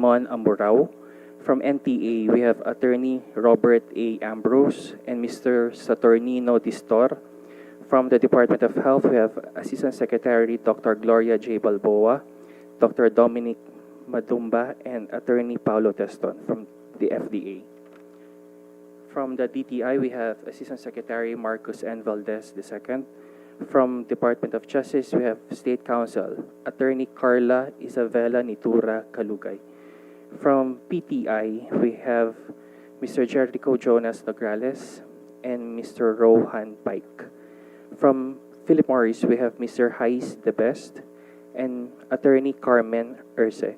Raymond Amburao. From NTA, we have Attorney Robert A. Ambrose and Mr. Saturnino Distor. From the Department of Health, we have Assistant Secretary Dr. Gloria J. Balboa, Dr. Dominic Madumba, and Attorney Paulo Teston from the FDA. From the DTI, we have Assistant Secretary Marcos N. Valdez II. From Department of Justice, we have State Counsel Attorney Carla Isabella Nitura Kalugay. From PTI, we have Mr. Jericho Jonas Nograles and Mr. Rohan Pike. From Philip Morris, we have Mr. Hais De Best and Attorney Carmen Erce.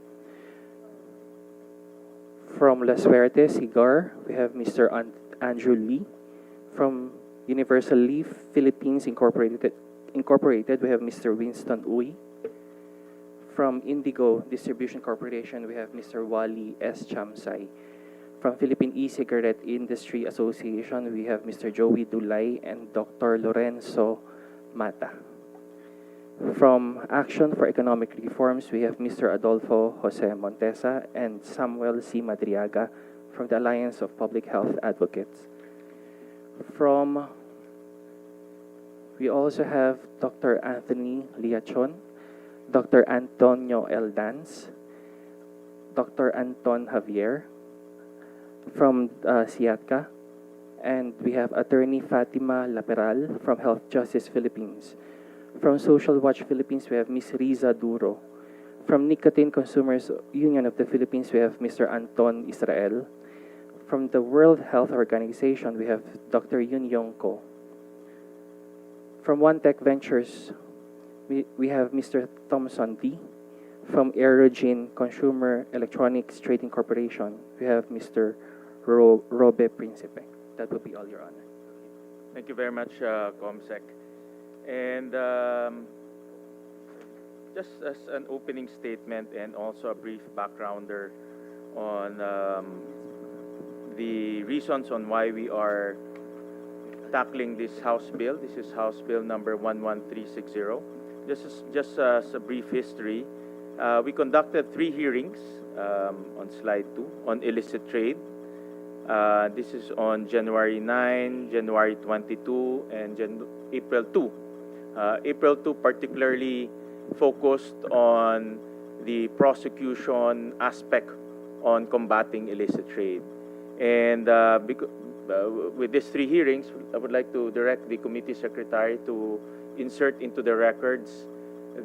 From Las Verdes, Higar, we have Mr. Andrew Lee. From Universal Leaf Philippines Incorporated, we have Mr. Winston Uy. From Indigo Distribution Corporation, we have Mr. Wally S. Chamsay. From Philippine E-Cigarette Industry Association, we have Mr. Joey Dulay and Dr. Lorenzo Mata. From Action for Economic Reforms, we have Mr. Adolfo Jose Montesa and Samuel C. Madriaga from the Alliance of Public Health Advocates. We also have Dr. Anthony Liachon, Dr. Antonio L. Dance, Dr. Anton Javier from SIATCA, and we have Attorney Fatima Laperal from Health Justice Philippines. From Social Watch Philippines, we have Ms. Riza Duro. From Nicotine Consumers Union of the Philippines, we have Mr. Anton Israel. From the World Health Organization, we have Dr. Yun Yong Ko. From One Tech Ventures, we have Mr. Thomson D. From Aerogene Consumer Electronics Trading Corporation, we have Mr. Robe Principe. That will be all, Your Honor. Thank you very much, Comsec. And just as an opening statement and also a brief backgrounder on the reasons on why we are tackling this House bill. This is House Bill number 11360. Just as a brief history, we conducted 3 hearings on slide 2 on illicit trade. This is on January 9, January 22, and April 2. April 2 particularly focused on the prosecution aspect on combating illicit trade. And with these 3 hearings, I would like to direct the committee secretary to insert into the records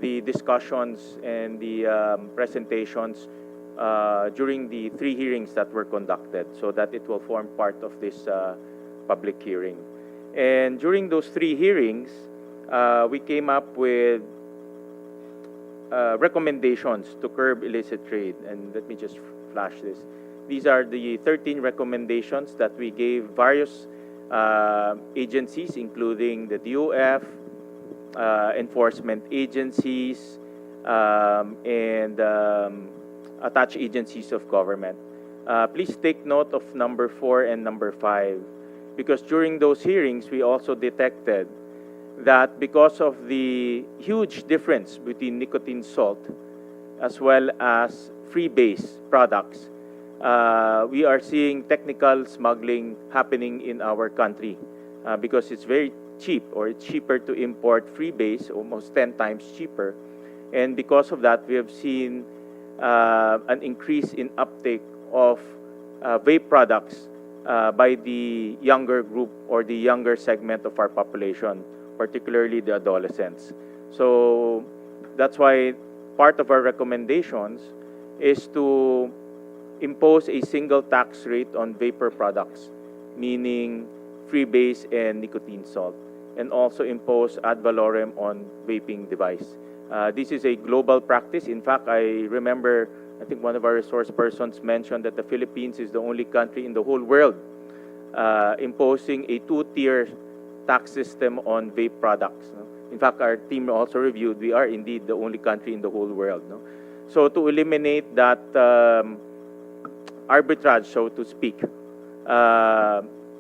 the discussions and the presentations during the 3 hearings that were conducted so that it will form part of this public hearing. And during those 3 hearings, we came up with recommendations to curb illicit trade. And let me just flash this. These are the 13 recommendations that we gave various agencies, including the DOF, enforcement agencies, and attached agencies of government. Please take note of number 4 and number 5, because during those hearings, we also detected that because of the huge difference between nicotine salt as well as free-base products, we are seeing technical smuggling happening in our country because it's very cheap, or it's cheaper to import free-base, almost 10 times cheaper. And because of that, we have seen an increase in uptake of vape products by the younger group or the younger segment of our population, particularly the adolescents. So that's why part of our recommendations is to impose a single tax rate on vapor products, meaning free-base and nicotine salt, and also impose ad valorem on vaping device. This is a global practice. In fact, I remember, I think one of our resource persons mentioned that the Philippines is the only country in the whole world imposing a 2-tier tax system on vape products. In fact, our team also reviewed, we are indeed the only country in the whole world. So to eliminate that arbitrage, so to speak,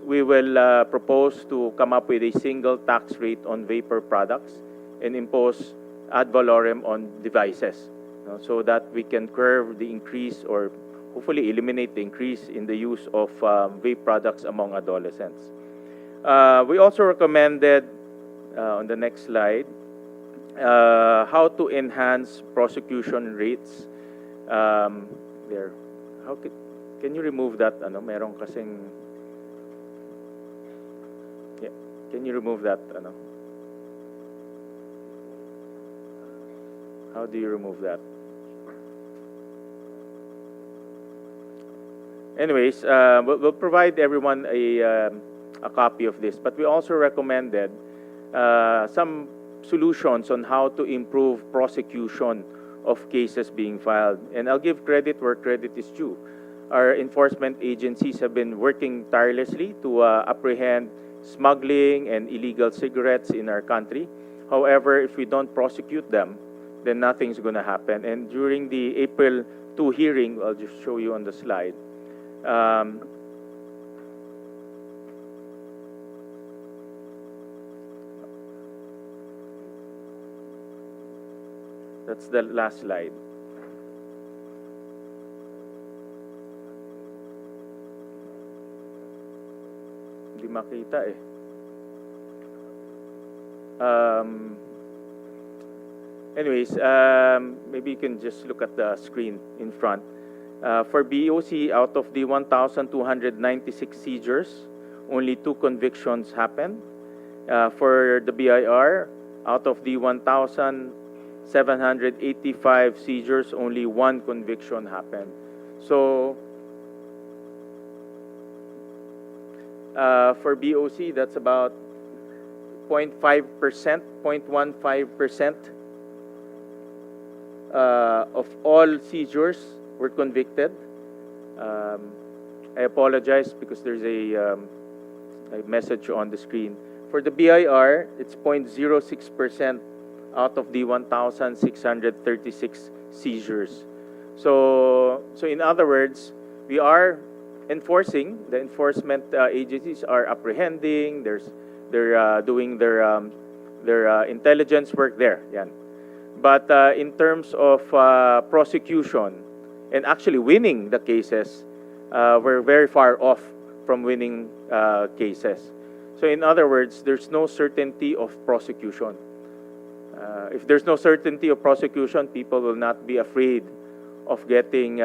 we will propose to come up with a single tax rate on vapor products and impose ad valorem on devices. so that we can curb the increase or hopefully eliminate the increase in the use of vape products among adolescents. We also recommended, on the next slide, how to enhance prosecution rates. There. Can you remove that? Ano, meron kasing... Yeah. Can you remove that? Ano? How do you remove that? Anyways, we'll provide everyone a copy of this, but we also recommended some solutions on how to improve prosecution of cases being filed. And I'll give credit where credit is due. Our enforcement agencies have been working tirelessly to apprehend smuggling and illegal cigarettes in our country. However, if we don't prosecute them, then nothing's going to happen. And during the April 2 hearing, I'll just show you on the slide, that's the last slide. Hindi makita eh. Anyways, maybe you can just look at the screen in front. For BOC, out of the 1,296 seizures, only 2 convictions happened. For the BIR, out of the 1,785 seizures, only 1 conviction happened. So, for BOC, that's about 0.5%, 0.15% of all seizures were convicted. I apologize because there's a message on the screen. For the BIR, it's 0.06% out of the 1,636 seizures. So in other words, we are enforcing. The enforcement agencies are apprehending. They're doing their intelligence work there. Yan. But in terms of prosecution and actually winning the cases, we're very far off from winning cases. So in other words, there's no certainty of prosecution. If there's no certainty of prosecution, people will not be afraid of getting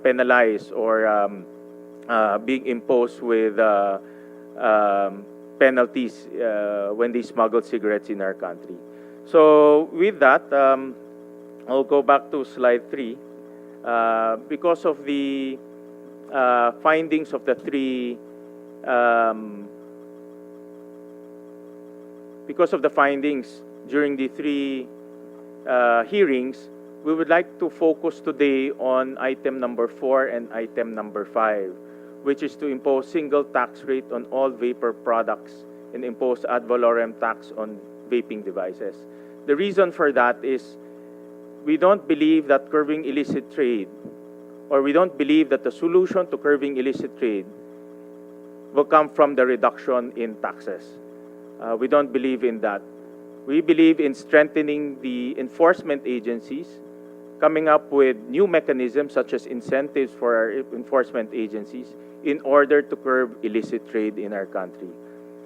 penalized or being imposed with penalties when they smuggle cigarettes in our country. So with that, I'll go back to slide 3. Because of the findings of the 3, because of the findings during the 3 hearings, we would like to focus today on item number 4 and item number 5, which is to impose single tax rate on all vapor products and impose ad valorem tax on vaping devices. The reason for that is we don't believe that curbing illicit trade, or we don't believe that the solution to curbing illicit trade will come from the reduction in taxes. We don't believe in that. We believe in strengthening the enforcement agencies, coming up with new mechanisms such as incentives for our enforcement agencies in order to curb illicit trade in our country.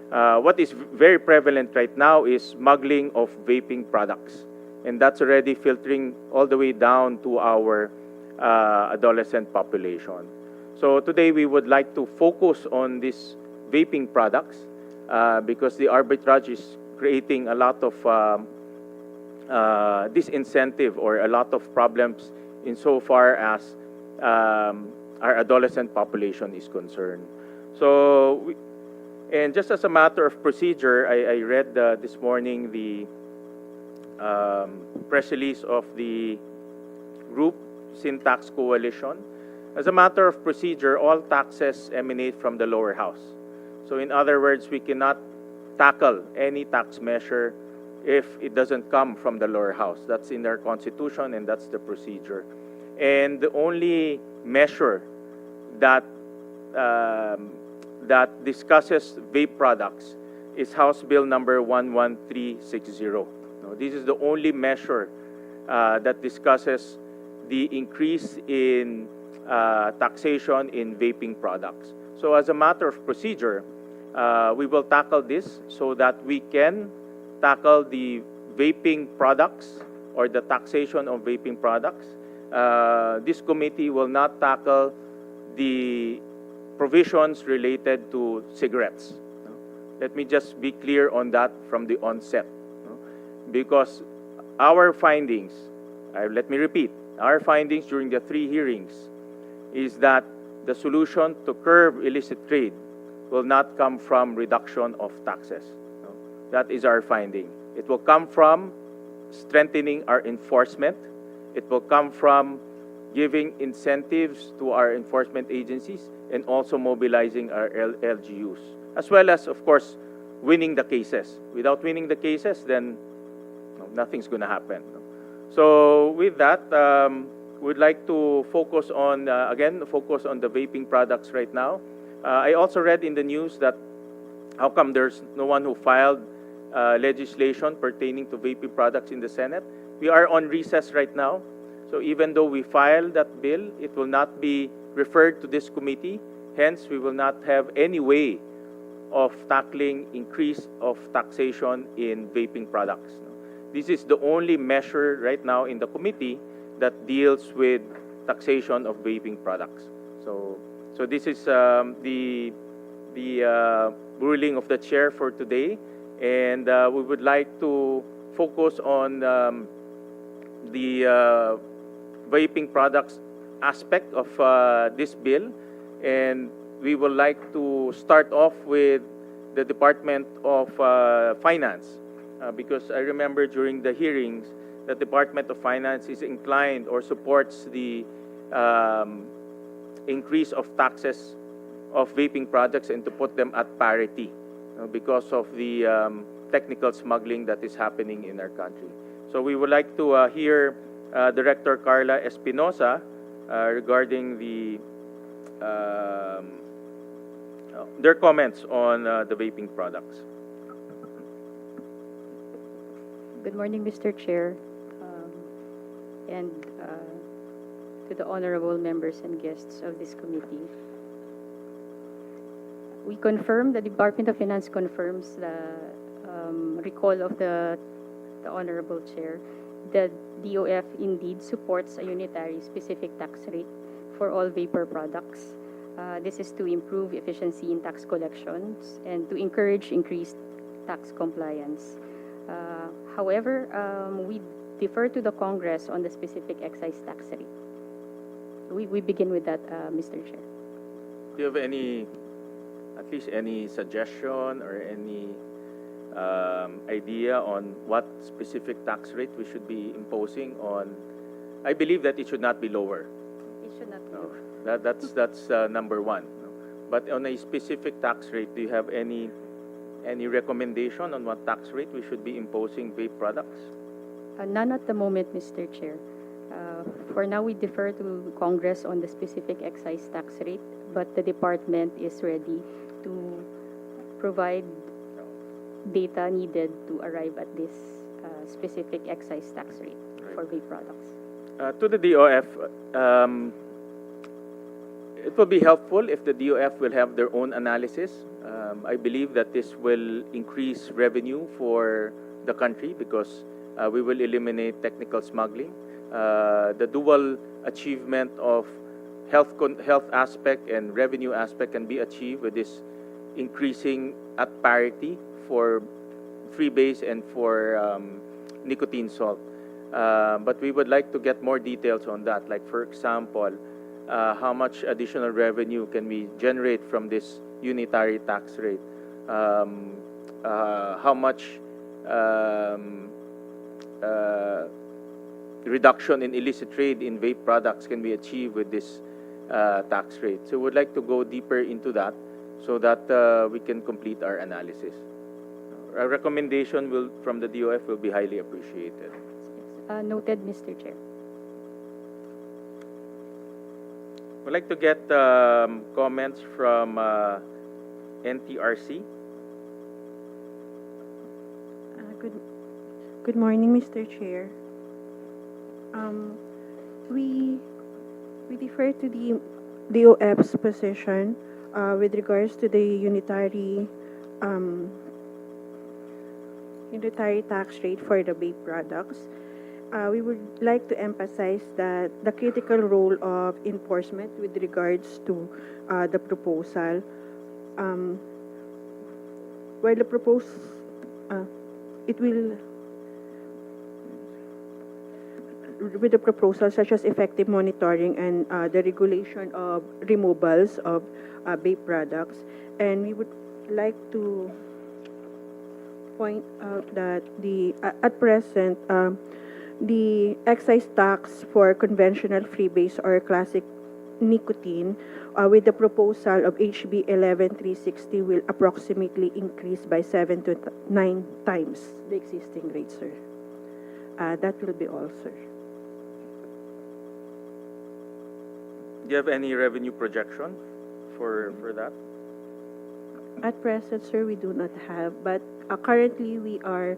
What is very prevalent right now is smuggling of vaping products, and that's already filtering all the way down to our adolescent population. So today we would like to focus on these vaping products because the arbitrage is creating a lot of disincentive or a lot of problems insofar as our adolescent population is concerned. So, and just as a matter of procedure, I read this morning the press release of the group Syntax Coalition. As a matter of procedure, all taxes emanate from the lower house. So in other words, we cannot tackle any tax measure if it doesn't come from the lower house. That's in our constitution and that's the procedure. And the only measure that that discusses vape products is House Bill number 11360. This is the only measure that discusses the increase in taxation in vaping products. So as a matter of procedure, we will tackle this so that we can tackle the vaping products or the taxation of vaping products. This committee will not tackle the provisions related to cigarettes. Let me just be clear on that from the onset. Because our findings, let me repeat, our findings during the 3 hearings is that the solution to curb illicit trade will not come from reduction of taxes. That is our finding. It will come from strengthening our enforcement. It will come from giving incentives to our enforcement agencies and also mobilizing our LGUs, as well as, of course, winning the cases. Without winning the cases, then nothing's going to happen. So with that, we'd like to focus on, again, focus on the vaping products right now. I also read in the news that how come there's no one who filed legislation pertaining to vaping products in the Senate. We are on recess right now. So even though we filed that bill, it will not be referred to this committee. Hence, we will not have any way of tackling increase of taxation in vaping products. This is the only measure right now in the committee that deals with taxation of vaping products. So this is the ruling of the chair for today, and we would like to focus on the vaping products aspect of this bill, and we would like to start off with the Department of Finance, because I remember during the hearings, the Department of Finance is inclined or supports the increase of taxes of vaping products and to put them at parity because of the technical smuggling that is happening in our country. So we would like to hear Director Carla Espinosa regarding their comments on the vaping products. Good morning, Mr. Chair, and to the honorable members and guests of this committee. We confirm, the Department of Finance confirms the recall of the honorable chair. The DOF indeed supports a unitary specific tax rate for all vapor products. This is to improve efficiency in tax collections and to encourage increased tax compliance. However, we defer to the Congress on the specific excise tax rate. We begin with that, Mr. Chair. Do you have any, at least any suggestion or any idea on what specific tax rate we should be imposing on? I believe that it should not be lower. It should not be No, lower. that's number one. But on a specific tax rate, do you have any recommendation on what tax rate we should be imposing vape products? None at the moment, Mr. Chair. For now, we defer to Congress on the specific excise tax rate, but the department is ready to provide data needed to arrive at this specific excise tax rate for vape products. To the DOF, it will be helpful if the DOF will have their own analysis. I believe that this will increase revenue for the country because we will eliminate technical smuggling. The dual achievement of health aspect and revenue aspect can be achieved with this increasing at parity for freebase and for nicotine salt. But we would like to get more details on that. Like, for example, how much additional revenue can we generate from this unitary tax rate? How much reduction in illicit trade in vape products can be achieved with this tax rate? So we'd like to go deeper into that so that we can complete our analysis. A recommendation from the DOF will be highly appreciated. Noted, Mr. Chair. We'd like to get comments from NTRC. Good morning, Mr. Chair. We defer to the DOF's position with regards to the unitary tax rate for the vape products. We would like to emphasize that the critical role of enforcement with regards to the proposal. While the it will with the proposal such as effective monitoring and the regulation of removals of vape products, and we would like to point out that at present the excise tax for conventional freebase or classic nicotine with the proposal of HB 11360 will approximately increase by 7 to 9 times the existing rate, sir. That will be all, sir. Do you have any revenue projection for that? At present, sir, we do not have, but currently we are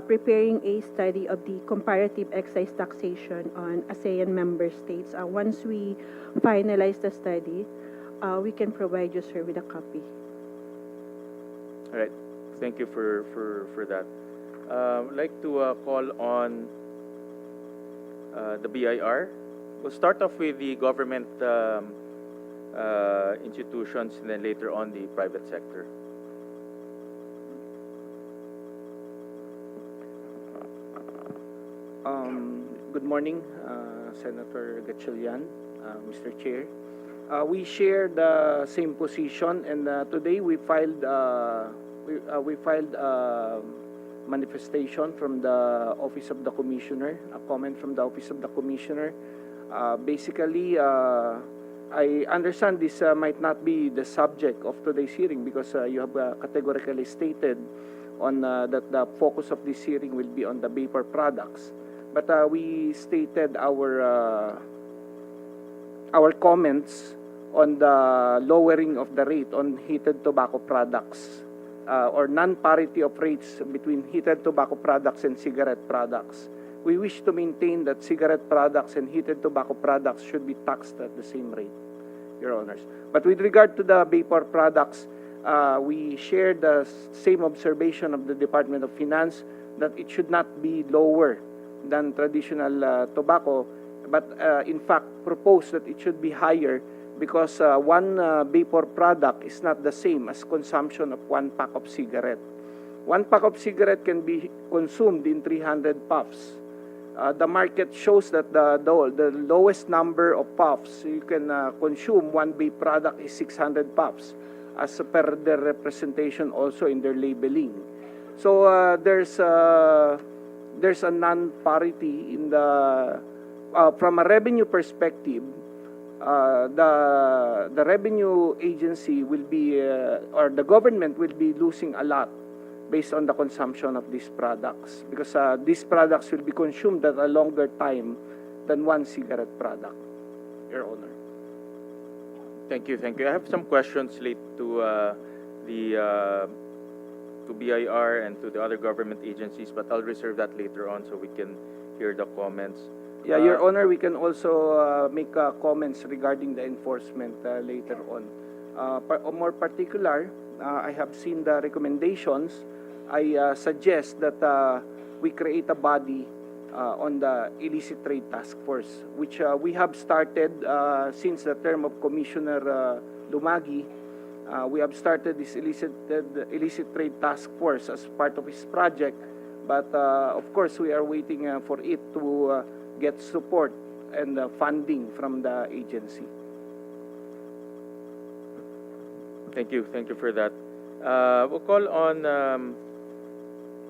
preparing a study of the comparative excise taxation on ASEAN member states. Once we finalize the study, we can provide you, sir, with a copy. All right. Thank you for that. I'd like to call on the BIR. We'll start off with the government institutions and then later on the private sector. Good morning, Senator Gatchalian, Mr. Chair. We share the same position, and today we filed manifestation from the Office of the Commissioner, a comment from the Office of the Commissioner. Basically, I understand this might not be the subject of today's hearing because you have categorically stated on that the focus of this hearing will be on the vapor products. But we stated our comments on the lowering of the rate on heated tobacco products or non-parity of rates between heated tobacco products and cigarette products. We wish to maintain that cigarette products and heated tobacco products should be taxed at the same rate, Your Honors. But with regard to the vapor products, we share the same observation of the Department of Finance that it should not be lower than traditional tobacco, but in fact propose that it should be higher because one vapor product is not the same as consumption of one pack of cigarette. One pack of cigarette can be consumed in 300 puffs. The market shows that the lowest number of puffs you can consume one vape product is 600 puffs, as per their representation also in their labeling. So there's a non-parity in the from a revenue perspective. The revenue agency will be or the government will be losing a lot based on the consumption of these products because these products will be consumed at a longer time than one cigarette product, Your Honor. Thank you. I have some questions related to to BIR and to the other government agencies, but I'll reserve that later on so we can hear the comments. Yeah, Your Honor, we can also make comments regarding the enforcement later on. More particular, I have seen the recommendations. I suggest that we create a body on the Illicit Trade Task Force, which we have started since the term of Commissioner Lumagi. We have started this Illicit Trade Task Force as part of his project, but of course we are waiting for it to get support and funding from the agency. Thank you for that. We'll call on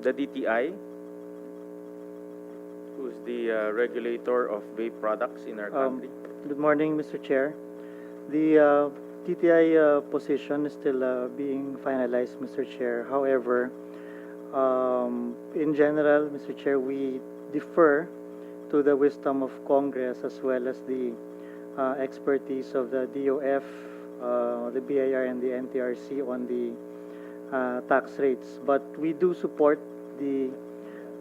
the DTI, who's the regulator of vape products in our country. Good morning, Mr. Chair. The TTI position is still being finalized, Mr. Chair. However, in general, Mr. Chair, we defer to the wisdom of Congress as well as the expertise of the DOF, the BIR, and the NTRC on the tax rates. But we do support the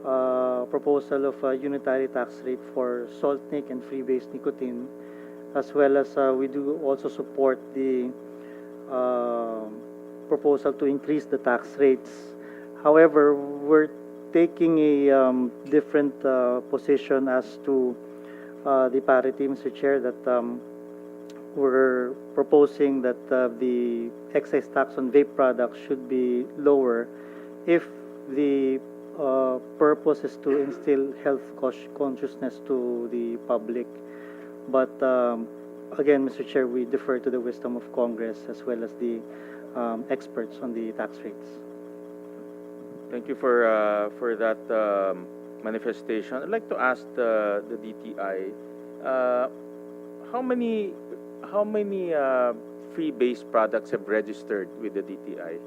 proposal of a unitary tax rate for salt nic and freebase nicotine, as well as we do also support the proposal to increase the tax rates. However, we're taking a different position as to the parity, Mr. Chair, that we're proposing that the excise tax on vape products should be lower if the purpose is to instill health consciousness to the public. But again, Mr. Chair, we defer to the wisdom of Congress as well as the experts on the tax rates. Thank you for that manifestation. I'd like to ask the DTI, how many free-based products have registered with the DTI?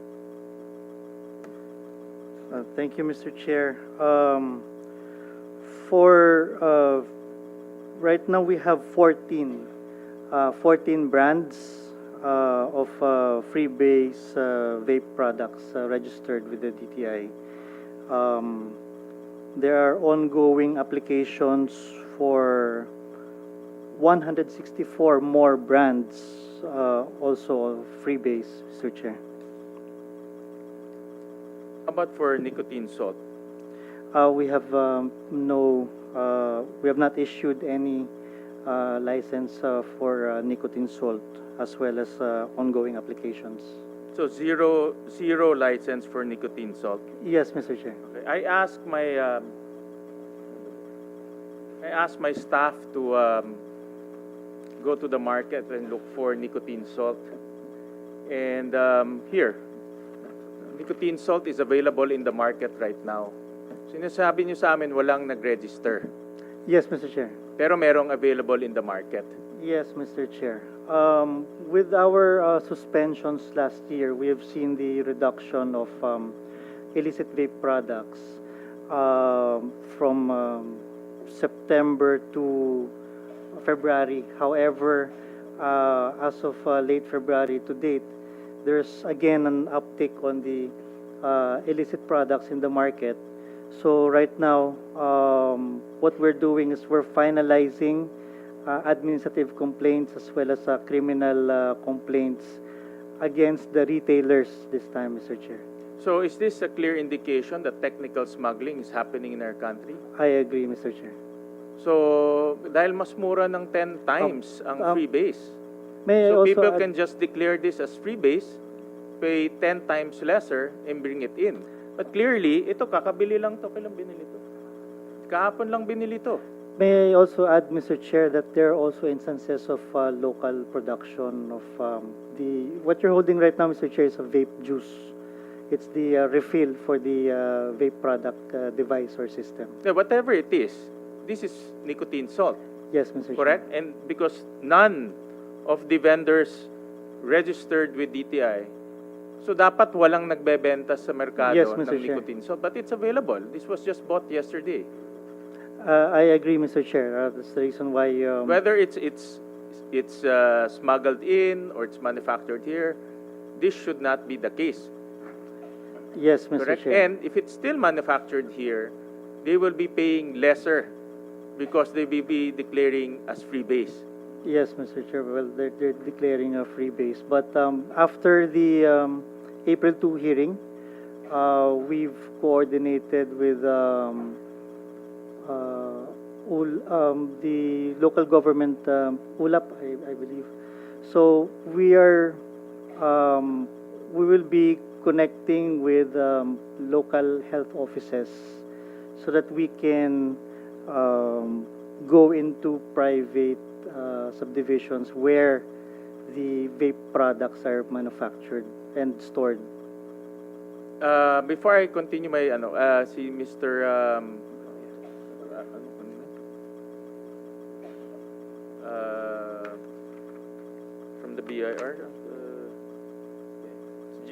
Thank you, Mr. Chair. For right now, we have 14 brands of free-base vape products registered with the DTI. There are ongoing applications for 164 more brands, also free-base, Mr. Chair. How about for nicotine salt? We have we have not issued any license for nicotine salt, as well as ongoing applications. So zero license for nicotine salt. Yes, Mr. Chair. Okay. I asked my staff to go to the market and look for nicotine salt. And here, nicotine salt is available in the market right now. Sinasabi niyo sa amin walang nag-register, Yes, Mr. Chair. pero merong available in the market. Yes, Mr. Chair. With our suspensions last year, we have seen the reduction of illicit vape products from September to February. However, as of late February to date, there's again an uptick on the illicit products in the market. So right now, what we're doing is we're finalizing administrative complaints as well as criminal complaints against the retailers this time, Mr. Chair. So is this a clear indication that technical smuggling is happening in our country? I agree, Mr. Chair. So, dahil mas mura ng 10 times ang freebase. May I So also people add- can just declare this as freebase, pay 10 times lesser, and bring it in. But clearly, ito kakabili lang to. Kailan binili to? Kahapon lang binili to. May I also add, Mr. Chair, that there are also instances of local production of what you're holding right now, Mr. Chair, is a vape juice. It's the refill for the vape product device or system. Yeah, whatever it is, this is nicotine salt, Yes, Mr. correct? And because none of the vendors registered with DTI, so dapat walang nagbebenta sa merkado Yes, ng Mr. Chair. nicotine salt, but it's available. This was just bought yesterday. I agree, Mr. Chair. That's the reason why. Whether it's smuggled in or it's manufactured here, this should not be the case, Yes, Mr. correct? Chair. And if it's still manufactured here, they will be paying lesser because they will be declaring as free base. Yes, Mr. Chair. Well, they're declaring a free base. But after the April 2 hearing, we've coordinated with the local government, ULAP, I believe. So we will be connecting with local health offices so that we can go into private subdivisions where the vape products are manufactured and stored. Before I continue my si Mr. From the BIR,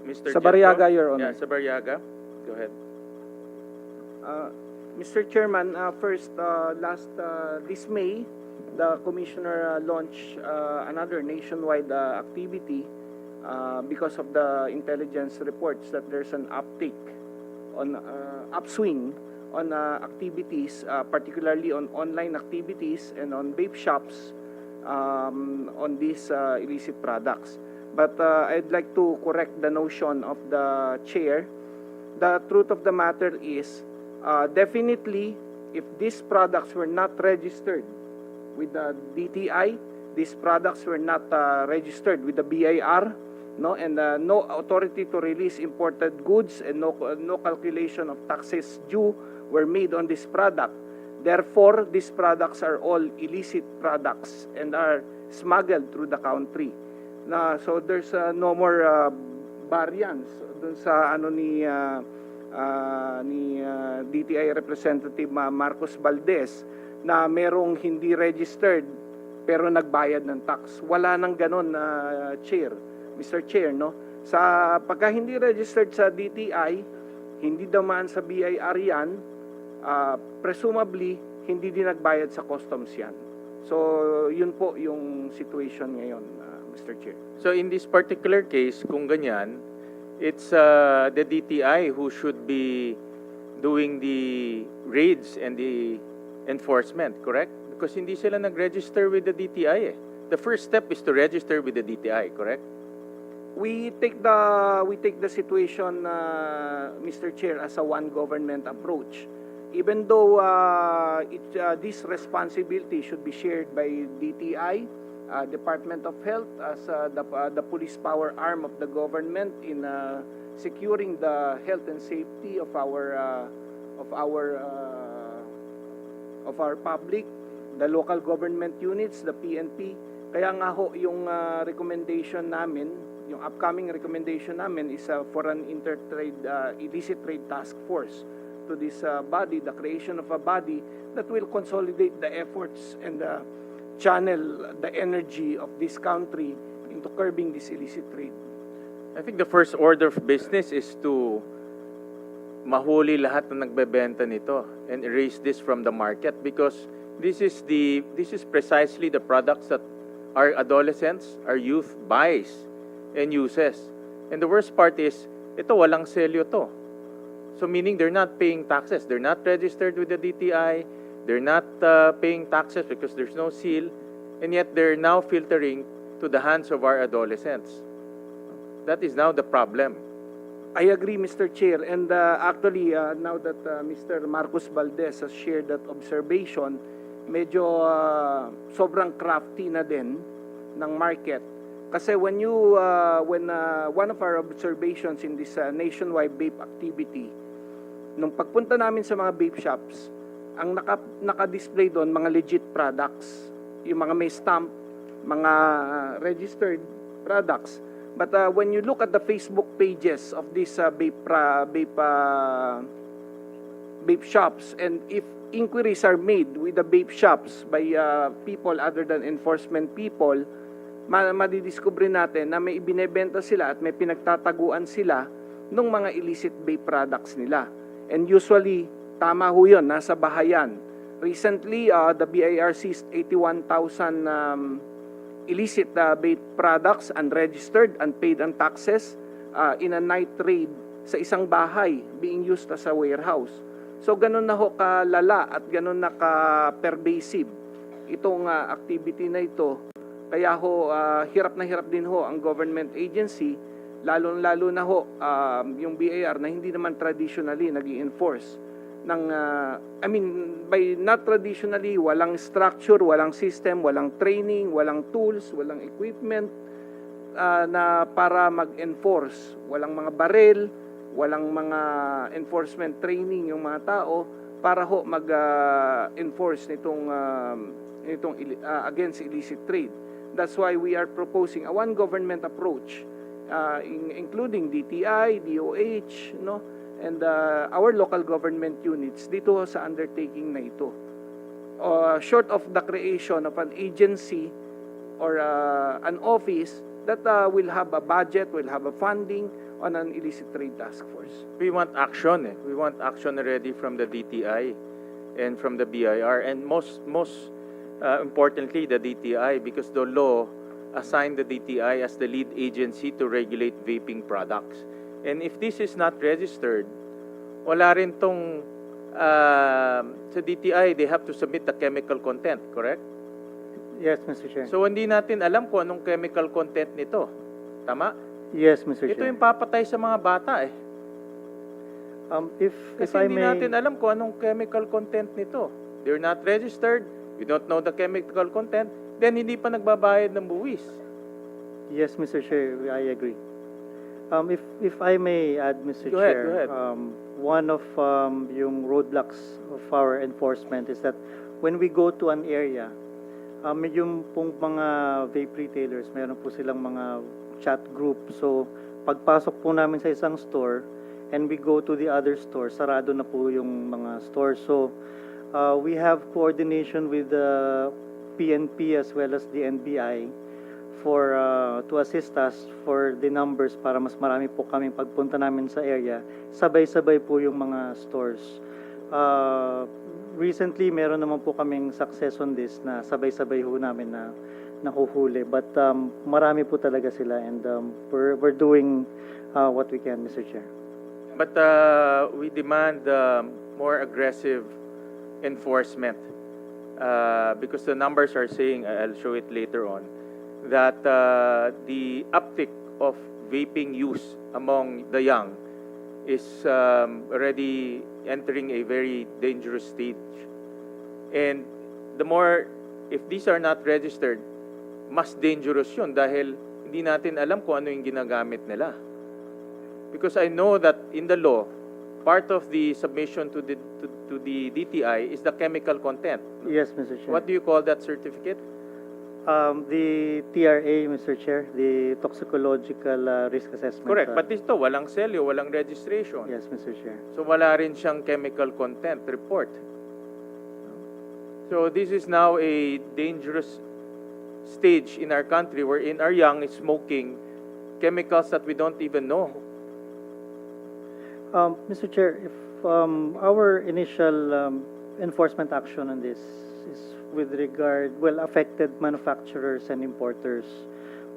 Mr. Sabariaga, Jetro? Your Honor. Yeah, Sabariaga. Go ahead. Mr. Chairman, first, this May, the Commissioner launched another nationwide activity because of the intelligence reports that there's an uptick on upswing on activities, particularly on online activities and on vape shops on these illicit products. But I'd like to correct the notion of the chair. The truth of the matter is, definitely, if these products were not registered with the DTI, these products were not registered with the BIR, no, and no authority to release imported goods and no calculation of taxes due were made on this product. Therefore, these products are all illicit products and are smuggled through the country. So there's no more variance dun sa ano ni DTI Representative Marcos Valdez na merong hindi registered pero nagbayad ng tax. Wala nang ganon, Mr. Chair, no? Sa pagka hindi registered sa DTI, hindi dumaan sa BIR yan, presumably, hindi din nagbayad sa customs yan. So, yun po yung situation ngayon, Mr. Chair. So in this particular case, kung ganyan, it's the DTI who should be doing the raids and the enforcement, correct? Because hindi sila nag-register with the DTI eh. The first step is to register with the DTI, correct? We take the situation, Mr. Chair, as a one government approach. Even though this responsibility should be shared by DTI, Department of Health as the police power arm of the government in securing the health and safety of our public, the local government units, the PNP. Kaya nga ho yung recommendation namin, yung upcoming recommendation namin is for an illicit trade task force to this body, the creation of a body that will consolidate the efforts and channel the energy of this country into curbing this illicit trade. I think the first order of business is to mahuli lahat ng nagbebenta nito and erase this from the market, because this is precisely the products that our adolescents, our youth buys and uses. And the worst part is, ito walang selyo to. So meaning they're not paying taxes. They're not registered with the DTI. They're not paying taxes because there's no seal. And yet they're now filtering to the hands of our adolescents. That is now the problem. I agree, Mr. Chair. And actually, now that Mr. Marcos Valdez has shared that observation, medyo sobrang crafty na din ng market. Kasi when one of our observations in this nationwide vape activity, nung pagpunta namin sa mga vape shops, ang naka-display doon mga legit products, yung mga may stamp, mga registered products. But when you look at the Facebook pages of these vape shops, and if inquiries are made with the vape shops by people other than enforcement people, madidiscover natin na may ibinebenta sila at may pinagtataguan sila ng mga illicit vape products nila. And usually, tama ho yun, nasa bahayan. Recently, the BIR seized 81,000 illicit vape products, unregistered, unpaid on taxes, in a night raid sa isang bahay being used as a warehouse. So ganun na ho kalala at ganun na ka-pervasive itong activity na ito. Kaya ho, hirap na hirap din ho ang government agency, lalo na ho yung BIR na hindi naman traditionally nag-i-enforce ng, by not traditionally, walang structure, walang system, walang training, walang tools, walang equipment na para mag-enforce. Walang mga baril, walang mga enforcement training yung mga tao para ho mag-enforce nitong against illicit trade. That's why we are proposing a one government approach, including DTI, DOH, no, and our local government units dito sa undertaking na ito. Short of the creation of an agency or an office that will have a budget, will have a funding on an illicit trade task force. We want action. We want action already from the DTI and from the BIR, and most importantly, the DTI, because the law assigned the DTI as the lead agency to regulate vaping products. And if this is not registered, wala rin tong sa DTI, they have to submit the chemical content, correct? Yes, Mr. Chair. So hindi natin alam kung anong chemical content nito. Tama? Yes, Mr. Ito Chair. yung papatay sa mga bata eh. If Kasi I hindi may, natin alam kung anong chemical content nito. They're not registered. We don't know the chemical content. Then hindi pa nagbabayad ng buwis. yes, Mr. Chair, I agree. If I may add, Mr. Go ahead, Chair, go ahead. one of yung roadblocks of our enforcement is that when we go to an area, yung pong mga vape retailers, meron po silang mga chat group. So, pagpasok po namin sa isang store and we go to the other store, sarado na po yung mga stores. So, we have coordination with the PNP as well as the NBI for to assist us for the numbers para mas marami po kaming pagpunta namin sa area. Sabay-sabay po yung mga stores. Recently, meron naman po kaming success on this na sabay-sabay ho namin na nahuhuli. But marami po talaga sila and we're doing what we can, Mr. Chair. But we demand more aggressive enforcement because the numbers are saying, I'll show it later on, that the uptick of vaping use among the young is already entering a very dangerous stage. And the more, if these are not registered, mas dangerous yun dahil hindi natin alam kung ano yung ginagamit nila. Because I know that in the law, part of the submission to the DTI is the chemical content. Yes, Mr. Chair. What do you call that certificate? The TRA, Mr. Chair, the toxicological risk assessment. Correct. But ito, walang selyo, walang registration. Yes, Mr. Chair. So wala rin siyang chemical content report. So this is now a dangerous stage in our country wherein our young is smoking chemicals that we don't even know. Mr. Chair, if our initial enforcement action on this is with regard, well, affected manufacturers and importers,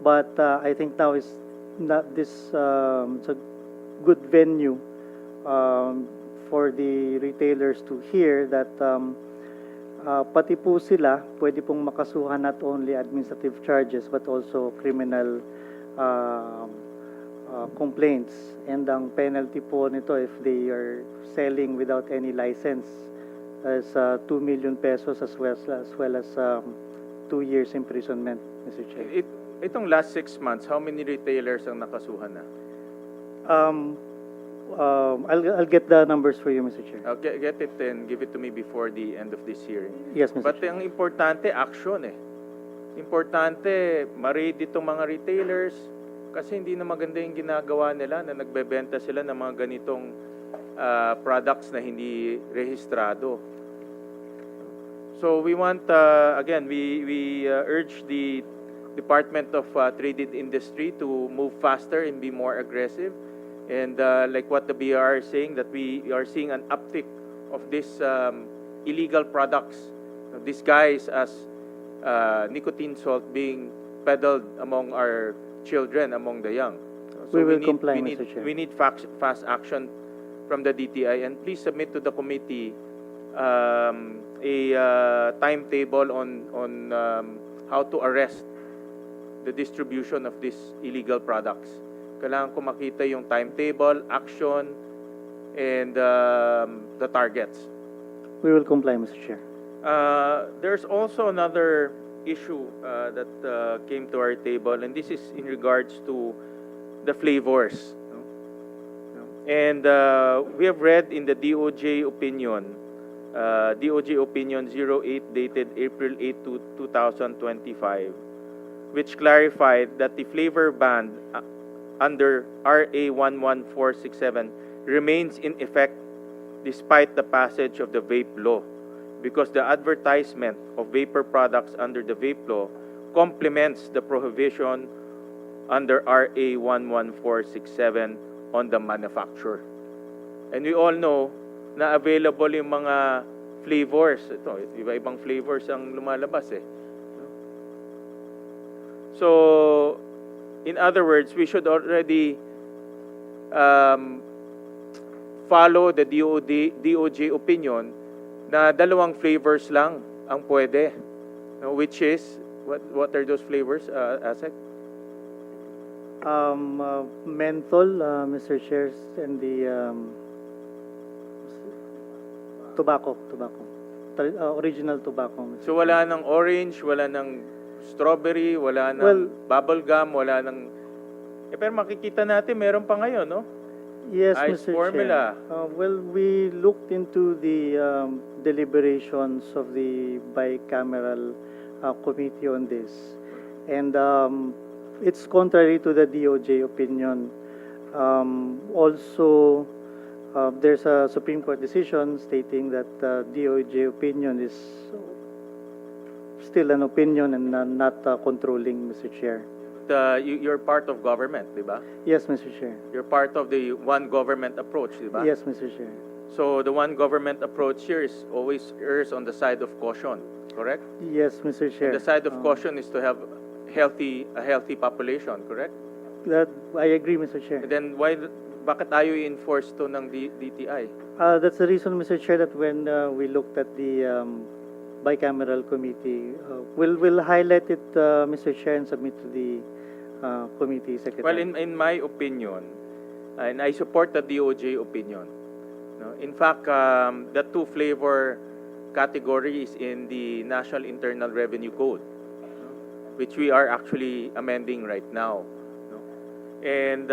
but I think now is not this it's a good venue for the retailers to hear that pati po sila pwede pong makasuhan not only administrative charges but also criminal complaints, and ang penalty po nito if they are selling without any license is 2 million pesos as well as 2 years imprisonment, Mr. Chair. Itong last 6 months, how many retailers ang nakasuhan na? I'll get the numbers for you, Mr. Chair. Okay, get it and give it to me before the end of this hearing. Yes, Mr. But Chair. ang importante, action eh. Importante, ma-read itong mga retailers kasi hindi na maganda yung ginagawa nila na nagbebenta sila ng mga ganitong products na hindi rehistrado. So we want, again, we urge the Department of Trade and Industry to move faster and be more aggressive. And like what the BR is saying, that we are seeing an uptick of these illegal products disguised as nicotine salt being peddled among our children, among the young. We will comply, we Mr. Chair. We need fast action from the DTI, and please submit to the committee a timetable on how to arrest the distribution of these illegal products. Kailangan ko makita yung timetable, action, and the targets. We will comply, Mr. Chair. There's also another issue that came to our table, and this is in regards to the flavors. And we have read in the DOJ opinion, DOJ opinion 08 dated April 8, 2025, which clarified that the flavor ban under RA 11467 remains in effect despite the passage of the vape law, because the advertisement of vapor products under the vape law complements the prohibition under RA 11467 on the manufacturer. And we all know na available yung mga flavors. Ito, iba-ibang flavors ang lumalabas eh. So, in other words, we should already follow the DOJ opinion na dalawang flavors lang ang pwede. No, which is, what are those flavors, Asek? Menthol, Mr. Chair, and the tobacco. Original tobacco, Mr. So wala ng orange, wala ng strawberry, wala ng Well- bubble gum, wala ng... pero makikita natin, meron pa ngayon, no? Yes, Ice Mr. formula. Chair. Well, we looked into the deliberations of the bicameral committee on this, and it's contrary to the DOJ opinion. Also, there's a Supreme Court decision stating that DOJ opinion is still an opinion and not controlling, Mr. Chair. You're part of government, di ba? Yes, Mr. Chair. You're part of the one government approach, di ba? Yes, Mr. Chair. So the one government approach here is always errs on the side of caution, correct? Yes, Mr. Chair. And the side of caution is to have a healthy population, correct? That I agree, Mr. Chair. And then bakit ayaw i-enforce to ng DTI? That's the reason, Mr. Chair, that when we looked at the bicameral committee, we'll highlight it, Mr. Chair, and submit to the committee secretary. Well, in my opinion, and I support the DOJ opinion. No? In fact, the two flavor category is in the National Internal Revenue Code, no? Which we are actually amending right now. No? And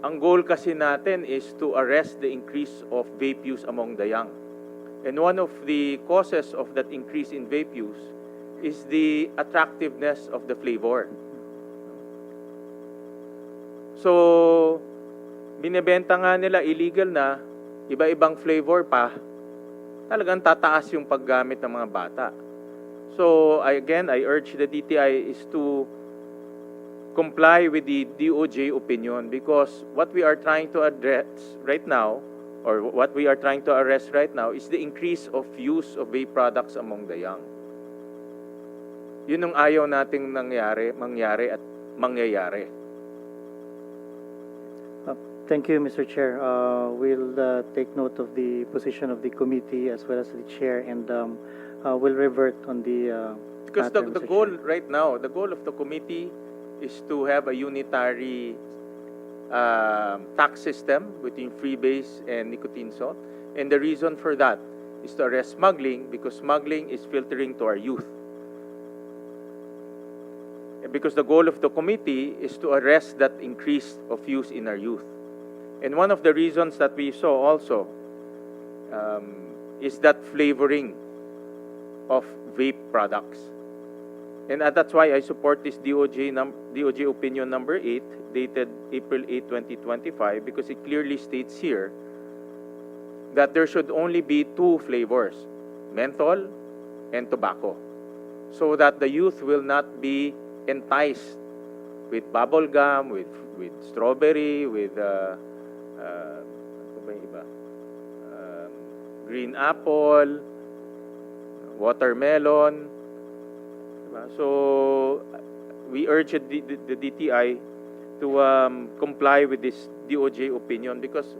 ang goal kasi natin is to arrest the increase of vape use among the young. And one of the causes of that increase in vape use is the attractiveness of the flavor. So, binebenta nga nila illegal na, iba-ibang flavor pa, talagang tataas yung paggamit ng mga bata. So, I urge the DTI is to comply with the DOJ opinion, because what we are trying to address right now, or what we are trying to arrest right now, is the increase of use of vape products among the young. Yun ang ayaw nating mangyari at mangyayari. Thank you, Mr. Chair. We'll take note of the position of the committee as well as the chair, and we'll revert on the Because matter, the Mr. goal Chair. right now, the goal of the committee is to have a unitary tax system between freebase and nicotine salt. And the reason for that is to arrest smuggling, because smuggling is filtering to our youth. And because the goal of the committee is to arrest that increase of use in our youth. And one of the reasons that we saw also is that flavoring of vape products. And that's why I support this DOJ opinion number 8, dated April 8, 2025, because it clearly states here that there should only be two flavors, menthol and tobacco, so that the youth will not be enticed with bubble gum, with strawberry, with green apple, watermelon. So we urge the DTI to comply with this DOJ opinion, because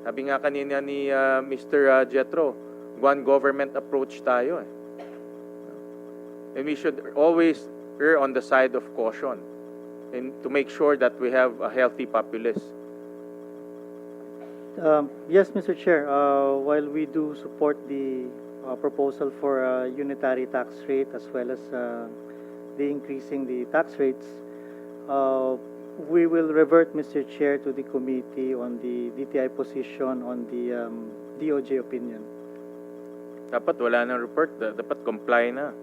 sabi nga kanina ni Mr. Jetro, one government approach tayo eh. And we should always err on the side of caution and to make sure that we have a healthy populace. Yes, Mr. Chair. While we do support the proposal for a unitary tax rate as well as the increasing the tax rates, we will revert, Mr. Chair, to the committee on the DTI position on the DOJ opinion. Dapat wala nang report, dapat comply na.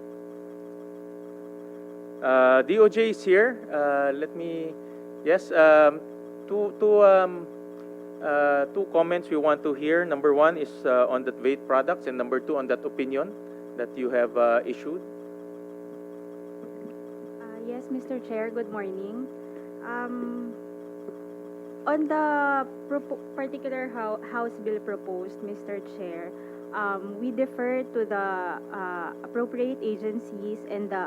DOJ is here. Two comments we want to hear. Number one is on that vape products, and number two on that opinion that you have issued. Yes, Mr. Chair, good morning. On the particular House bill proposed, Mr. Chair, we defer to the appropriate agencies and the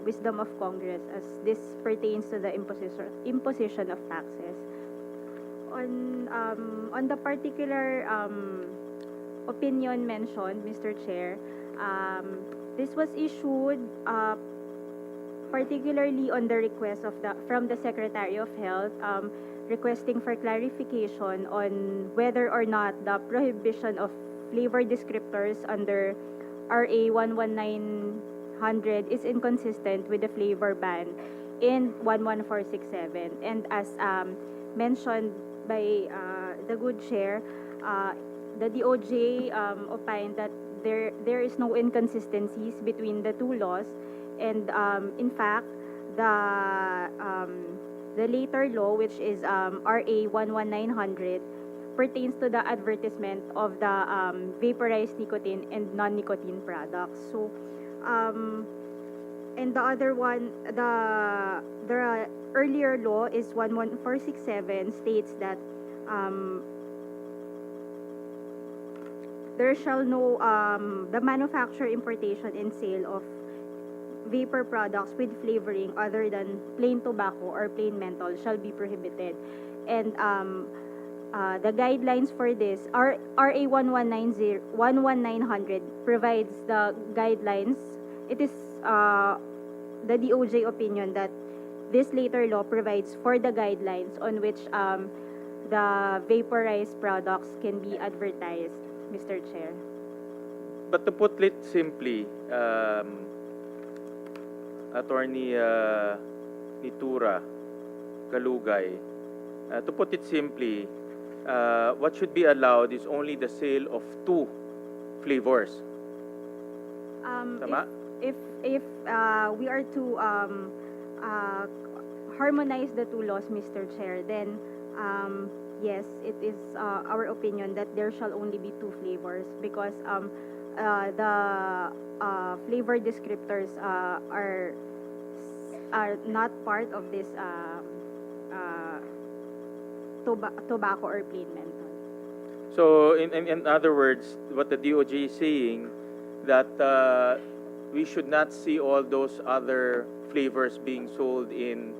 wisdom of Congress as this pertains to the imposition of taxes. on the particular opinion mentioned, Mr. Chair, this was issued particularly on the request of from the Secretary of Health, requesting for clarification on whether or not the prohibition of flavor descriptors under RA 11900 is inconsistent with the flavor ban in 11467. And as mentioned by the good chair, the DOJ opined that there is no inconsistencies between the two laws, and in fact the later law, which is RA 11900, pertains to the advertisement of the vaporized nicotine and non-nicotine products. So and the other one, the earlier law is 11467, states that there shall no the manufacture, importation, and sale of vapor products with flavoring other than plain tobacco or plain menthol shall be prohibited. And the guidelines for this are RA 11900 provides the guidelines. It is the DOJ opinion that this later law provides for the guidelines on which the vaporized products can be advertised, Mr. Chair. But to put it simply, Attorney Nitura Kalugay, to put it simply, what should be allowed is only the sale of 2 flavors. Tama? If we are to harmonize the two laws, Mr. Chair, then yes, it is our opinion that there shall only be 2 flavors, because the flavor descriptors are not part of this tobacco or plain menthol. So, in other words, what the DOJ is saying, that we should not see all those other flavors being sold in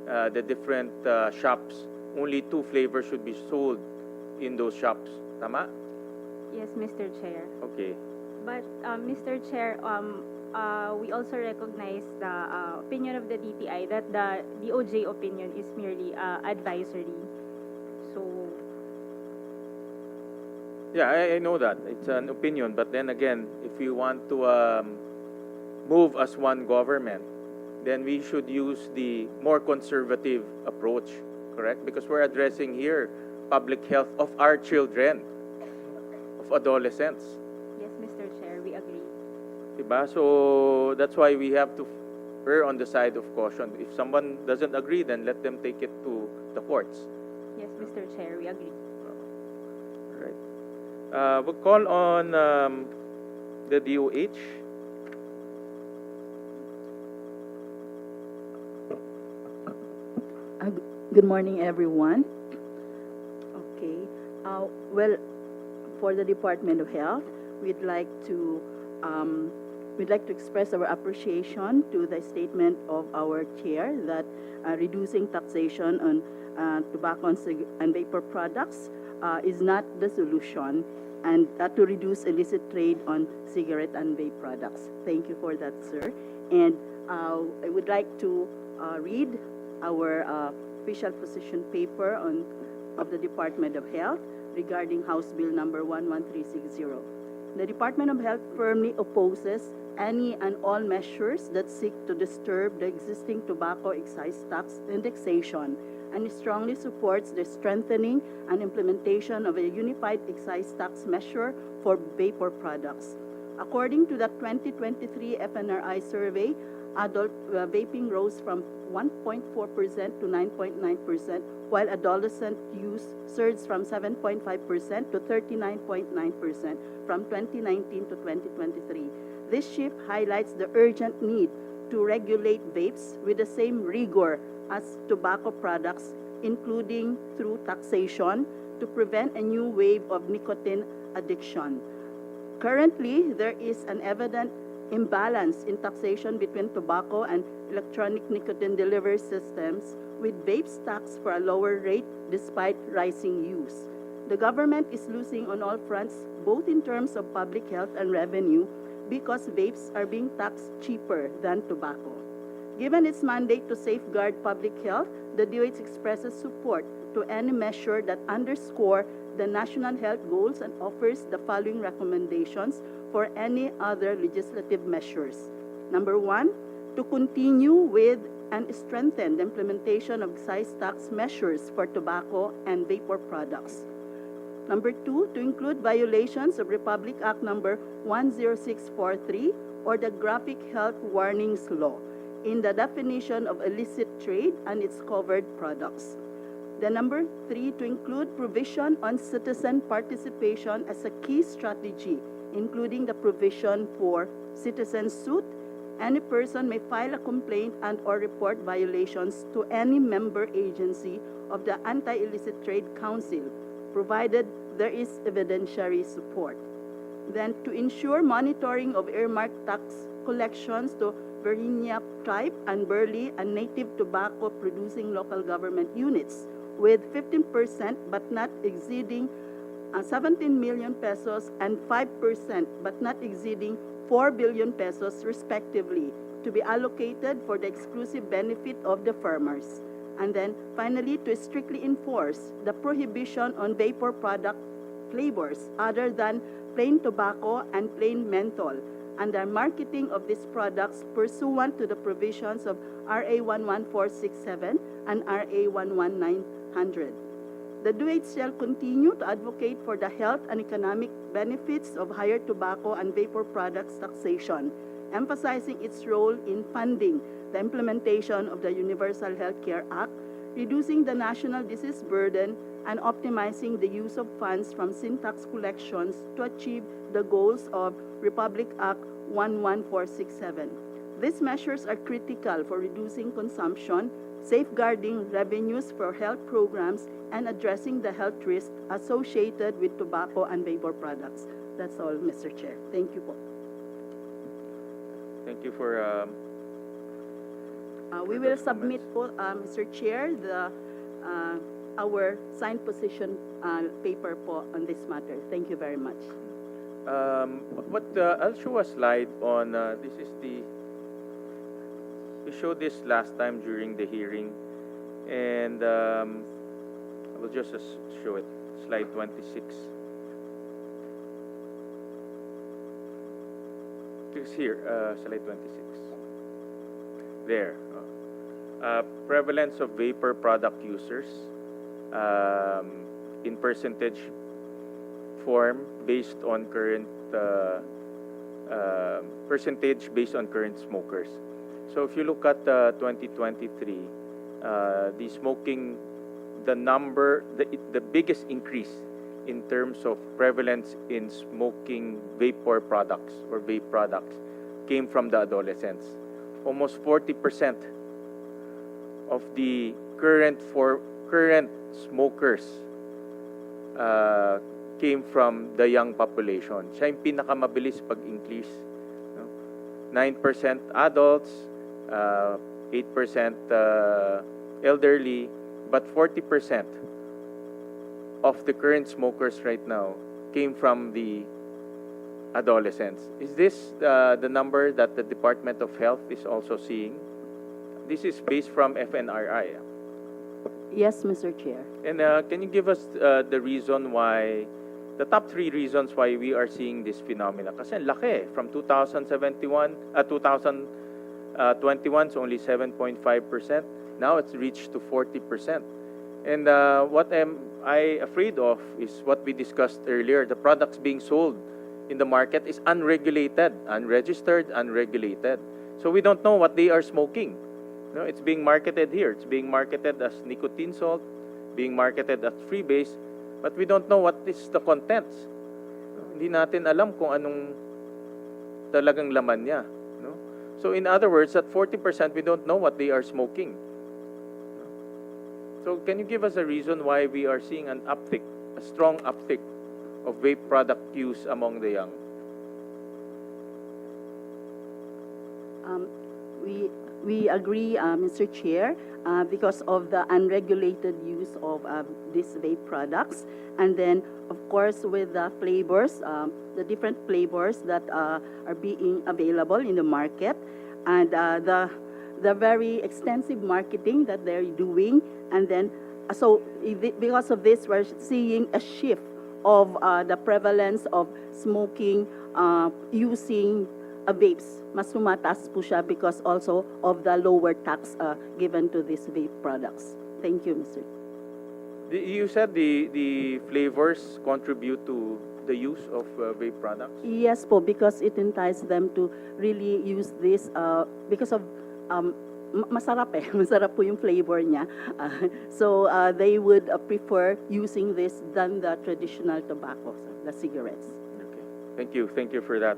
the different shops. Only 2 flavors should be sold in those shops. Tama? Yes, Mr. Chair. Okay. But Mr. Chair, we also recognize the opinion of the DTI that the DOJ opinion is merely advisory. So Yeah, I know that. It's an opinion. But then again, if we want to move as one government, then we should use the more conservative approach, correct? Because we're addressing here public health of our children, of adolescents. yes, Mr. Chair, we agree. Diba? So that's why we have to err on the side of caution. If someone doesn't agree, then let them take it to the courts. Yes, Mr. Chair, we agree. Right. We'll call on the DOH. Good morning, everyone. Okay. Well, for the Department of Health, we'd like to express our appreciation to the statement of our chair that reducing taxation on tobacco and vapor products is not the solution, and to reduce illicit trade on cigarette and vape products. Thank you for that, sir. And I would like to read our official position paper of the Department of Health regarding House Bill number 11360. The Department of Health firmly opposes any and all measures that seek to disturb the existing tobacco excise tax indexation, and strongly supports the strengthening and implementation of a unified excise tax measure for vapor products. According to the 2023 FNRI survey, adult vaping rose from 1.4% to 9.9%, while adolescent use surged from 7.5% to 39.9% from 2019 to 2023. This shift highlights the urgent need to regulate vapes with the same rigor as tobacco products, including through taxation, to prevent a new wave of nicotine addiction. Currently, there is an evident imbalance in taxation between tobacco and electronic nicotine delivery systems, with vapes taxed for a lower rate despite rising use. The government is losing on all fronts, both in terms of public health and revenue, because vapes are being taxed cheaper than tobacco. Given its mandate to safeguard public health, the DOH expresses support to any measure that underscore the national health goals and offers the following recommendations for any other legislative measures. Number one, to continue with and strengthen the implementation of excise tax measures for tobacco and vapor products. Number two, to include violations of Republic Act number 10643 or the Graphic Health Warnings Law in the definition of illicit trade and its covered products. The number three, to include provision on citizen participation as a key strategy, including the provision for citizen suit. Any person may file a complaint and or report violations to any member agency of the Anti-Illicit Trade Council, provided there is evidentiary support. Then, to ensure monitoring of earmarked tax collections to Virginia tribe and Burley and native tobacco producing local government units, with 15% but not exceeding 17 million pesos and 5% but not exceeding 4 billion pesos respectively, to be allocated for the exclusive benefit of the farmers. And then finally, to strictly enforce the prohibition on vapor product flavors other than plain tobacco and plain menthol, and the marketing of these products pursuant to the provisions of RA 11467 and RA 11900. The DOH shall continue to advocate for the health and economic benefits of higher tobacco and vapor products taxation, emphasizing its role in funding the implementation of the Universal Health Care Act, reducing the national disease burden, and optimizing the use of funds from sin tax collections to achieve the goals of Republic Act 11467. These measures are critical for reducing consumption, safeguarding revenues for health programs, and addressing the health risks associated with tobacco and vapor products. That's all, Mr. Chair. Thank you po. Thank you for We will submit po, Mr. Chair, our signed position paper po on this matter. Thank you very much. I'll show a slide on, this is we showed this last time during the hearing, and I will just show it, slide 26. It's here, slide 26. There. Prevalence of vapor product users in percentage form based on current percentage based on current smokers. So if you look at 2023, the smoking, the biggest increase in terms of prevalence in smoking vapor products or vape products came from the adolescents. Almost 40% of the current smokers came from the young population. Siya yung pinakamabilis pag-increase. No? 9% adults, 8% elderly, but 40% of the current smokers right now came from the adolescents. Is this the number that the Department of Health is also seeing? This is based from FNRI. Yes, Mr. Chair. And can you give us the reason why, the top 3 reasons why we are seeing this phenomena? Kasi laki, from 2021, 2021 is only 7.5%. Now it's reached to 40%. And what am I afraid of is what we discussed earlier. The products being sold in the market is unregulated, unregistered, unregulated. So we don't know what they are smoking. No, it's being marketed here. It's being marketed as nicotine salt, being marketed as freebase, but we don't know what is the contents. No? Hindi natin alam kung anong talagang laman niya. No? So in other words, at 40%, we don't know what they are smoking. So can you give us a reason why we are seeing an uptick, a strong uptick of vape product use among the young? Um, we agree, Mr. Chair, because of the unregulated use of these vape products, and then of course with the flavors, the different flavors that are being available in the market, and the very extensive marketing that they're doing, and then because of this, we're seeing a shift of the prevalence of smoking using vapes. Mas tumataas po siya because also of the lower tax given to these vape products. Thank you, Mr. You said the flavors contribute to the use of vape products? Yes po, because it entices them to really use this because of masarap eh. Masarap po yung flavor niya. So they would prefer using this than the traditional tobacco, the cigarettes. Okay. Thank you for that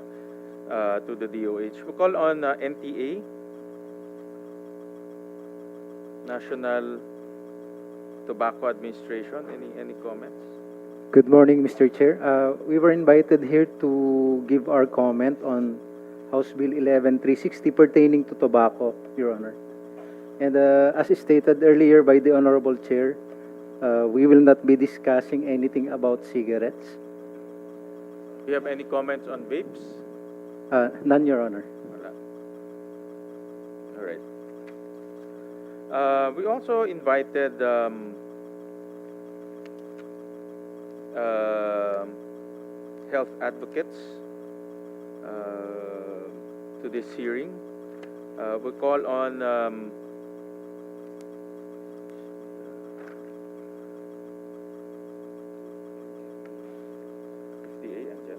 to the DOH. We call on NTA, National Tobacco Administration. Any comments? Good morning, Mr. Chair. We were invited here to give our comment on House Bill 11360 pertaining to tobacco, Your Honor. And as stated earlier by the Honorable Chair, we will not be discussing anything about cigarettes. Do you have any comments on vapes? None, Your Honor. Wala. All right. We also invited health advocates to this hearing. We call on FDA and Jen.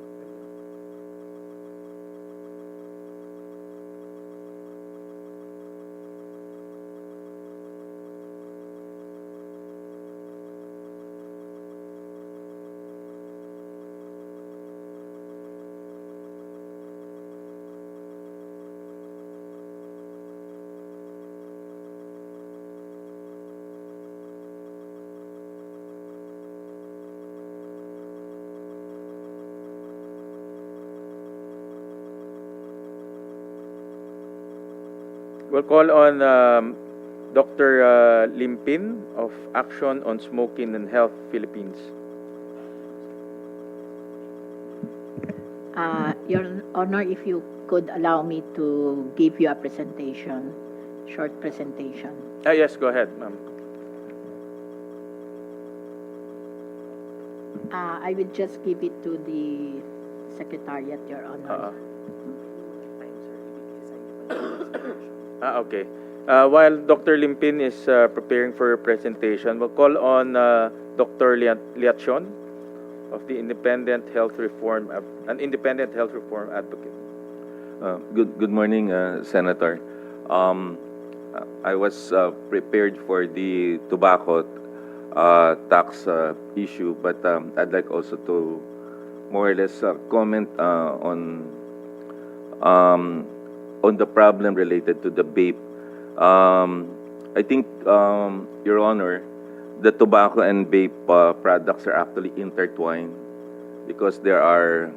We'll call on Dr. Limpin of Action on Smoking and Health Philippines. Your Honor, if you could allow me to give you a presentation, short presentation. Yes, go ahead, ma'am. I will just give it to the Secretariat, Your Honor. Okay. While Dr. Limpin is preparing for a presentation, we'll call on Dr. Liachon of the Independent Health Reform, an Independent Health Reform Advocate. Good morning, Senator. I was prepared for the tobacco tax issue, but I'd like also to more or less comment on the problem related to the vape. I think, Your Honor, the tobacco and vape products are actually intertwined because there are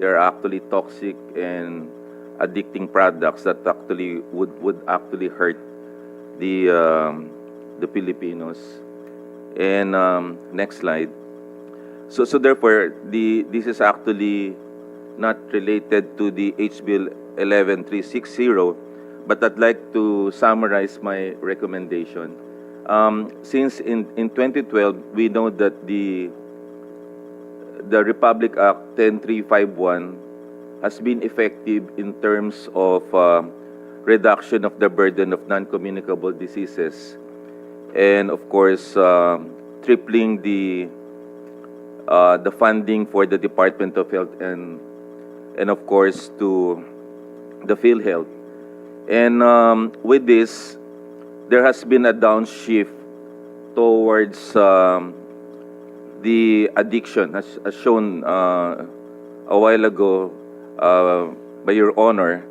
actually toxic and addicting products that actually would actually hurt the Filipinos. And next slide. So therefore, this is actually not related to the H Bill 11360, but I'd like to summarize my recommendation. Since in 2012, we know that the Republic Act 10351 has been effective in terms of reduction of the burden of non-communicable diseases, and of course, tripling the funding for the Department of Health and of course to the PhilHealth. And with this, there has been a downshift towards the addiction, as shown a while ago by Your Honor.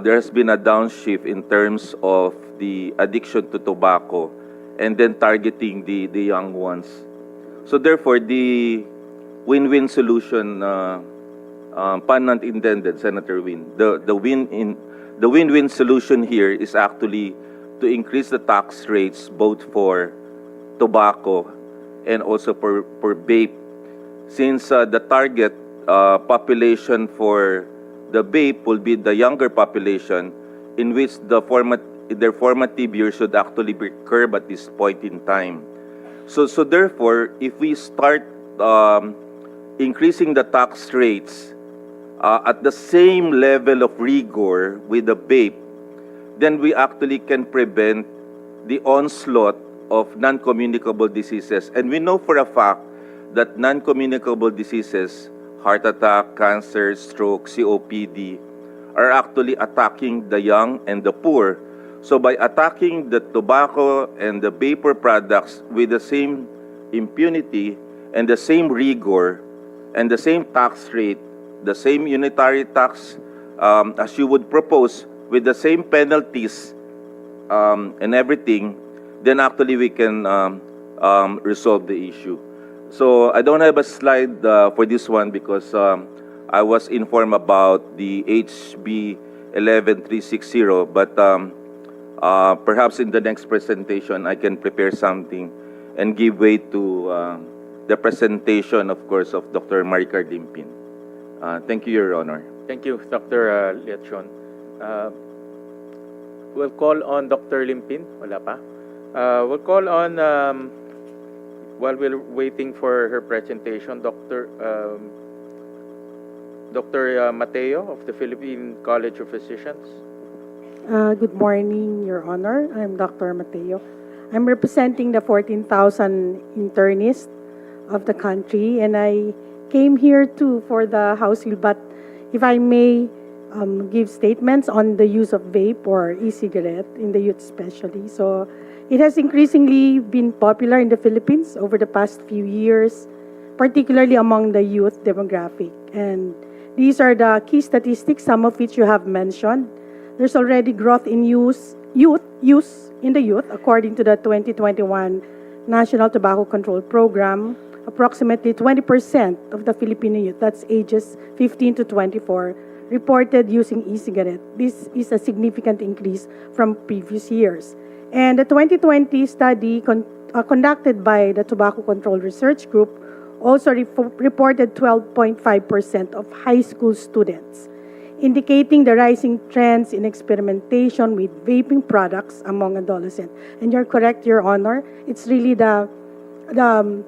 There has been a downshift in terms of the addiction to tobacco and then targeting the young ones. So therefore, the win-win solution, pun not intended, Senator Win, the the win-win solution here is actually to increase the tax rates both for tobacco and also for vape. Since the target population for the vape will be the younger population, in which their formative years should actually be curbed at this point in time. So therefore, if we start increasing the tax rates at the same level of rigor with the vape, then we actually can prevent the onslaught of non-communicable diseases. And we know for a fact that non-communicable diseases, heart attack, cancer, stroke, COPD, are actually attacking the young and the poor. So by attacking the tobacco and the vapor products with the same impunity and the same rigor and the same tax rate, the same unitary tax as you would propose, with the same penalties and everything, then actually we can resolve the issue. So I don't have a slide for this one because I was informed about the HB 11360, but perhaps in the next presentation I can prepare something and give way to the presentation, of course, of Dr. Maricar Limpin. Thank you, Your Honor. Thank you, Dr. Liachon. We'll call on Dr. Limpin. Wala pa. We'll call on, while we're waiting for her presentation, Dr. Mateo of the Philippine College of Physicians. Good morning, Your Honor. I'm Dr. Mateo. I'm representing the 14,000 internists of the country, and I came here too for the House bill, but if I may give statements on the use of vape or e-cigarette in the youth especially. So it has increasingly been popular in the Philippines over the past few years, particularly among the youth demographic. And these are the key statistics, some of which you have mentioned. There's already growth in use in the youth, according to the 2021 National Tobacco Control Program. Approximately 20% of the Filipino youth, that's ages 15 to 24, reported using e-cigarette. This is a significant increase from previous years. And the 2020 study conducted by the Tobacco Control Research Group also reported 12.5% of high school students, indicating the rising trends in experimentation with vaping products among adolescents. And you're correct, Your Honor, it's really the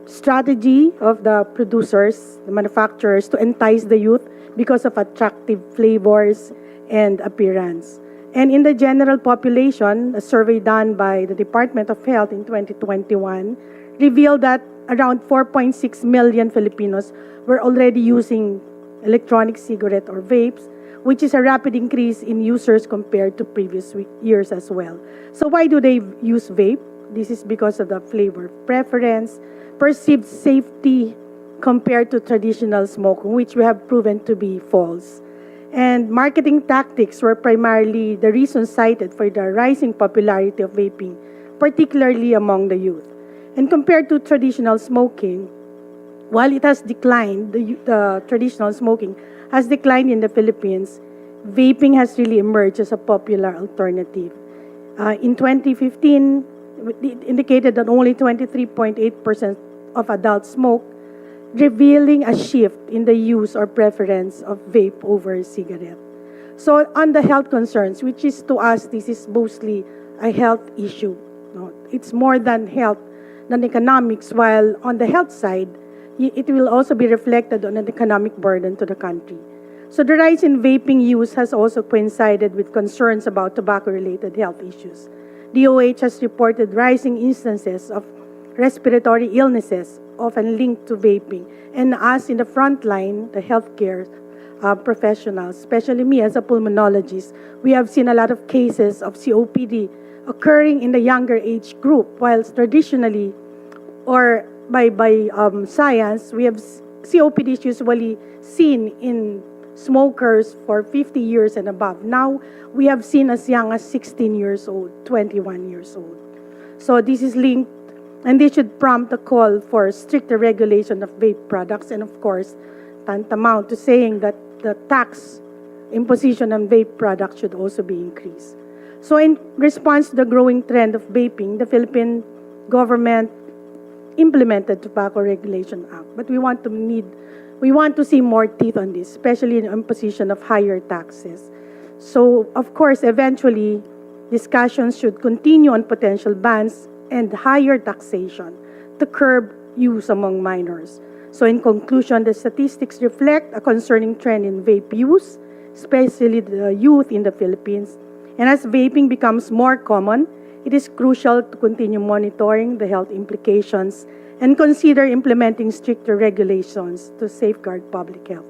strategy of the producers, the manufacturers, to entice the youth because of attractive flavors and appearance. And in the general population, a survey done by the Department of Health in 2021 revealed that around 4.6 million Filipinos were already using electronic cigarette or vapes, which is a rapid increase in users compared to previous years as well. So why do they use vape? This is because of the flavor preference, perceived safety compared to traditional smoking, which we have proven to be false. And marketing tactics were primarily the reason cited for the rising popularity of vaping, particularly among the youth. And compared to traditional smoking, while it has declined, the traditional smoking has declined in the Philippines, vaping has really emerged as a popular alternative. In 2015, it indicated that only 23.8% of adults smoke, revealing a shift in the use or preference of vape over cigarette. So on the health concerns, which is to us, this is mostly a health issue. No? It's more than health, than economics, while on the health side, it will also be reflected on an economic burden to the country. So the rise in vaping use has also coincided with concerns about tobacco-related health issues. DOH has reported rising instances of respiratory illnesses, often linked to vaping. And us in the front line, the healthcare professionals, especially me as a pulmonologist, we have seen a lot of cases of COPD occurring in the younger age group, whilst traditionally, or by science, we have COPD is usually seen in smokers for 50 years and above. Now, we have seen as young as 16 years old, 21 years old. So this is linked, and this should prompt a call for stricter regulation of vape products, and of course, tantamount to saying that the tax imposition on vape products should also be increased. So in response to the growing trend of vaping, the Philippine government implemented Tobacco Regulation Act, but we want to see more teeth on this, especially in imposition of higher taxes. So, of course, eventually, discussions should continue on potential bans and higher taxation to curb use among minors. So, in conclusion, the statistics reflect a concerning trend in vape use, especially the youth in the Philippines. And as vaping becomes more common, it is crucial to continue monitoring the health implications and consider implementing stricter regulations to safeguard public health.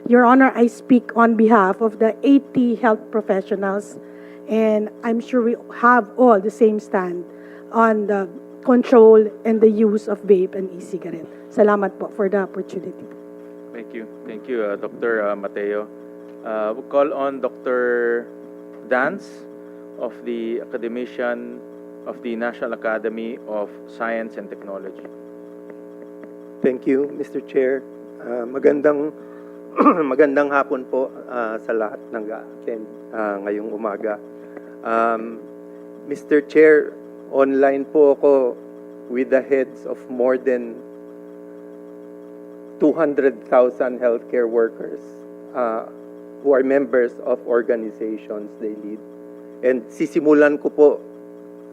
Your Honor, I speak on behalf of the 80 health professionals, and I'm sure we have all the same stand on the control and the use of vape and e-cigarette. Salamat po for the opportunity. Thank you. Thank you, Dr. Mateo. We'll call on Dr. Dance of the academician of the National Academy of Science and Technology. Thank you, Mr. Chair. Magandang magandang hapon po sa lahat ng attend ngayong umaga. Mr. Chair, online po ako with the heads of more than 200,000 healthcare workers who are members of organizations they lead. And sisimulan ko po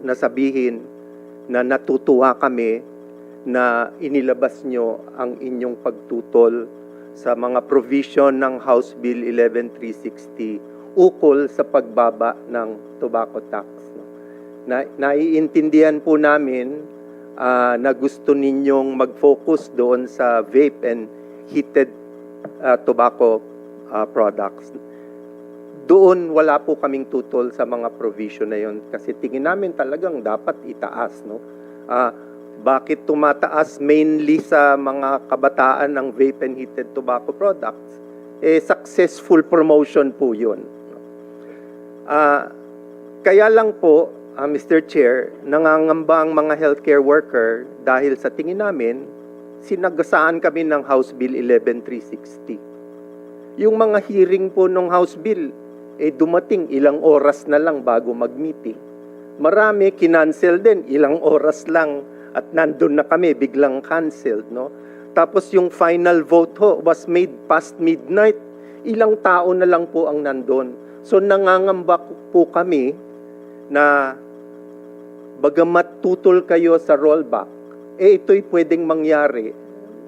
na sabihin na natutuwa kami na inilabas nyo ang inyong pagtutol sa mga provision ng House Bill 11360 ukol sa pagbaba ng tobacco tax. Naiintindihan po namin na gusto ninyong mag-focus doon sa vape and heated tobacco products. Doon wala po kaming tutol sa mga provision na yon kasi tingin namin talagang dapat itaas, no? Bakit tumataas mainly sa mga kabataan ng vape and heated tobacco products? Successful promotion po yun. Kaya lang po, Mr. Chair, nangangamba ang mga healthcare worker dahil sa tingin namin, sinagasaan kami ng House Bill 11360. Yung mga hearing po ng House Bill, dumating ilang oras na lang bago mag-meeting. Marami kinancel din, ilang oras lang at nandun na kami, biglang canceled, no? Tapos yung final vote ho was made past midnight, ilang tao na lang po ang nandun. So nangangamba po kami na bagamat tutol kayo sa rollback, ito'y pwedeng mangyari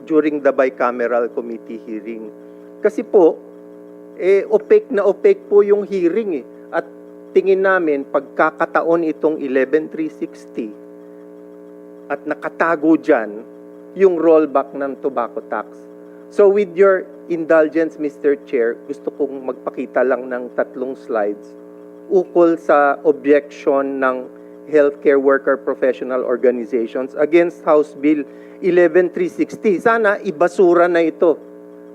during the bicameral committee hearing. Kasi po, opaque na opaque po yung hearing At tingin namin, pagkakataon itong 11360 at nakatago dyan yung rollback ng tobacco tax. So with your indulgence, Mr. Chair, gusto kong magpakita lang ng 3 slides ukol sa objection ng healthcare worker professional organizations against House Bill 11360. Sana ibasura na ito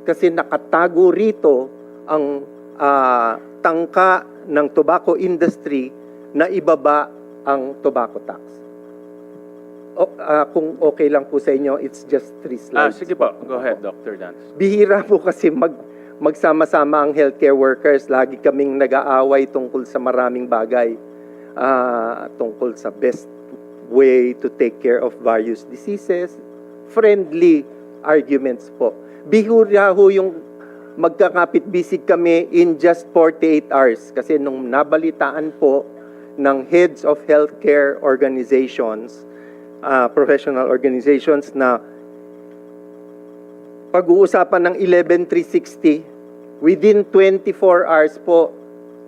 kasi nakatago rito ang tangka ng tobacco industry na ibaba ang tobacco tax. Kung okay lang po sa inyo, it's just 3 slides. Sige po. Go ahead, Dr. Dance. Bihira po kasi magsama-sama ang healthcare workers. Lagi kaming nag-aaway tungkol sa maraming bagay. Tungkol sa best way to take care of various diseases. Friendly arguments po. Bihira ho yung magkakapit-bisig kami in just 48 hours. Kasi nung nabalitaan po ng heads of healthcare organizations, professional organizations na pag-uusapan ng 11360, within 24 hours po,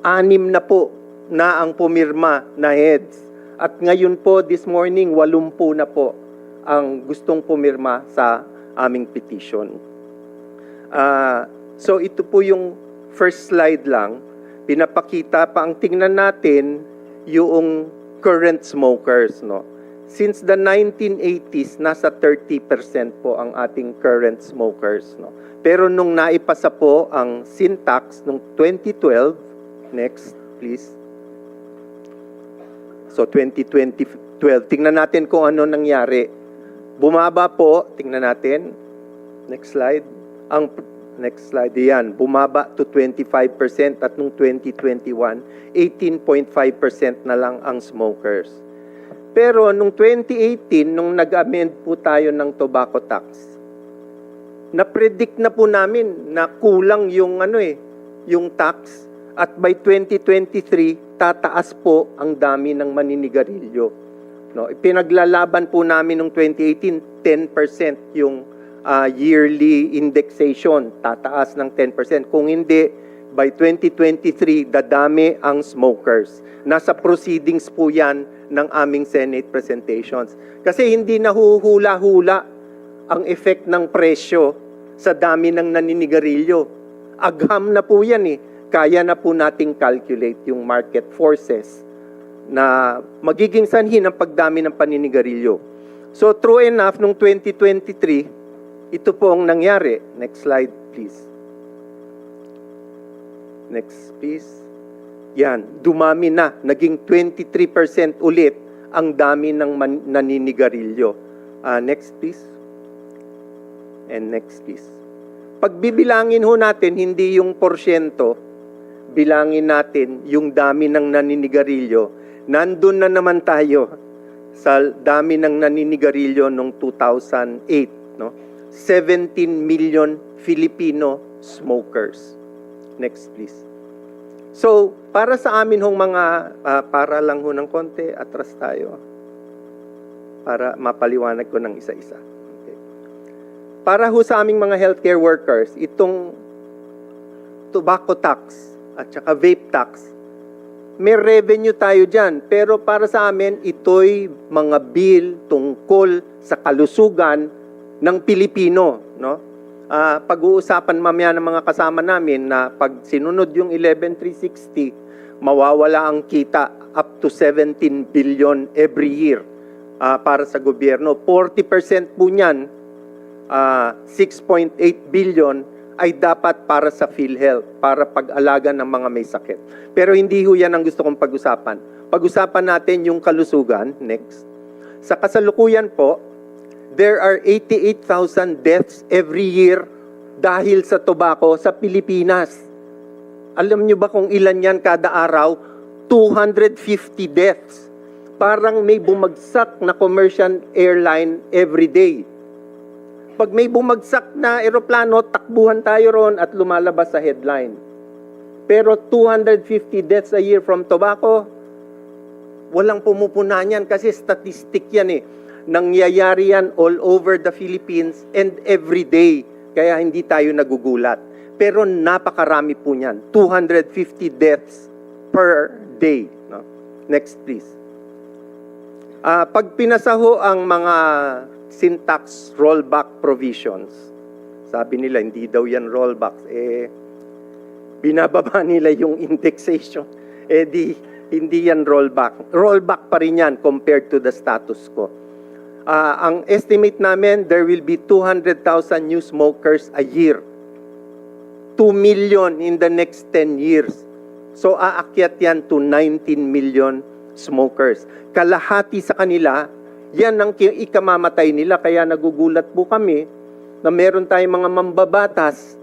6 na po na ang pumirma na heads. At ngayon po, this morning, 80 na po ang gustong pumirma sa aming petition. So ito po yung first slide lang. Pinapakita pa ang tingnan natin yung current smokers, no? Since the 1980s, nasa 30% po ang ating current smokers, no? Pero nung naipasa po ang sin tax nung 2012, next please. So 2012, tingnan natin kung ano nangyari. Bumaba po, tingnan natin, next slide, ang Next slide. Yan, bumaba to 25% at nung 2021, 18.5% na lang ang smokers. Pero nung 2018, nung nag-amend po tayo ng tobacco tax, na-predict na po namin na kulang yung yung tax at by 2023 tataas po ang dami ng maninigarilyo. No, ipinaglalaban po namin nung 2018 10% yung yearly indexation, tataas ng 10%. Kung hindi, by 2023 dadami ang smokers. Nasa proceedings po 'yan ng aming Senate presentations. Kasi hindi nahuhula-hula ang effect ng presyo sa dami ng naninigarilyo. Agham na po 'yan eh. Kaya na po nating calculate yung market forces na magiging sanhi ng pagdami ng paninigarilyo. So true enough, nung 2023, ito po ang nangyari. Next slide, please. Next, please. Yan, dumami na. Naging 23% ulit ang dami ng naninigarilyo. Next, please. And next, please. Pagbibilangin ho natin, hindi yung porsyento, bilangin natin yung dami ng naninigarilyo. Nandun na naman tayo sa dami ng naninigarilyo noong 2008. No? 17 million Filipino smokers. Next, please. So, para sa amin hong mga, para lang ho ng konti, atras tayo. Para mapaliwanag ko ng isa-isa. Okay. Para ho sa aming mga healthcare workers, itong tobacco tax at saka vape tax, may revenue tayo dyan. Pero para sa amin, ito'y mga bill tungkol sa kalusugan ng Pilipino. No? Pag-uusapan mamaya ng mga kasama namin na pag sinunod yung 11,360, mawawala ang kita up to 17 billion every year para sa gobyerno. 40% po niyan, 6.8 billion, ay dapat para sa PhilHealth, para pag-alaga ng mga may sakit. Pero hindi ho yan ang gusto kong pag-usapan. Pag-usapan natin yung kalusugan. Next. Sa kasalukuyan po, there are 88,000 deaths every year dahil sa tobacco sa Pilipinas. Alam nyo ba kung ilan yan kada araw? 250 deaths. Parang may bumagsak na commercial airline every day. Pag may bumagsak na eroplano, takbuhan tayo ron at lumalabas sa headline. Pero 250 deaths a year from tobacco, walang pumupunan yan kasi statistic yan eh. Nangyayari yan all over the Philippines and every day. Kaya hindi tayo nagugulat. Pero napakarami po niyan. 250 deaths per day. No? Next, please. Pag pinasaho ang mga syntax rollback provisions, sabi nila hindi daw yan rollback. Binababa nila yung indexation. Hindi yan rollback. Rollback pa rin yan compared to the status quo. Ang estimate namin, there will be 200,000 new smokers a year. 2 million in the next 10 years. So aakyat yan to 19 million smokers. Kalahati sa kanila, yan ang ikamamatay nila. Kaya nagugulat po kami na meron tayong mga mambabatas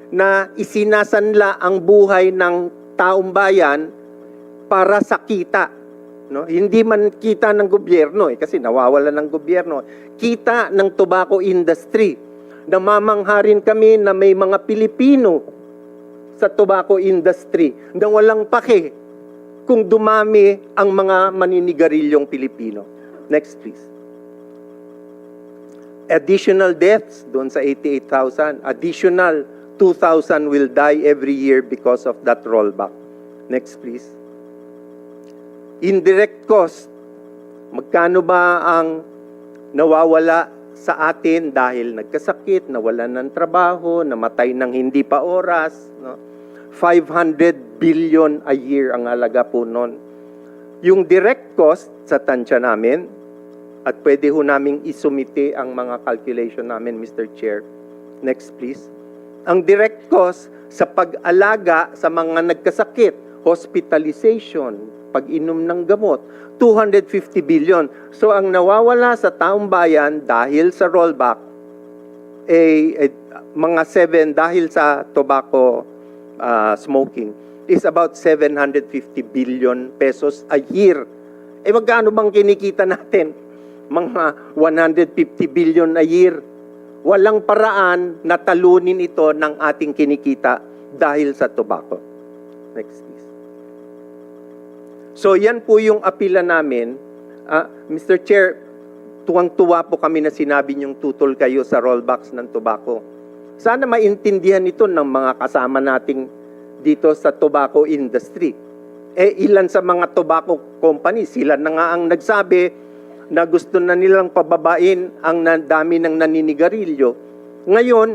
na isinasanla ang buhay ng taong bayan para sa kita. No? Hindi man kita ng gobyerno kasi nawawala ng gobyerno. Kita ng tobacco industry. Namamangha rin kami na may mga Pilipino sa tobacco industry na walang pake kung dumami ang mga maninigarilyong Pilipino. Next, please. Additional deaths doon sa 88,000. Additional 2,000 will die every year because of that rollback. Next, please. Indirect cost. Magkano ba ang nawawala sa atin dahil nagkasakit, nawalan ng trabaho, namatay ng hindi pa oras? No? 500 billion a year ang halaga po nun. Yung direct cost sa tansya namin, at pwede ho naming isumite ang mga calculation namin, Mr. Chair. Next, please. Ang direct cost sa pag-alaga sa mga nagkasakit, hospitalization, pag-inom ng gamot, 250 billion. So ang nawawala sa taong bayan dahil sa rollback, mga 7 dahil sa tobacco smoking is about 750 billion pesos a year. Eh magkano bang kinikita natin? Mga 150 billion a year. Walang paraan na talunin ito ng ating kinikita dahil sa tobacco. Next please. So yan po yung apila namin. Mr. Chair, tuwang-tuwa po kami na sinabi niyong tutol kayo sa rollbacks ng tobacco. Sana maintindihan ito ng mga kasama nating dito sa tobacco industry. Ilan sa mga tobacco companies, sila na nga ang nagsabi na gusto na nilang pababain ang dami ng naninigarilyo. Ngayon,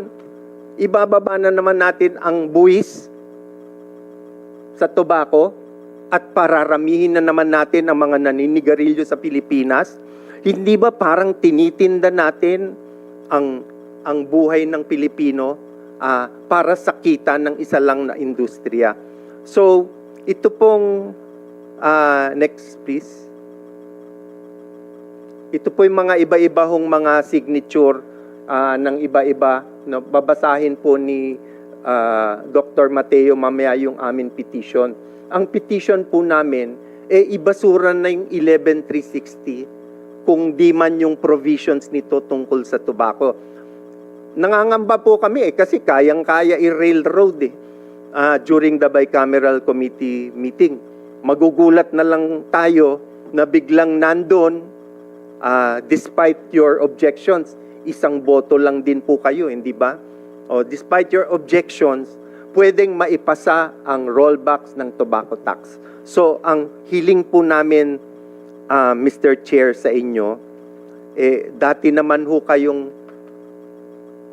ibababa na naman natin ang buwis sa tobacco at pararamihin na naman natin ang mga naninigarilyo sa Pilipinas. Hindi ba parang tinitinda natin ang buhay ng Pilipino para sa kita ng isa lang na industriya? So, ito pong, next please. Ito po yung mga iba-iba hong mga signature ng iba-iba. No, babasahin po ni Dr. Mateo mamaya yung amin petition. Ang petition po namin, ibasura na yung 11360 kung di man yung provisions nito tungkol sa tobacco. Nangangamba po kami kasi kayang-kaya i-railroad during the bicameral committee meeting. Magugulat na lang tayo na biglang nandun, despite your objections, isang boto lang din po kayo, hindi ba? O despite your objections, pwedeng maipasa ang rollbacks ng tobacco tax. So, ang hiling po namin, Mr. Chair, sa inyo, dati naman ho kayong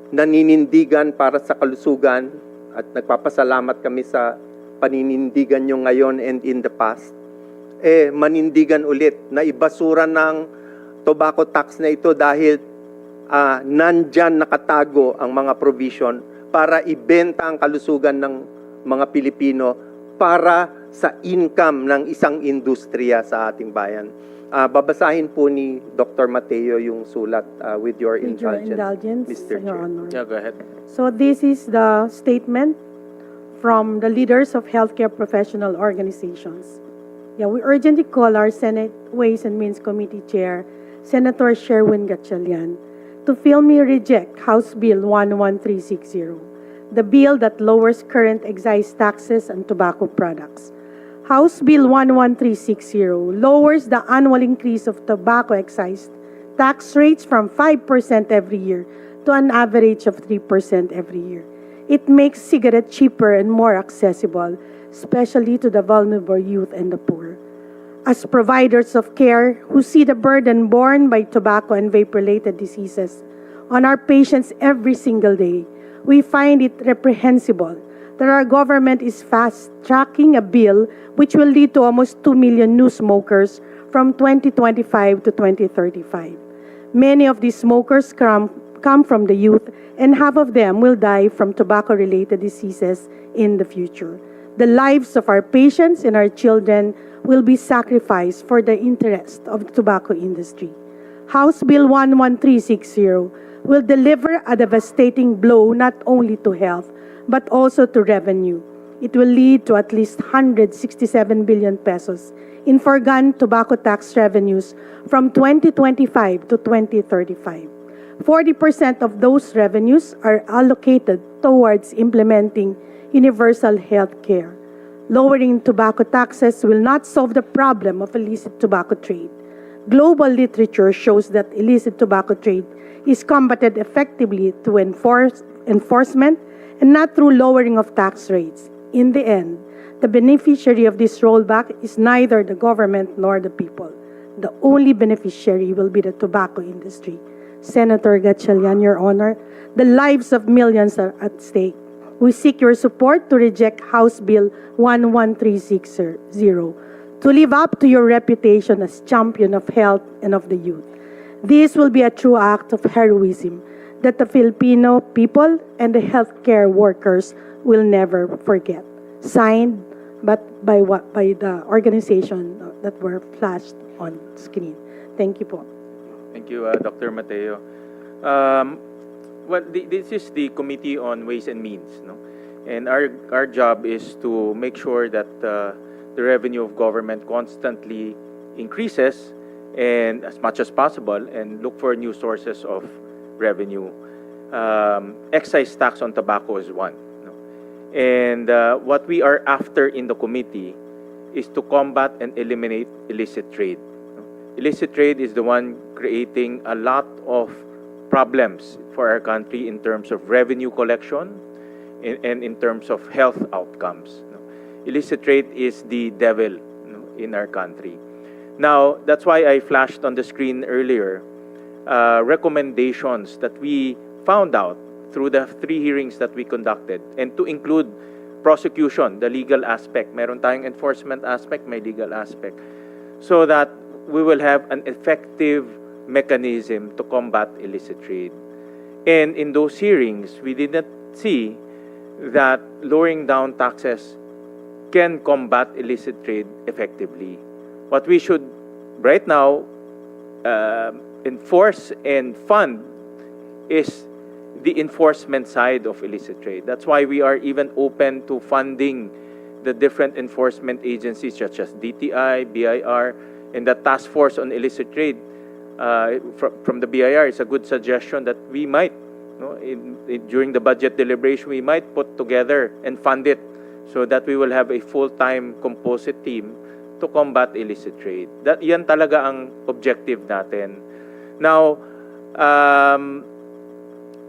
naninindigan para sa kalusugan at nagpapasalamat kami sa paninindigan nyo ngayon and in the past. Manindigan ulit na ibasura ng tobacco tax na ito dahil nandyan nakatago ang mga provision para ibenta ang kalusugan ng mga Pilipino para sa income ng isang industriya sa ating bayan. Babasahin po ni Dr. Mateo yung sulat with your indulgence, Mr. Your Chair. Honor. Yeah, go ahead. So this is the statement from the leaders of healthcare professional organizations. Yeah, we urgently call our Senate Ways and Means Committee Chair, Senator Sherwin Gatchalian, to filmly reject House Bill 11360, the bill that lowers current excise taxes on tobacco products. House Bill 11360 lowers the annual increase of tobacco excise tax rates from 5% every year to an average of 3% every year. It makes cigarettes cheaper and more accessible, especially to the vulnerable youth and the poor. As providers of care who see the burden borne by tobacco and vape-related diseases on our patients every single day, we find it reprehensible that our government is fast-tracking a bill which will lead to almost 2 million new smokers from 2025 to 2035. Many of these smokers come from the youth, and half of them will die from tobacco-related diseases in the future. The lives of our patients and our children will be sacrificed for the interest of the tobacco industry. House Bill 11360 will deliver a devastating blow not only to health, but also to revenue. It will lead to at least 167 billion pesos in foregone tobacco tax revenues from 2025 to 2035. 40% of those revenues are allocated towards implementing universal health care. Lowering tobacco taxes will not solve the problem of illicit tobacco trade. Global literature shows that illicit tobacco trade is combated effectively through enforcement and not through lowering of tax rates. In the end, the beneficiary of this rollback is neither the government nor the people. The only beneficiary will be the tobacco industry. Senator Gatchalian, Your Honor, the lives of millions are at stake. We seek your support to reject House Bill 11360 to live up to your reputation as champion of health and of the youth. This will be a true act of heroism that the Filipino people and the healthcare workers will never forget. Signed by the organization that were flashed on screen. Thank you po. Thank you, Dr. Mateo. Well, this is the Committee on Ways and Means, no? And our job is to make sure that the revenue of government constantly increases and as much as possible, and look for new sources of revenue. Excise tax on tobacco is one. No? And what we are after in the committee is to combat and eliminate illicit trade. No? Illicit trade is the one creating a lot of problems for our country in terms of revenue collection and in terms of health outcomes. No? Illicit trade is the devil, no, in our country. Now, that's why I flashed on the screen earlier recommendations that we found out through the 3 hearings that we conducted, and to include prosecution, the legal aspect. Meron tayong enforcement aspect, may legal aspect. So that we will have an effective mechanism to combat illicit trade. And in those hearings, we did not see that lowering down taxes can combat illicit trade effectively. What we should right now enforce and fund is the enforcement side of illicit trade. That's why we are even open to funding the different enforcement agencies such as DTI, BIR, and the task force on illicit trade from the BIR is a good suggestion that we might, during the budget deliberation, we might put together and fund it so that we will have a full-time composite team to combat illicit trade. Yan talaga ang objective natin. Now,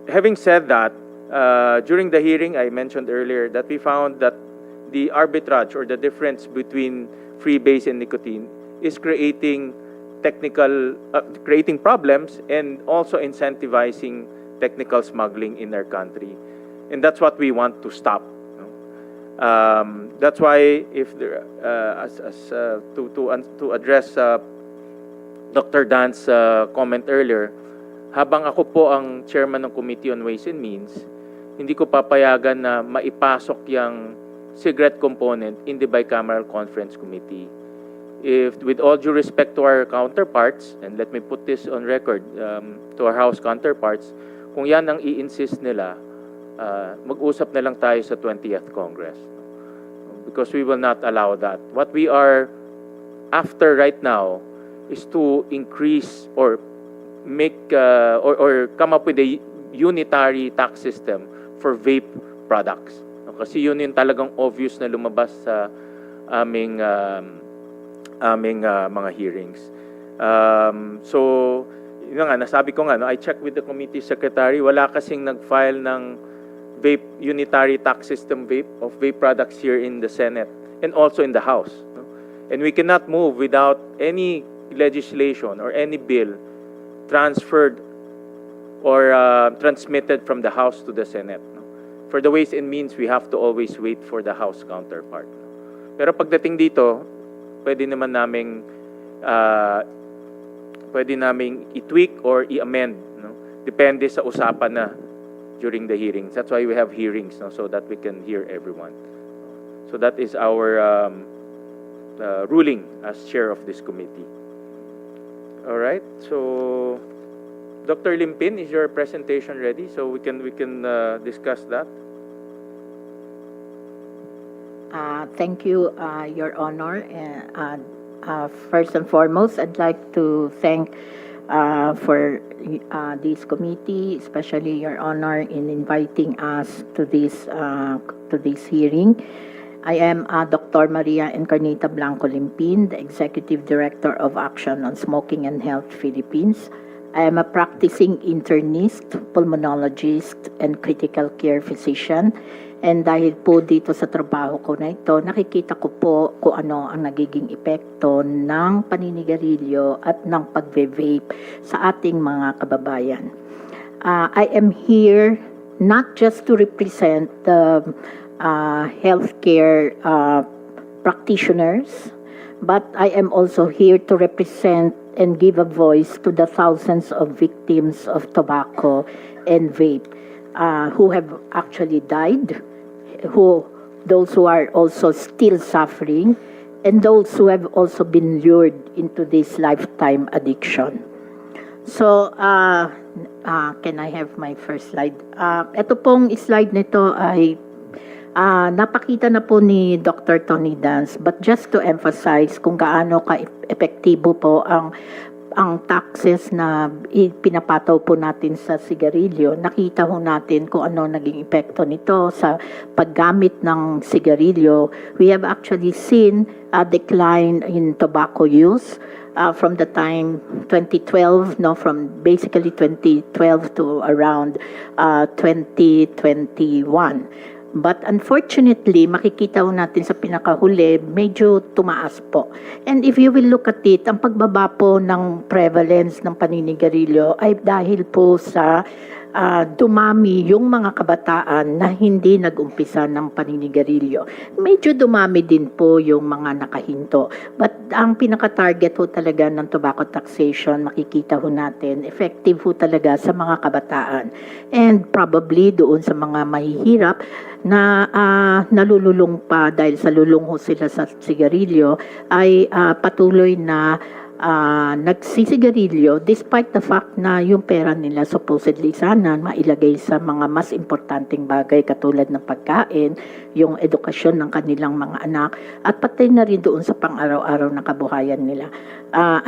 having said that, during the hearing, I mentioned earlier that we found that the arbitrage or the difference between freebase and nicotine is creating creating problems and also incentivizing technical smuggling in our country. And that's what we want to stop. That's why, if there, to address Dr. Dan's comment earlier, habang ako po ang chairman ng Committee on Ways and Means, hindi ko papayagan na maipasok yung cigarette component in the bicameral conference committee. If, with all due respect to our counterparts, and let me put this on record to our House counterparts, kung yan ang i-insist nila, mag-usap na lang tayo sa 20th Congress. Because we will not allow that. What we are after right now is to increase or make or come up with a unitary tax system for vape products. Kasi yun yung talagang obvious na lumabas sa aming mga hearings. So, yun nga, nasabi ko nga, I checked with the committee secretary, wala kasing nag-file ng vape, unitary tax system of vape products here in the Senate and also in the House. And we cannot move without any legislation or any bill transferred or transmitted from the House to the Senate. For the Ways and Means, we have to always wait for the House counterpart. Pero pagdating dito, pwede naming i-tweak or i-amend. No? Depende sa usapan na during the hearings. That's why we have hearings, no? So that we can hear everyone. So that is our ruling as chair of this committee. All right. So, Dr. Limpin, is your presentation ready? So we can discuss that. Thank you, Your Honor. First and foremost, I'd like to thank for this committee, especially Your Honor, in inviting us to this hearing. I am Dr. Maria Encarnita Blanco Limpin, the Executive Director of Action on Smoking and Health Philippines. I am a practicing internist, pulmonologist, and critical care physician. And dahil po dito sa trabaho ko na ito, nakikita ko po kung ano ang nagiging epekto ng paninigarilyo at ng pagve-vape sa ating mga kababayan. I am here not just to represent the healthcare practitioners, but I am also here to represent and give a voice to the thousands of victims of tobacco and vape who have actually died, those who are also still suffering, and those who have also been lured into this lifetime addiction. So, can I have my first slide? Ito pong slide nito ay napakita na po ni Dr. Tony Dance, but just to emphasize kung gaano ka-epektibo po ang taxes na pinapataw po natin sa sigarilyo, nakita ho natin kung ano naging epekto nito sa paggamit ng sigarilyo. We have actually seen a decline in tobacco use from the time 2012, no, from basically 2012 to around 2021. But unfortunately, makikita ho natin sa pinakahuli, medyo tumaas po. And if you will look at it, ang pagbaba po ng prevalence ng paninigarilyo ay dahil po sa dumami yung mga kabataan na hindi nag-umpisa ng paninigarilyo. Medyo dumami din po yung mga nakahinto. But ang pinaka-target ho talaga ng tobacco taxation, makikita ho natin, effective ho talaga sa mga kabataan. And probably doon sa mga mahihirap na nalululong pa dahil sa lulong ho sila sa sigarilyo ay patuloy na nagsisigarilyo despite the fact na yung pera nila supposedly sana mailagay sa mga mas importanteng bagay katulad ng pagkain, yung edukasyon ng kanilang mga anak at pati na rin doon sa pang-araw-araw na kabuhayan nila.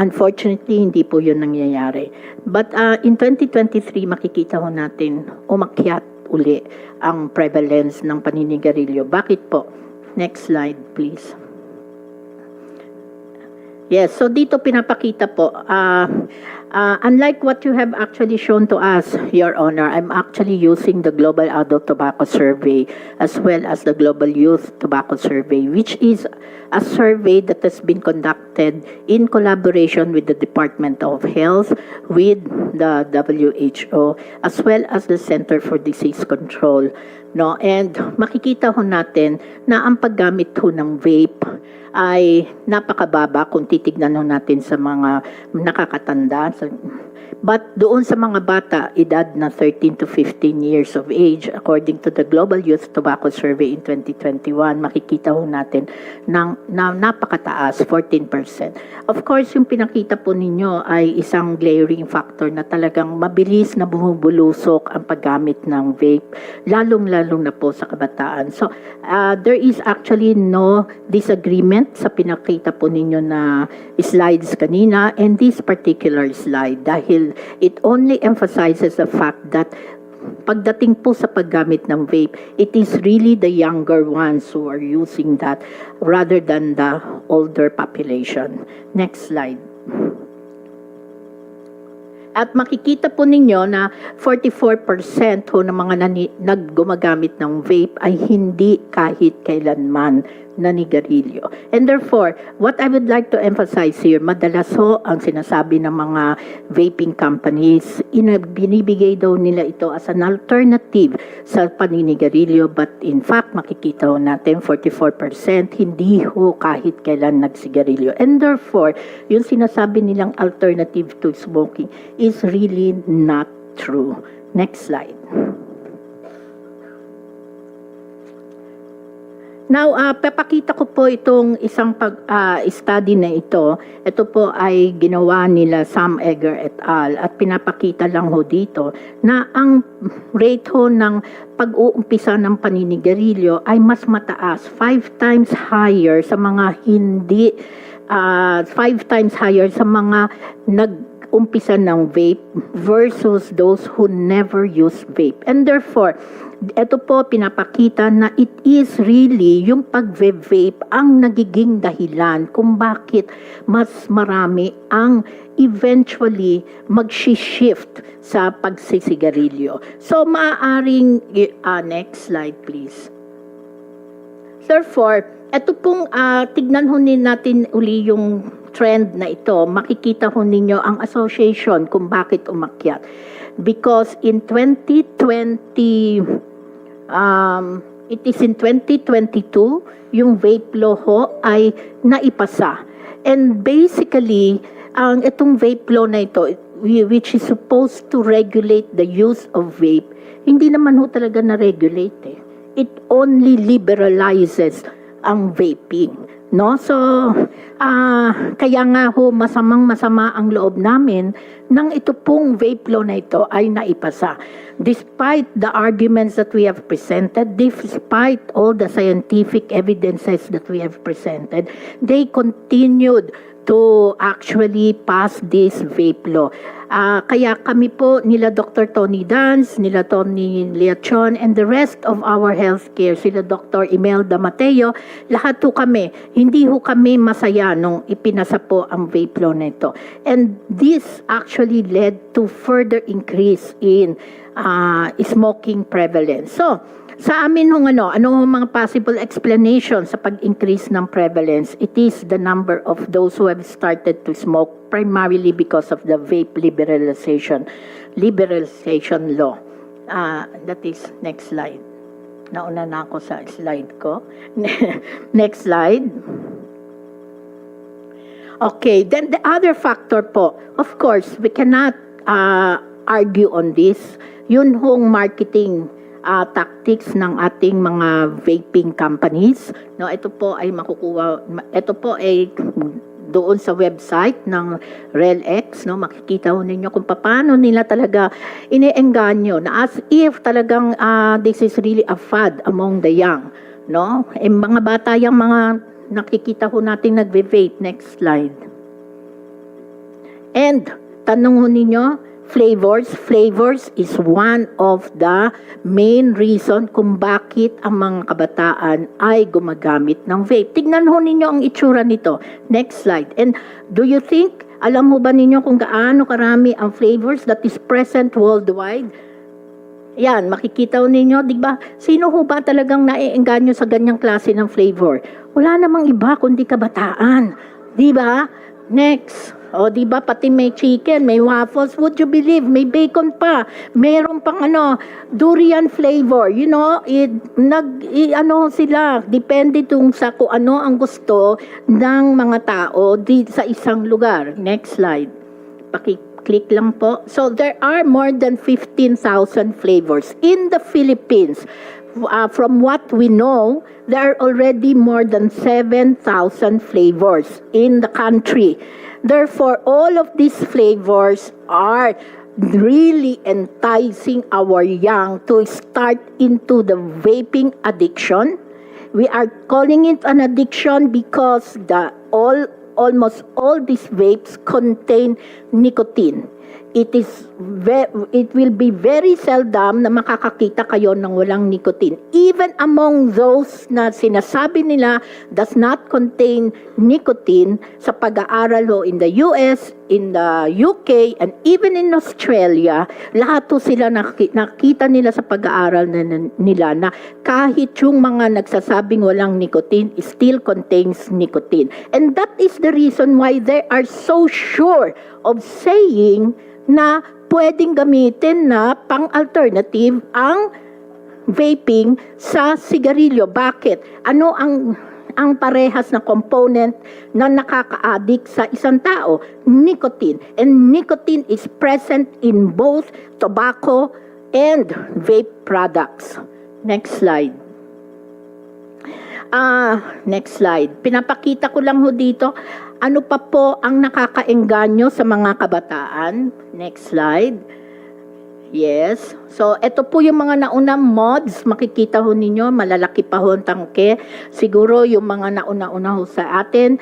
Unfortunately, hindi po yun nangyayari. But in 2023, makikita ho natin umakyat uli ang prevalence ng paninigarilyo. Bakit po? Next slide, please. Yes, so dito pinapakita po, unlike what you have actually shown to us, Your Honor, I'm actually using the Global Adult Tobacco Survey as well as the Global Youth Tobacco Survey, which is a survey that has been conducted in collaboration with the Department of Health, with the WHO, as well as the Center for Disease Control. No? And makikita ho natin na ang paggamit ho ng vape ay napakababa kung titignan ho natin sa mga nakakatanda. But doon sa mga bata, edad na 13 to 15 years of age, according to the Global Youth Tobacco Survey in 2021, makikita ho natin na napakataas, 14%. Of course, yung pinakita po ninyo ay isang glaring factor na talagang mabilis na bumubulusok ang paggamit ng vape, lalong-lalong na po sa kabataan. So, there is actually no disagreement sa pinakita po ninyo na slides kanina and this particular slide dahil it only emphasizes the fact that pagdating po sa paggamit ng vape, it is really the younger ones who are using that rather than the older population. Next slide. At makikita po ninyo na 44% ho ng mga naggumagamit ng vape ay hindi kahit kailanman nanigarilyo. And therefore, what I would like to emphasize here, madalas ho ang sinasabi ng mga vaping companies, binibigay daw nila ito as an alternative sa paninigarilyo, but in fact, makikita ho natin 44% hindi ho kahit kailan nagsigarilyo. And therefore, yung sinasabi nilang alternative to smoking is really not true. Next slide. Now, papakita ko po itong isang study na ito. Ito po ay ginawa nila Sam Egger et al. At pinapakita lang ho dito na ang rate ho ng pag-uumpisa ng paninigarilyo ay mas mataas, 5 times higher sa mga hindi, 5 times higher sa mga nag-umpisa ng vape versus those who never use vape. And therefore, ito po pinapakita na it is really yung pag-vape ang nagiging dahilan kung bakit mas marami ang eventually mag-shift sa pagsisigarilyo. So maaaring, next slide please. Therefore, ito pong tignan ho natin uli yung trend na ito, makikita ho ninyo ang association kung bakit umakyat. Because in 2020, it is in 2022, yung vape law ho ay naipasa. And basically, itong vape law na ito, which is supposed to regulate the use of vape, hindi naman ho talaga na-regulate eh. It only liberalizes ang vaping. No? So, kaya nga ho, masamang-masama ang loob namin nang ito pong vape law na ito ay naipasa. Despite the arguments that we have presented, despite all the scientific evidences that we have presented, they continued to actually pass this vape law. Kaya kami po nila Dr. Tony Dance, nila Tony Liachon, and the rest of our healthcare, sila Dr. Imelda Mateo, lahat po kami, hindi ho kami masaya nung ipinasa po ang vape law na ito. And this actually led to further increase in smoking prevalence. So, sa amin hong ano mga possible explanation sa pag-increase ng prevalence? It is the number of those who have started to smoke primarily because of the vape liberalization law. That is, next slide. Nauna na ako sa slide ko. Next slide. Okay, then the other factor po, of course, we cannot argue on this. Yun hong marketing tactics ng ating mga vaping companies. No, ito po ay doon sa website ng RELX, no, makikita ho ninyo kung paano nila talaga iniengganyo na as if talagang this is really a fad among the young, no? Mga bata yung mga nakikita ho natin nagve-vape. Next slide. And tanong ho ninyo, Flavors is one of the main reason kung bakit ang mga kabataan ay gumagamit ng vape. Tignan ho ninyo ang itsura nito. Next slide. And do you think, alam mo ba ninyo kung gaano karami ang flavors that is present worldwide? Yan, makikita ho ninyo, di ba? Sino ho ba talagang naiengganyo sa ganyang klase ng flavor? Wala namang iba kundi kabataan. Di ba? Next. O, di ba, pati may chicken, may waffles, would you believe, may bacon pa, meron pang durian flavor, you know, sila, depende tung sa kung ano ang gusto ng mga tao sa isang lugar. Next slide. Paki-click lang po. So, there are more than 15,000 flavors in the Philippines. From what we know, there are already more than 7,000 flavors in the country. Therefore, all of these flavors are really enticing our young to start into the vaping addiction. We are calling it an addiction because almost all these vapes contain nicotine. It will be very seldom na makakakita kayo ng walang nicotine. Even among those na sinasabi nila does not contain nicotine, sa pag-aaral ho in the US, in the UK, and even in Australia, lahat ho sila nakita nila sa pag-aaral nila na kahit yung mga nagsasabing walang nicotine, still contains nicotine. And that is the reason why they are so sure of saying na pwedeng gamitin na pang-alternative ang vaping sa sigarilyo. Bakit? Ano ang parehas na component na nakaka-addict sa isang tao? Nicotine. And nicotine is present in both tobacco and vape products. Next slide. Next slide. Pinapakita ko lang ho dito, ano pa po ang nakakaengganyo sa mga kabataan? Next slide. Yes. So, ito po yung mga naunang mods. Makikita ho ninyo, malalaki pa ho ang tangke. Siguro yung mga nauna-una ho sa atin,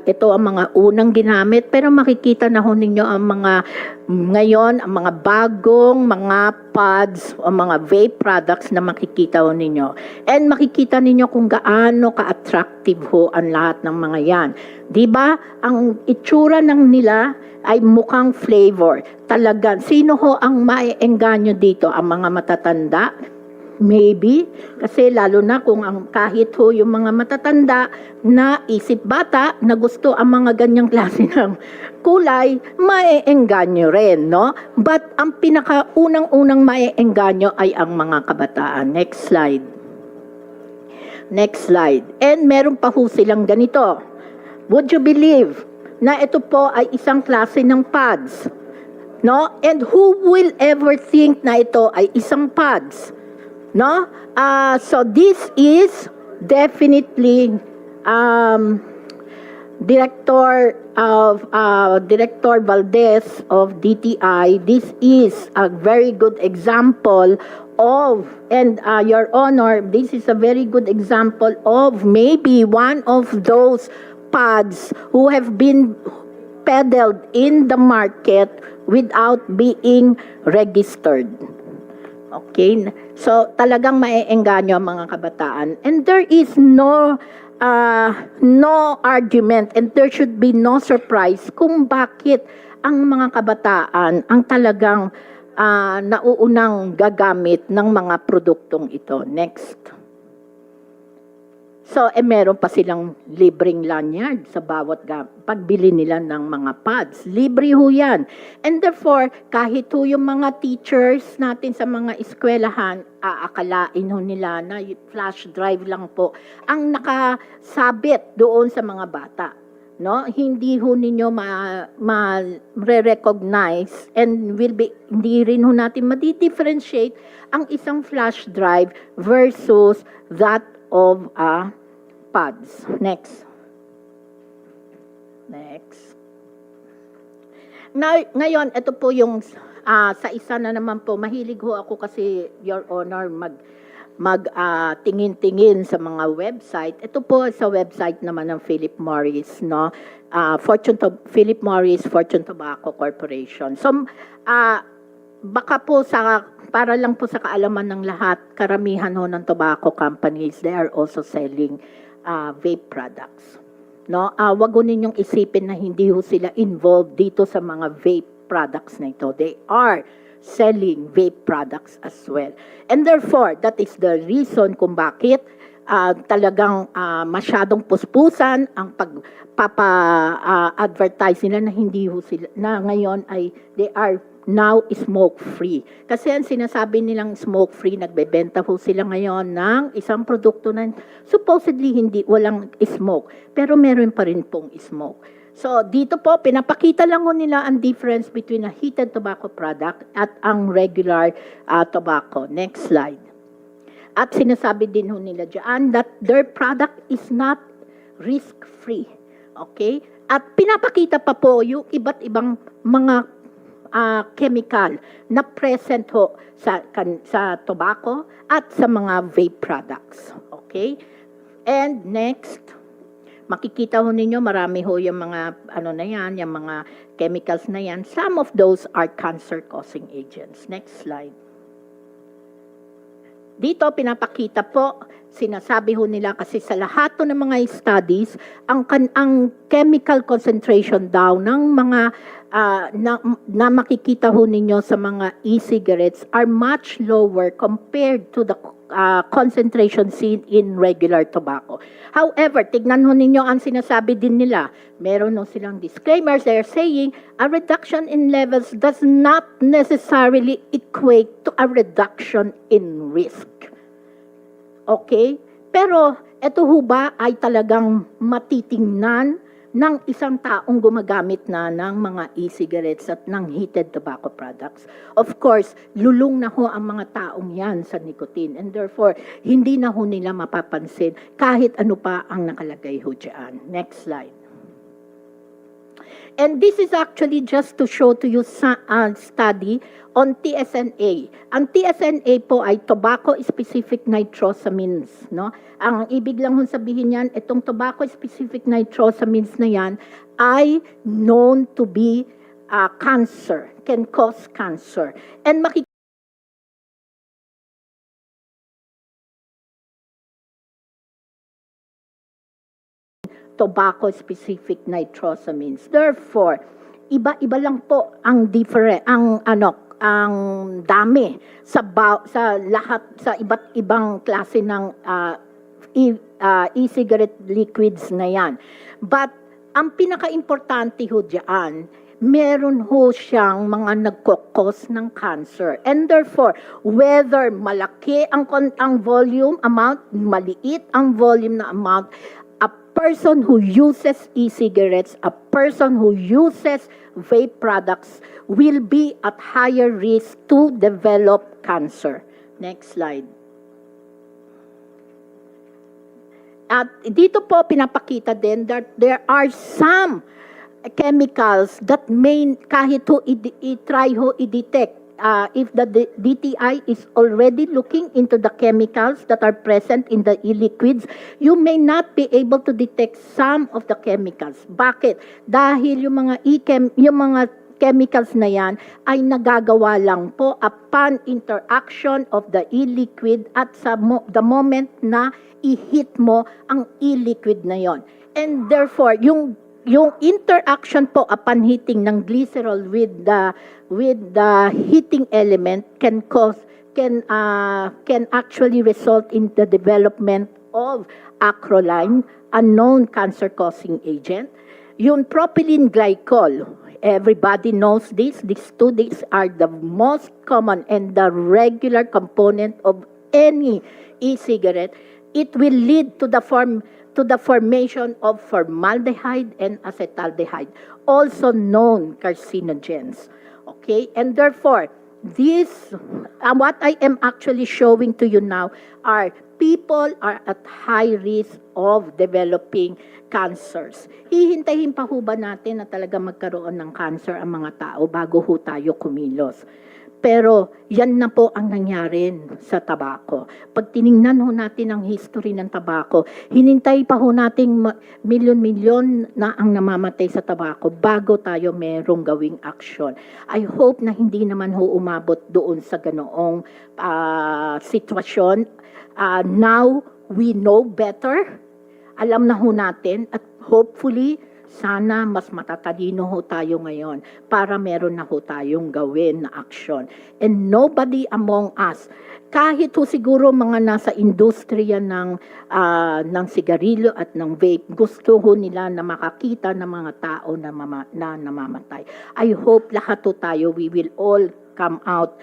ito ang mga unang ginamit. Pero makikita na ho ninyo ang mga, ngayon, ang mga bagong mga pods o mga vape products na makikita ho ninyo. And makikita ninyo kung gaano ka-attractive ho ang lahat ng mga yan. Diba? Ang itsura ng nila ay mukhang flavor. Talagang, sino ho ang maiengganyo dito? Ang mga matatanda? Maybe. Kasi lalo na kung kahit ho yung mga matatanda na isip bata na gusto ang mga ganyang klase ng kulay, maiengganyo rin, no? But ang pinakaunang-unang maiengganyo ay ang mga kabataan. Next slide. Next slide. And meron pa ho silang ganito. Would you believe na ito po ay isang klase ng pads? No? And who will ever think na ito ay isang pads? No? So this is definitely Director Valdez of DTI, this is a very good example of, and Your Honor, this is a very good example of maybe one of those pods who have been peddled in the market without being registered. Okay? So, talagang maeengganyo ang mga kabataan. And there is no argument and there should be no surprise kung bakit ang mga kabataan ang talagang nauunang gagamit ng mga produktong ito. Next. So, meron pa silang libreng lanyard sa bawat pagbili nila ng mga pads. Libre ho yan. And therefore, kahit ho yung mga teachers natin sa mga eskwelahan, aakalain ho nila na flash drive lang po ang nakasabit doon sa mga bata. No? Hindi ho ninyo ma-recognize and hindi rin ho natin ma-differentiate ang isang flash drive versus that of pads. Next. Ngayon, ito po yung sa isa na naman po, mahilig ho ako kasi, Your Honor, tingin-tingin sa mga website. Ito po sa website naman ng Philip Morris, no? Philip Morris Fortune Tobacco Corporation. So, baka po para lang po sa kaalaman ng lahat, karamihan ho ng tobacco companies, they are also selling vape products. No? Wag ho ninyong isipin na hindi ho sila involved dito sa mga vape products na ito. They are selling vape products as well. And therefore, that is the reason kung bakit talagang masyadong puspusan ang pagpapa-advertise nila na hindi ho sila, na ngayon ay they are now smoke-free. Kasi ang sinasabi nilang smoke-free, nagbebenta ho sila ngayon ng isang produkto na supposedly walang smoke, pero meron pa rin pong smoke. So, dito po, pinapakita lang ho nila ang difference between a heated tobacco product at ang regular tobacco. Next slide. At sinasabi din ho nila dyan that their product is not risk-free. Okay? At pinapakita pa po yung iba't ibang mga chemical na present ho sa tobacco at sa mga vape products. Okay? And next, makikita ho ninyo, marami ho yung mga, yung mga chemicals na yan. Some of those are cancer-causing agents. Next slide. Dito, pinapakita po, sinasabi ho nila kasi sa lahat ng mga studies, ang chemical concentration daw ng mga na makikita ho ninyo sa mga e-cigarettes are much lower compared to the concentration seen in regular tobacco. However, tignan ho ninyo ang sinasabi din nila. Meron ho silang disclaimers. They're saying a reduction in levels does not necessarily equate to a reduction in risk. Okay? Pero ito ho ba ay talagang matitingnan ng isang taong gumagamit na ng mga e-cigarettes at ng heated tobacco products? Of course, lulong na ho ang mga taong yan sa nicotine and therefore, hindi na ho nila mapapansin kahit ano pa ang nakalagay ho dyan. Next slide. And this is actually just to show to you study on TSNA. Ang TSNA po ay tobacco-specific nitrosamines. No? Ang ibig lang hong sabihin yan, itong tobacco-specific nitrosamines na yan ay known to be cancer, can cause cancer. And tobacco-specific nitrosamines. Therefore, iba-iba lang po ang ang dami sa lahat sa iba't ibang klase ng e-cigarette liquids na yan. But ang pinaka-importante ho diyan, meron ho siyang mga nagkokos ng cancer. And therefore, whether malaki ang volume amount, maliit ang volume na amount, a person who uses e-cigarettes, a person who uses vape products will be at higher risk to develop cancer. Next slide. At dito po pinapakita din that there are some chemicals that may kahit ho i-try ho i-detect if the DTI is already looking into the chemicals that are present in the e-liquids, you may not be able to detect some of the chemicals. Bakit? Dahil yung mga chemicals na yan ay nagagawa lang po upon interaction of the e-liquid at the moment na i-hit mo ang e-liquid na yon. And therefore, yung interaction po upon heating ng glycerol with the heating element can actually result in the development of acrolein, a known cancer-causing agent. Yung propylene glycol, everybody knows this. These two are the most common and the regular component of any e-cigarette. It will lead to the formation of formaldehyde and acetaldehyde, also known carcinogens. Okay, and therefore, what I am actually showing to you now are people are at high risk of developing cancers. Hihintayin pa ho ba natin na talaga magkaroon ng cancer ang mga tao bago ho tayo kumilos? Pero yan na po ang nangyari sa tabako. Pag tiningnan ho natin ang history ng tabako, hinintay pa ho natin milyon-milyon na ang namamatay sa tabako bago tayo merong gawing aksyon. I hope na hindi naman ho umabot doon sa ganoong sitwasyon. Now, we know better. Alam na ho natin at hopefully, sana mas matatalino ho tayo ngayon para meron na ho tayong gawin na aksyon. And nobody among us, kahit ho siguro mga nasa industriya ng sigarilyo at ng vape, gusto ho nila na makakita ng mga tao na namamatay. I hope lahat ho tayo, we will all come out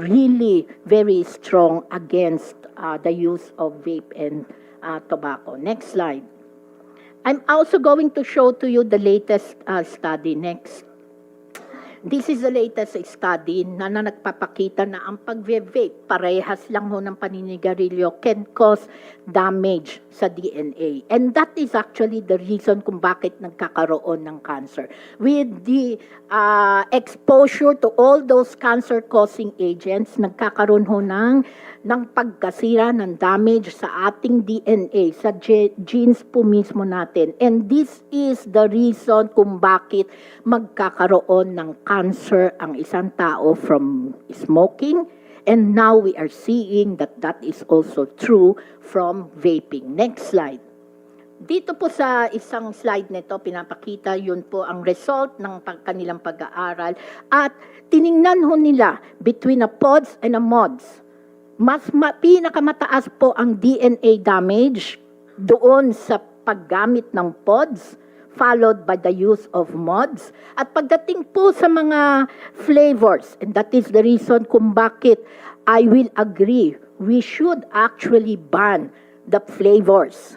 really very strong against the use of vape and tobacco. Next slide. I'm also going to show to you the latest study. Next. This is the latest study na nagpapakita na ang pag-vape, parehas lang ho ng paninigarilyo, can cause damage sa DNA. And that is actually the reason kung bakit nagkakaroon ng cancer. With the exposure to all those cancer-causing agents, nagkakaroon ho ng pagkasira, ng damage sa ating DNA, sa genes po mismo natin. And this is the reason kung bakit magkakaroon ng cancer ang isang tao from smoking. And now we are seeing that that is also true from vaping. Next slide. Dito po sa isang slide nito, pinapakita yun po ang result ng kanilang pag-aaral. At tiningnan ho nila between a pods and a mods. Pinakamataas po ang DNA damage doon sa paggamit ng pods, followed by the use of mods. At pagdating po sa mga flavors, and that is the reason kung bakit I will agree, we should actually ban the flavors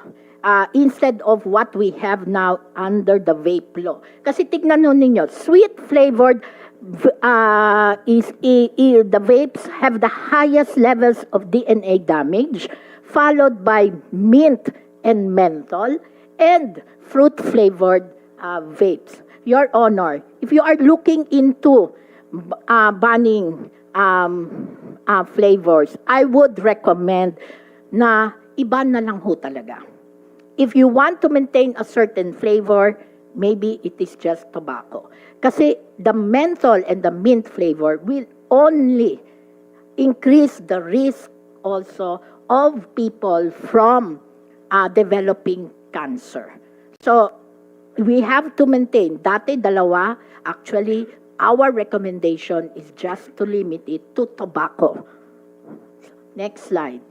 instead of what we have now under the vape law. Kasi tignan nyo ninyo, sweet flavored the vapes have the highest levels of DNA damage, followed by mint and menthol, and fruit-flavored vapes. Your Honor, if you are looking into banning flavors, I would recommend na iban na lang ho talaga. If you want to maintain a certain flavor, maybe it is just tobacco. Kasi the menthol and the mint flavor will only increase the risk also of people from developing cancer. So, we have to maintain. Dati, dalawa. Actually, our recommendation is just to limit it to tobacco. Next slide.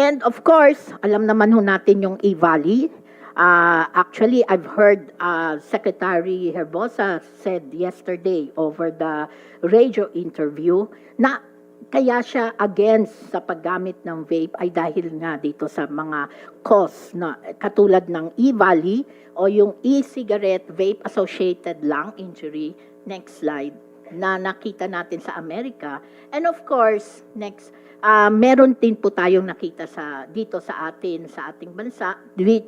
And of course, alam naman ho natin yung E-Valley. Actually, I've heard Secretary Herbosa said yesterday over the radio interview na kaya siya against sa paggamit ng vape ay dahil nga dito sa mga cause na katulad ng E-Valley o yung e-cigarette vape associated lung injury. Next slide. na nakita natin sa Amerika. And of course, next, meron din po tayong nakita dito sa ating bansa.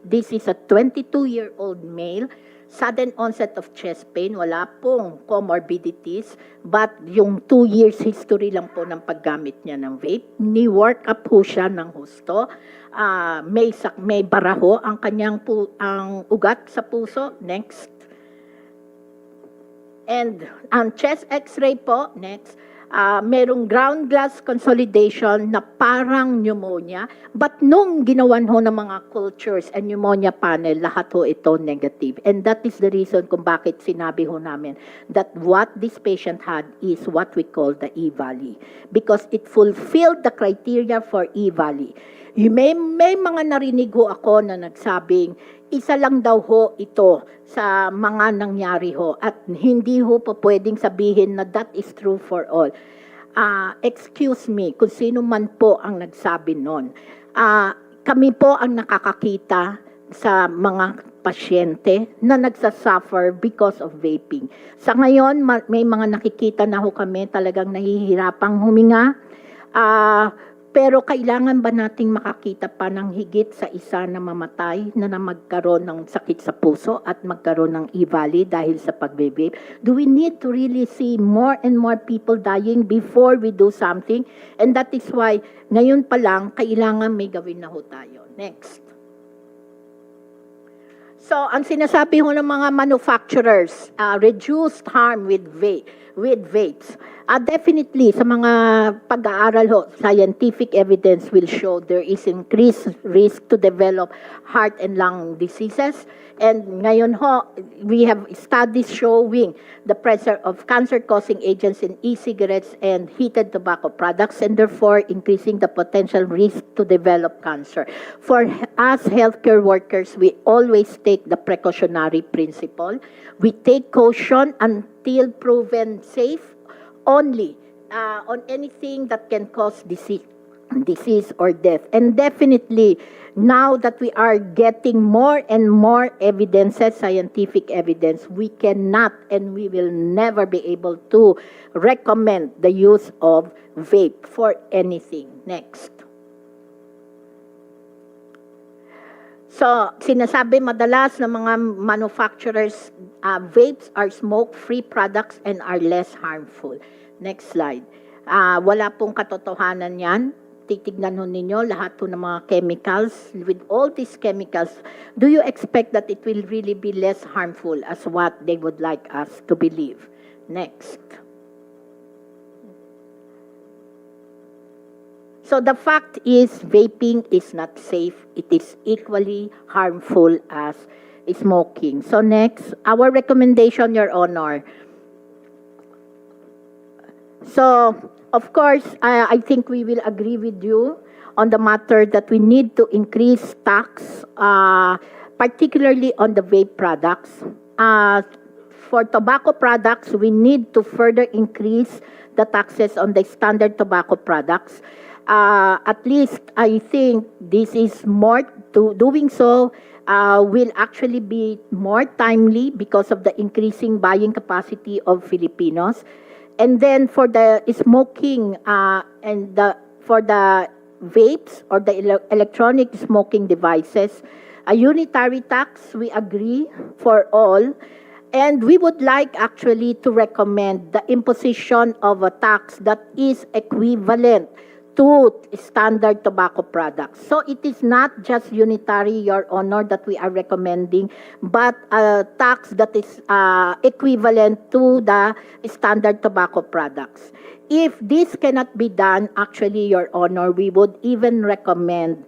This is a 22-year-old male, sudden onset of chest pain, wala pong comorbidities, but yung 2 years history lang po ng paggamit niya ng vape. Ni-work up po siya ng husto. May baraho ang ang ugat sa puso. Next. And ang chest x-ray po, next, merong ground glass consolidation na parang pneumonia, but nung ginawan ho ng mga cultures and pneumonia panel, lahat ho ito negative. And that is the reason kung bakit sinabi ho namin that what this patient had is what we call the E-Valley, because it fulfilled the criteria for E-Valley. May mga narinig ho ako na nagsabing, isa lang daw ho ito sa mga nangyari ho at hindi ho pa pwedeng sabihin na that is true for all. Excuse me, kung sino man po ang nagsabi nun. Kami po ang nakakakita sa mga pasyente na nagsasuffer because of vaping. Sa ngayon, may mga nakikita na ho kami talagang nahihirapang huminga. Pero kailangan ba nating makakita pa ng higit sa isa na mamatay na magkaroon ng sakit sa puso at magkaroon ng E-Valley dahil sa pagbe-vape? Do we need to really see more and more people dying before we do something? And that is why ngayon pa lang kailangan may gawin na ho tayo. Next. So, ang sinasabi ho ng mga manufacturers, reduced harm with vapes. Definitely, sa mga pag-aaral ho, scientific evidence will show there is increased risk to develop heart and lung diseases. And ngayon ho, we have studies showing the presence of cancer-causing agents in e-cigarettes and heated tobacco products, and therefore increasing the potential risk to develop cancer. For us healthcare workers, we always take the precautionary principle. We take caution until proven safe only on anything that can cause disease or death. And definitely, now that we are getting more and more evidences, scientific evidence, we cannot and we will never be able to recommend the use of vape for anything. Next. So, sinasabi madalas ng mga manufacturers, vapes are smoke-free products and are less harmful. Next slide. Wala pong katotohanan yan. Titignan ho ninyo lahat po ng mga chemicals. With all these chemicals, do you expect that it will really be less harmful as what they would like us to believe? Next. So the fact is, vaping is not safe. It is equally harmful as smoking. So next, our recommendation, Your Honor. So, of course, I think we will agree with you on the matter that we need to increase tax, particularly on the vape products. For tobacco products, we need to further increase the taxes on the standard tobacco products. At least I think this is more doing so will actually be more timely because of the increasing buying capacity of Filipinos. And then for the smoking and for the vapes or the electronic smoking devices, a unitary tax, we agree for all. And we would like actually to recommend the imposition of a tax that is equivalent to standard tobacco products. So it is not just unitary, Your Honor, that we are recommending, but a tax that is equivalent to the standard tobacco products. If this cannot be done, actually, Your Honor, we would even recommend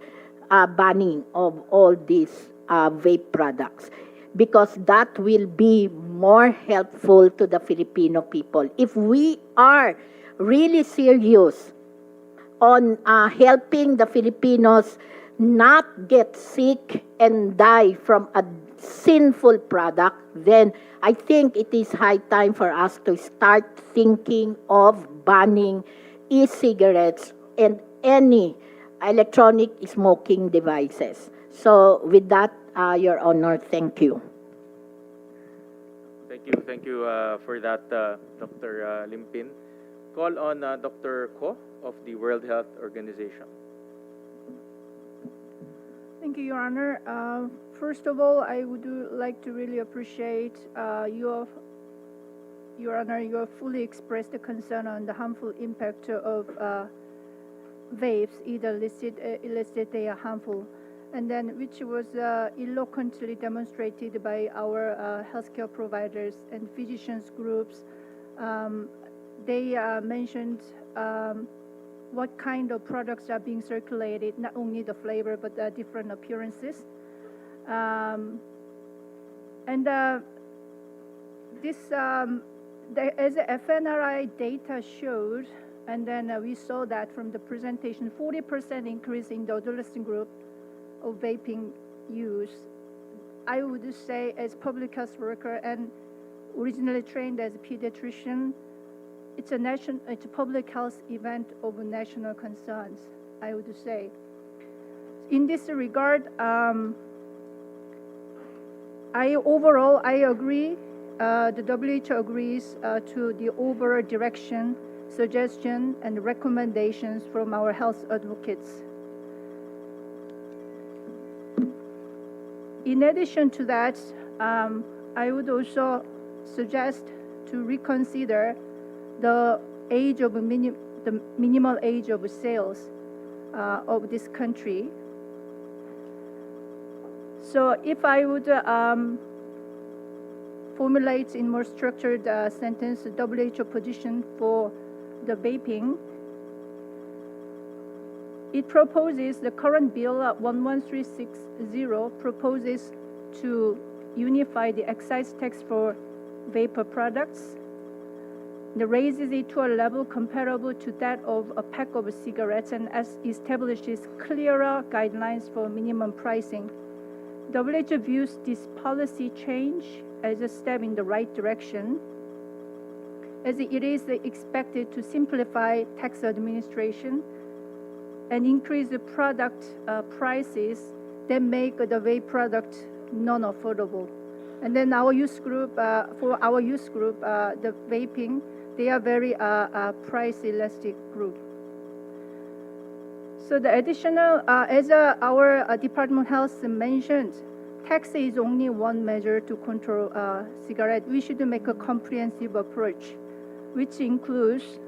banning of all these vape products, because that will be more helpful to the Filipino people. If we are really serious on helping the Filipinos not get sick and die from a sinful product, then I think it is high time for us to start thinking of banning e-cigarettes and any electronic smoking devices. So with that, Your Honor, thank you. Thank you for that, Dr. Limpin. Call on Dr. Ko of the World Health Organization. Thank you, Your Honor. First of all, I would like to really appreciate Your Honor, you have fully expressed the concern on the harmful impact of vapes, either illicit, they are harmful, and then which was eloquently demonstrated by our healthcare providers and physicians groups. They mentioned what kind of products are being circulated, not only the flavor, but different appearances. As the FNRI data showed, and then we saw that from the presentation, 40% increase in the adolescent group of vaping use. I would say, as public health worker and originally trained as a pediatrician, it's a public health event of national concerns, I would say. In this regard, I agree. The WHO agrees to the overall direction, suggestion, and recommendations from our health advocates. In addition to that, I would also suggest to reconsider the age of the minimal age of sales of this country. So if I would formulate in more structured sentence the WHO position for the vaping, it proposes, the current bill 11360 proposes to unify the excise tax for vapor products. It raises it to a level comparable to that of a pack of cigarettes and establishes clearer guidelines for minimum pricing. WHO views this policy change as a step in the right direction, as it is expected to simplify tax administration and increase the product prices that make the vape product non-affordable. And then our youth group, the vaping, they are very price elastic group. So the additional, as our Department of Health mentioned, tax is only one measure to control cigarette. We should make a comprehensive approach, which includes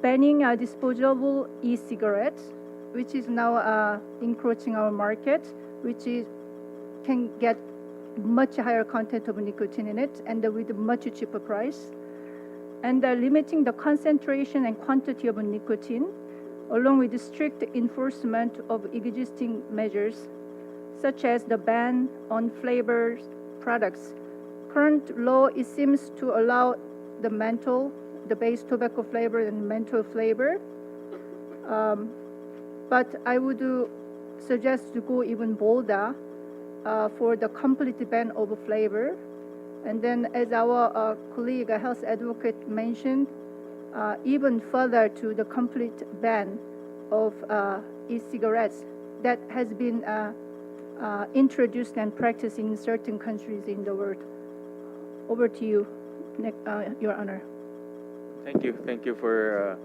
banning disposable e-cigarettes, which is now encroaching our market, can get much higher content of nicotine in it and with a much cheaper price. And limiting the concentration and quantity of nicotine, along with the strict enforcement of existing measures, such as the ban on flavored products. Current law, it seems to allow the menthol, the base tobacco flavor and menthol flavor. But I would suggest to go even bolder for the complete ban of flavor. And then as our colleague, a health advocate mentioned, even further to the complete ban of e-cigarettes that has been introduced and practiced in certain countries in the world. Over to you, Your Honor. Thank you for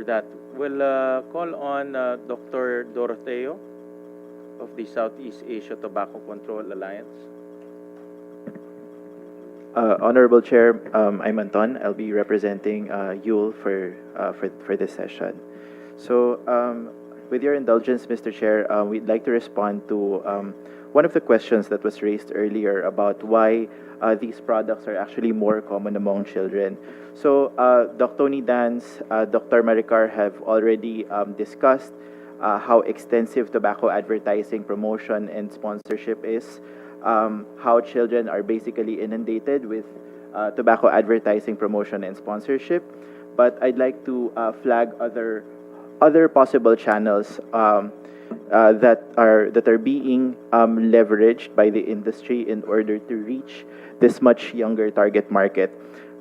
that. We'll call on Dr. Doroteo of the Southeast Asia Tobacco Control Alliance. Honorable Chair, I'm Anton. I'll be representing Yule for this session. So, with your indulgence, Mr. Chair, we'd like to respond to one of the questions that was raised earlier about why these products are actually more common among children. So, Dr. Tony Dance, Dr. Maricar have already discussed how extensive tobacco advertising, promotion, and sponsorship is. How children are basically inundated with tobacco advertising, promotion, and sponsorship. But I'd like to flag other possible channels that are being leveraged by the industry in order to reach this much younger target market.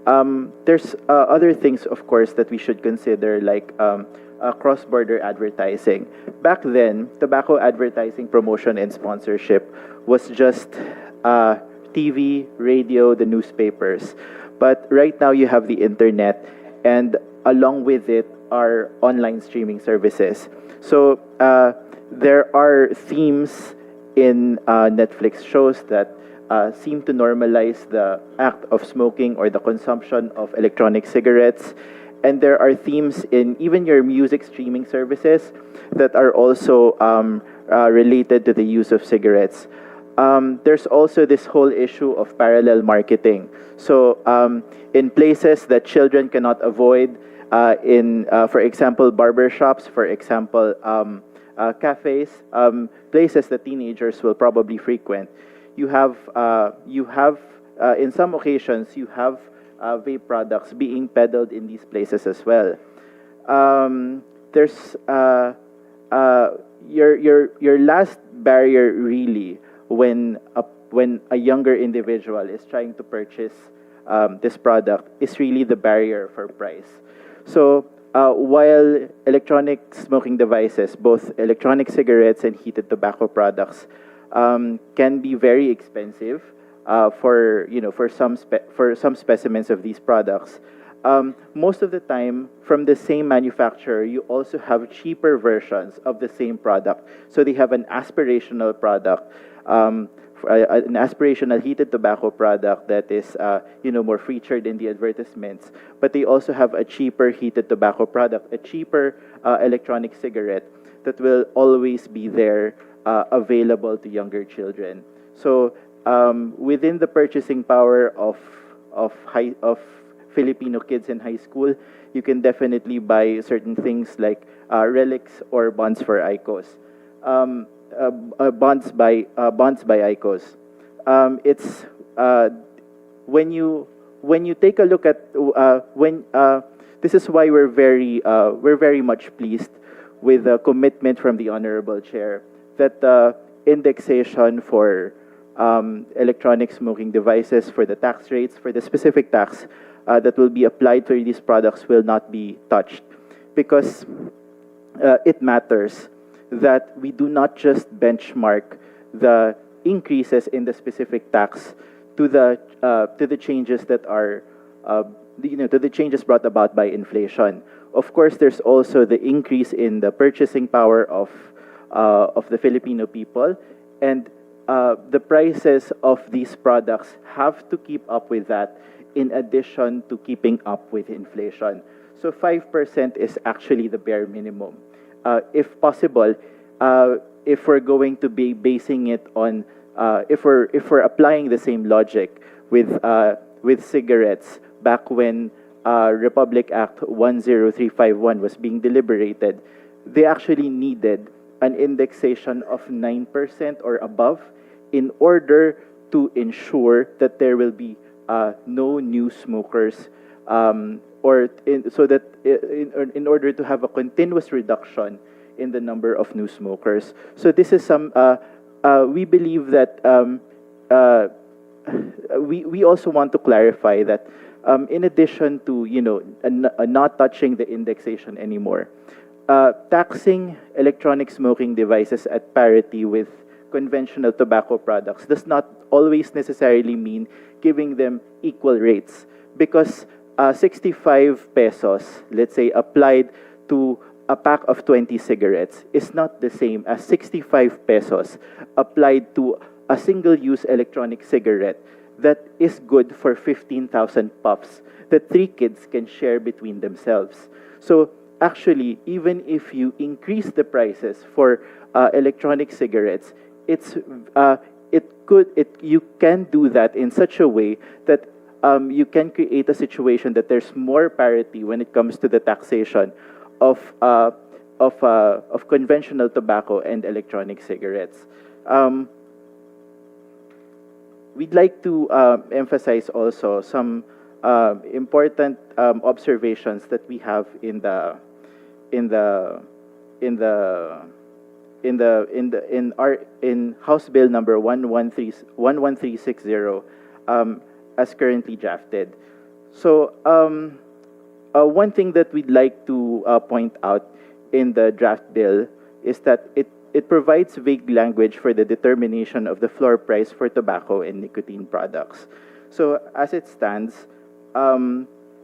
There's other things, of course, that we should consider, like cross-border advertising. Back then, tobacco advertising, promotion, and sponsorship was just TV, radio, the newspapers. But right now you have the internet, and along with it are online streaming services. So there are themes in Netflix shows that seem to normalize the act of smoking or the consumption of electronic cigarettes. And there are themes in even your music streaming services that are also related to the use of cigarettes. There's also this whole issue of parallel marketing. So in places that children cannot avoid, for example, barber shops, for example, cafes, places that teenagers will probably frequent, you have in some occasions you have vape products being peddled in these places as well. There's your last barrier really when a younger individual is trying to purchase this product is really the barrier for price. So while electronic smoking devices, both electronic cigarettes and heated tobacco products, can be very expensive for some specimens of these products. Most of the time, from the same manufacturer, you also have cheaper versions of the same product. So they have an aspirational product, an aspirational heated tobacco product that is more featured in the advertisements. But they also have a cheaper heated tobacco product, a cheaper electronic cigarette that will always be there, available to younger children. So within the purchasing power of Filipino kids in high school, you can definitely buy certain things like relics or bonds for IQOS. Bonds by IQOS. It's when you take a look at this is why we're very much pleased with the commitment from the Honorable Chair that the indexation for electronic smoking devices, for the tax rates, for the specific tax that will be applied for these products will not be touched, because it matters that we do not just benchmark the increases in the specific tax to the changes that are to the changes brought about by inflation. Of course, there's also the increase in the purchasing power of the Filipino people, and the prices of these products have to keep up with that, in addition to keeping up with inflation. So 5% is actually the bare minimum. If possible, if we're going to be basing it on, if we're applying the same logic with cigarettes back when Republic Act 10351 was being deliberated, they actually needed an indexation of 9% or above in order to ensure that there will be no new smokers, in order to have a continuous reduction in the number of new smokers. So this is we believe that we also want to clarify that in addition to not touching the indexation anymore, taxing electronic smoking devices at parity with conventional tobacco products does not always necessarily mean giving them equal rates, because 65 pesos, let's say, applied to a pack of 20 cigarettes is not the same as 65 pesos applied to a single-use electronic cigarette that is good for 15,000 puffs that 3 kids can share between themselves. So actually, even if you increase the prices for electronic cigarettes, you can do that in such a way that you can create a situation that there's more parity when it comes to the taxation of conventional tobacco and electronic cigarettes. We'd like to emphasize also some important observations that we have in House Bill number 11360 as currently drafted. So one thing that we'd like to point out in the draft bill is that it provides vague language for the determination of the floor price for tobacco and nicotine products. So as it stands,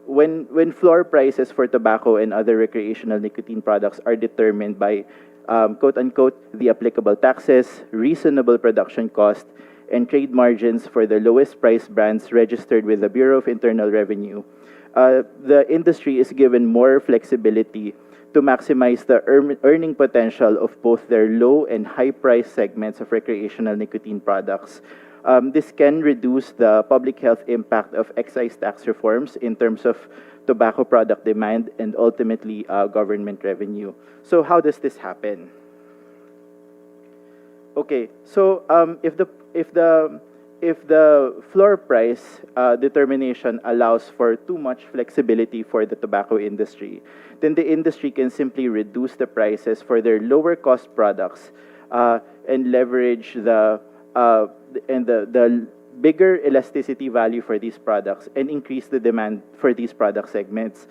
when floor prices for tobacco and other recreational nicotine products are determined by quote unquote the applicable taxes, reasonable production cost, and trade margins for the lowest price brands registered with the Bureau of Internal Revenue, the industry is given more flexibility to maximize the earning potential of both their low and high price segments of recreational nicotine products. This can reduce the public health impact of excise tax reforms in terms of tobacco product demand and ultimately government revenue. So how does this happen? Okay, so if the floor price determination allows for too much flexibility for the tobacco industry, then the industry can simply reduce the prices for their lower cost products and leverage the bigger elasticity value for these products and increase the demand for these product segments.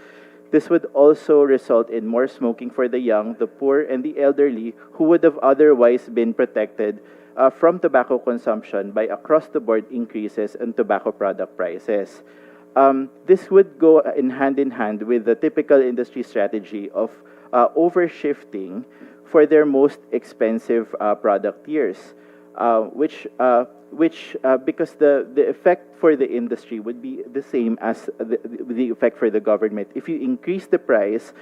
This would also result in more smoking for the young, the poor, and the elderly who would have otherwise been protected from tobacco consumption by across-the-board increases in tobacco product prices. This would go in hand with the typical industry strategy of overshifting for their most expensive product tiers, which because the effect for the industry would be the same as the effect for the government. If you increase the price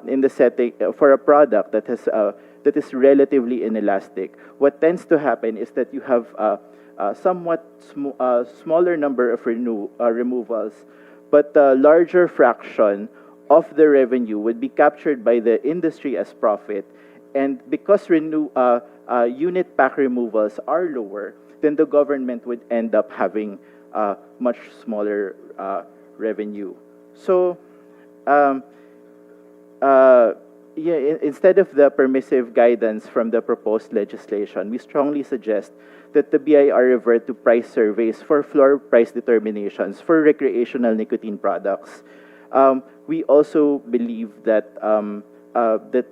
in the setting for a product that has that is relatively inelastic, what tends to happen is that you have a somewhat smaller number of removals, but a larger fraction of the revenue would be captured by the industry as profit. And because unit pack removals are lower, then the government would end up having much smaller revenue. So, instead of the permissive guidance from the proposed legislation, we strongly suggest that the BIR revert to price surveys for floor price determinations for recreational nicotine products. We also believe that that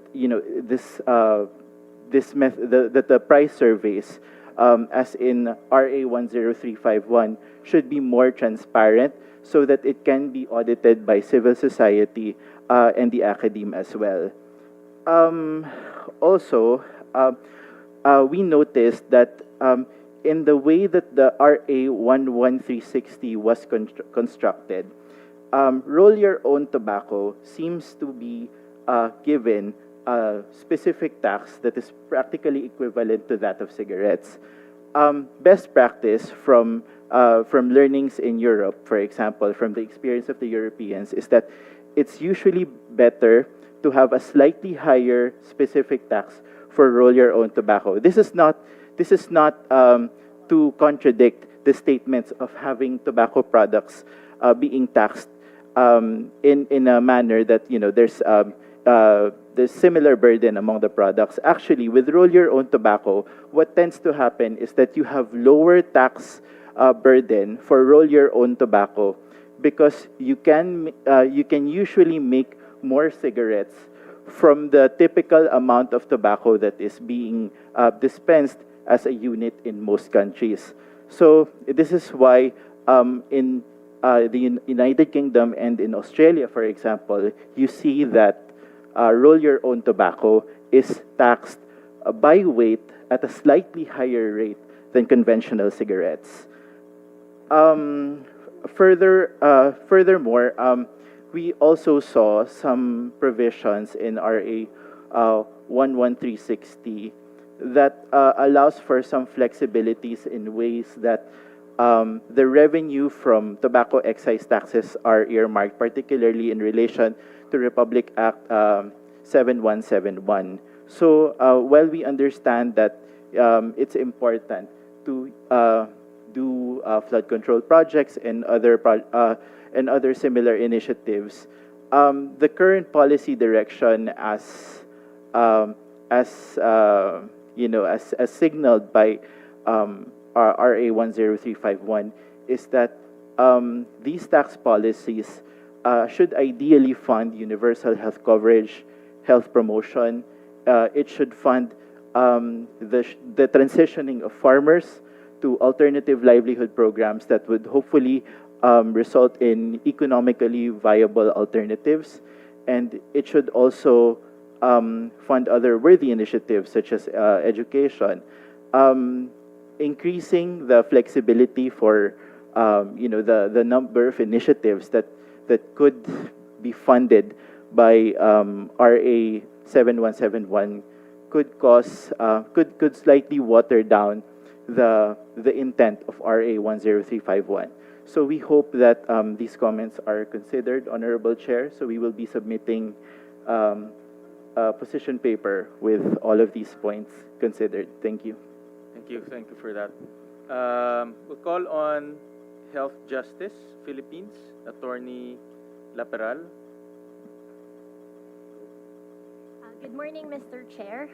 the price surveys, as in RA 10351, should be more transparent so that it can be audited by civil society and the academe as well. Also, we noticed that in the way that the RA 11360 was constructed, roll your own tobacco seems to be given a specific tax that is practically equivalent to that of cigarettes. Best practice from learnings in Europe, for example, from the experience of the Europeans, is that it's usually better to have a slightly higher specific tax for roll your own tobacco. This is not to contradict the statements of having tobacco products being taxed in a manner that there's similar burden among the products. Actually, with roll your own tobacco, what tends to happen is that you have lower tax burden for roll your own tobacco because you can usually make more cigarettes from the typical amount of tobacco that is being dispensed as a unit in most countries. So this is why in the United Kingdom and in Australia, for example, you see that roll your own tobacco is taxed by weight at a slightly higher rate than conventional cigarettes. Furthermore, we also saw some provisions in RA 11360 that allows for some flexibilities in ways that the revenue from tobacco excise taxes are earmarked, particularly in relation to Republic Act 7171. So while we understand that it's important to do flood control projects and other similar initiatives, the current policy direction as signaled by RA 10351 is that these tax policies should ideally fund universal health coverage, health promotion. It should fund the transitioning of farmers to alternative livelihood programs that would hopefully result in economically viable alternatives. And it should also fund other worthy initiatives such as education, increasing the flexibility for the number of initiatives that could be funded by RA 7171 could slightly water down the intent of RA 10351. So we hope that these comments are considered, Honorable Chair. So we will be submitting a position paper with all of these points considered. Thank you. Thank you for that. We'll call on Health Justice Philippines, Attorney Laperal. Good morning, Mr. Chair.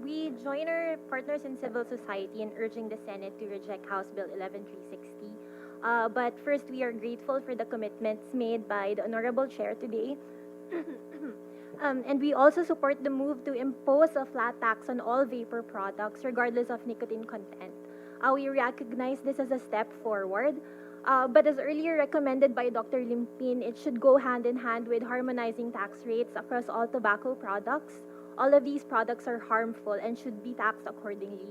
We join our partners in civil society in urging the Senate to reject House Bill 11360. But first, we are grateful for the commitments made by the Honorable Chair today. And we also support the move to impose a flat tax on all vapor products, regardless of nicotine content. We recognize this as a step forward. But as earlier recommended by Dr. Limpin, it should go hand in hand with harmonizing tax rates across all tobacco products. All of these products are harmful and should be taxed accordingly.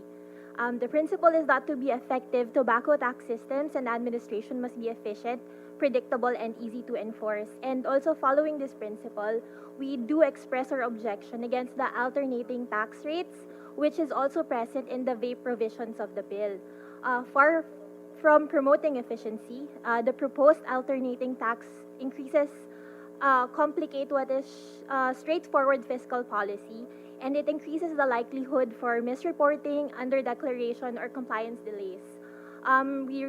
The principle is that to be effective, tobacco tax systems and administration must be efficient, predictable, and easy to enforce. And also following this principle, we do express our objection against the alternating tax rates, which is also present in the vape provisions of the bill. Far from promoting efficiency, the proposed alternating tax increases complicate what is straightforward fiscal policy, and it increases the likelihood for misreporting, underdeclaration, or compliance delays. We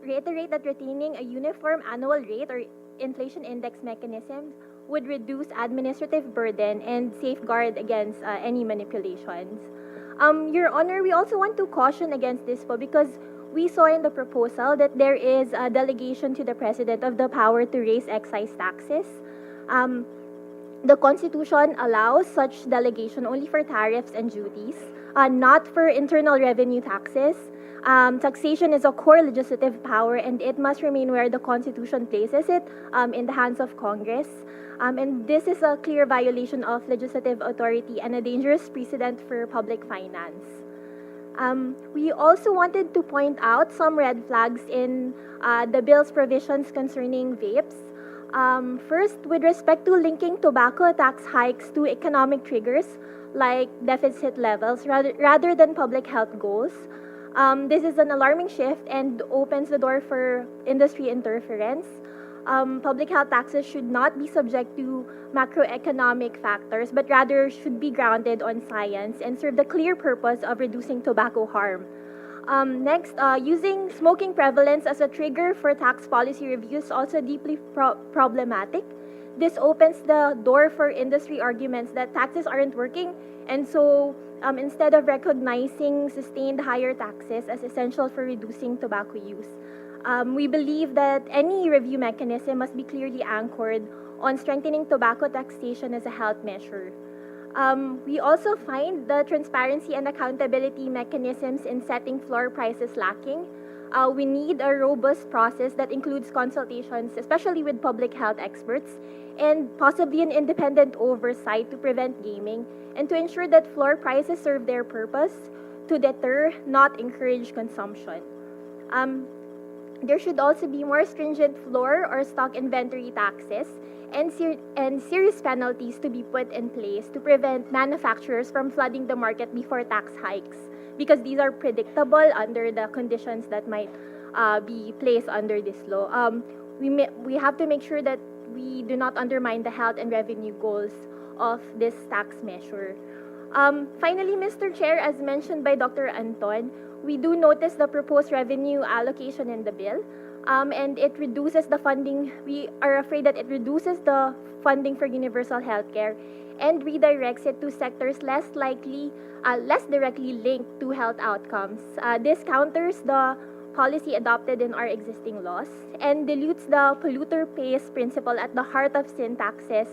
reiterate that retaining a uniform annual rate or inflation index mechanism would reduce administrative burden and safeguard against any manipulations. Your Honor, we also want to caution against this because we saw in the proposal that there is a delegation to the President of the power to raise excise taxes. The Constitution allows such delegation only for tariffs and duties, not for internal revenue taxes. Taxation is a core legislative power, and it must remain where the Constitution places it, in the hands of Congress. And this is a clear violation of legislative authority and a dangerous precedent for public finance. We also wanted to point out some red flags in the bill's provisions concerning vapes. First, with respect to linking tobacco tax hikes to economic triggers like deficit levels rather than public health goals. This is an alarming shift and opens the door for industry interference. Public health taxes should not be subject to macroeconomic factors, but rather should be grounded on science and serve the clear purpose of reducing tobacco harm. Next, using smoking prevalence as a trigger for tax policy reviews is also deeply problematic. This opens the door for industry arguments that taxes aren't working, and so instead of recognizing sustained higher taxes as essential for reducing tobacco use, we believe that any review mechanism must be clearly anchored on strengthening tobacco taxation as a health measure. We also find the transparency and accountability mechanisms in setting floor prices lacking. We need a robust process that includes consultations, especially with public health experts, and possibly an independent oversight to prevent gaming and to ensure that floor prices serve their purpose to deter, not encourage consumption. There should also be more stringent floor or stock inventory taxes and serious penalties to be put in place to prevent manufacturers from flooding the market before tax hikes, because these are predictable under the conditions that might be placed under this law. We have to make sure that we do not undermine the health and revenue goals of this tax measure. Finally, Mr. Chair, as mentioned by Dr. Anton, we do notice the proposed revenue allocation in the bill, and it reduces the funding. We are afraid that it reduces the funding for universal health care and redirects it to sectors less directly linked to health outcomes. This counters the policy adopted in our existing laws and dilutes the polluter pays principle at the heart of sin taxes.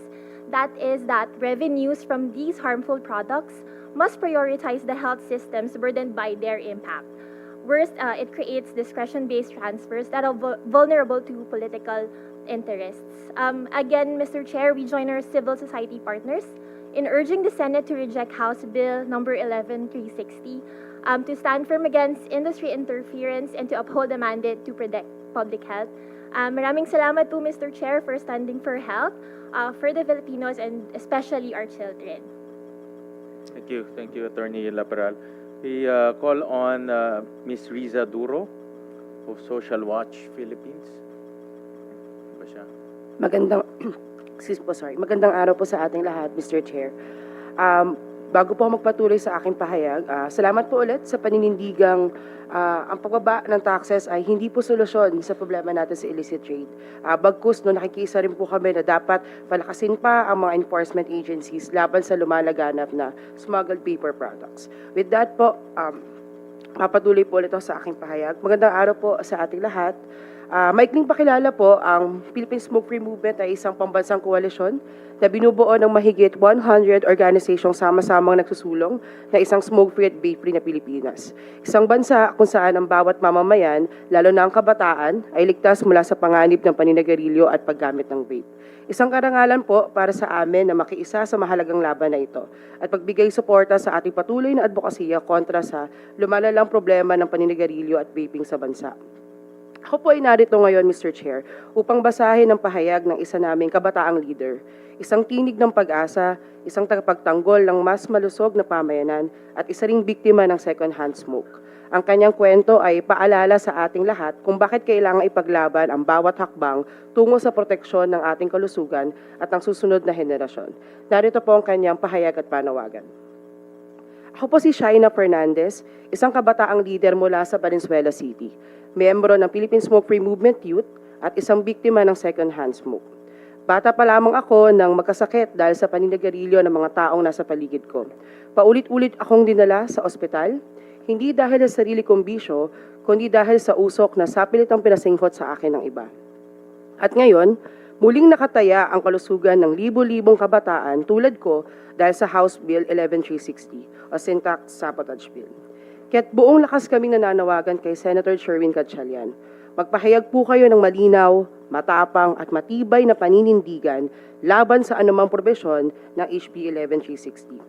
That is that revenues from these harmful products must prioritize the health systems burdened by their impact. Worst, it creates discretion-based transfers that are vulnerable to political interests. Again, Mr. Chair, we join our civil society partners in urging the Senate to reject House Bill number 11360, to stand firm against industry interference and to uphold the mandate to protect public health. Maraming salamat po, Mr. Chair, for standing for health for the Filipinos and especially our children. Thank you, Attorney Laperal. We call on Ms. Riza Duro of Social Watch Philippines. Ba siya? Magandang araw po sa ating lahat, Mr. Chair. Bago po ako magpatuloy sa aking pahayag, salamat po ulit sa paninindigang ang pagbaba ng taxes ay hindi po solusyon sa problema natin sa illicit trade. Bagkus, nakikisa rin po kami na dapat palakasin pa ang mga enforcement agencies laban sa lumalaganap na smuggled paper products. With that po, papatuloy po ulit ako sa aking pahayag. Magandang araw po sa ating lahat. Maikling pakilala po, ang Philippine Smoke-Free Movement ay isang pambansang koalisyon na binubuo ng mahigit 100 organisasyong sama-samang nagsusulong na isang smoke-free at vape-free na Pilipinas. Isang bansa kung saan ang bawat mamamayan, lalo na ang kabataan, ay ligtas mula sa panganib ng paninagarilyo at paggamit ng vape. Isang karangalan po para sa amin na makiisa sa mahalagang laban na ito at pagbigay suporta sa ating patuloy na advokasya kontra sa lumalalang problema ng paninagarilyo at vaping sa bansa. Ako po ay narito ngayon, Mr. Chair, upang basahin ang pahayag ng isa naming kabataang leader, isang tinig ng pag-asa, isang tagapagtanggol ng mas malusog na pamayanan, at isa ring biktima ng second-hand smoke. Ang kanyang kwento ay paalala sa ating lahat kung bakit kailangang ipaglaban ang bawat hakbang tungo sa proteksyon ng ating kalusugan at ang susunod na henerasyon. Narito po ang kanyang pahayag at panawagan. Ako po si Shaina Fernandez, isang kabataang leader mula sa Valenzuela City, miyembro ng Philippine Smoke-Free Movement Youth at isang biktima ng second-hand smoke. Bata pa lamang ako nang magkasakit dahil sa paninagarilyo ng mga taong nasa paligid ko. Paulit-ulit akong dinala sa ospital, hindi dahil sa sarili kong bisyo, kundi dahil sa usok na sapilitang pinasingkot sa akin ng iba. At ngayon, muling nakataya ang kalusugan ng libo-libong kabataan tulad ko dahil sa House Bill 11360 o Syntax Sabotage Bill. Kaya't buong lakas kaming nananawagan kay Senator Sherwin Gatchalian. Magpahayag po kayo ng malinaw, matapang at matibay na paninindigan laban sa anumang probesyon ng HB 11360.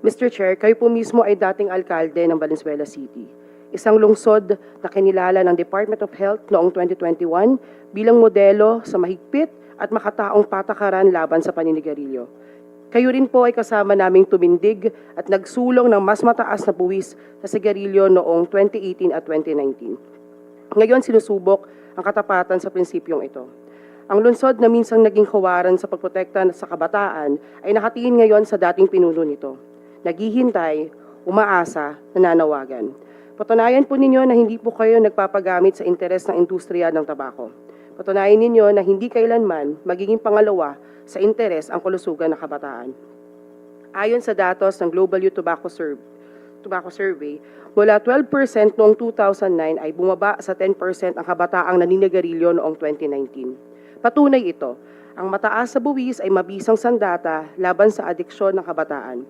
Mr. Chair, kayo po mismo ay dating alkalde ng Valenzuela City, isang lungsod na kinilala ng Department of Health noong 2021 bilang modelo sa mahigpit at makataong patakaran laban sa paninigarilyo. Kayo rin po ay kasama naming tumindig at nagsulong ng mas mataas na buwis sa sigarilyo noong 2018 at 2019. Ngayon sinusubok ang katapatan sa prinsipyong ito. Ang lungsod na minsang naging kawaran sa pagprotekta sa kabataan ay nakatingin ngayon sa dating pinuno nito. Naghihintay, umaasa, nananawagan. Patunayan po ninyo na hindi po kayo nagpapagamit sa interes ng industriya ng tabako. Patunayan ninyo na hindi kailanman magiging pangalawa sa interes ang kalusugan ng kabataan. Ayon sa datos ng Global Youth Tobacco Survey, mula 12% noong 2009 ay bumaba sa 10% ang kabataang naninigarilyo noong 2019. Patunay ito, ang mataas sa buwis ay mabisang sandata laban sa adiksyon ng kabataan.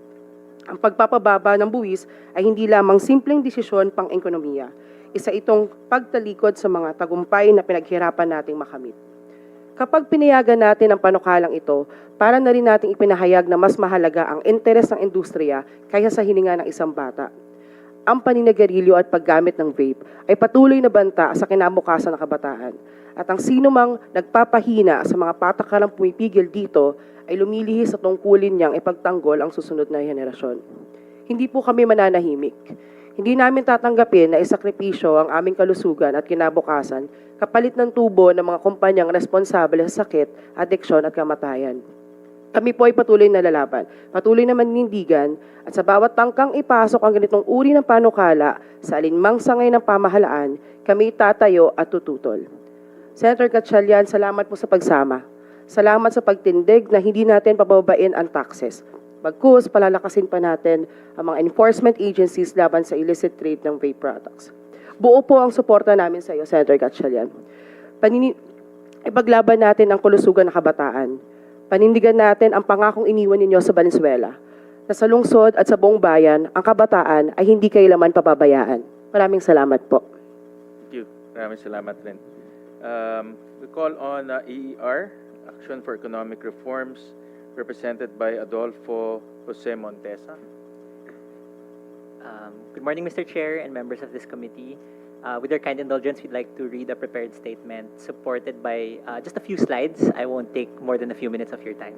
Ang pagpapababa ng buwis ay hindi lamang simpleng desisyon pang-ekonomiya. Isa itong pagtalikod sa mga tagumpay na pinaghirapan nating makamit. Kapag pinayagan natin ang panukalang ito, para na rin nating ipinahayag na mas mahalaga ang interes ng industriya kaysa sa hininga ng isang bata. Ang paninagarilyo at paggamit ng vape ay patuloy na banta sa kinabukasan ng kabataan. At ang sino mang nagpapahina sa mga patakalang pumipigil dito ay lumilihis sa tungkulin niyang ipagtanggol ang susunod na henerasyon. Hindi po kami mananahimik. Hindi namin tatanggapin na isakripisyo ang aming kalusugan at kinabukasan kapalit ng tubo ng mga kumpanyang responsable sa sakit, adeksyon at kamatayan. Kami po ay patuloy na lalaban, patuloy na manindigan at sa bawat tangkang ipasok ang ganitong uri ng panukala sa alinmang sangay ng pamahalaan, kami tatayo at tututol. Senator Gatchalian, salamat po sa pagsama. Salamat sa pagtindig na hindi natin pababain ang taxes. Bagkus, palalakasin pa natin ang mga enforcement agencies laban sa illicit trade ng vape products. Buo po ang suporta namin sa iyo, Senator Gatchalian. Ipaglaban natin ang kalusugan ng kabataan. Panindigan natin ang pangakong iniwan ninyo sa Valenzuela, na sa lungsod at sa buong bayan, ang kabataan ay hindi kailanman pababayaan. Maraming salamat po. Thank you. Maraming salamat rin. We call on EER, Action for Economic Reforms, represented by Adolfo Jose Montesa. Good morning, Mr. Chair and members of this committee. With your kind indulgence, we'd like to read a prepared statement supported by just a few slides. I won't take more than a few minutes of your time.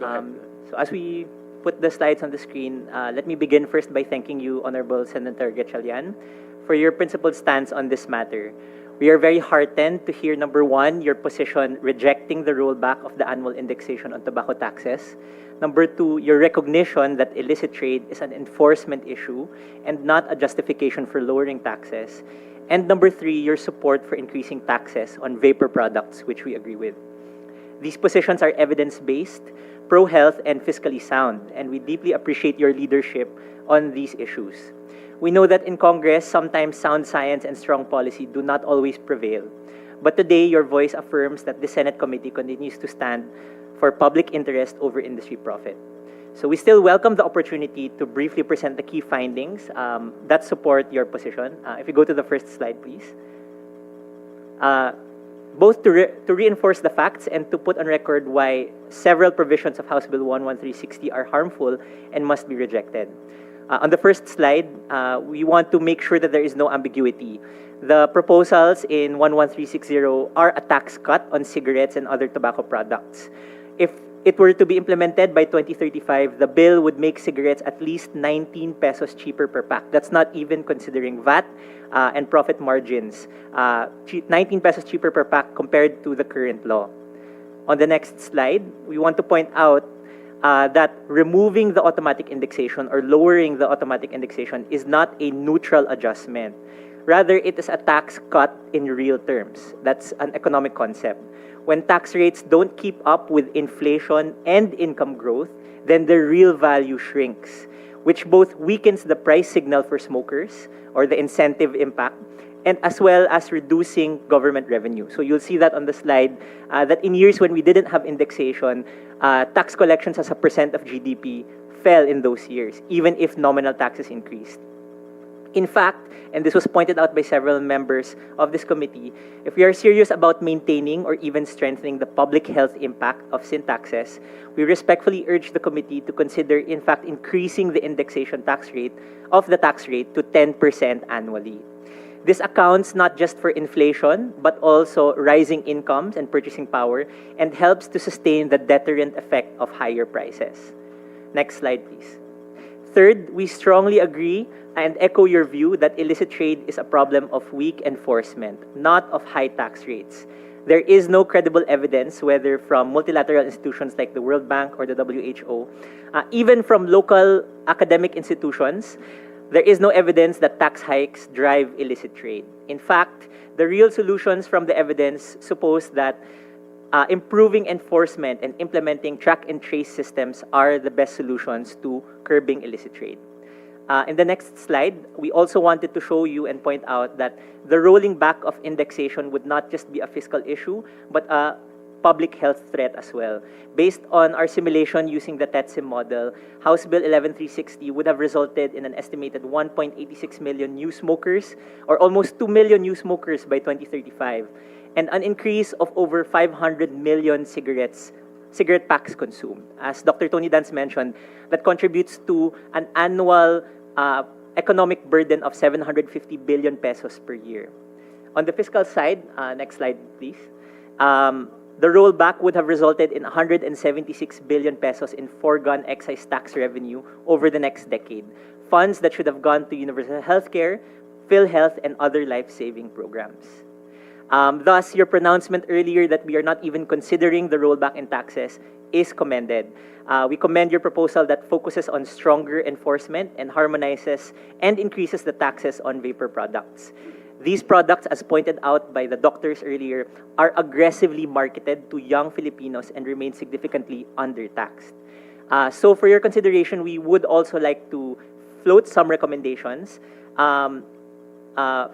Go ahead. So as we put the slides on the screen, let me begin first by thanking you, Honorable Senator Gatchalian, for your principled stance on this matter. We are very heartened to hear, number one, your position rejecting the rollback of the annual indexation on tobacco taxes. Number two, your recognition that illicit trade is an enforcement issue and not a justification for lowering taxes. And number three, your support for increasing taxes on vapor products, which we agree with. These positions are evidence-based, pro-health, and fiscally sound, and we deeply appreciate your leadership on these issues. We know that in Congress, sometimes sound science and strong policy do not always prevail. But today, your voice affirms that the Senate committee continues to stand for public interest over industry profit. So we still welcome the opportunity to briefly present the key findings that support your position. If you go to the first slide, please. Both to reinforce the facts and to put on record why several provisions of House Bill 11360 are harmful and must be rejected. On the first slide, we want to make sure that there is no ambiguity. The proposals in 11360 are a tax cut on cigarettes and other tobacco products. If it were to be implemented by 2035, the bill would make cigarettes at least 19 pesos cheaper per pack. That's not even considering VAT and profit margins. 19 pesos cheaper per pack compared to the current law. On the next slide, we want to point out that removing the automatic indexation or lowering the automatic indexation is not a neutral adjustment. Rather, it is a tax cut in real terms. That's an economic concept. When tax rates don't keep up with inflation and income growth, then the real value shrinks, which both weakens the price signal for smokers or the incentive impact, and as well as reducing government revenue. So you'll see that on the slide, that in years when we didn't have indexation, tax collections as a percent of GDP fell in those years, even if nominal taxes increased. In fact, and this was pointed out by several members of this committee, if we are serious about maintaining or even strengthening the public health impact of sin taxes, we respectfully urge the committee to consider, in fact, increasing the indexation tax rate of the tax rate to 10% annually. This accounts not just for inflation, but also rising incomes and purchasing power, and helps to sustain the deterrent effect of higher prices. Next slide, please. Third, we strongly agree and echo your view that illicit trade is a problem of weak enforcement, not of high tax rates. There is no credible evidence, whether from multilateral institutions like the World Bank or the WHO, even from local academic institutions, there is no evidence that tax hikes drive illicit trade. In fact, the real solutions from the evidence suppose that improving enforcement and implementing track and trace systems are the best solutions to curbing illicit trade. In the next slide, we also wanted to show you and point out that the rolling back of indexation would not just be a fiscal issue, but a public health threat as well. Based on our simulation using the TETSIM model, House Bill 11360 would have resulted in an estimated 1.86 million new smokers, or almost 2 million new smokers by 2035, and an increase of over 500 million cigarette packs consumed. As Dr. Tony Dance mentioned, that contributes to an annual economic burden of 750 billion pesos per year. On the fiscal side, next slide, please. The rollback would have resulted in 176 billion pesos in foregone excise tax revenue over the next decade, funds that should have gone to universal healthcare, PhilHealth, and other life-saving programs. Thus, your pronouncement earlier that we are not even considering the rollback in taxes is commended. We commend your proposal that focuses on stronger enforcement and harmonizes and increases the taxes on vapor products. These products, as pointed out by the doctors earlier, are aggressively marketed to young Filipinos and remain significantly undertaxed. So for your consideration, we would also like to float some recommendations.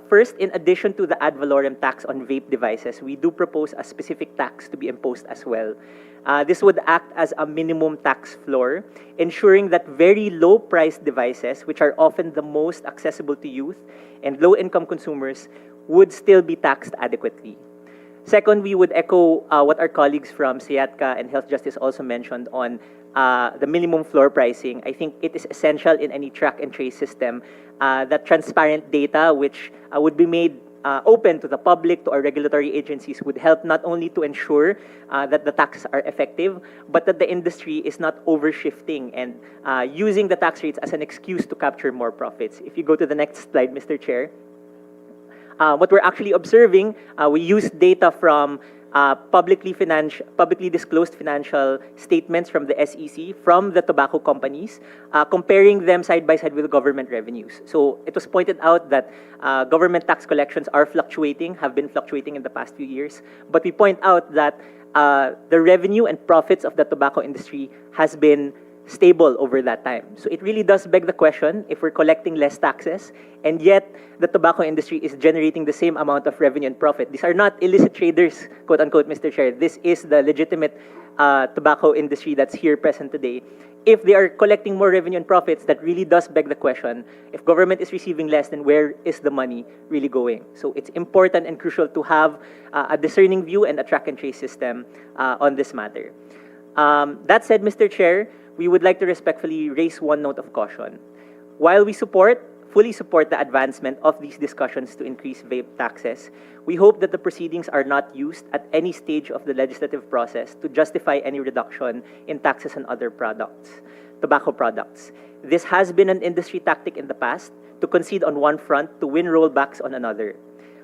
First, in addition to the ad valorem tax on vape devices, we do propose a specific tax to be imposed as well. This would act as a minimum tax floor, ensuring that very low-priced devices, which are often the most accessible to youth and low-income consumers, would still be taxed adequately. Second, we would echo what our colleagues from SIATCA and Health Justice also mentioned on the minimum floor pricing. I think it is essential in any track and trace system that transparent data, which would be made open to the public, to our regulatory agencies, would help not only to ensure that the taxes are effective, but that the industry is not overshifting and using the tax rates as an excuse to capture more profits. If you go to the next slide, Mr. Chair. What we're actually observing, we use data from publicly disclosed financial statements from the SEC, from the tobacco companies, comparing them side by side with government revenues. So it was pointed out that government tax collections are fluctuating, have been fluctuating in the past few years. But we point out that the revenue and profits of the tobacco industry has been stable over that time. So it really does beg the question, if we're collecting less taxes, and yet the tobacco industry is generating the same amount of revenue and profit. These are not illicit traders, quote unquote, Mr. Chair. This is the legitimate tobacco industry that's here present today. If they are collecting more revenue and profits, that really does beg the question, if government is receiving less, then where is the money really going? So it's important and crucial to have a discerning view and a track and trace system on this matter. That said, Mr. Chair, we would like to respectfully raise one note of caution. While we fully support the advancement of these discussions to increase vape taxes, we hope that the proceedings are not used at any stage of the legislative process to justify any reduction in taxes on other products, tobacco products. This has been an industry tactic in the past, to concede on one front to win rollbacks on another.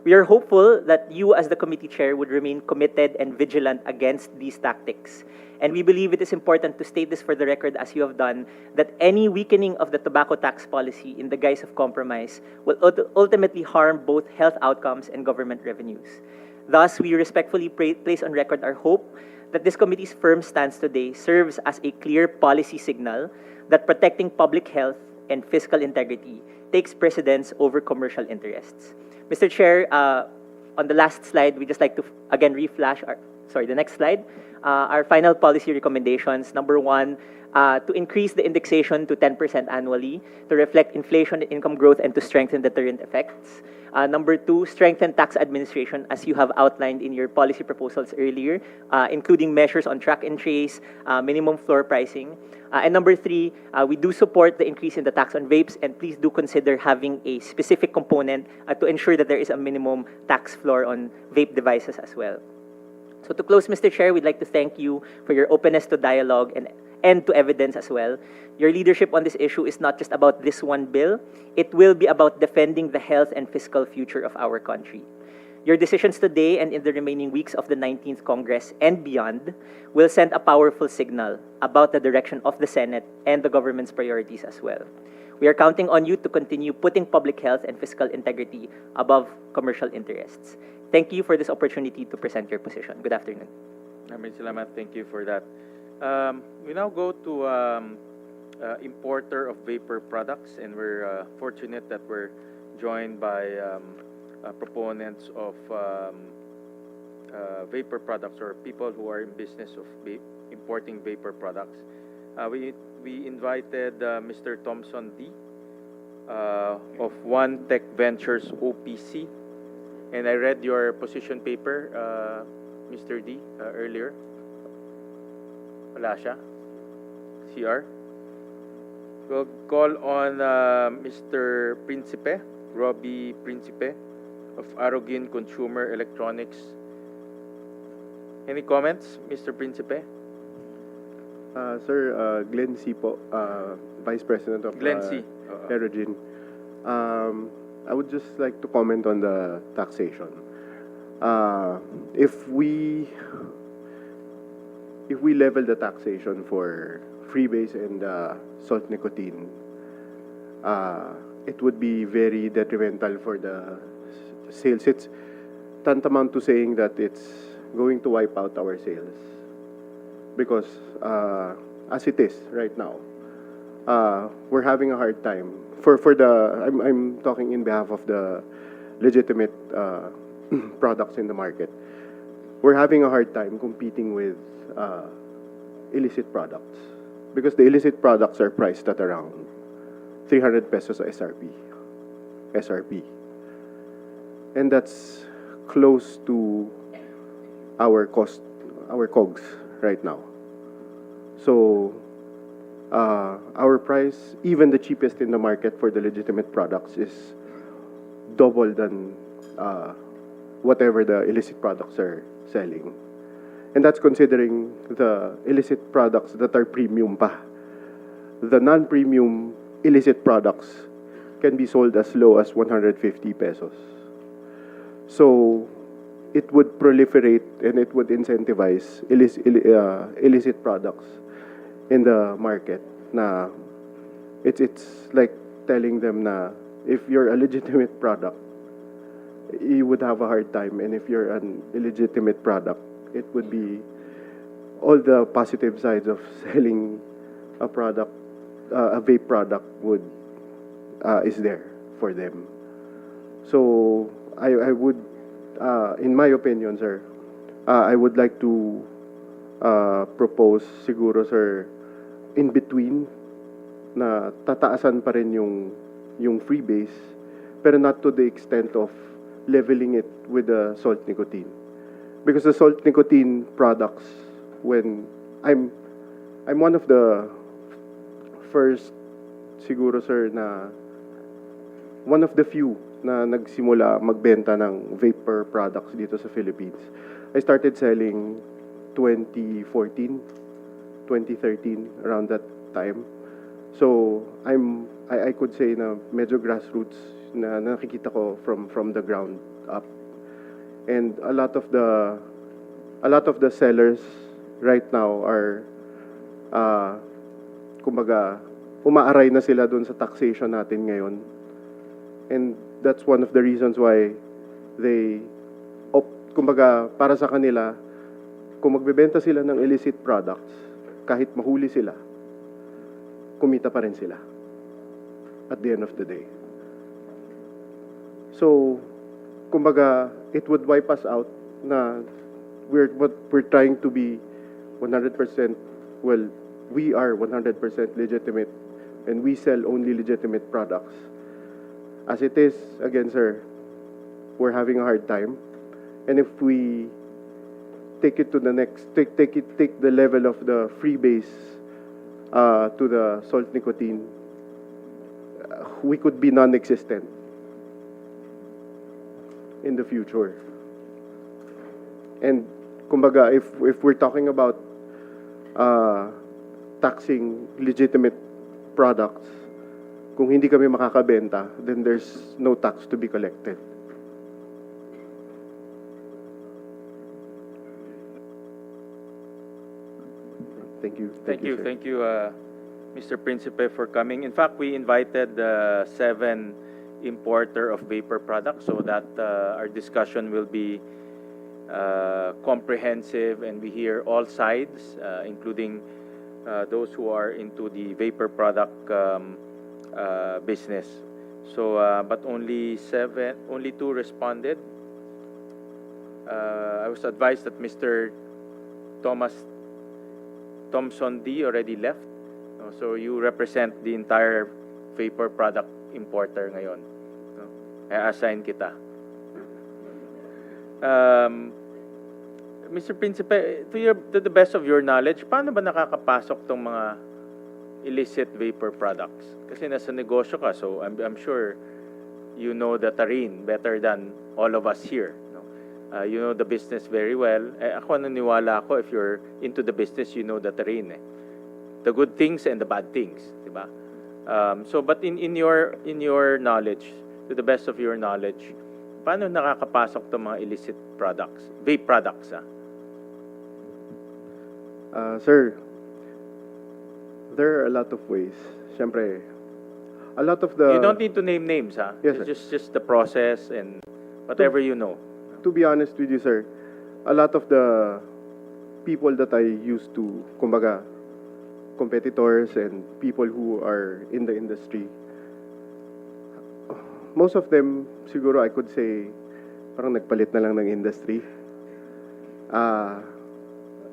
We are hopeful that you as the committee chair would remain committed and vigilant against these tactics. And we believe it is important to state this for the record, as you have done, that any weakening of the tobacco tax policy in the guise of compromise will ultimately harm both health outcomes and government revenues. Thus, we respectfully place on record our hope that this committee's firm stance today serves as a clear policy signal that protecting public health and fiscal integrity takes precedence over commercial interests. Mr. Chair, on the last slide, we just like to again reflash the next slide. Our final policy recommendations. Number one, to increase the indexation to 10% annually to reflect inflation and income growth and to strengthen deterrent effects. Number two, strengthen tax administration as you have outlined in your policy proposals earlier, including measures on track and trace, minimum floor pricing. And number three, we do support the increase in the tax on vapes, and please do consider having a specific component to ensure that there is a minimum tax floor on vape devices as well. So to close, Mr. Chair, we'd like to thank you for your openness to dialogue and to evidence as well. Your leadership on this issue is not just about this one bill. It will be about defending the health and fiscal future of our country. Your decisions today and in the remaining weeks of the 19th Congress and beyond will send a powerful signal about the direction of the Senate and the government's priorities as well. We are counting on you to continue putting public health and fiscal integrity above commercial interests. Thank you for this opportunity to present your position. Good afternoon. Maraming salamat. Thank you for that. We now go to importer of vapor products, and we're fortunate that we're joined by proponents of vapor products, or people who are in business of importing vapor products. We invited Mr. Thompson D. Of One Tech Ventures OPC, and I read your position paper, Mr. D, earlier. Wala siya? CR? We'll call on Mr. Principe, Robbie Principe of Arogin Consumer Electronics. Any comments, Mr. Principe? Sir, Glenn C. po, Vice President of Glenn C. Arogin. I would just like to comment on the taxation. If we level the taxation for freebase and salt nicotine, it would be very detrimental for the sales. It's tantamount to saying that it's going to wipe out our sales, because as it is right now, we're having a hard time. I'm talking in behalf of the legitimate products in the market. We're having a hard time competing with illicit products because the illicit products are priced at around 300 pesos SRP. And that's close to our COGS right now. So our price, even the cheapest in the market for the legitimate products, is double than whatever the illicit products are selling. And that's considering the illicit products that are premium pa. The non-premium illicit products can be sold as low as 150 pesos. So it would proliferate and it would incentivize illicit products in the market. Na it's like telling them na if you're a legitimate product, you would have a hard time, and if you're an illegitimate product, it would be all the positive sides of selling a product, a vape product is there for them. So I would, in my opinion, sir, I would like to propose siguro, sir, in between na tataasan pa rin yung freebase, pero not to the extent of leveling it with the salt nicotine. Because the salt nicotine products, when I'm one of the first siguro, sir, na one of the few na nagsimula magbenta ng vapor products dito sa Philippines. I started selling 2014, 2013, around that time. So I could say na medyo grassroots na nakikita ko from the ground up. And a lot of the sellers right now are kumbaga umaaray na sila doon sa taxation natin ngayon. And that's one of the reasons why they kumbaga para sa kanila, kung magbebenta sila ng illicit products, kahit mahuli sila, kumita pa rin sila at the end of the day. So, kumbaga, it would wipe us out na we're trying to be 100%, well, we are 100% legitimate and we sell only legitimate products. As it is, again, sir, we're having a hard time. And if we take it to the next, take the level of the freebase to the salt nicotine, we could be non-existent in the future. And kumbaga, if we're talking about taxing legitimate products, kung hindi kami makakabenta, then there's no tax to be collected. Thank you. Thank you, sir. thank you, Mr. Principe, for coming. In fact, we invited 7 importer of vapor products so that our discussion will be comprehensive and we hear all sides, including those who are into the vapor product business. So, but only 2 responded. I was advised that Mr. Thompson D already left. So you represent the entire vapor product importer ngayon. I-assign kita. Mr. Principe, to the best of your knowledge, paano ba nakakapasok tong mga illicit vapor products? Kasi nasa negosyo ka, so I'm sure you know the terrain better than all of us here. You know the business very well. Ako naniniwala ako, if you're into the business, you know the terrain. The good things and the bad things, di ba? So, but in your knowledge, to the best of your knowledge, paano nakakapasok tong mga illicit products, vape products? Sir, there are a lot of ways. Siyempre, a lot of the... You don't need to name names, ha? Yes, It's just the process and whatever you know. To be honest with you, sir, a lot of the people that I used to, kumbaga, competitors and people who are in the industry, most of them, siguro I could say, parang nagpalit na lang ng industry.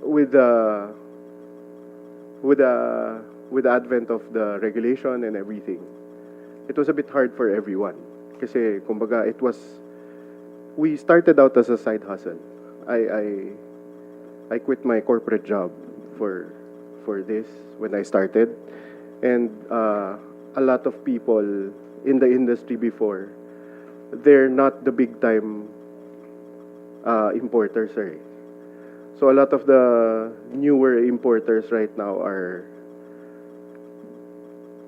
With the advent of the regulation and everything, it was a bit hard for everyone. Kasi, kumbaga, we started out as a side hustle. I quit my corporate job for this when I started. And a lot of people in the industry before, they're not the big time importers, sir. So a lot of the newer importers right now are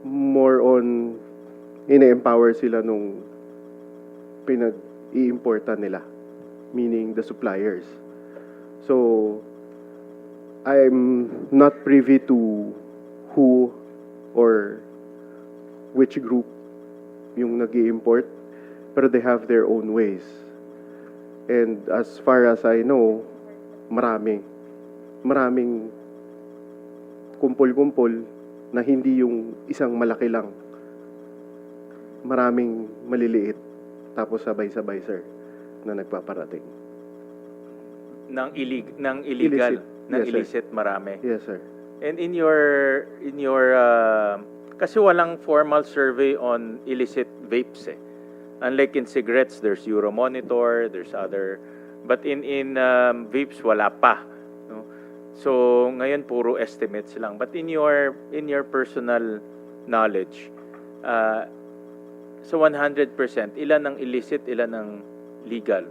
more on ine-empower sila nung pinag-i-importan nila, meaning the suppliers. So I'm not privy to who or which group yung nag-i-import, pero they have their own ways. And as far as I know, maraming kumpol-kumpol na hindi yung isang malaki lang. Maraming maliliit, tapos sabay-sabay, sir, na nagpaparating. Ng illegal, Illicit. ng Yes, sir. illicit marami. Yes, sir. And in your kasi walang formal survey on illicit vapes eh. Unlike in cigarettes, there's Euromonitor, there's other, but in vapes wala pa. No? So ngayon puro estimates lang. But in your personal knowledge, so 100%, ilan ang illicit, ilan ang legal?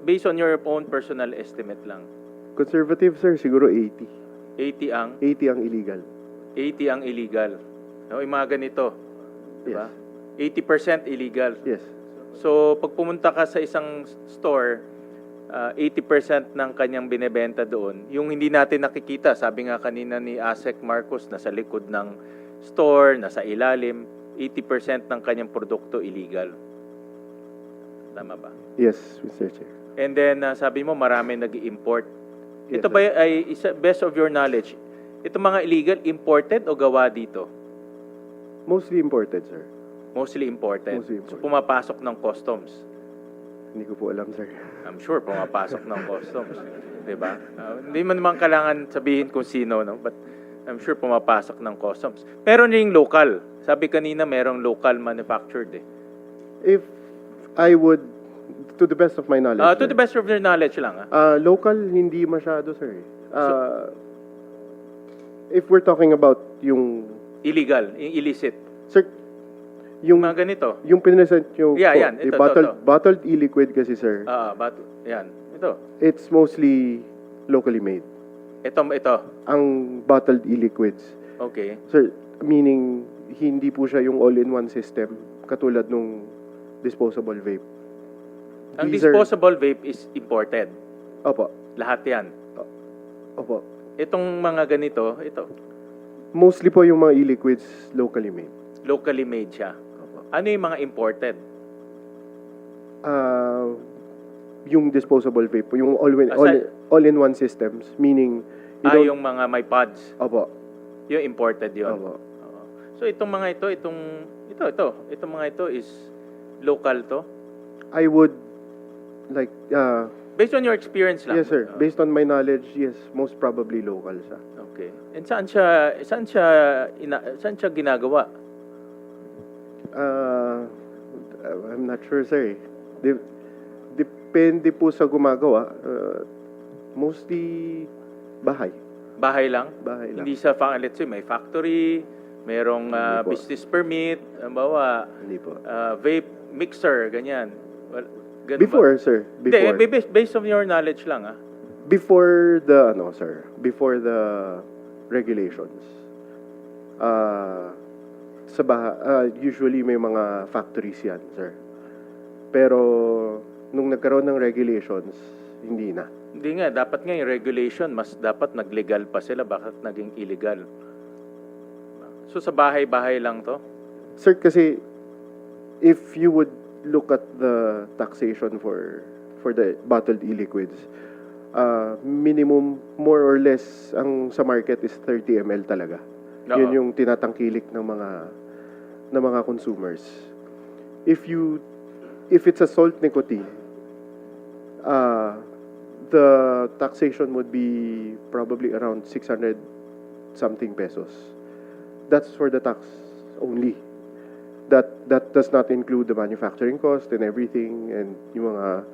Based on your own personal estimate lang. Conservative, sir, siguro 80. 80 ang 80 ang illegal. 80 ang illegal. No, yung mga ganito. Diba? Yes. 80% illegal. Yes. So, pag pumunta ka sa isang store, 80% ng kanyang binebenta doon, yung hindi natin nakikita, sabi nga kanina ni Asek Marcos, nasa likod ng store, nasa ilalim, 80% ng kanyang produkto illegal. Tama ba? Yes, Mr. Chair. And then, sabi mo, marami nag-i-import. Yes, Ito ba ay, best of your knowledge, ito mga illegal, imported o gawa dito? Mostly imported, sir. Mostly imported. Mostly So, imported. pumapasok ng customs. Hindi ko po alam, sir. I'm sure pumapasok ng customs. Diba? Hindi man naman kailangan sabihin kung sino, no? But I'm sure pumapasok ng customs. Pero ring local. Sabi kanina, merong local manufactured eh. If I would, to the best of my knowledge, To sir, the best of your knowledge lang. local, hindi masyado, sir. If we're talking about yung, Illegal, yung illicit. sir, yung, Mga ganito. yung pinresent yung, Yeah, yan. Ito, ito. bottled e-liquid kasi, sir, But, yan. Ito. it's mostly locally made. Ito. Ang bottled e-liquids. Okay. Sir, meaning, hindi po siya yung all-in-one system, katulad nung disposable vape. Ang These are- disposable vape is imported. Opo, Lahat yan. opo. Itong mga ganito, ito. Mostly po yung mga e-liquids locally made. Locally made siya. Ano yung mga imported? Yung disposable vape, yung Aside- all-in-one systems, meaning, you don't, Yung mga may pods. opo, Yung imported yun. opo. Oo. So itong mga itong mga ito is local to? I would, like, Based on your experience lang. yes, sir, based on my knowledge, yes, most probably local siya. Okay. And saan siya ginagawa? I'm not sure, sir. Depende po sa gumagawa. Mostly bahay. Bahay lang? Bahay lang. Hindi sa let's say may factory, merong Hindi po. business permit, halimbawa, Hindi po. vape mixer, ganyan. Well, ganun Before, ba? sir. Hindi, Before. based on your knowledge lang, Before the, before the regulations, usually may mga factories yan, sir. Pero, nung nagkaroon ng regulations, hindi na. Hindi nga, dapat nga yung regulation, mas dapat nag-legal pa sila, bakit naging illegal? So sa bahay-bahay lang to? Sir, kasi, if you would look at the taxation for the bottled e-liquids, minimum, more or less, ang sa market is 30 ml talaga. Yun Oo. yung tinatangkilik ng mga consumers. If it's a salt nicotine, the taxation would be probably around 600 something pesos. That's for the tax only. That does not include the manufacturing cost and everything, and yung mga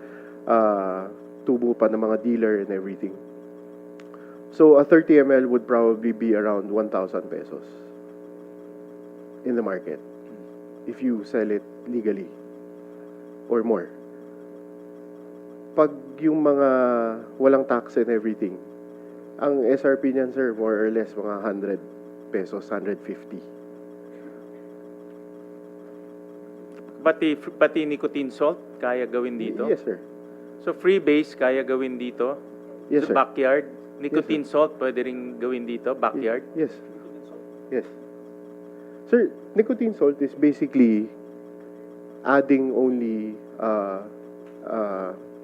tubo pa ng mga dealer and everything. So a 30 ml would probably be around 1,000 pesos in the market if you sell it legally or more. Pag yung mga walang tax and everything, ang SRP niyan, sir, more or less mga 100 pesos, 150. Pati nicotine salt, kaya gawin dito? Yes, sir. So freebase, kaya gawin dito? Yes, sa sir. backyard? Nicotine salt, pwede rin gawin dito, backyard? Yes. Yes. Sir, nicotine salt is basically adding only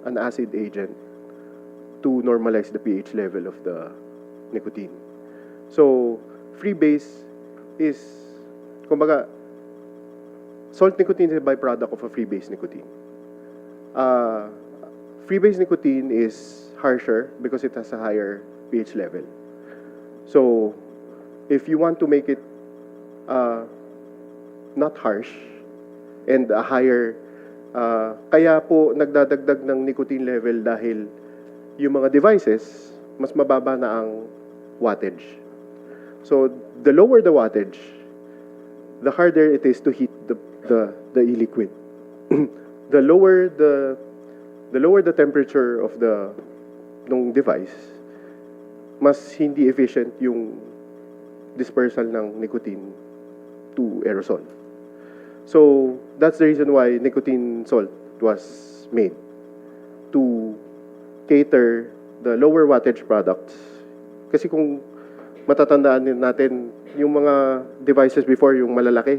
an acid agent to normalize the pH level of the nicotine. So, freebase is, kumbaga, salt nicotine is a byproduct of a freebase nicotine. Freebase nicotine is harsher because it has a higher pH level. So, if you want to make it not harsh and a higher, kaya po nagdadagdag ng nicotine level dahil yung mga devices, mas mababa na ang wattage. So, the lower the wattage, the harder it is to heat the e-liquid. the lower the temperature of the nung device, mas hindi efficient yung dispersal ng nicotine to aerosol. So, that's the reason why nicotine salt was made, to cater the lower wattage products. Kasi kung matatandaan din natin, yung mga devices before, yung malalaki,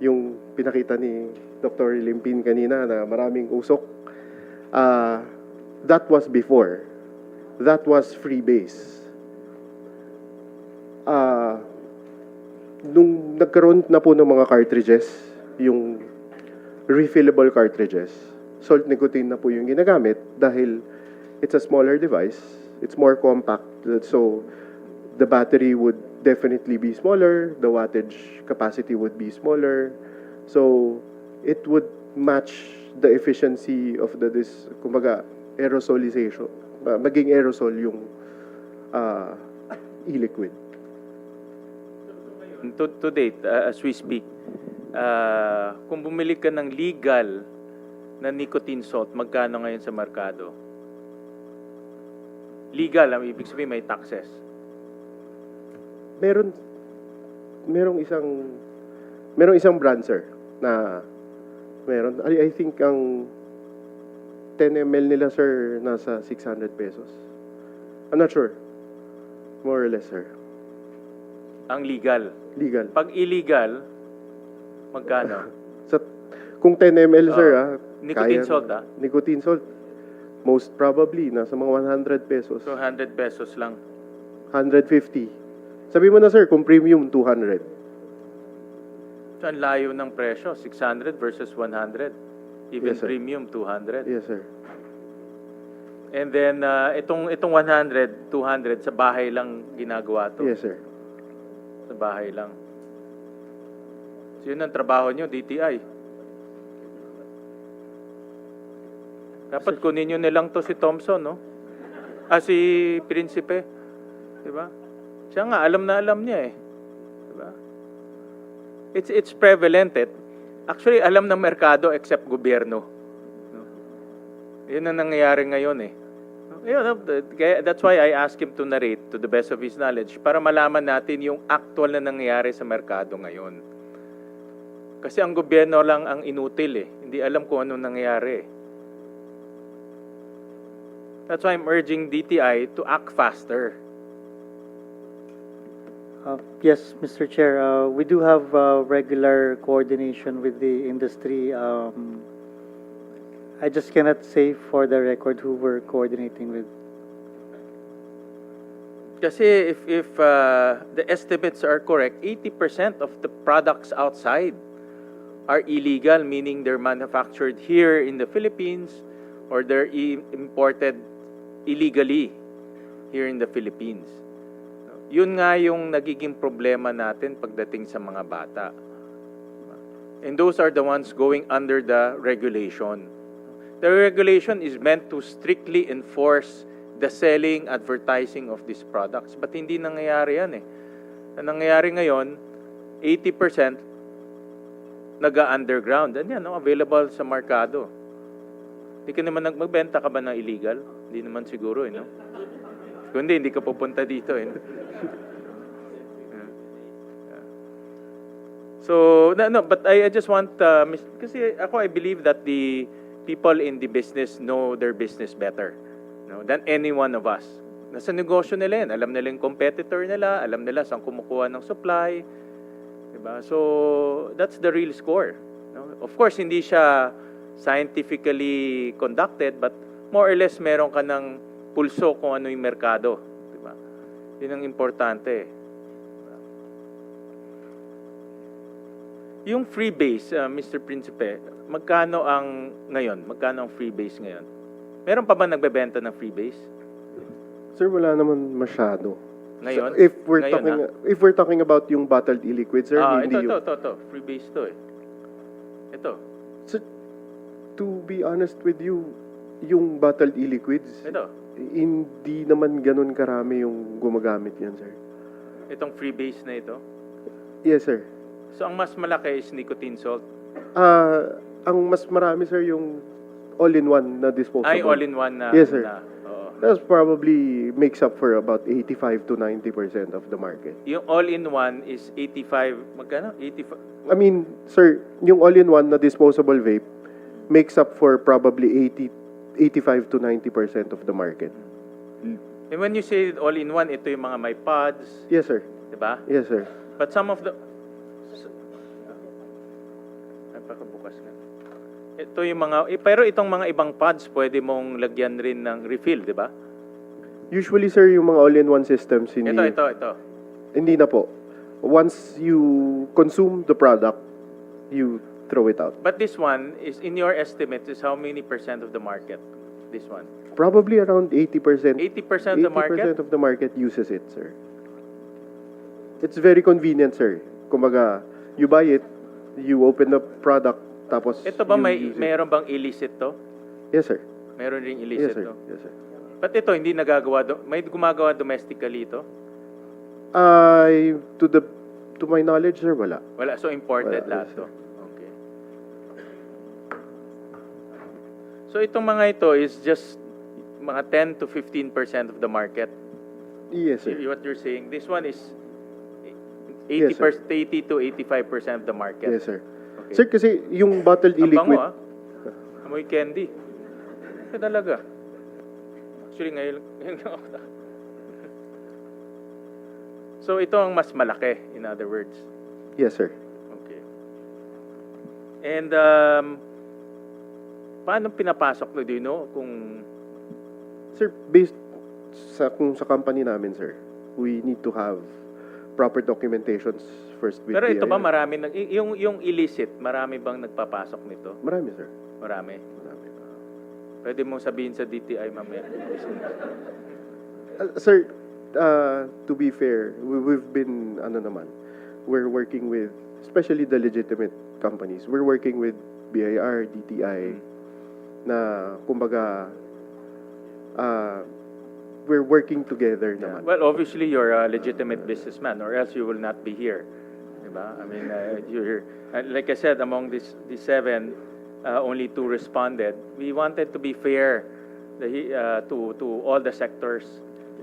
yung pinakita ni Dr. Limpin kanina na maraming usok, that was before. That was freebase. Nung nagkaroon na po ng mga cartridges, yung refillable cartridges, salt nicotine na po yung ginagamit dahil it's a smaller device, it's more compact, so the battery would definitely be smaller, the wattage capacity would be smaller, so it would match the efficiency of kumbaga, aerosolization, maging aerosol yung e-liquid. To date, as we speak, kung bumili ka ng legal na nicotine salt, magkano ngayon sa merkado? Legal, ang ibig sabihin may taxes. Merong isang brand, sir, na meron. I think ang 10 ml nila, sir, nasa 600 pesos. I'm not sure. More or less, sir. Ang legal. Legal. Pag illegal, magkano? Kung 10 ml, sir, Nicotine salt, Nicotine salt, most probably, nasa mga 100 pesos. So, 100 pesos lang. 150. Sabi mo na, sir, kung premium, 200. So, ang layo ng presyo, 600 versus 100. Even Yes, sir. premium, 200. Yes, sir. And then, itong 100, 200, sa bahay lang ginagawa to. Yes, sir. Sa bahay lang. So, yun ang trabaho nyo, DTI. Dapat kunin nyo nilang to si Thompson, no? Si Prinsipe. Diba? Siya nga, alam na alam niya eh. Diba? It's prevalent eh. Actually, alam ng merkado except gobyerno. No? Yun ang nangyayari ngayon eh. That's why I asked him to narrate to the best of his knowledge para malaman natin yung actual na nangyayari sa merkado ngayon. Kasi ang gobyerno lang ang inutil eh. Hindi alam kung anong nangyayari eh. That's why I'm urging DTI to act faster. Yes, Mr. Chair, we do have regular coordination with the industry. I just cannot say for the record who we're coordinating with. Kasi if the estimates are correct, 80% of the products outside are illegal, meaning they're manufactured here in the Philippines or they're imported illegally here in the Philippines. Yun nga yung nagiging problema natin pagdating sa mga bata. And those are the ones going under the regulation. The regulation is meant to strictly enforce the selling, advertising of these products. But hindi nangyayari yan eh. Ang nangyayari ngayon, 80% naga-underground. And yan, no, available sa markado. Hindi ka naman magbenta ka ba ng illegal? Hindi naman siguro, eh, no? Kundi, hindi ka pupunta dito, eh. So, no, but I just want, kasi ako, I believe that the people in the business know their business better, no, than any one of us. Nasa negosyo nila yan. Alam nila yung competitor nila, alam nila saan kumukuha ng supply. Diba? So, that's the real score. No? Of course, hindi siya scientifically conducted, but more or less meron ka ng pulso kung ano yung merkado. Diba? Yun ang importante. Yung freebase, Mr. Principe, magkano ang ngayon? Magkano ang freebase ngayon? Meron pa ba nagbebenta ng freebase? Sir, wala naman masyado. Ngayon? So, if we're talking about yung bottled e-liquid, sir, hindi ito. Freebase to eh. Ito. So, to be honest with you, yung bottled e-liquids, Ito. hindi naman ganun karami yung gumagamit yan, sir. Itong freebase na ito. Yes, sir. So, ang mas malaki is nicotine salt. Ang mas marami, sir, yung all-in-one na disposable. Ay, all-in-one na. Yes, sir. Oo. That's probably makes up for about 85 to 90% of the market. Yung all-in-one is 85, magkano? 85. I mean, sir, yung all-in-one na disposable vape makes up for probably 85 to 90% of the market. And when you say all-in-one, ito yung mga may pods. Yes, sir. Diba? Yes, sir. But some of the... Ay, pakabukas nga. Ito yung mga... pero itong mga ibang pods, pwede mong lagyan rin ng refill, di ba? Usually, sir, yung mga all-in-one systems, hindi... Ito. Hindi na po. Once you consume the product, you throw it out. But this one is, in your estimates, is how many % of the market? This one? Probably around 80%. 80% of the market? 80% of the market uses it, sir. It's very convenient, sir. Kumbaga, you buy it, you open the product, tapos Ito ba you use it. mayroon bang illicit to? Yes, sir. Meron ring Yes, illicit sir. to? Yes, sir. But ito, hindi nagagawa, may gumagawa domestically ito? To my knowledge, sir, wala. Wala, so imported Wala, lahat yes, to? Okay. So itong mga ito is just mga 10 to 15% of the market? Yes, sir. What you're saying, this one is Yes, 80 to 85% of the market? Yes, sir. Okay. Sir, kasi yung bottled Ang bango, e-liquid... Amoy candy. Ito talaga. Actually, ngayon lang ako. So, ito ang mas malaki, in other words. Yes, sir. Okay. And, paano pinapasok na? Do you know kung... Sir, based sa company namin, sir, we need to have proper documentations first with Pero ito ba DIR. marami, yung illicit, marami bang nagpapasok nito? Marami, sir. Marami. Pwede mong sabihin sa DTI mamaya. Sir, to be fair, we've been, we're working with, especially the legitimate companies, we're working with BIR, DTI, na, kumbaga, we're working together naman. Well, obviously, you're a legitimate businessman or else you will not be here. Diba? I mean, you're, like I said, among these seven, only 2 responded. We wanted to be fair to all the sectors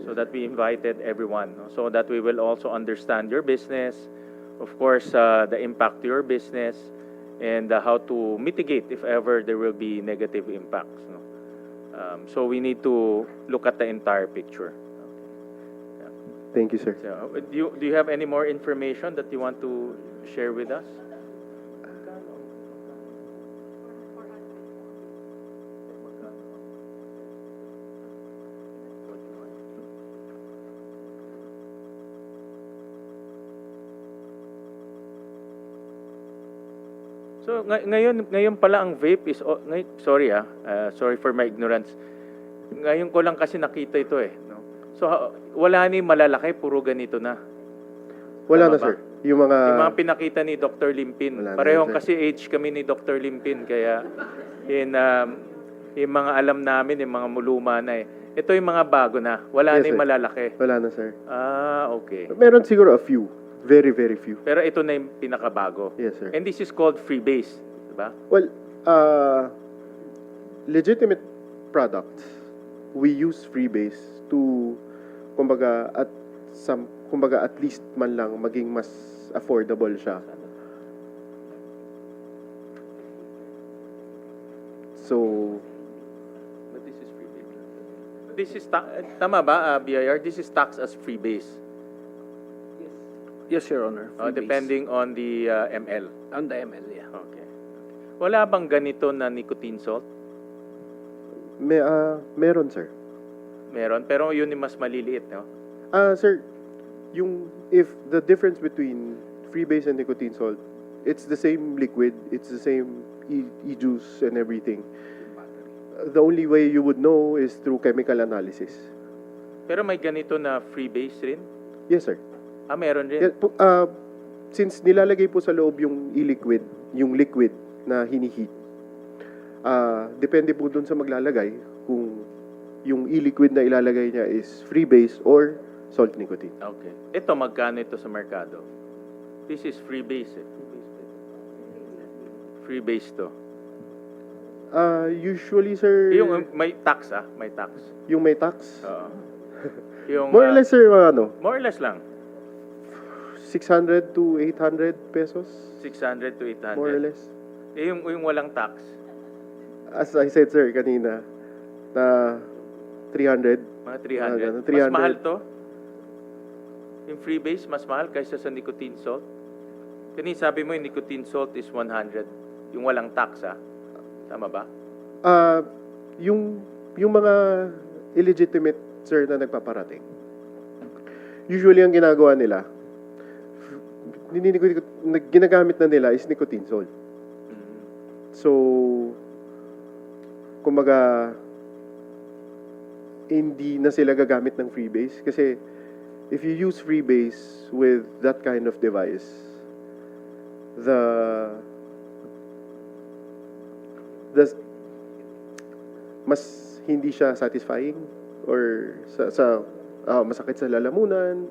so that we invited everyone, no? So that we will also understand your business, of course, the impact to your business, and how to mitigate if ever there will be negative impacts. No? So we need to look at the entire picture. Thank you, sir. So, do you have any more information that you want to share with us? So ngayon pala ang vape is sorry sorry for my ignorance. Ngayon ko lang kasi nakita ito eh, no. So wala ni malalaki, puro ganito na. Wala Tama na, ba? sir. Yung mga pinakita ni Dr. Limpin. Wala na Parehong yun, sir. kasi age kami ni Dr. Limpin kaya yung mga alam namin, yung mga muluma na eh. Ito yung mga bago na. Wala Yes, na yung sir. malalaki. Wala na, sir. Okay. Meron siguro a few. Very, very few. Pero ito na yung pinakabago. Yes, sir. And this is called freebase, di ba? Well, legitimate products, we use freebase to, kumbaga, at least man lang maging mas affordable siya. So, But this is freebase. This is tama ba, BIR? This is taxed as freebase. Yes, Your Honor. Depending on the ML. On the ML, yeah. Okay. Wala bang ganito na nicotine salt? meron, sir. Meron, pero yun yung mas maliliit, no? Sir, if the difference between freebase and nicotine salt, it's the same liquid, it's the same e-juice and everything. The only way you would know is through chemical analysis. Pero may ganito na freebase rin? Yes, sir. Meron rin. Since nilalagay po sa loob yung e-liquid, yung liquid na hiniheat, depende po dun sa maglalagay kung yung e-liquid na ilalagay niya is freebase or salt nicotine. Okay. Ito, magkano ito sa merkado? This is freebase eh. Freebase to. Usually, sir... Yung may tax may tax. Yung may tax? Oo. Yung, more or less, sir, More or less lang. 600 to 800 pesos? 600 to 800. More or less. Yung walang tax. As I said, sir, kanina, na 300. Mga 300. 300. Mas mahal to? Yung freebase, mas mahal kaysa sa nicotine salt? Kanina sabi mo yung nicotine salt is 100. Yung walang tax, Tama ba? Yung mga illegitimate, sir, na nagpaparating. Usually, ang ginagawa nila, ginagamit na nila is nicotine salt. So, kumbaga, hindi na sila gagamit ng freebase. Kasi, if you use freebase with that kind of device, mas hindi siya satisfying or masakit sa lalamunan,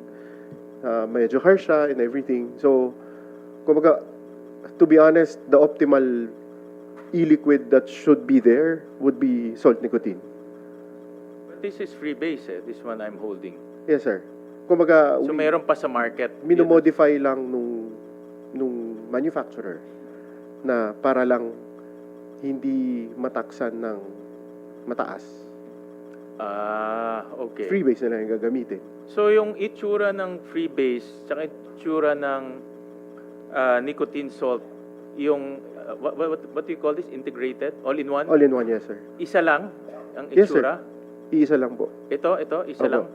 medyo harsh siya and everything. So, kumbaga, to be honest, the optimal e-liquid that should be there would be salt nicotine. But this is freebase this one I'm holding. Yes, sir. Kumbaga, So meron pa sa market. minomodify lang nung manufacturer na para lang hindi mataksan ng mataas. Okay. Freebase na lang yung gagamitin. So yung itsura ng freebase tsaka itsura ng nicotine salt, yung what do you call this? Integrated? All-in-one? All-in-one, yes, sir. Isa lang ang Yes, sir. itsura? Iisa lang po. Ito, isa Opo. lang.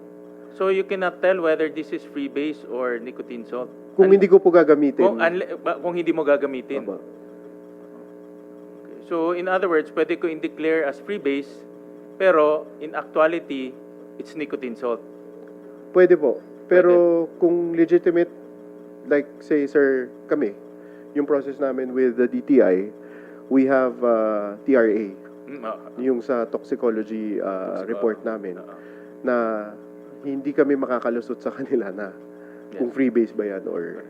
So you cannot tell whether this is freebase or nicotine salt? Kung hindi ko po gagamitin. Kung hindi mo gagamitin. Opo. Okay. So in other words, pwede ko i-declare as freebase, pero in actuality, it's nicotine salt. Pwede po. Pero kung legitimate, like say, sir, kami, yung process namin with the DTI, we have TRA, yung sa toxicology report namin, na hindi kami makakalusot sa kanila na kung freebase ba yan or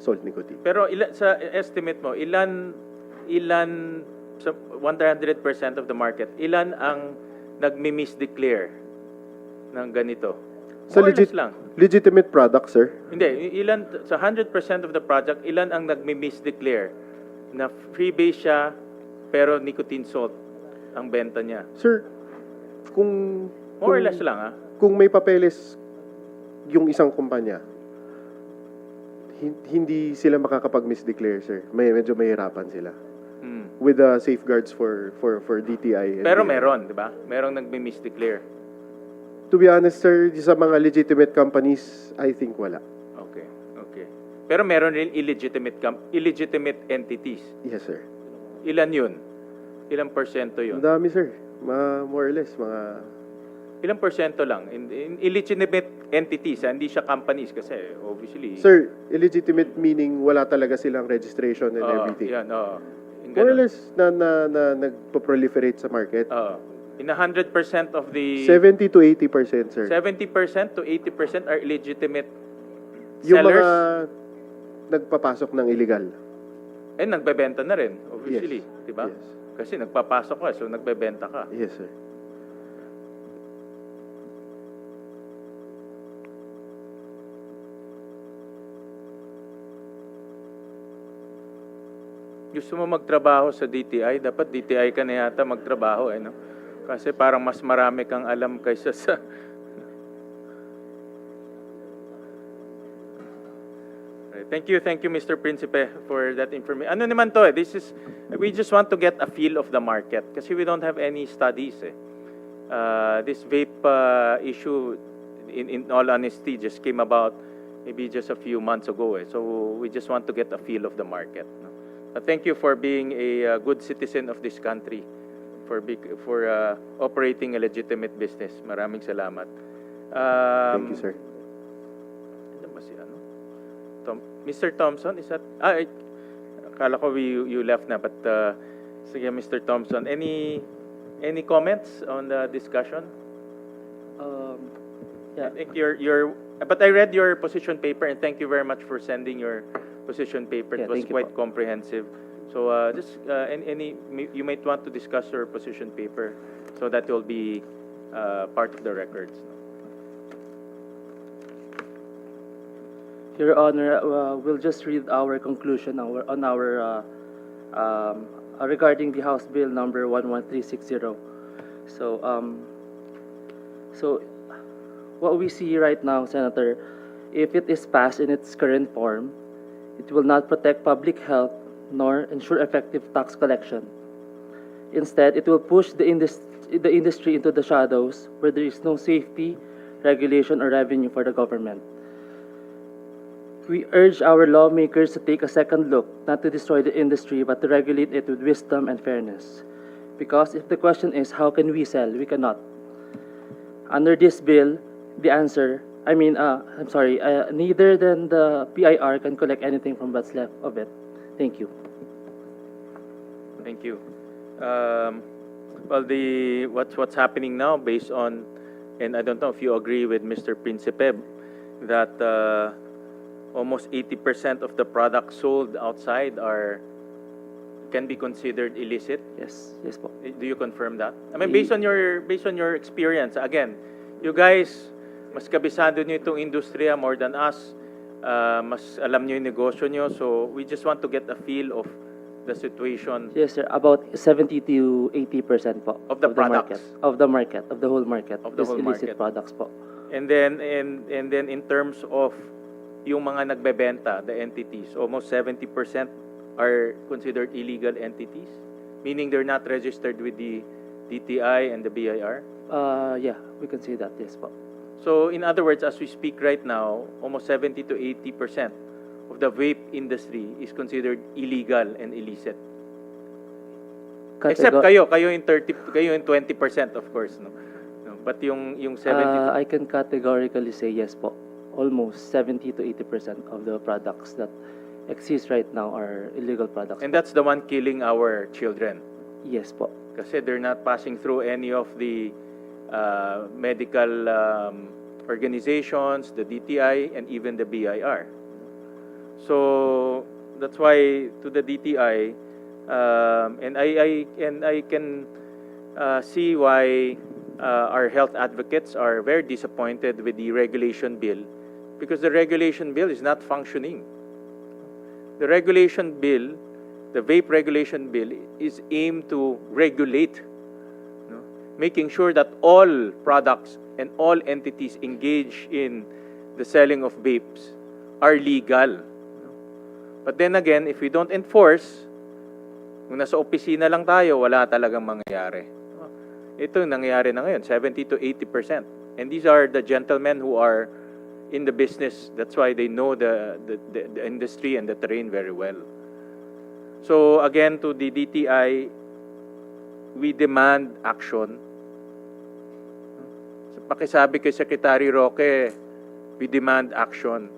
salt nicotine. Pero sa estimate mo, ilan sa 100% of the market, ilan ang nagmi-misdeclare ng ganito? Sa More or less lang. legitimate product, sir? Hindi, ilan sa 100% of the project, ilan ang nagmi-misdeclare na freebase siya pero nicotine salt ang benta niya? Sir, kung More or less lang kung may papeles yung isang kumpanya, hindi sila makakapag-misdeclare, sir. Medyo mahirapan sila. With the safeguards for DTI. Pero meron, di ba? Merong nagmi-misdeclare. To be honest, sir, sa mga legitimate companies, I think wala. Okay. Pero meron rin illegitimate entities. Yes, sir. Ilan yun? Ilang porsyento yun? Ang dami, sir. More or less, mga... Ilang porsyento lang? In illegitimate entities, hindi siya companies kasi obviously... Sir, illegitimate meaning wala talaga silang registration and everything. Yan, yung More or ganun. less na nagpo-proliferate sa market. In 100% of the... 70 to 80%, sir. 70% to 80% are illegitimate Yung sellers. mga nagpapasok ng illegal. Nagbebenta na rin, obviously. Yes. Diba? Yes. Kasi nagpapasok ka, so nagbebenta ka. Yes, sir. Gusto mo magtrabaho sa DTI, dapat DTI ka na yata magtrabaho, no? Kasi parang mas marami kang alam kaysa sa... Thank you, Mr. Principe, for that information. Ano naman to, we just want to get a feel of the market kasi we don't have any studies. This vape issue, in all honesty, just came about maybe just a few months ago. So we just want to get a feel of the market. Thank you for being a good citizen of this country, for operating a legitimate business. Maraming salamat. Thank you, sir. Ano ba si Mr. Thompson, is that... akala ko you left na, but sige, Mr. Thompson, any comments on the discussion? Yeah. I think but I read your position paper, and thank you very much for sending your position paper. It Yeah, was thank you quite po. comprehensive. So you might want to discuss your position paper so that will be part of the records. Your Honor, we'll just read our conclusion regarding the House Bill number 11360. So what we see right now, Senator, if it is passed in its current form, it will not protect public health nor ensure effective tax collection. Instead, it will push the industry into the shadows where there is no safety, regulation, or revenue for the government. We urge our lawmakers to take a second look, not to destroy the industry, but to regulate it with wisdom and fairness. Because if the question is, how can we sell? We cannot. Under this bill, the answer, neither than the PIR can collect anything from what's left of it. Thank you. Thank you. Well, what's happening now, based on, and I don't know if you agree with Mr. Principe, that almost 80% of the products sold outside can be considered illicit. Yes po. Do you confirm that? I mean, based on your experience, again, you guys mas kabisado niyo itong industriya more than us. Mas alam niyo yung negosyo niyo, so we just want to get a feel of the situation. Yes, sir. About 70 to 80% po. Of the products? Of the market, of the whole market. Of the whole illicit market. products po. And then in terms of yung mga nagbebenta, the entities, almost 70% are considered illegal entities, meaning they're not registered with the DTI and the BIR. Yeah, we can say that, yes po. So in other words, as we speak right now, almost 70 to 80% of the vape industry is considered illegal and illicit. Except kayo yung 20%, of course, no. But yung 70 I can categorically say yes po. Almost 70 to 80% of the products that exist right now are illegal products. And that's the one killing our children. Yes po. Kasi they're not passing through any of the medical organizations, the DTI, and even the BIR. So that's why to the DTI, and I can see why our health advocates are very disappointed with the regulation bill, because the regulation bill is not functioning. The regulation bill, the vape regulation bill, is aimed to regulate, making sure that all products and all entities engaged in the selling of vapes are legal. But then again, if we don't enforce, kung nasa opisina lang tayo, wala talagang mangyayari. Ito yung nangyayari na ngayon, 70 to 80%. And these are the gentlemen who are in the business. That's why they know the industry and the terrain very well. So again, to the DTI, we demand action. So, pakisabi kay Secretary Roque, we demand action.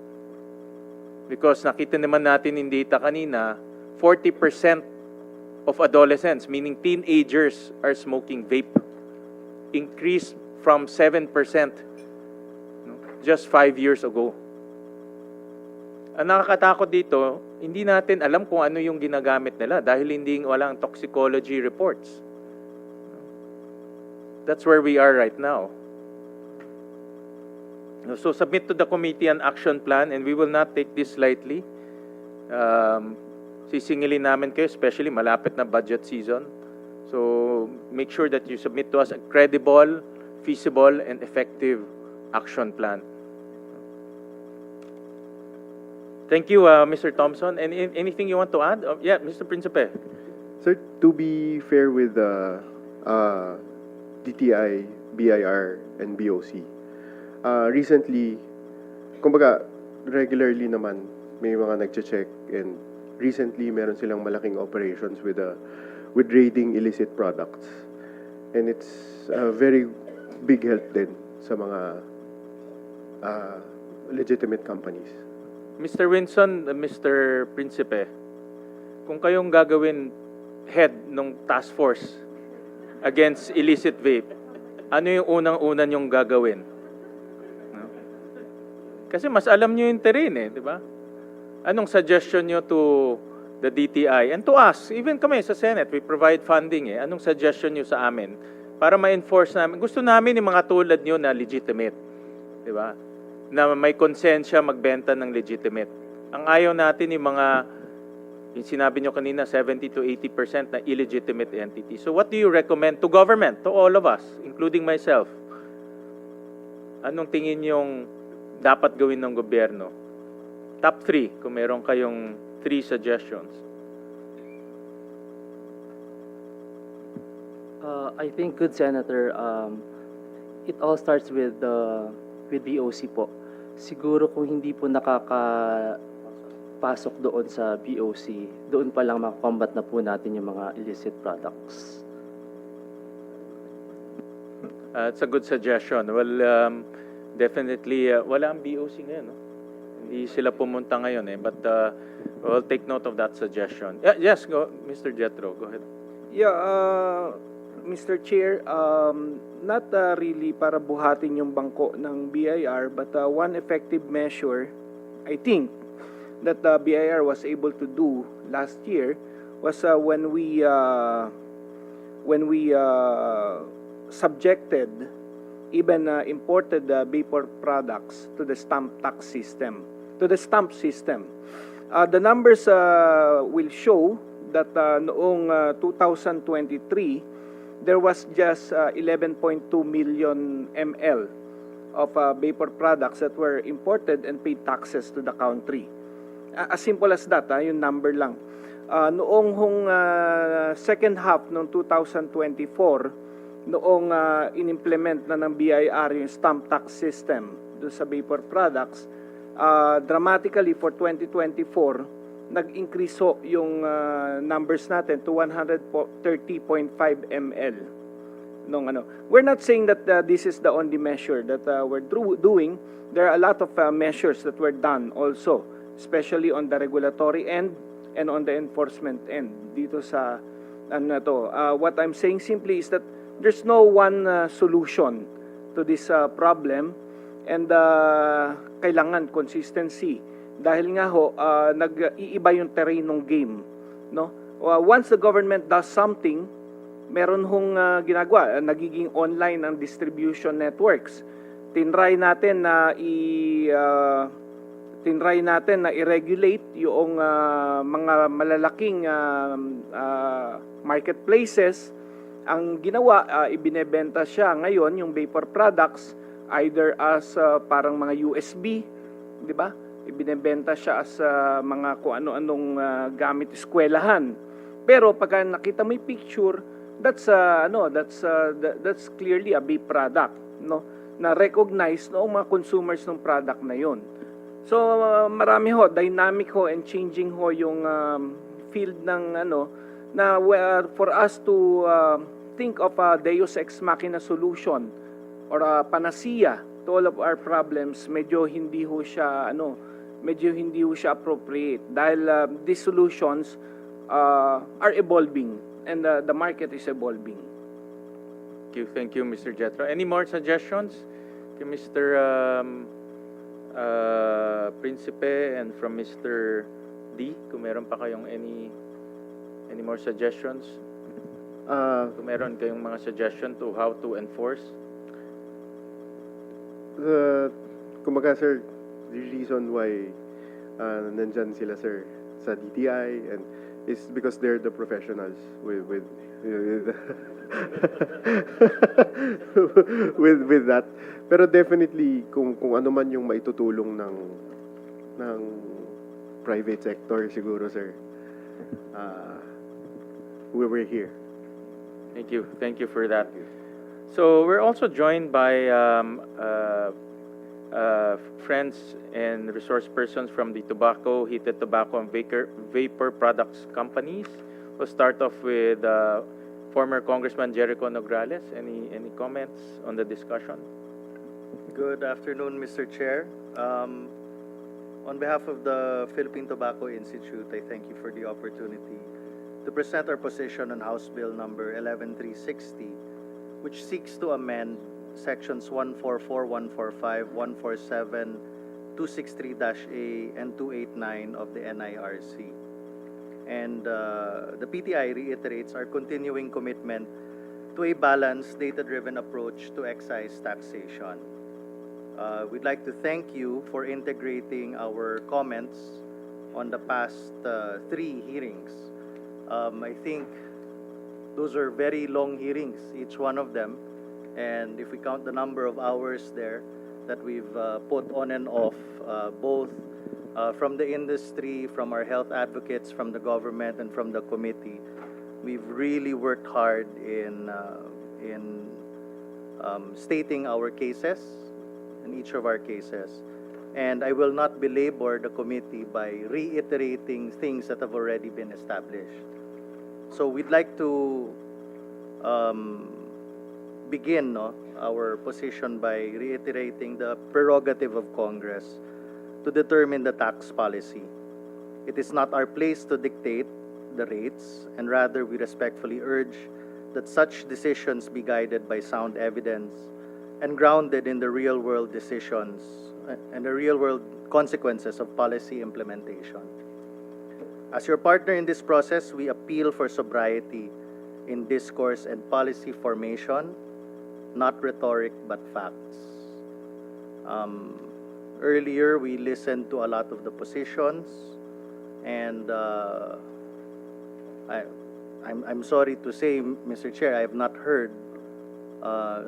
Because nakita naman natin in data kanina, 40% of adolescents, meaning teenagers, are smoking vape. Increased from 7% just 5 years ago. Ang nakakatakot dito, hindi natin alam kung ano yung ginagamit nila dahil hindi walang toxicology reports. That's where we are right now. So submit to the committee an action plan, and we will not take this lightly. Sisingilin namin kayo, especially malapit na budget season. So make sure that you submit to us a credible, feasible, and effective action plan. Thank you, Mr. Thompson. Anything you want to add? Yeah, Mr. Principe. Sir, to be fair with DTI, BIR, and BOC, recently, kumbaga, regularly naman, may mga nagche-check, and recently, meron silang malaking operations with raiding illicit products. And it's a very big help din sa mga legitimate companies. Mr. Winson, Mr. Principe, kung kayong gagawin head ng task force against illicit vape, ano yung unang-una nyong gagawin? Kasi mas alam nyo yung terrain di ba? Anong suggestion nyo to the DTI and to us? Even kami sa Senate, we provide funding Anong suggestion nyo sa amin para ma-enforce namin? Gusto namin yung mga tulad nyo na legitimate, di ba? Na may konsensya magbenta ng legitimate. Ang ayaw natin yung mga, yung sinabi nyo kanina, 70 to 80% na illegitimate entity. So what do you recommend to government, to all of us, including myself? Anong tingin yung dapat gawin ng gobyerno? Top 3, kung meron kayong 3 suggestions. I think, good Senator, it all starts with BOC po. Siguro kung hindi po nakakapasok doon sa BOC, doon pa lang makakombat na po natin yung mga illicit products. It's a good suggestion. Well, definitely, wala ang BOC ngayon. Hindi sila pumunta ngayon but we'll take note of that suggestion. Yes, go, Mr. Jetro, go ahead. Yeah, Mr. Chair, not really para buhatin yung bangko ng BIR, but one effective measure, I think, that BIR was able to do last year was when we subjected even imported vapor products to the stamp tax system, to the stamp system. The numbers will show that noong 2023, there was just 11.2 million ml of vapor products that were imported and paid taxes to the country. As simple as that, yung number lang. Noong second half ng 2024, noong in-implement na ng BIR yung stamp tax system doon sa vapor products, dramatically for 2024, nag-increase yung numbers natin to 130.5 ml. We're not saying that this is the only measure that we're doing. There are a lot of measures that were done also, especially on the regulatory end and on the enforcement end. Dito sa what I'm saying simply is that there's no one solution to this problem, and kailangan consistency. Dahil nga nag-iiba yung terrain ng game, once the government does something, meron ginagawa, nagiging online ang distribution networks. Tinry natin na i-regulate yung mga malalaking marketplaces. Ang ginawa, ibinebenta siya ngayon yung vapor products either as parang mga USB, di ba? Ibinebenta siya as mga kung ano-anong gamit eskwelahan. Pero pag nakita mo 'yung picture, that's clearly a vape product, na recognize noong mga consumers ng product na yon. So marami ho, dynamic ho and changing ho yung field ng na for us to think of a Deus Ex Machina solution or a panacea to all of our problems, medyo hindi ho siya appropriate dahil these solutions are evolving and the market is evolving. Thank you, Mr. Jetro. Any more suggestions? Mr. Principe and from Mr. D, kung meron pa kayong any more suggestions? Kung meron kayong mga suggestion to how to enforce? Kumbaga, sir, the reason why nandyan sila, sir, sa DTI and is because they're the professionals with with that. Pero definitely kung ano man yung maitutulong ng private sector siguro, sir. We were here. Thank you for that. So we're also joined by friends and resource persons from the tobacco, heated tobacco, and vapor products companies. We'll start off with former Congressman Jericho Nograles. Any comments on the discussion? Good afternoon, Mr. Chair. On behalf of the Philippine Tobacco Institute, I thank you for the opportunity to present our position on House Bill number 11360, which seeks to amend sections 144, 145, 147, 263-A, and 289 of the NIRC. And the PTI reiterates our continuing commitment to a balanced, data-driven approach to excise taxation. We'd like to thank you for integrating our comments on the past 3 hearings. I think those are very long hearings, each one of them. And if we count the number of hours there that we've put on and off, both from the industry, from our health advocates, from the government, and from the committee, we've really worked hard in stating our cases, in each of our cases. And I will not belabor the committee by reiterating things that have already been established. So we'd like to begin our position by reiterating the prerogative of Congress to determine the tax policy. It is not our place to dictate the rates, and rather we respectfully urge that such decisions be guided by sound evidence and grounded in the real-world decisions and the real-world consequences of policy implementation. As your partner in this process, we appeal for sobriety in discourse and policy formation, not rhetoric but facts. Earlier, we listened to a lot of the positions, and I'm sorry to say, Mr. Chair, I have not heard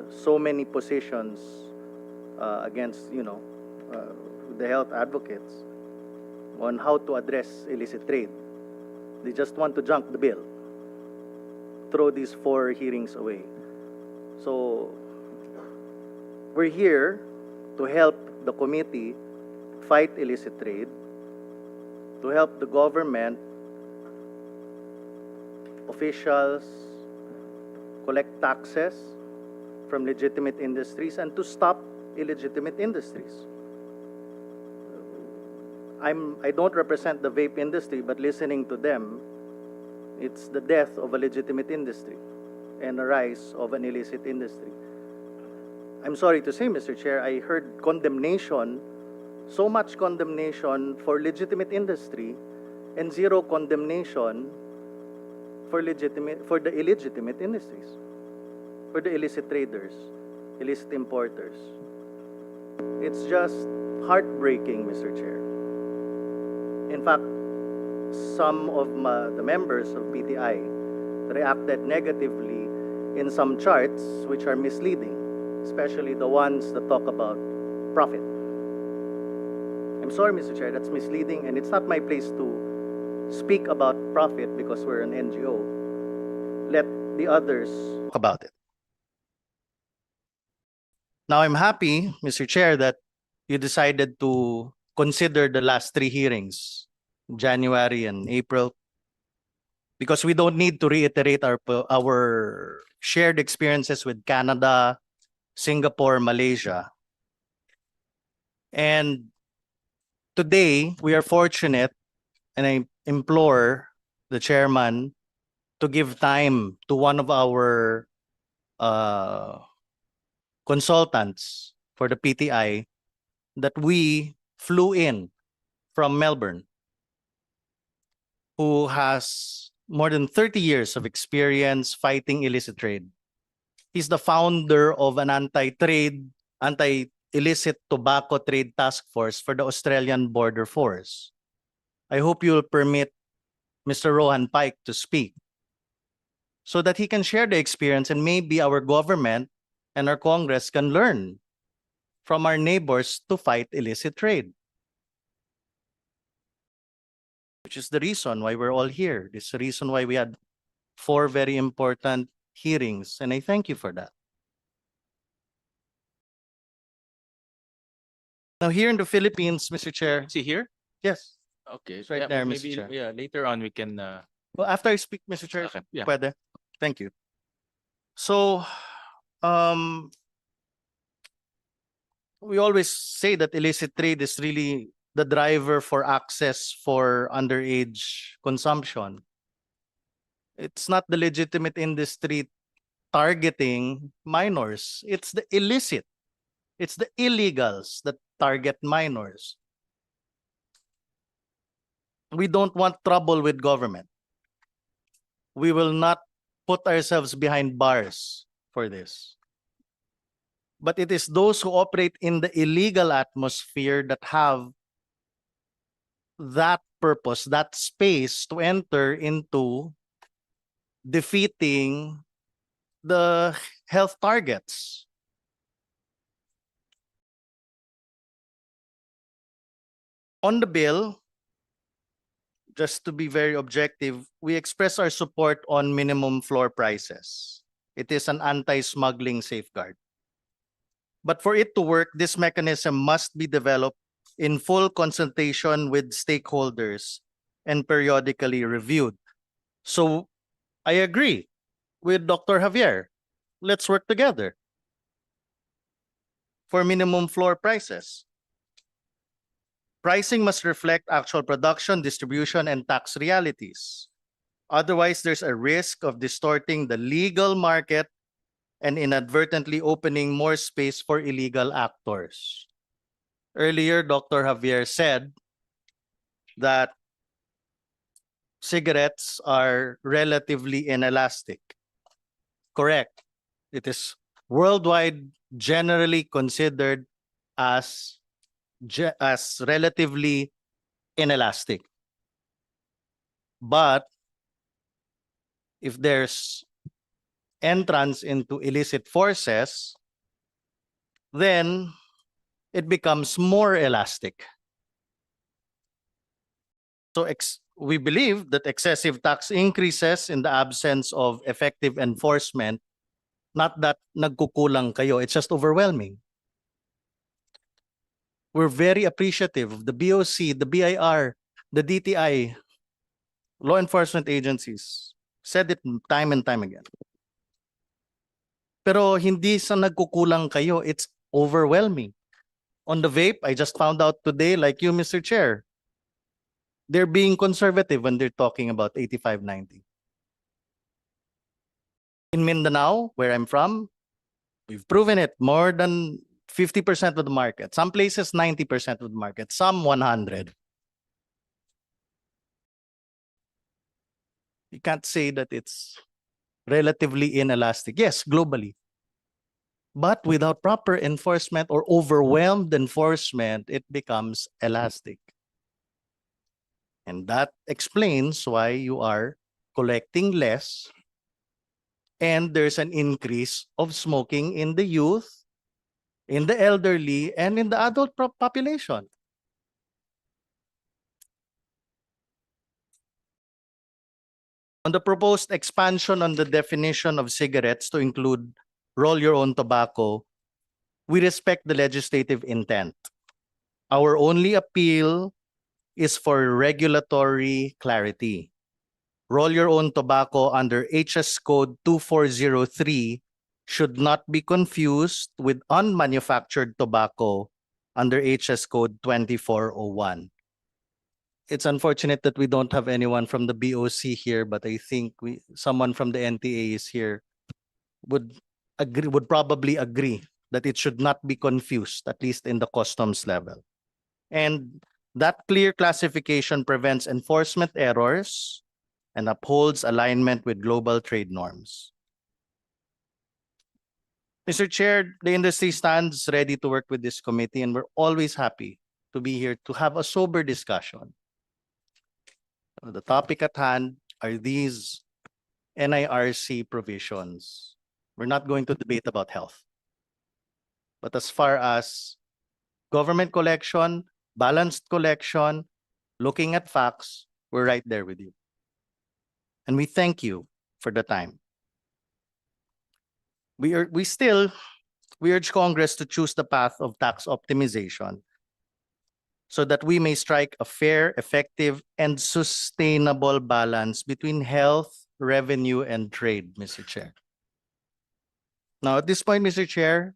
so many positions against, the health advocates on how to address illicit trade. They just want to junk the bill, throw these 4 hearings away. So we're here to help the committee fight illicit trade, to help the government officials collect taxes from legitimate industries and to stop illegitimate industries. I don't represent the vape industry, but listening to them, it's the death of a legitimate industry and the rise of an illicit industry. I'm sorry to say, Mr. Chair, I heard condemnation, so much condemnation for legitimate industry and zero condemnation for the illegitimate industries, for the illicit traders, illicit importers. It's just heartbreaking, Mr. Chair. In fact, some of the members of PTI reacted negatively in some charts which are misleading, especially the ones that talk about profit. I'm sorry, Mr. Chair, that's misleading, and it's not my place to speak about profit because we're an NGO. Let the others about it. Now, I'm happy, Mr. Chair, that you decided to consider the last three hearings, January and April, because we don't need to reiterate our shared experiences with Canada, Singapore, Malaysia. And today, we are fortunate, and I implore the chairman to give time to one of our consultants for the PTI that we flew in from Melbourne, who has more than 30 years of experience fighting illicit trade. He's the founder of an anti-illicit tobacco trade task force for the Australian Border Force. I hope you'll permit Mr. Rohan Pike to speak so that he can share the experience, and maybe our government and our Congress can learn from our neighbors to fight illicit trade, which is the reason why we're all here. This is the reason why we had 4 very important hearings, and I thank you for that. Now, here in the Philippines, Mr. Chair. See here? Yes. Okay. It's right there, Mr. maybe, Chair. yeah, later on we can. Well, after I speak, Mr. Chair, Okay, yeah. pwede. Thank you. So, we always say that illicit trade is really the driver for access for underage consumption. It's not the legitimate industry targeting minors. It's the illicit. It's the illegals that target minors. We don't want trouble with government. We will not put ourselves behind bars for this. But it is those who operate in the illegal atmosphere that have that purpose, that space to enter into defeating the health targets. On the bill, just to be very objective, we express our support on minimum floor prices. It is an anti-smuggling safeguard. But for it to work, this mechanism must be developed in full consultation with stakeholders and periodically reviewed. So I agree with Dr. Javier. Let's work together for minimum floor prices. Pricing must reflect actual production, distribution, and tax realities. Otherwise, there's a risk of distorting the legal market and inadvertently opening more space for illegal actors. Earlier, Dr. Javier said that cigarettes are relatively inelastic. Correct. It is worldwide generally considered as relatively inelastic. But if there's entrance into illicit forces, then it becomes more elastic. So we believe that excessive tax increases in the absence of effective enforcement, not that nagkukulang kayo, it's just overwhelming. We're very appreciative of the BOC, the BIR, the DTI, law enforcement agencies. Said it time and time again. Pero hindi sa nagkukulang kayo, it's overwhelming. On the vape, I just found out today, like you, Mr. Chair, they're being conservative when they're talking about 85-90. In Mindanao, where I'm from, we've proven it, more than 50% of the market. Some places, 90% of the market. Some 100. You can't say that it's relatively inelastic. Yes, globally. But without proper enforcement or overwhelmed enforcement, it becomes elastic. And that explains why you are collecting less and there's an increase of smoking in the youth, in the elderly, and in the adult population. On the proposed expansion on the definition of cigarettes to include roll your own tobacco, we respect the legislative intent. Our only appeal is for regulatory clarity. Roll your own tobacco under HS Code 2403 should not be confused with unmanufactured tobacco under HS Code 2401. It's unfortunate that we don't have anyone from the BOC here, but I think someone from the NTA is here would probably agree that it should not be confused, at least in the customs level. And that clear classification prevents enforcement errors and upholds alignment with global trade norms. Mr. Chair, the industry stands ready to work with this committee, and we're always happy to be here to have a sober discussion. The topic at hand are these NIRC provisions. We're not going to debate about health. But as far as government collection, balanced collection, looking at facts, we're right there with you. And we thank you for the time. We urge Congress to choose the path of tax optimization so that we may strike a fair, effective, and sustainable balance between health, revenue, and trade, Mr. Chair. Now, at this point, Mr. Chair,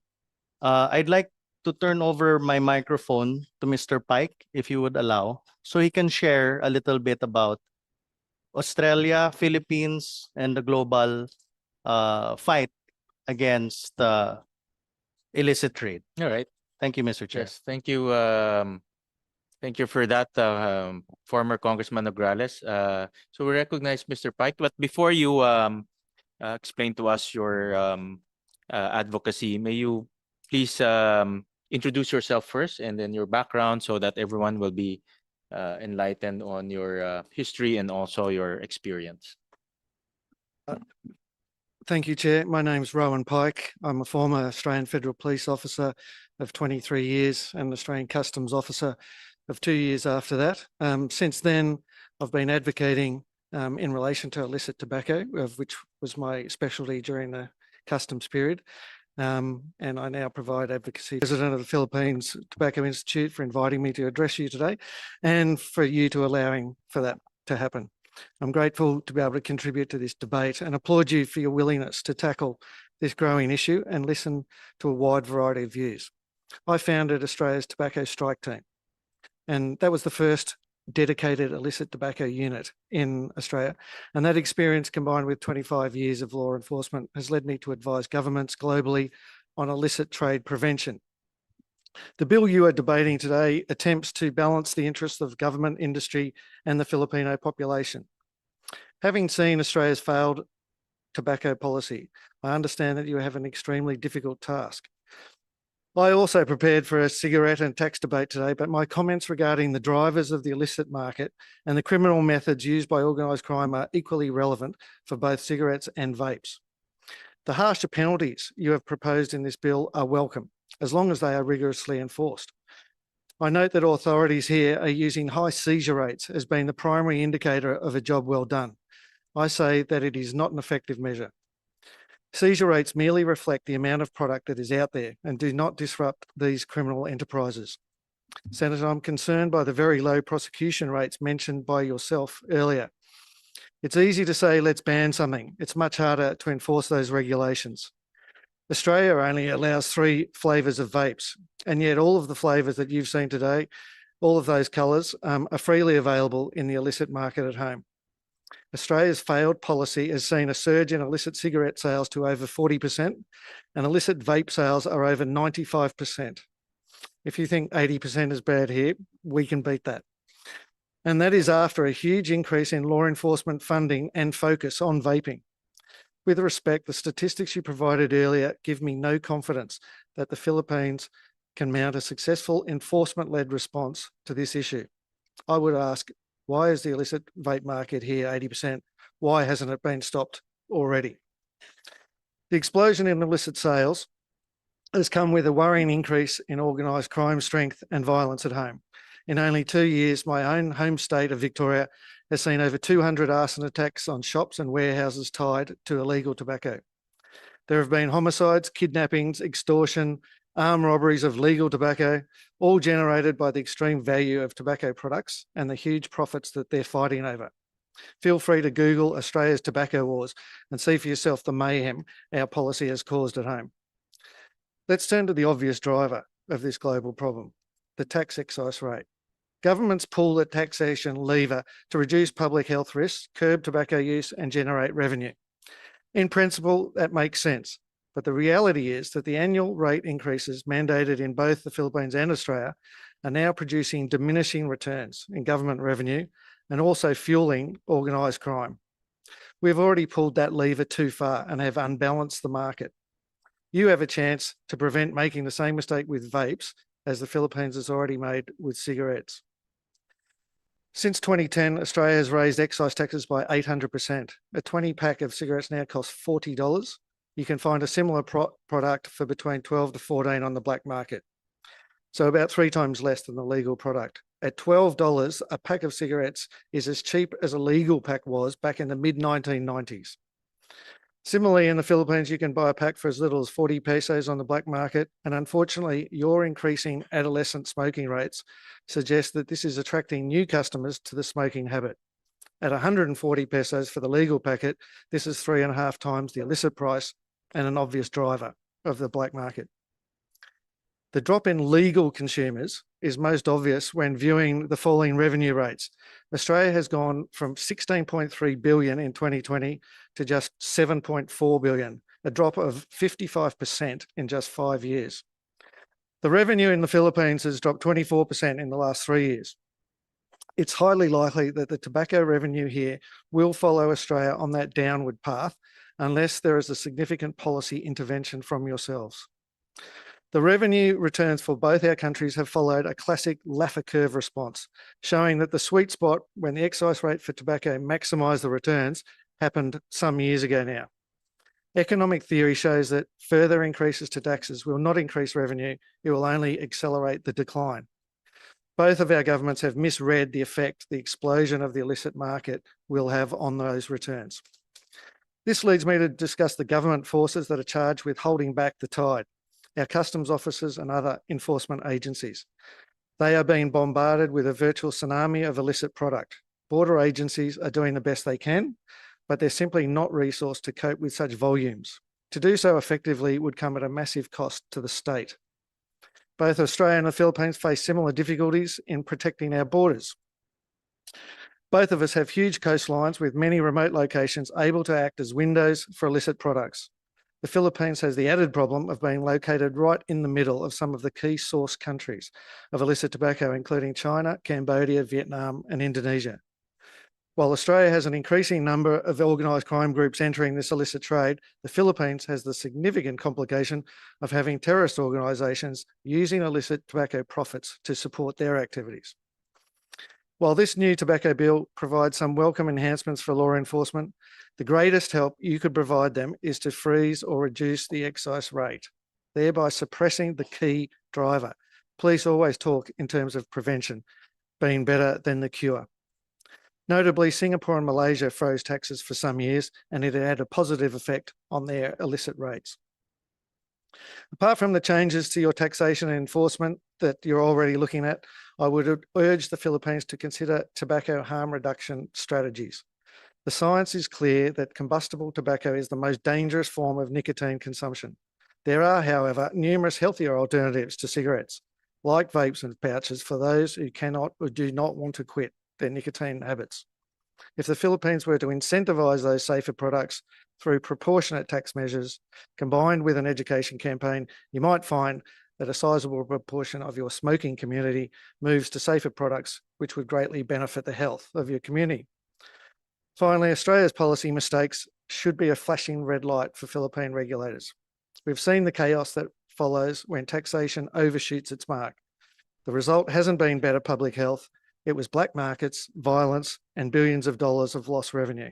I'd like to turn over my microphone to Mr. Pike, if you would allow, so he can share a little bit about Australia, Philippines, and the global fight against illicit trade. All right. Thank you, Mr. Chair. Yes, thank you. Thank you for that, former Congressman Nograles. So we recognize Mr. Pike, but before you explain to us your advocacy, may you please introduce yourself first and then your background so that everyone will be enlightened on your history and also your experience. Thank you, Chair. My name is Rowan Pike. I'm a former Australian Federal Police Officer of 23 years and Australian Customs Officer of 2 years after that. Since then, I've been advocating in relation to illicit tobacco, which was my specialty during the customs period. And I now provide advocacy. President of the Philippines Tobacco Institute for inviting me to address you today and for you to allowing for that to happen. I'm grateful to be able to contribute to this debate and applaud you for your willingness to tackle this growing issue and listen to a wide variety of views. I founded Australia's Tobacco Strike Team, and that was the first dedicated illicit tobacco unit in Australia. And that experience, combined with 25 years of law enforcement, has led me to advise governments globally on illicit trade prevention. The bill you are debating today attempts to balance the interests of government, industry, and the Filipino population. Having seen Australia's failed tobacco policy, I understand that you have an extremely difficult task. I also prepared for a cigarette and tax debate today, but my comments regarding the drivers of the illicit market and the criminal methods used by organised crime are equally relevant for both cigarettes and vapes. The harsher penalties you have proposed in this bill are welcome, as long as they are rigorously enforced. I note that authorities here are using high seizure rates as being the primary indicator of a job well done. I say that it is not an effective measure. Seizure rates merely reflect the amount of product that is out there and do not disrupt these criminal enterprises. Senator, I'm concerned by the very low prosecution rates mentioned by yourself earlier. It's easy to say, let's ban something. It's much harder to enforce those regulations. Australia only allows 3 flavours of vapes, and yet all of the flavours that you've seen today, all of those colours are freely available in the illicit market at home. Australia's failed policy has seen a surge in illicit cigarette sales to over 40%, and illicit vape sales are over 95%. If you think 80% is bad here, we can beat that. And that is after a huge increase in law enforcement funding and focus on vaping. With respect, the statistics you provided earlier give me no confidence that the Philippines can mount a successful enforcement-led response to this issue. I would ask, why is the illicit vape market here 80%? Why hasn't it been stopped already? The explosion in illicit sales has come with a worrying increase in organised crime strength and violence at home. In only 2 years, my own home state of Victoria has seen over 200 arson attacks on shops and warehouses tied to illegal tobacco. There have been homicides, kidnappings, extortion, armed robberies of legal tobacco, all generated by the extreme value of tobacco products and the huge profits that they're fighting over. Feel free to Google Australia's tobacco wars and see for yourself the mayhem our policy has caused at home. Let's turn to the obvious driver of this global problem, the tax excise rate. Governments pull the taxation lever to reduce public health risks, curb tobacco use, and generate revenue. In principle, that makes sense. But the reality is that the annual rate increases mandated in both the Philippines and Australia are now producing diminishing returns in government revenue and also fueling organised crime. We've already pulled that lever too far and have unbalanced the market. You have a chance to prevent making the same mistake with vapes as the Philippines has already made with cigarettes. Since 2010, Australia has raised excise taxes by 800%. A 20-pack of cigarettes now costs $40. You can find a similar product for between $12 to $14 on the black market. So about 3 times less than the legal product. At $12, a pack of cigarettes is as cheap as a legal pack was back in the mid-1990s. Similarly, in the Philippines, you can buy a pack for as little as 40 pesos on the black market, and unfortunately, your increasing adolescent smoking rates suggest that this is attracting new customers to the smoking habit. At 140 pesos for the legal packet, this is 3.5 times the illicit price and an obvious driver of the black market. The drop in legal consumers is most obvious when viewing the falling revenue rates. Australia has gone from 16.3 billion in 2020 to just 7.4 billion, a drop of 55% in just 5 years. The revenue in the Philippines has dropped 24% in the last 3 years. It's highly likely that the tobacco revenue here will follow Australia on that downward path unless there is a significant policy intervention from yourselves. The revenue returns for both our countries have followed a classic Laffer curve response, showing that the sweet spot when the excise rate for tobacco maximised the returns happened some years ago now. Economic theory shows that further increases to taxes will not increase revenue, it will only accelerate the decline. Both of our governments have misread the effect the explosion of the illicit market will have on those returns. This leads me to discuss the government forces that are charged with holding back the tide. Our customs officers and other enforcement agencies. They are being bombarded with a virtual tsunami of illicit product. Border agencies are doing the best they can, but they're simply not resourced to cope with such volumes. To do so effectively would come at a massive cost to the state. Both Australia and the Philippines face similar difficulties in protecting our borders. Both of us have huge coastlines with many remote locations able to act as windows for illicit products. The Philippines has the added problem of being located right in the middle of some of the key source countries of illicit tobacco, including China, Cambodia, Vietnam, and Indonesia. While Australia has an increasing number of organised crime groups entering this illicit trade, the Philippines has the significant complication of having terrorist organisations using illicit tobacco profits to support their activities. While this new tobacco bill provides some welcome enhancements for law enforcement, the greatest help you could provide them is to freeze or reduce the excise rate, thereby suppressing the key driver. Please always talk in terms of prevention being better than the cure. Notably, Singapore and Malaysia froze taxes for some years, and it had a positive effect on their illicit rates. Apart from the changes to your taxation and enforcement that you're already looking at, I would urge the Philippines to consider tobacco harm reduction strategies. The science is clear that combustible tobacco is the most dangerous form of nicotine consumption. There are, however, numerous healthier alternatives to cigarettes, like vapes and pouches for those who cannot or do not want to quit their nicotine habits. If the Philippines were to incentivise those safer products through proportionate tax measures, combined with an education campaign, you might find that a sizable proportion of your smoking community moves to safer products, which would greatly benefit the health of your community. Finally, Australia's policy mistakes should be a flashing red light for Philippine regulators. We've seen the chaos that follows when taxation overshoots its mark. The result hasn't been better public health. It was black markets, violence, and billions of dollars of lost revenue.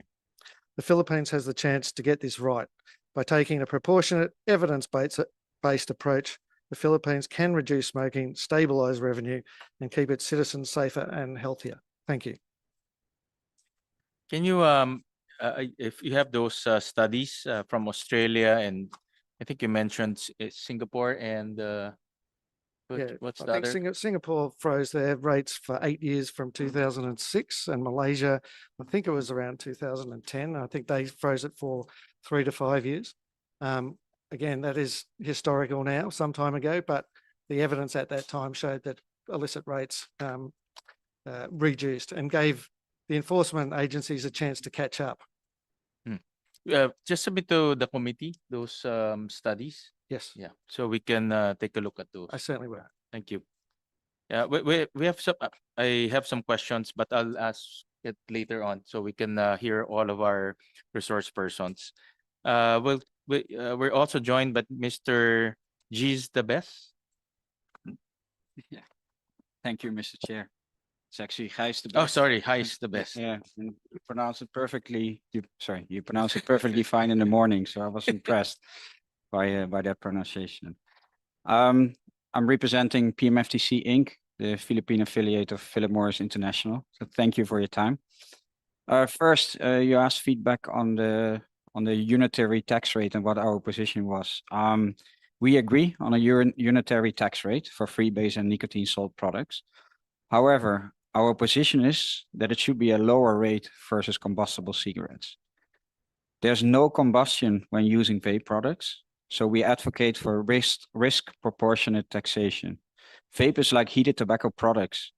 The Philippines has the chance to get this right. By taking a proportionate, evidence-based approach, the Philippines can reduce smoking, stabilise revenue, and keep its citizens safer and healthier. Thank you. Can you, if you have those studies from Australia and I think you mentioned Singapore and what's I the think other? Singapore froze their rates for 8 years from 2006, and Malaysia, I think it was around 2010. I think they froze it for 3 to 5 years. Again, that is historical now, some time ago, but the evidence at that time showed that illicit rates reduced and gave the enforcement agencies a chance to catch up. Just submit to the committee those studies. Yes, Yeah, so we can take a look at those. I certainly will. Thank you. Yeah, we have some. I have some questions, but I'll ask it later on so we can hear all of our resource persons. We're also joined by Mr. G's the best. Yeah. Thank you, Mr. Chair. It's actually Gijs the Oh, best. sorry, Gijs the best. Yeah, and you pronounce it perfectly. You pronounce it perfectly fine in the morning. So I was impressed by that pronunciation. I'm representing PMFTC Inc., the Philippine affiliate of Philip Morris International. So thank you for your time. First, you asked feedback on the unitary tax rate and what our position was. We agree on a unitary tax rate for freebase and nicotine salt products. However, our position is that it should be a lower rate versus combustible cigarettes. There's no combustion when using vape products, so we advocate for risk proportionate taxation. Vape is like heated tobacco products,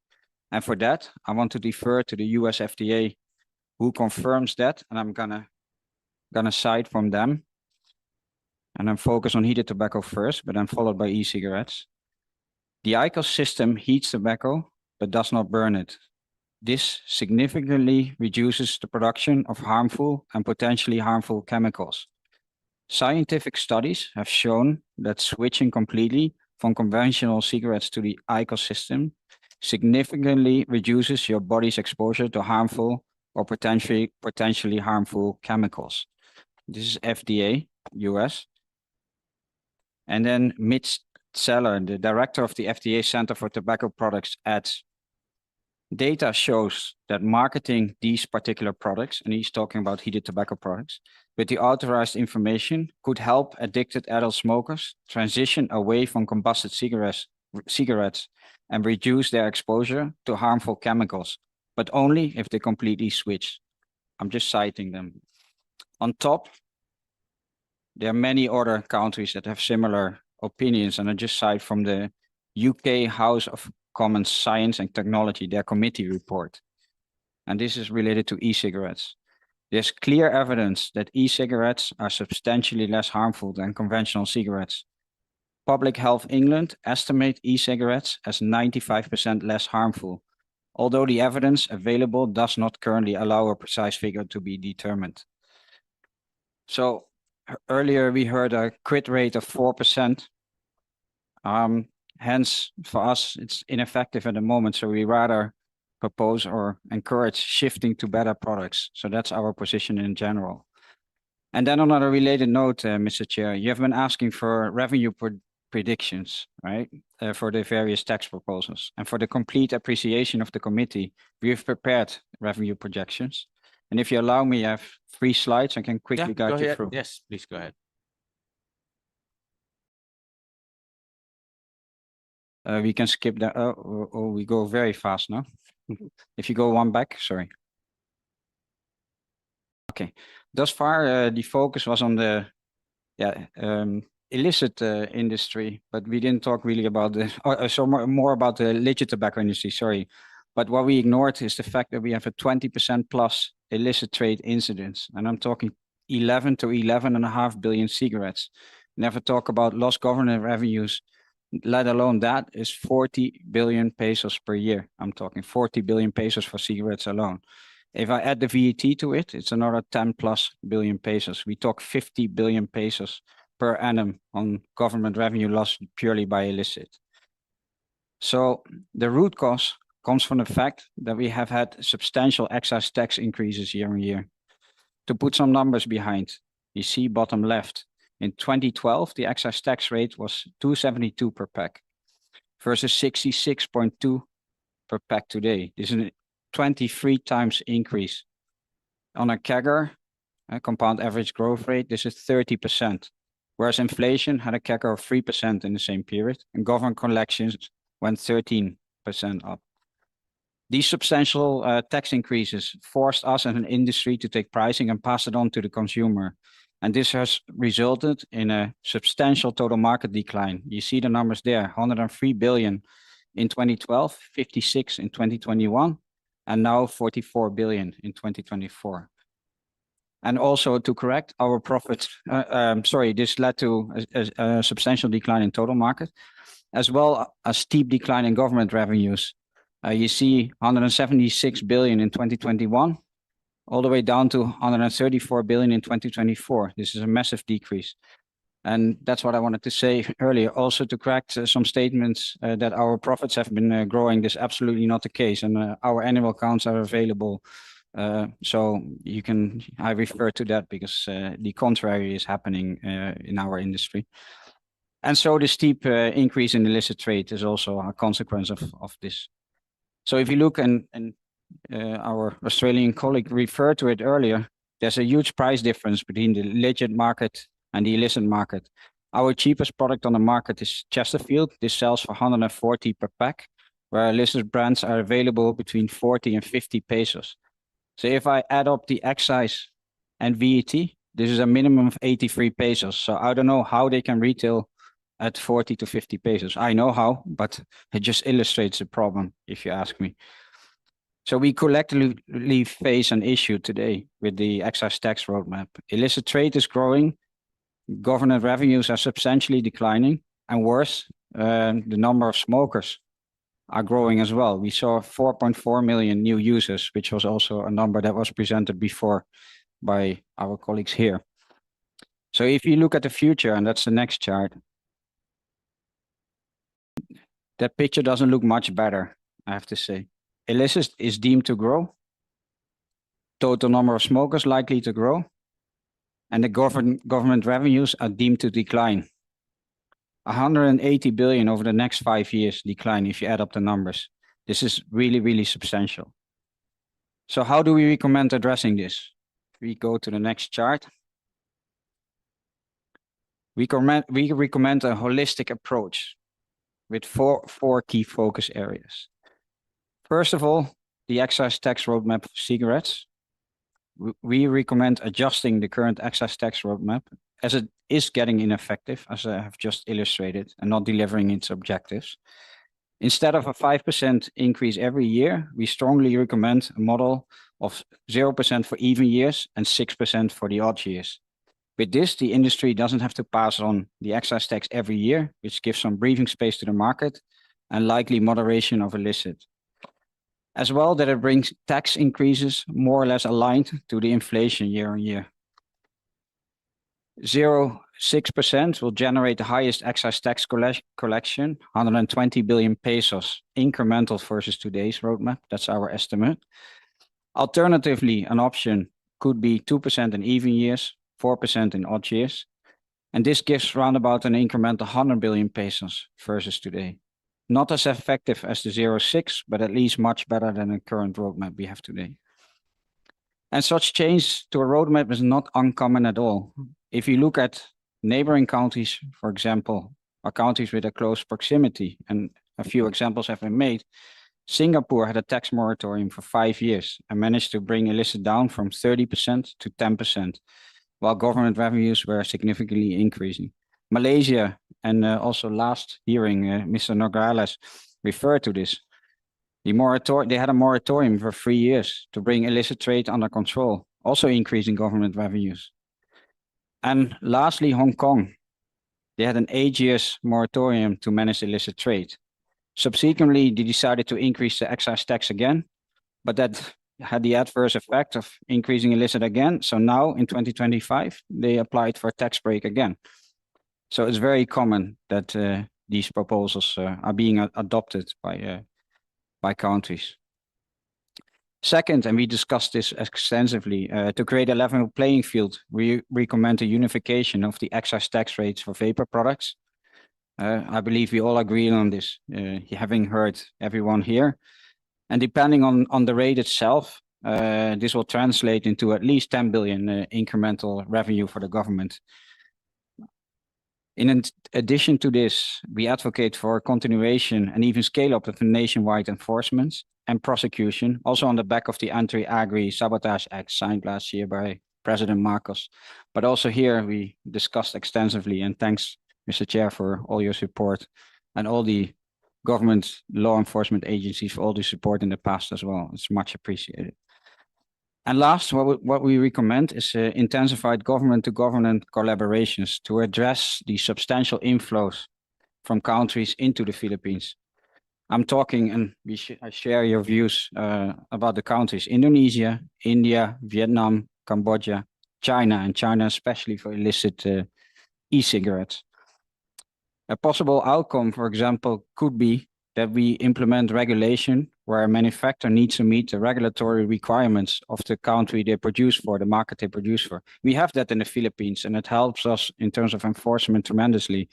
and for that, I want to defer to the US FDA, who confirms that, and I'm gonna cite from them. And I'm focused on heated tobacco first, but then followed by e-cigarettes. The IQOS system heats tobacco, but does not burn it. This significantly reduces the production of harmful and potentially harmful chemicals. Scientific studies have shown that switching completely from conventional cigarettes to the IQOS system significantly reduces your body's exposure to harmful or potentially harmful chemicals. This is FDA, US. And then Mitch Zeller, the director of the FDA Center for Tobacco Products, adds, data shows that marketing these particular products, and he's talking about heated tobacco products, with the authorized information could help addicted adult smokers transition away from combusted cigarettes and reduce their exposure to harmful chemicals, but only if they completely switch. I'm just citing them. On top, there are many other countries that have similar opinions, and I just cite from the UK House of Commons Science and Technology, their committee report. And this is related to e-cigarettes. There's clear evidence that e-cigarettes are substantially less harmful than conventional cigarettes. Public Health England estimate e-cigarettes as 95% less harmful, although the evidence available does not currently allow a precise figure to be determined. So earlier we heard a quit rate of 4%. Hence, for us, it's ineffective at the moment, so we rather propose or encourage shifting to better products. So that's our position in general. And then on a related note, Mr. Chair, you have been asking for revenue predictions, right, for the various tax proposals. And for the complete appreciation of the committee, we have prepared revenue projections. And if you allow me, I have 3 slides. I can quickly guide you through. Yes, please go ahead. We can skip that. We go very fast now. If you go one back, sorry. Okay. Thus far, the focus was on the illicit industry, but we didn't talk really about the, more about the legit tobacco industry, sorry. But what we ignored is the fact that we have a 20% plus illicit trade incidents, and I'm talking 11 to 11.5 billion cigarettes. Never talk about lost government revenues, let alone that is 40 billion pesos per year. I'm talking 40 billion pesos for cigarettes alone. If I add the VAT to it, it's another 10 plus billion pesos. We talk 50 billion pesos per annum on government revenue lost purely by illicit. So the root cause comes from the fact that we have had substantial excise tax increases year on year. To put some numbers behind, you see bottom left, in 2012, the excise tax rate was 272 per pack versus 66.2 per pack today. This is a 23 times increase. On a CAGR, a compound average growth rate, this is 30%. whereas inflation had a CAGR of 3% in the same period, and government collections went 13% up. These substantial tax increases forced us as an industry to take pricing and pass it on to the consumer. And this has resulted in a substantial total market decline. You see the numbers there, 103 billion in 2012, 56 in 2021, and now 44 billion in 2024. And also to correct our profits, this led to a substantial decline in total market, as well as steep decline in government revenues. You see 176 billion in 2021, all the way down to 134 billion in 2024. This is a massive decrease. And that's what I wanted to say earlier. Also to correct some statements that our profits have been growing. This is absolutely not the case. And our annual accounts are available. So you can, I refer to that because the contrary is happening in our industry. And so the steep increase in illicit trade is also a consequence of this. So if you look, and our Australian colleague referred to it earlier, there's a huge price difference between the legit market and the illicit market. Our cheapest product on the market is Chesterfield. This sells for 140 per pack, where illicit brands are available between 40 and 50 pesos. So if I add up the excise and VAT, this is a minimum of 83 pesos. So I don't know how they can retail at 40 to 50 pesos. I know how, but it just illustrates the problem, if you ask me. So we collectively face an issue today with the excise tax roadmap. Illicit trade is growing, government revenues are substantially declining, and worse, the number of smokers are growing as well. We saw 4.4 million new users, which was also a number that was presented before by our colleagues here. So if you look at the future, and that's the next chart, that picture doesn't look much better, I have to say. Illicit is deemed to grow, total number of smokers likely to grow, and the government revenues are deemed to decline. 180 billion over the next 5 years decline if you add up the numbers. This is really, really substantial. So how do we recommend addressing this? We go to the next chart. We recommend a holistic approach with four key focus areas. First of all, the excise tax roadmap for cigarettes. We recommend adjusting the current excise tax roadmap as it is getting ineffective, as I have just illustrated, and not delivering its objectives. Instead of a 5% increase every year, we strongly recommend a model of 0% for even years and 6% for the odd years. With this, the industry doesn't have to pass on the excise tax every year, which gives some breathing space to the market and likely moderation of illicit. As well, that it brings tax increases more or less aligned to the inflation year on year. 0.6% will generate the highest excise tax collection, 120 billion pesos, incremental versus today's roadmap. That's our estimate. Alternatively, an option could be 2% in even years, 4% in odd years. And this gives round about an incremental 100 billion pesos versus today. Not as effective as the 0.6, but at least much better than the current roadmap we have today. And such change to a roadmap is not uncommon at all. If you look at neighboring countries, for example, or countries with a close proximity, and a few examples have been made, Singapore had a tax moratorium for 5 years and managed to bring illicit down from 30% to 10%, while government revenues were significantly increasing. Malaysia, and also last hearing, Mr. Nograles referred to this. They had a moratorium for 3 years to bring illicit trade under control, also increasing government revenues. And lastly, Hong Kong. They had an 8 years moratorium to manage illicit trade. Subsequently, they decided to increase the excise tax again, but that had the adverse effect of increasing illicit again. So now in 2025, they applied for a tax break again. So it's very common that these proposals are being adopted by countries. Second, and we discussed this extensively, to create a level playing field, we recommend a unification of the excise tax rates for vapor products. I believe we all agree on this, having heard everyone here. And depending on the rate itself, this will translate into at least 10 billion incremental revenue for the government. In addition to this, we advocate for continuation and even scale up of nationwide enforcement and prosecution, also on the back of the Anti-Agri Sabotage Act signed last year by President Marcos. But also here we discussed extensively, and thanks, Mr. Chair, for all your support and all the government law enforcement agencies for all the support in the past as well. It's much appreciated. And last, what we recommend is intensified government-to-government collaborations to address the substantial inflows from countries into the Philippines. I'm talking, and I share your views about the countries: Indonesia, India, Vietnam, Cambodia, China, and China especially for illicit e-cigarettes. A possible outcome, for example, could be that we implement regulation where a manufacturer needs to meet the regulatory requirements of the country they produce for, the market they produce for. We have that in the Philippines, and it helps us in terms of enforcement tremendously.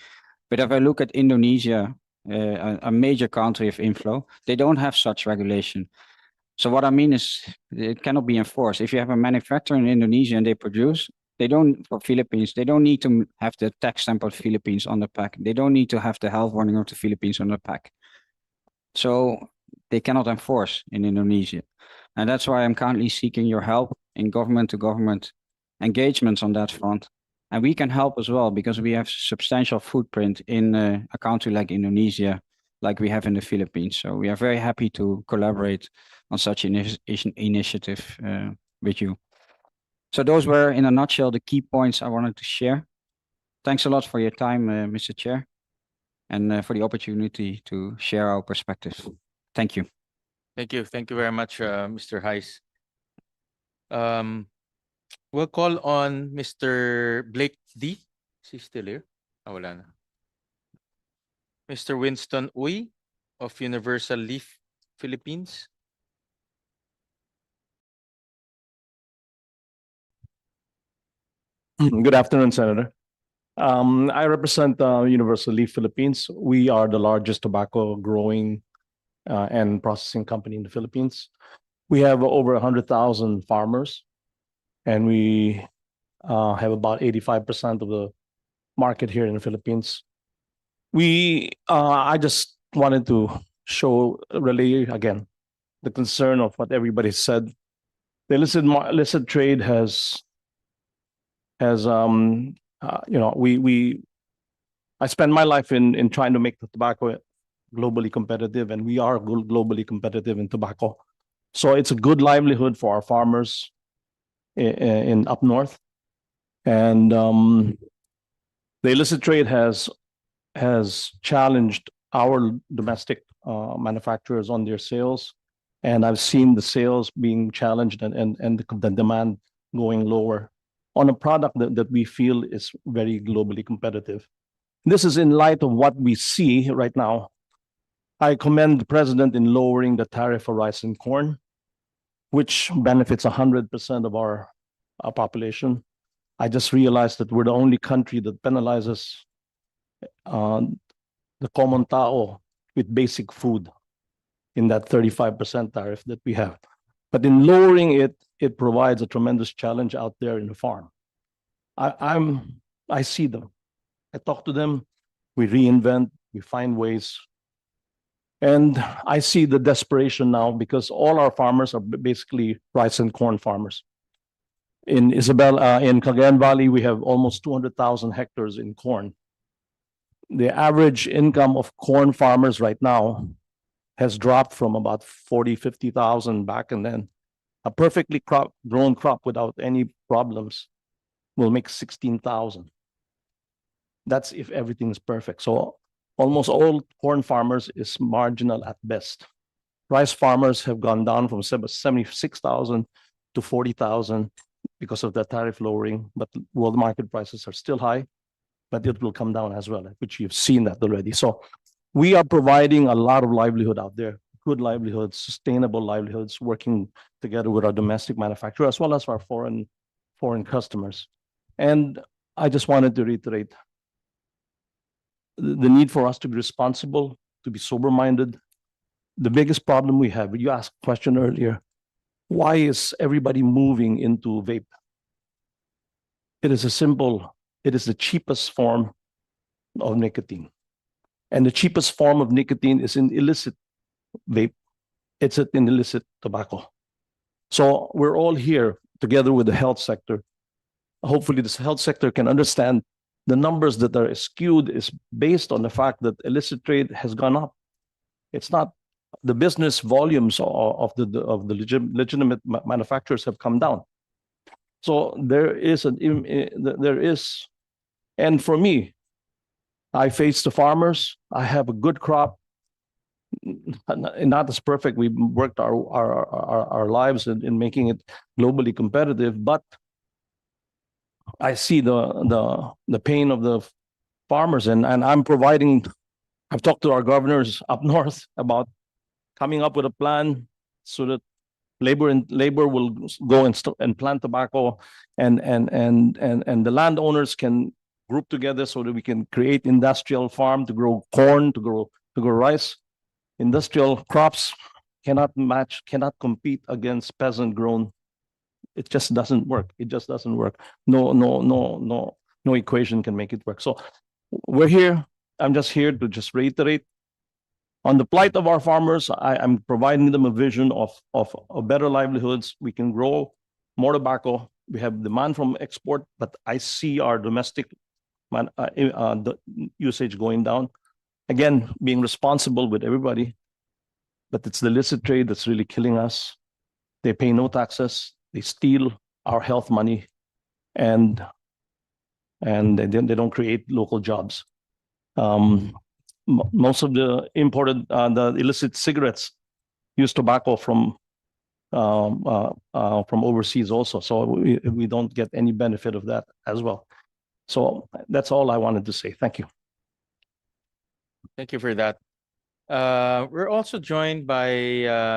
But if I look at Indonesia, a major country of inflow, they don't have such regulation. So what I mean is it cannot be enforced. If you have a manufacturer in Indonesia and they produce, they don't, for Philippines, they don't need to have the tax stamp of Philippines on the pack. They don't need to have the health warning of the Philippines on the pack. So they cannot enforce in Indonesia. And that's why I'm currently seeking your help in government-to-government engagements on that front. And we can help as well because we have substantial footprint in a country like Indonesia, like we have in the Philippines. So we are very happy to collaborate on such an initiative with you. So those were, in a nutshell, the key points I wanted to share. Thanks a lot for your time, Mr. Chair, and for the opportunity to share our perspectives. Thank you. Thank you. Thank you very much, Mr. Heiss. We'll call on Mr. Blake D. Is he still here? Wala na. Mr. Winston Uy of Universal Leaf Philippines. Good afternoon, Senator. I represent Universal Leaf Philippines. We are the largest tobacco growing and processing company in the Philippines. We have over 100,000 farmers, and we have about 85% of the market here in the Philippines. I just wanted to relay again the concern of what everybody said. The illicit trade has I spend my life in trying to make the tobacco globally competitive, and we are globally competitive in tobacco. So it's a good livelihood for our farmers in up north. And the illicit trade has challenged our domestic manufacturers on their sales. And I've seen the sales being challenged and the demand going lower on a product that we feel is very globally competitive. This is in light of what we see right now. I commend the president in lowering the tariff for rice and corn, which benefits 100% of our population. I just realized that we're the only country that penalizes the common tao with basic food in that 35% tariff that we have. But in lowering it, it provides a tremendous challenge out there in the farm. I see them. I talk to them. We reinvent. We find ways. And I see the desperation now because all our farmers are basically rice and corn farmers. In Cagayan Valley, we have almost 200,000 hectares in corn. The average income of corn farmers right now has dropped from about 50,000 back, and then a perfectly grown crop without any problems will make 16,000. That's if everything is perfect. So almost all corn farmers is marginal at best. Rice farmers have gone down from 76,000 to 40,000 because of the tariff lowering, but world market prices are still high, but it will come down as well, which you've seen that already. So we are providing a lot of livelihood out there, good livelihoods, sustainable livelihoods, working together with our domestic manufacturer as well as our foreign customers. And I just wanted to reiterate the need for us to be responsible, to be sober-minded. The biggest problem we have, you asked a question earlier, why is everybody moving into vape? It is the cheapest form of nicotine. And the cheapest form of nicotine is in illicit vape. It's in illicit tobacco. So we're all here together with the health sector. Hopefully this health sector can understand the numbers that are skewed is based on the fact that illicit trade has gone up. It's not the business volumes of the legitimate manufacturers have come down. So there is, and for me, I face the farmers. I have a good crop, not as perfect. We worked our lives in making it globally competitive, but I see the pain of the farmers, and I'm providing. I've talked to our governors up north about coming up with a plan so that labor will go and plant tobacco, and the landowners can group together so that we can create industrial farm to grow corn, to grow rice. Industrial crops cannot compete against peasant grown. It just doesn't work. It just doesn't work. No equation can make it work. So we're here. I'm just here to just reiterate on the plight of our farmers. I'm providing them a vision of better livelihoods. We can grow more tobacco. We have demand from export, but I see our domestic the usage going down. Again, being responsible with everybody, but it's the illicit trade that's really killing us. They pay no taxes. They steal our health money, and they don't create local jobs. Most of the imported, the illicit cigarettes use tobacco from overseas also. So we don't get any benefit of that as well. So that's all I wanted to say. Thank you. Thank you for that. We're also joined by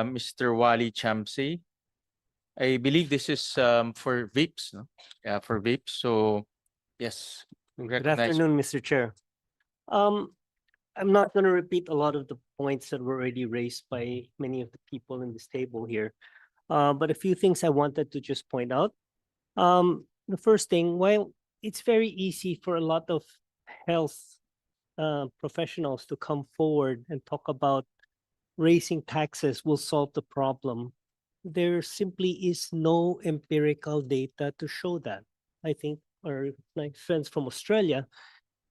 Mr. Wally Chamsi. I believe this is for vapes, no? Yeah, for vapes. So yes, we Good recognize. afternoon, Mr. Chair. I'm not going to repeat a lot of the points that were already raised by many of the people in this table here, but a few things I wanted to just point out. The first thing, while it's very easy for a lot of health professionals to come forward and talk about raising taxes will solve the problem, there simply is no empirical data to show that. I think our friends from Australia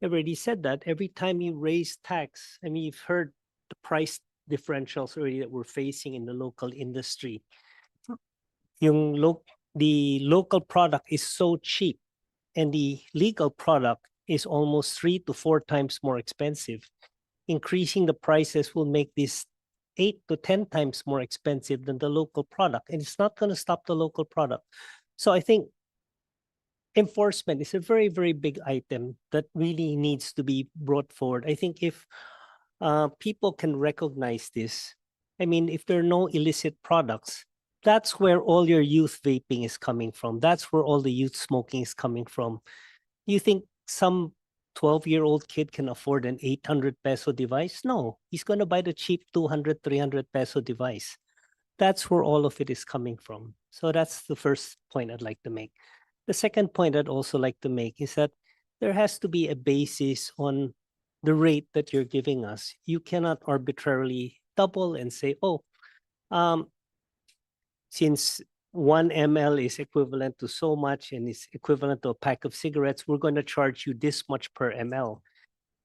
already said that every time you raise tax, I mean, you've heard the price differentials already that we're facing in the local industry. The local product is so cheap, and the legal product is almost 3 to 4 times more expensive. Increasing the prices will make this 8 to 10 times more expensive than the local product, and it's not going to stop the local product. So I think enforcement is a very, very big item that really needs to be brought forward. I think if people can recognize this, I mean, if there are no illicit products, that's where all your youth vaping is coming from. That's where all the youth smoking is coming from. You think some 12-year-old kid can afford an 800 peso device? No, he's going to buy the cheap 200, 300 peso device. That's where all of it is coming from. So that's the first point I'd like to make. The second point I'd also like to make is that there has to be a basis on the rate that you're giving us. You cannot arbitrarily double and say, oh, since 1 ml is equivalent to so much and is equivalent to a pack of cigarettes, we're going to charge you this much per ml.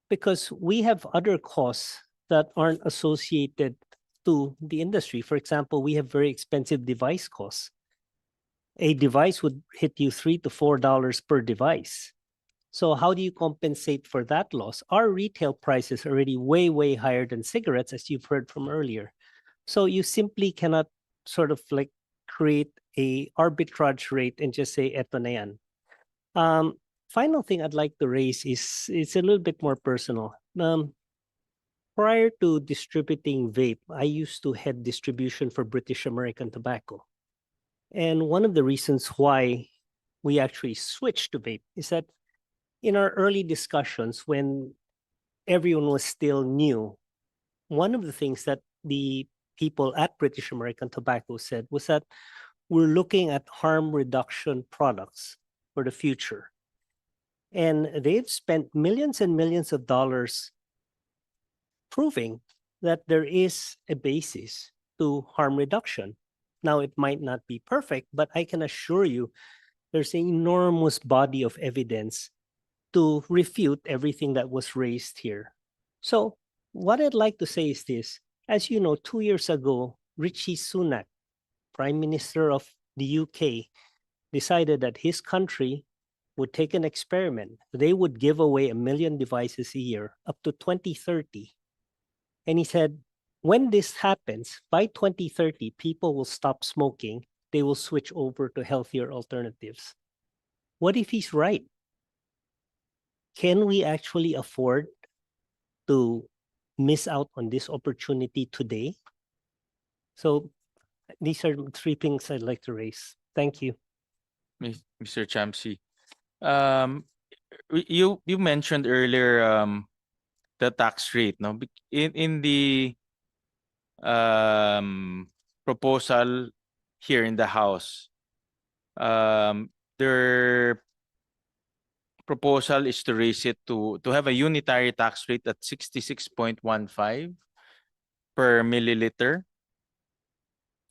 Because we have other costs that aren't associated to the industry. For example, we have very expensive device costs. A device would hit you $3 to $4 per device. So how do you compensate for that loss? Our retail price is already way, way higher than cigarettes, as you've heard from earlier. So you simply cannot sort of like create a arbitrage rate and just say, eto na yan. Final thing I'd like to raise is, it's a little bit more personal. Prior to distributing vape, I used to head distribution for British American Tobacco. And one of the reasons why we actually switched to vape is that in our early discussions, when everyone was still new, one of the things that the people at British American Tobacco said was that we're looking at harm reduction products for the future. And they've spent millions and millions of dollars proving that there is a basis to harm reduction. Now, it might not be perfect, but I can assure you there's an enormous body of evidence to refute everything that was raised here. So what I'd like to say is this. As you know, 2 years ago, Rishi Sunak, Prime Minister of the UK, decided that his country would take an experiment. They would give away 1 million devices a year up to 2030. And he said, when this happens, by 2030, people will stop smoking. They will switch over to healthier alternatives. What if he's right? Can we actually afford to miss out on this opportunity today? So these are 3 things I'd like to raise. Thank you. Mr. Chamsi. You mentioned earlier the tax rate, no? In the proposal here in the House, their proposal is to raise it to have a unitary tax rate at 66.15 per milliliter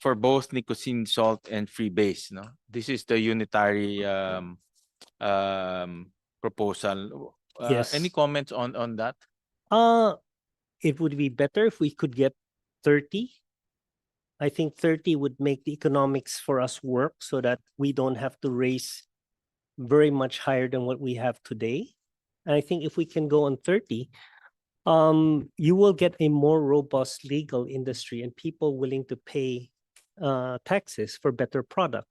for both nicotine salt and freebase. No, this is the unitary proposal. Yes. Any comments on that? It would be better if we could get 30. I think 30 would make the economics for us work so that we don't have to raise very much higher than what we have today. And I think if we can go on 30, you will get a more robust legal industry and people willing to pay taxes for better product.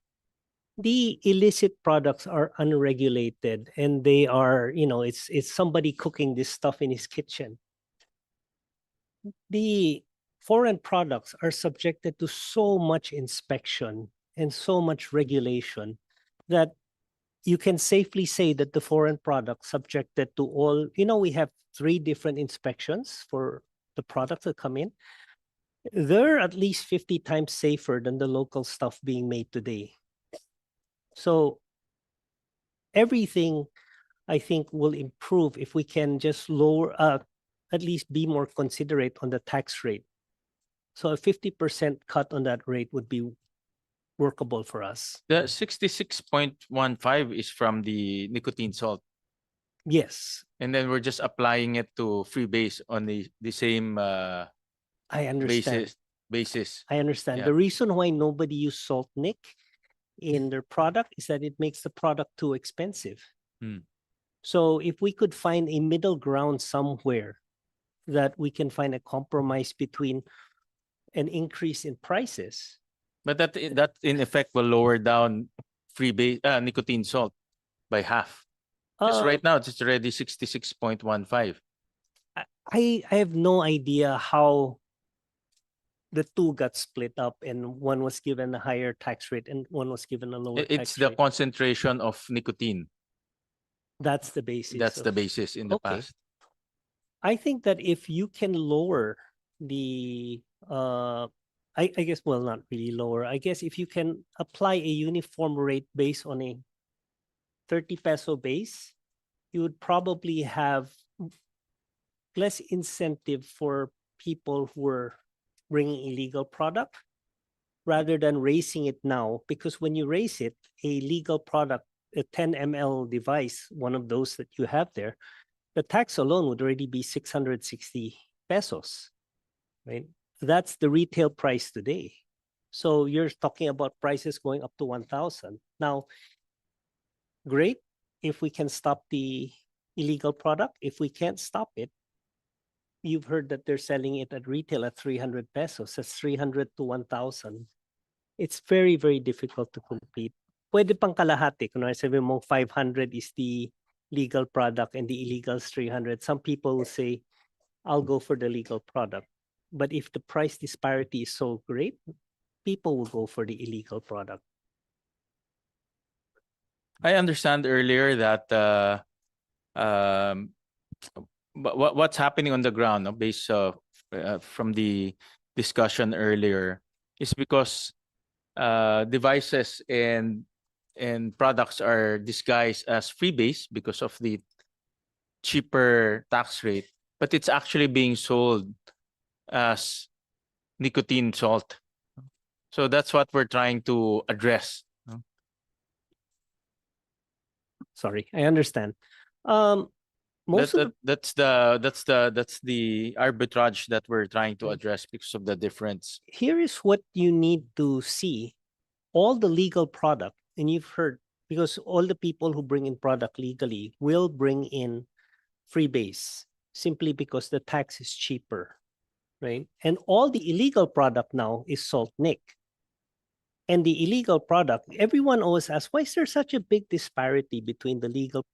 The illicit products are unregulated and they are, it's somebody cooking this stuff in his kitchen. The foreign products are subjected to so much inspection and so much regulation that you can safely say that the foreign products subjected to all, we have 3 different inspections for the products that come in. They're at least 50 times safer than the local stuff being made today. So everything, I think, will improve if we can just lower, at least be more considerate on the tax rate. So a 50% cut on that rate would be workable for us. The 66.15 is from the nicotine salt. Yes. And then we're just applying it to freebase on the same I understand. basis. I understand. Yeah. The reason why nobody use salt nic in their product is that it makes the product too expensive. So if we could find a middle ground somewhere that we can find a compromise between an increase in prices. But that in effect will lower down freebase nicotine salt by half. Because right now it's already 66.15. I have no idea how the 2 got split up and one was given a higher tax rate and one was given a lower It's tax the rate. concentration of nicotine. That's the basis. That's the basis in the past. I think that if you can lower the, I guess, well, not really lower. I guess if you can apply a uniform rate based on a 30 peso base, you would probably have less incentive for people who are bringing illegal product rather than raising it now. Because when you raise it, a legal product, a 10 ml device, one of those that you have there, the tax alone would already be 660 pesos, right? That's the retail price today. So you're talking about prices going up to 1,000. Now, great if we can stop the illegal product. If we can't stop it, you've heard that they're selling it at retail at 300 pesos. That's 300 to 1,000. It's very, very difficult to compete. Pwede pang kalahati. Kung sabi mo 500 is the legal product and the illegal is 300. Some people will say, I'll go for the legal product. But if the price disparity is so great, people will go for the illegal product. I understand earlier that what's happening on the ground, no, based from the discussion earlier, is because devices and and products are disguised as freebase because of the cheaper tax rate, but it's actually being sold as nicotine salt. So that's what we're trying to address. Sorry, I understand. Most of That's the arbitrage that we're trying to address because of the difference. here is what you need to see. All the legal product, and you've heard, because all the people who bring in product legally will bring in freebase simply because the tax is cheaper, right? And all the illegal product now is salt nic. And the illegal product, everyone always asks, why is there such a big disparity between the legal?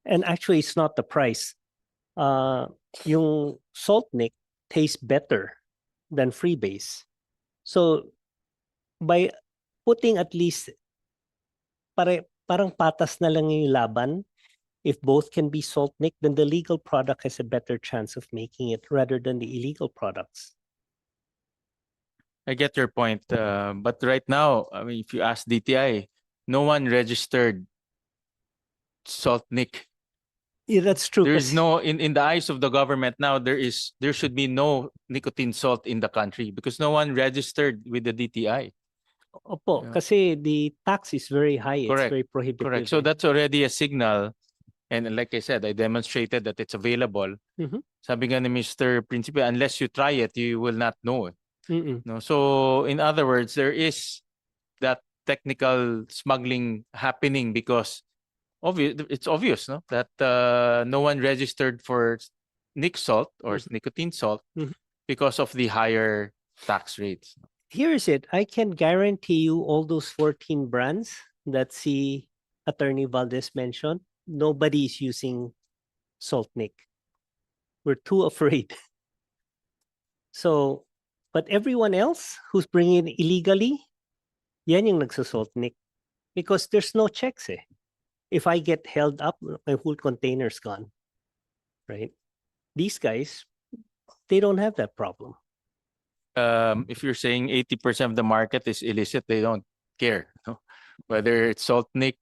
And actually, it's not the price. Yung salt nic tastes better than freebase. So by putting at least parang patas na lang yung laban, if both can be salt nic, then the legal product has a better chance of making it rather than the illegal products. I get your point, but right now, I mean, if you ask DTI, no one registered salt nic. Yeah, that's true. There's no in the eyes of the government now. There should be no nicotine salt in the country because no one registered with the DTI. Opo, kasi the tax is very high. Correct. It's very prohibitive. Correct. So that's already a signal. And like I said, I demonstrated that it's available. Mhm. Sabi nga ni Mr. Principe, unless you try it, you will not know. Mm-mm. No. So in other words, there is that technical smuggling happening because it's obvious, no, that no one registered for nic salt or nicotine salt Mhm. because of the higher tax rates. Here is it. I can guarantee you all those 14 brands that see Attorney Valdez mentioned, nobody is using salt nic. We're too afraid. So, but everyone else who's bringing it illegally, yan yung nagsasalt nic. Because there's no checks eh. If I get held up, my whole container's gone, right? These guys, they don't have that problem. If you're saying 80% of the market is illicit, they don't care, no? Whether it's salt nic,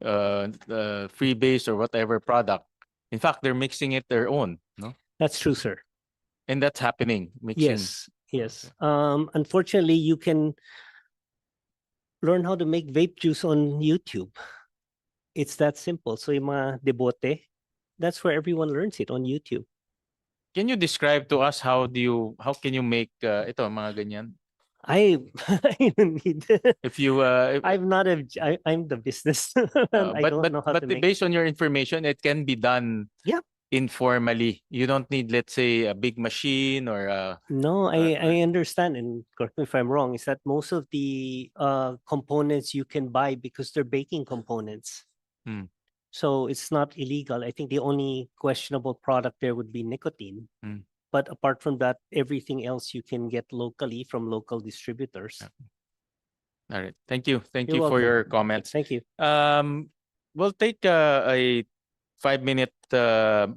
freebase or whatever product. In fact, they're mixing it their own, no? That's true, sir. And that's happening. Mixing. Yes, yes. Unfortunately, you can learn how to make vape juice on YouTube. It's that simple. So yung mga debote, that's where everyone learns it, on YouTube. Can you describe to us how can you make ito mga ganyan? I don't need. If you I'm the business. I don't know how to make. Based on your information, it can be done. Yeah. Informally. You don't need, let's say, a big machine or No, I understand, and correct me if I'm wrong, is that most of the components you can buy because they're baking components. Hmm. So it's not illegal. I think the only questionable product there would be nicotine. Hmm. But apart from that, everything else you can get locally from local distributors. All right. Thank you. Thank You're you for welcome. your comments. Thank you. We'll take a 5-minute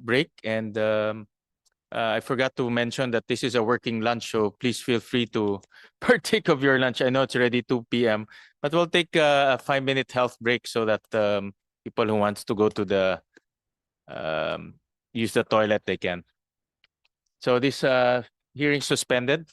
break, and I forgot to mention that this is a working lunch, so please feel free to partake of your lunch. I know it's already 2 p.m., but we'll take a 5-minute health break so that people who wants to go to the use the toilet, they can. So this hearing suspended.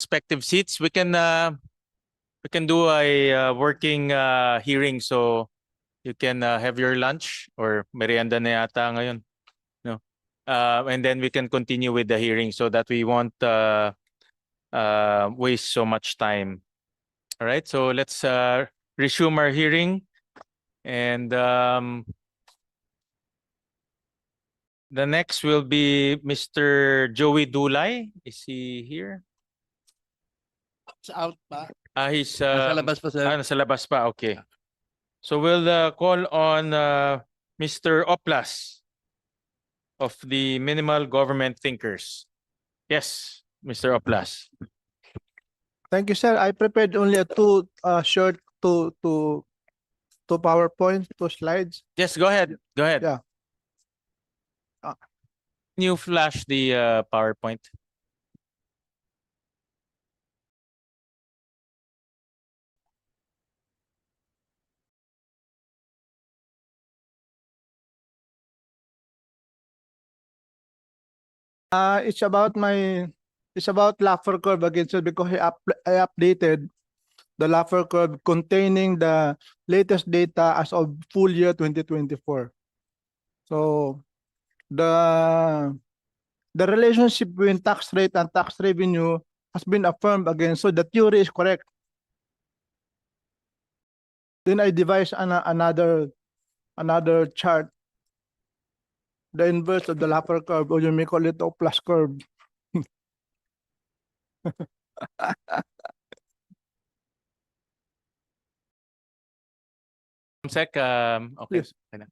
respective seats, we can do a working hearing. So you can have your lunch or merienda na yata ngayon. No? And then we can continue with the hearing so that we won't waste so much time. All right, so let's resume our hearing. And the next will be Mr. Joey Dulay. Is he here? Out pa. He's Nasa labas pa, sir. nasa labas pa. Okay. So we'll call on Mr. Oplas of the Minimal Government Thinkers. Yes, Mr. Oplas. Thank you, sir. I prepared only two short two PowerPoint, 2 slides. Yes, go ahead. Go ahead. Yeah. Can you flash the PowerPoint? It's about Laffer curve again, sir, because I updated the Laffer curve containing the latest data as of full year 2024. So the relationship between tax rate and tax revenue has been affirmed again. So the theory is correct. Then I devised another chart, the inverse of the Laffer curve, or you may call it a plus curve. One sec. Okay. Yes. Okay na.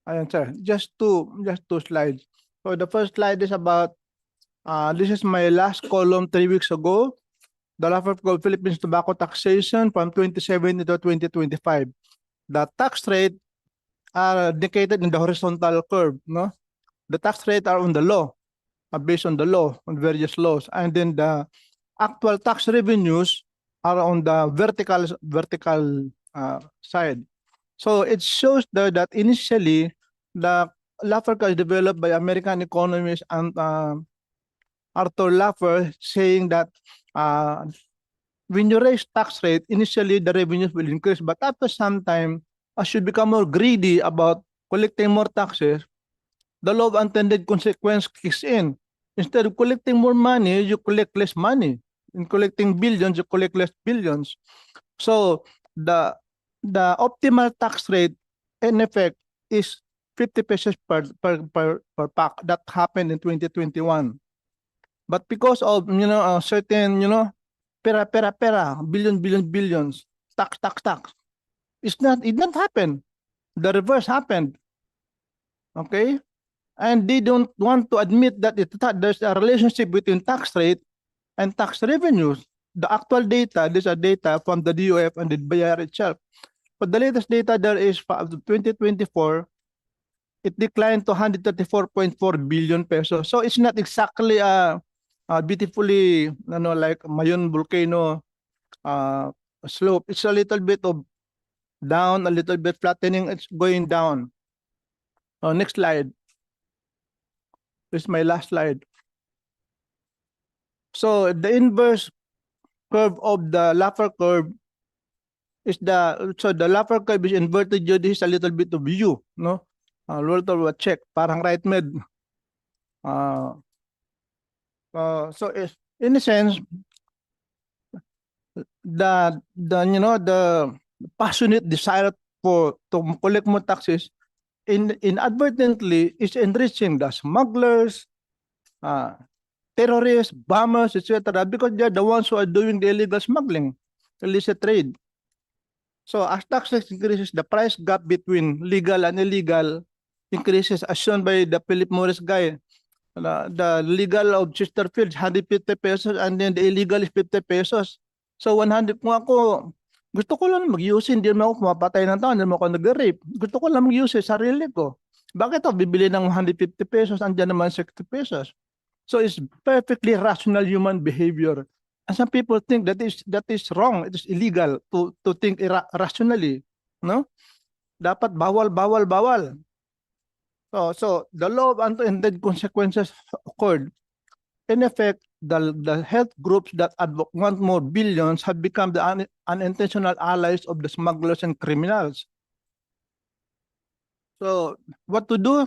Ayan, sir. Just two slides. So the first slide is about, this is my last column 3 weeks ago. The Laffer curve Philippines tobacco taxation from 2017 to 2025. The tax rate are indicated in the horizontal curve, no? The tax rate are on the law, based on the law, on various laws. And then the actual tax revenues are on the vertical side. So it shows that initially the Laffer curve is developed by American economist and Arthur Laffer, saying that when you raise tax rate, initially the revenues will increase, but after some time, as you become more greedy about collecting more taxes, the law of unintended consequence kicks in. Instead of collecting more money, you collect less money. In collecting billions, you collect less billions. So the optimal tax rate, in effect, is 50 pesos per pack. That happened in 2021. But because of certain pera, billions, tax. It didn't happen. The reverse happened. Okay? And they don't want to admit that there's a relationship between tax rate and tax revenues. The actual data, these are data from the DOF and the BIR itself. But the latest data there is for 2024, it declined to 134.4 billion pesos. So it's not exactly beautifully, like Mayon volcano slope. It's a little bit of down, a little bit flattening. It's going down. Next slide. This is my last slide. So the inverse curve of the Laffer curve is the Laffer curve is inverted. This is a little bit of U, no? Little check, parang right mid. So in a sense, the passionate desire to collect more taxes inadvertently is enriching the smugglers, terrorists, bombers, etc., because they're the ones who are doing the illegal smuggling, illicit trade. So as taxes increases, the price gap between legal and illegal increases, as shown by the Philip Morris guy. The legal of Chesterfield, 150 pesos, and then the illegal is 50 pesos. So 100, kung ako, gusto ko lang mag-use, hindi naman ako pumapatay ng tao, hindi naman ako nag-rape. Gusto ko lang mag-use sarili ko. Bakit ako bibili ng 150 pesos, andyan naman 60 pesos? So it's perfectly rational human behavior. And some people think that is wrong, it is illegal to think rationally, no? dapat bawal, bawal, bawal. So the law of unintended consequences occurred. In effect, the health groups that want more billions have become the unintentional allies of the smugglers and criminals. So what to do?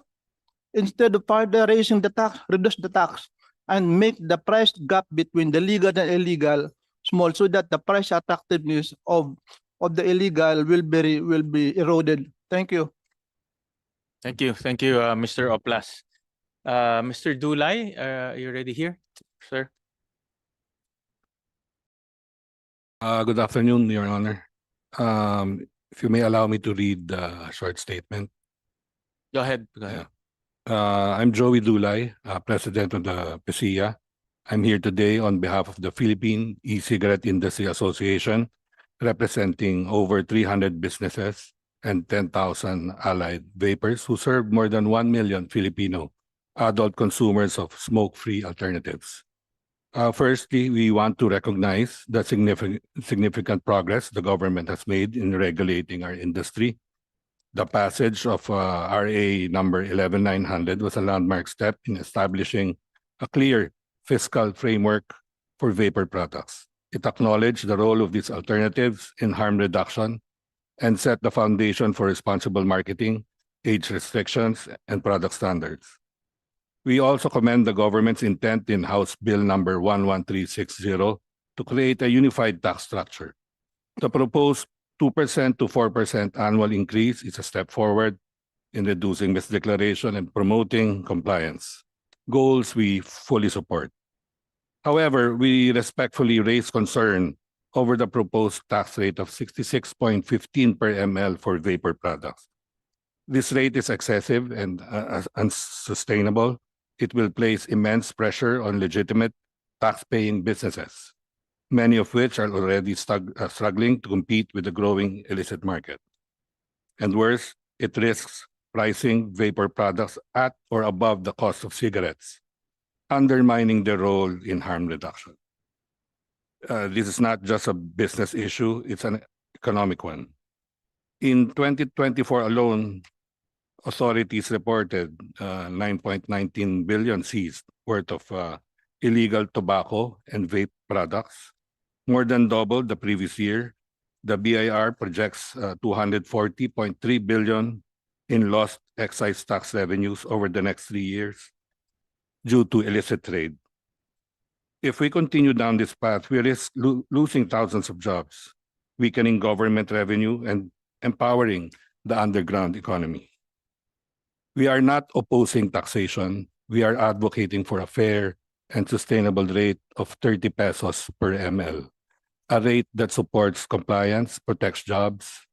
Instead of further raising the tax, reduce the tax and make the price gap between the legal and illegal small so that the price attractiveness of the illegal will be eroded. Thank you. Thank you. Thank you, Mr. Oplas. Mr. Dulay, are you ready here, sir? Good afternoon, Your Honor. If you may allow me to read a short statement. Go ahead. Go ahead. I'm Joey Dulay, President of the PSIA. I'm here today on behalf of the Philippine E-Cigarette Industry Association, representing over 300 businesses and 10,000 allied vapers who serve more than 1 million Filipino adult consumers of smoke-free alternatives. Firstly, we want to recognize the significant progress the government has made in regulating our industry. The passage of RA number 11900 was a landmark step in establishing a clear fiscal framework for vapor products. It acknowledged the role of these alternatives in harm reduction and set the foundation for responsible marketing, age restrictions, and product standards. We also commend the government's intent in House Bill number 11360 to create a unified tax structure. The proposed 2% to 4% annual increase is a step forward in reducing misdeclaration and promoting compliance, goals we fully support. However, we respectfully raise concern over the proposed tax rate of 66.15 per ml for vapor products. This rate is excessive and unsustainable. It will place immense pressure on legitimate tax-paying businesses, many of which are already struggling to compete with the growing illicit market. And worse, it risks pricing vapor products at or above the cost of cigarettes, undermining their role in harm reduction. This is not just a business issue, it's an economic one. In 2024 alone, authorities reported 9.19 billion seized worth of illegal tobacco and vape products, more than double the previous year. The BIR projects 240.3 billion in lost excise tax revenues over the next 3 years due to illicit trade. If we continue down this path, we risk losing thousands of jobs, weakening government revenue, and empowering the underground economy. We are not opposing taxation. We are advocating for a fair and sustainable rate of 30 pesos per ml, a rate that supports compliance, protects jobs,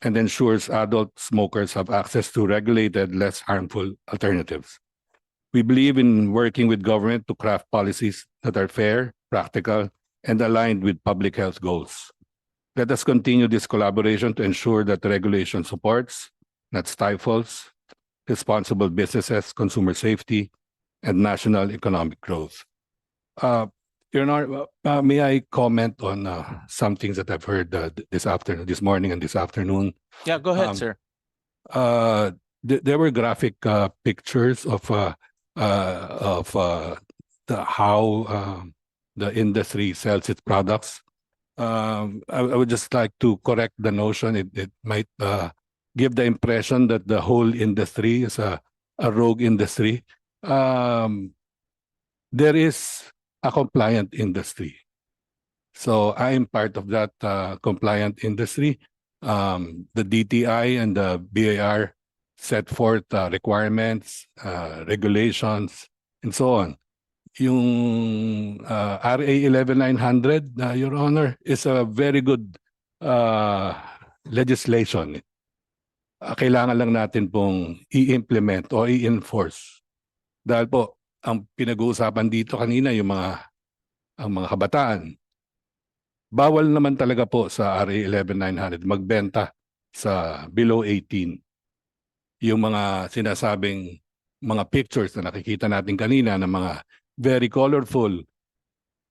and ensures adult smokers have access to regulated, less harmful alternatives. We believe in working with government to craft policies that are fair, practical, and aligned with public health goals. Let us continue this collaboration to ensure that the regulation supports, not stifles, responsible businesses, consumer safety, and national economic growth. Your Honor, may I comment on some things that I've heard this morning and this afternoon? Yeah, go ahead, sir. There were graphic pictures of how the industry sells its products. I would just like to correct the notion. It might give the impression that the whole industry is a rogue industry. There is a compliant industry. So I am part of that compliant industry. The DTI and the BIR set forth requirements, regulations, and so on. Yung RA 11900, Your Honor, is a very good legislation. Kailangan lang natin pong i-implement o i-enforce. Dahil po, ang pinag-uusapan dito kanina ang mga kabataan. Bawal naman talaga po sa RA 11900 magbenta sa below 18. Yung mga sinasabing mga pictures na nakikita natin kanina ng mga very colorful,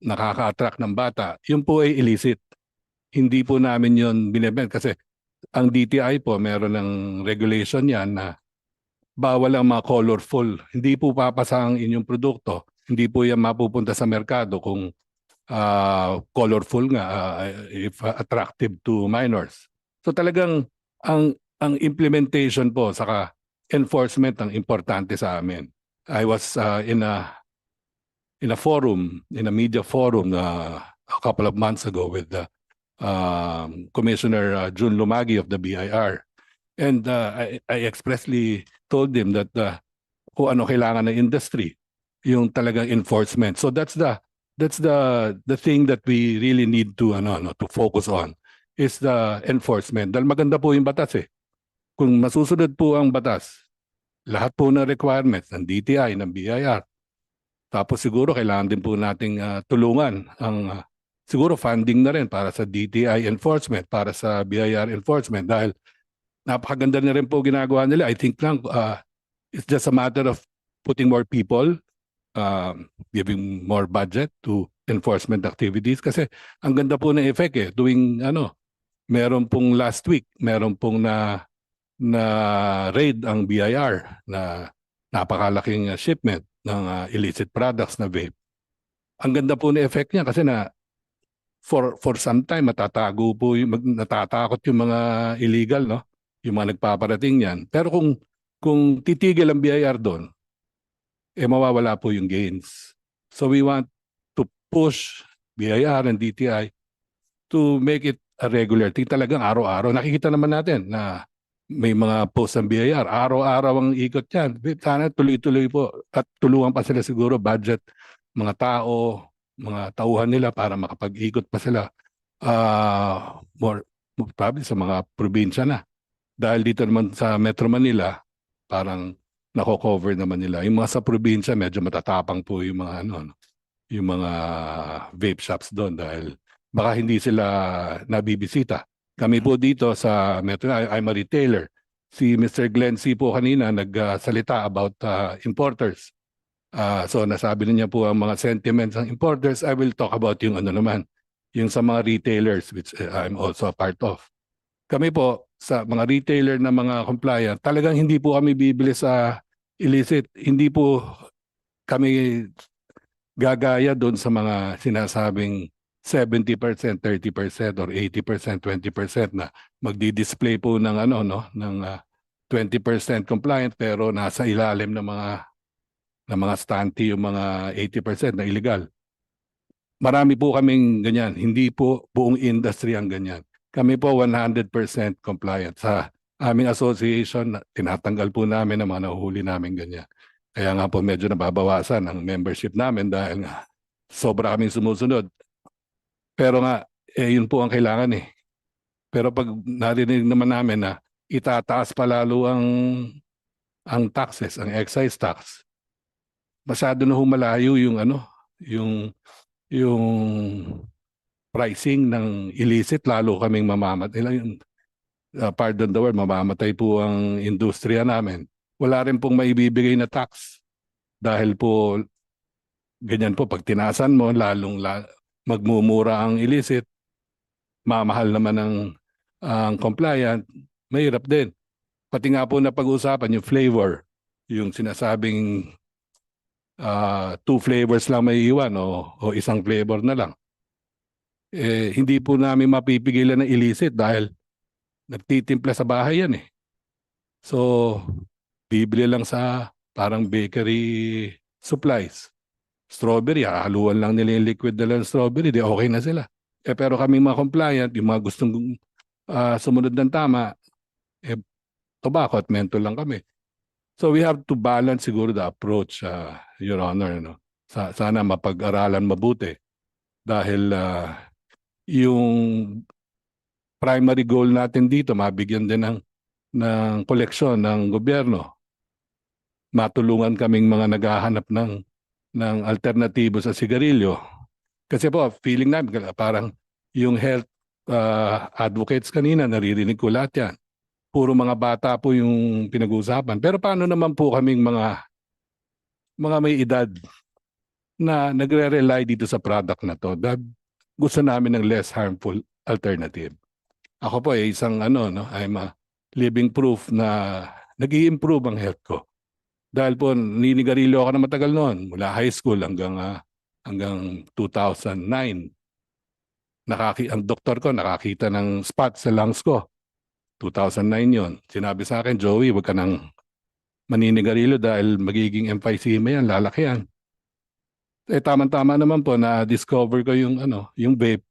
nakaka-attract ng bata, yun po ay illicit. Hindi po namin yun binibenta kasi ang DTI po meron ng regulation yan na bawal ang mga colorful. Hindi po papasa ang inyong produkto. Hindi po yan mapupunta sa merkado kung colorful nga, if attractive to minors. So talagang ang implementation po saka enforcement ang importante sa amin. I was in a forum, in a media forum a couple of months ago with Commissioner Jun Lumagi of the BIR. And I expressly told him that kung ano kailangan ng industry, yung talagang enforcement. So that's the thing that we really need to to focus on is the enforcement. Dahil maganda po yung batas eh. Kung masusunod po ang batas, lahat po ng requirements ng DTI, ng BIR, tapos siguro kailangan din po nating tulungan ang siguro funding na rin para sa DTI enforcement, para sa BIR enforcement dahil napakaganda na rin po ginagawa nila. I think lang it's just a matter of putting more people, giving more budget to enforcement activities kasi ang ganda po ng effect eh. Tuwing meron pong last week, meron pong na raid ang BIR na napakalaking shipment ng illicit products na vape. Ang ganda po ng effect niya kasi na for some time matatago po natatakot yung mga illegal, no? Yung mga nagpaparating niyan. Pero kung titigil ang BIR doon, mawawala po yung gains. So we want to push BIR and DTI to make it a regular thing. Talagang araw-araw. Nakikita naman natin na may mga post ng BIR. Araw-araw ang ikot yan. Sana tuloy-tuloy po. At tulungan pa sila siguro budget mga tao, mga tauhan nila para makapag-ikot pa sila more probably sa mga probinsya na. Dahil dito naman sa Metro Manila, parang nako-cover naman nila. Yung mga sa probinsya, medyo matatapang po yung mga yung mga vape shops doon dahil baka hindi sila nabibisita. Kami po dito sa Metro, I'm a retailer. Si Mr. Glenn C. po kanina nagsalita about importers. So nasabi niya po ang mga sentiments ng importers. I will talk about yung naman, yung sa mga retailers which I'm also a part of. Kami po sa mga retailer na mga compliant, talagang hindi po kami bibili sa illicit. Hindi po kami gagaya doon sa mga sinasabing 70%, 30% or 80%, 20% na magdi-display po ng ng 20% compliant pero nasa ilalim ng mga stunty yung mga 80% na illegal. Marami po kaming ganyan, hindi po buong industry ang ganyan. Kami po 100% compliant. Sa aming association, tinatanggal po namin ang mga nahuhuli namin ganyan. Kaya nga po medyo nababawasan ang membership namin dahil nga sobra kaming sumusunod. Pero nga, yun po ang kailangan eh. Pero pag narinig naman namin na itataas pa lalo ang taxes, ang excise tax, masyado na humalayo yung yung pricing ng illicit, lalo kaming mamamatay. Pardon the word, mamamatay po ang industriya namin. Wala rin pong maibibigay na tax. Dahil po, ganyan po, pag tinasan mo, lalong magmumura ang illicit, mamahal naman ang compliant, mahirap din. Pati nga po na pag-usapan yung flavor, yung sinasabing 2 flavors lang may iwan o isang flavor na lang. Hindi po namin mapipigilan ng illicit dahil nagtitimpla sa bahay yan eh. So, bibili lang sa parang bakery supplies. Strawberry, haluan lang nila yung liquid na lang strawberry, di okay na sila. Pero kami mga compliant, yung mga gustong sumunod ng tama, tobacco at menthol lang kami. So we have to balance siguro the approach, Your Honor. Sana mapag-aralan mabuti. Dahil yung primary goal natin dito, mabigyan din ng koleksyon ng gobyerno. Matulungan kaming mga naghahanap ng alternatibo sa sigarilyo. Kasi po, feeling namin parang yung health advocates kanina, naririnig ko lahat yan. Puro mga bata po yung pinag-uusapan. Pero paano naman po kaming mga may edad na nagre-rely dito sa product na to? Gusto namin ng less harmful alternative. Ako po ay isang ano, no, I'm a living proof na nag-i-improve ang health ko. Dahil po ninigarilyo ako na matagal noon, mula high school hanggang 2009. Ang doktor ko nakakita ng spot sa lungs ko. 2009 yon. Sinabi sa akin, Joey, wag ka nang maninigarilyo dahil magiging emphysema yan, lalaki yan. Tama-tama naman po na discover ko yung vape.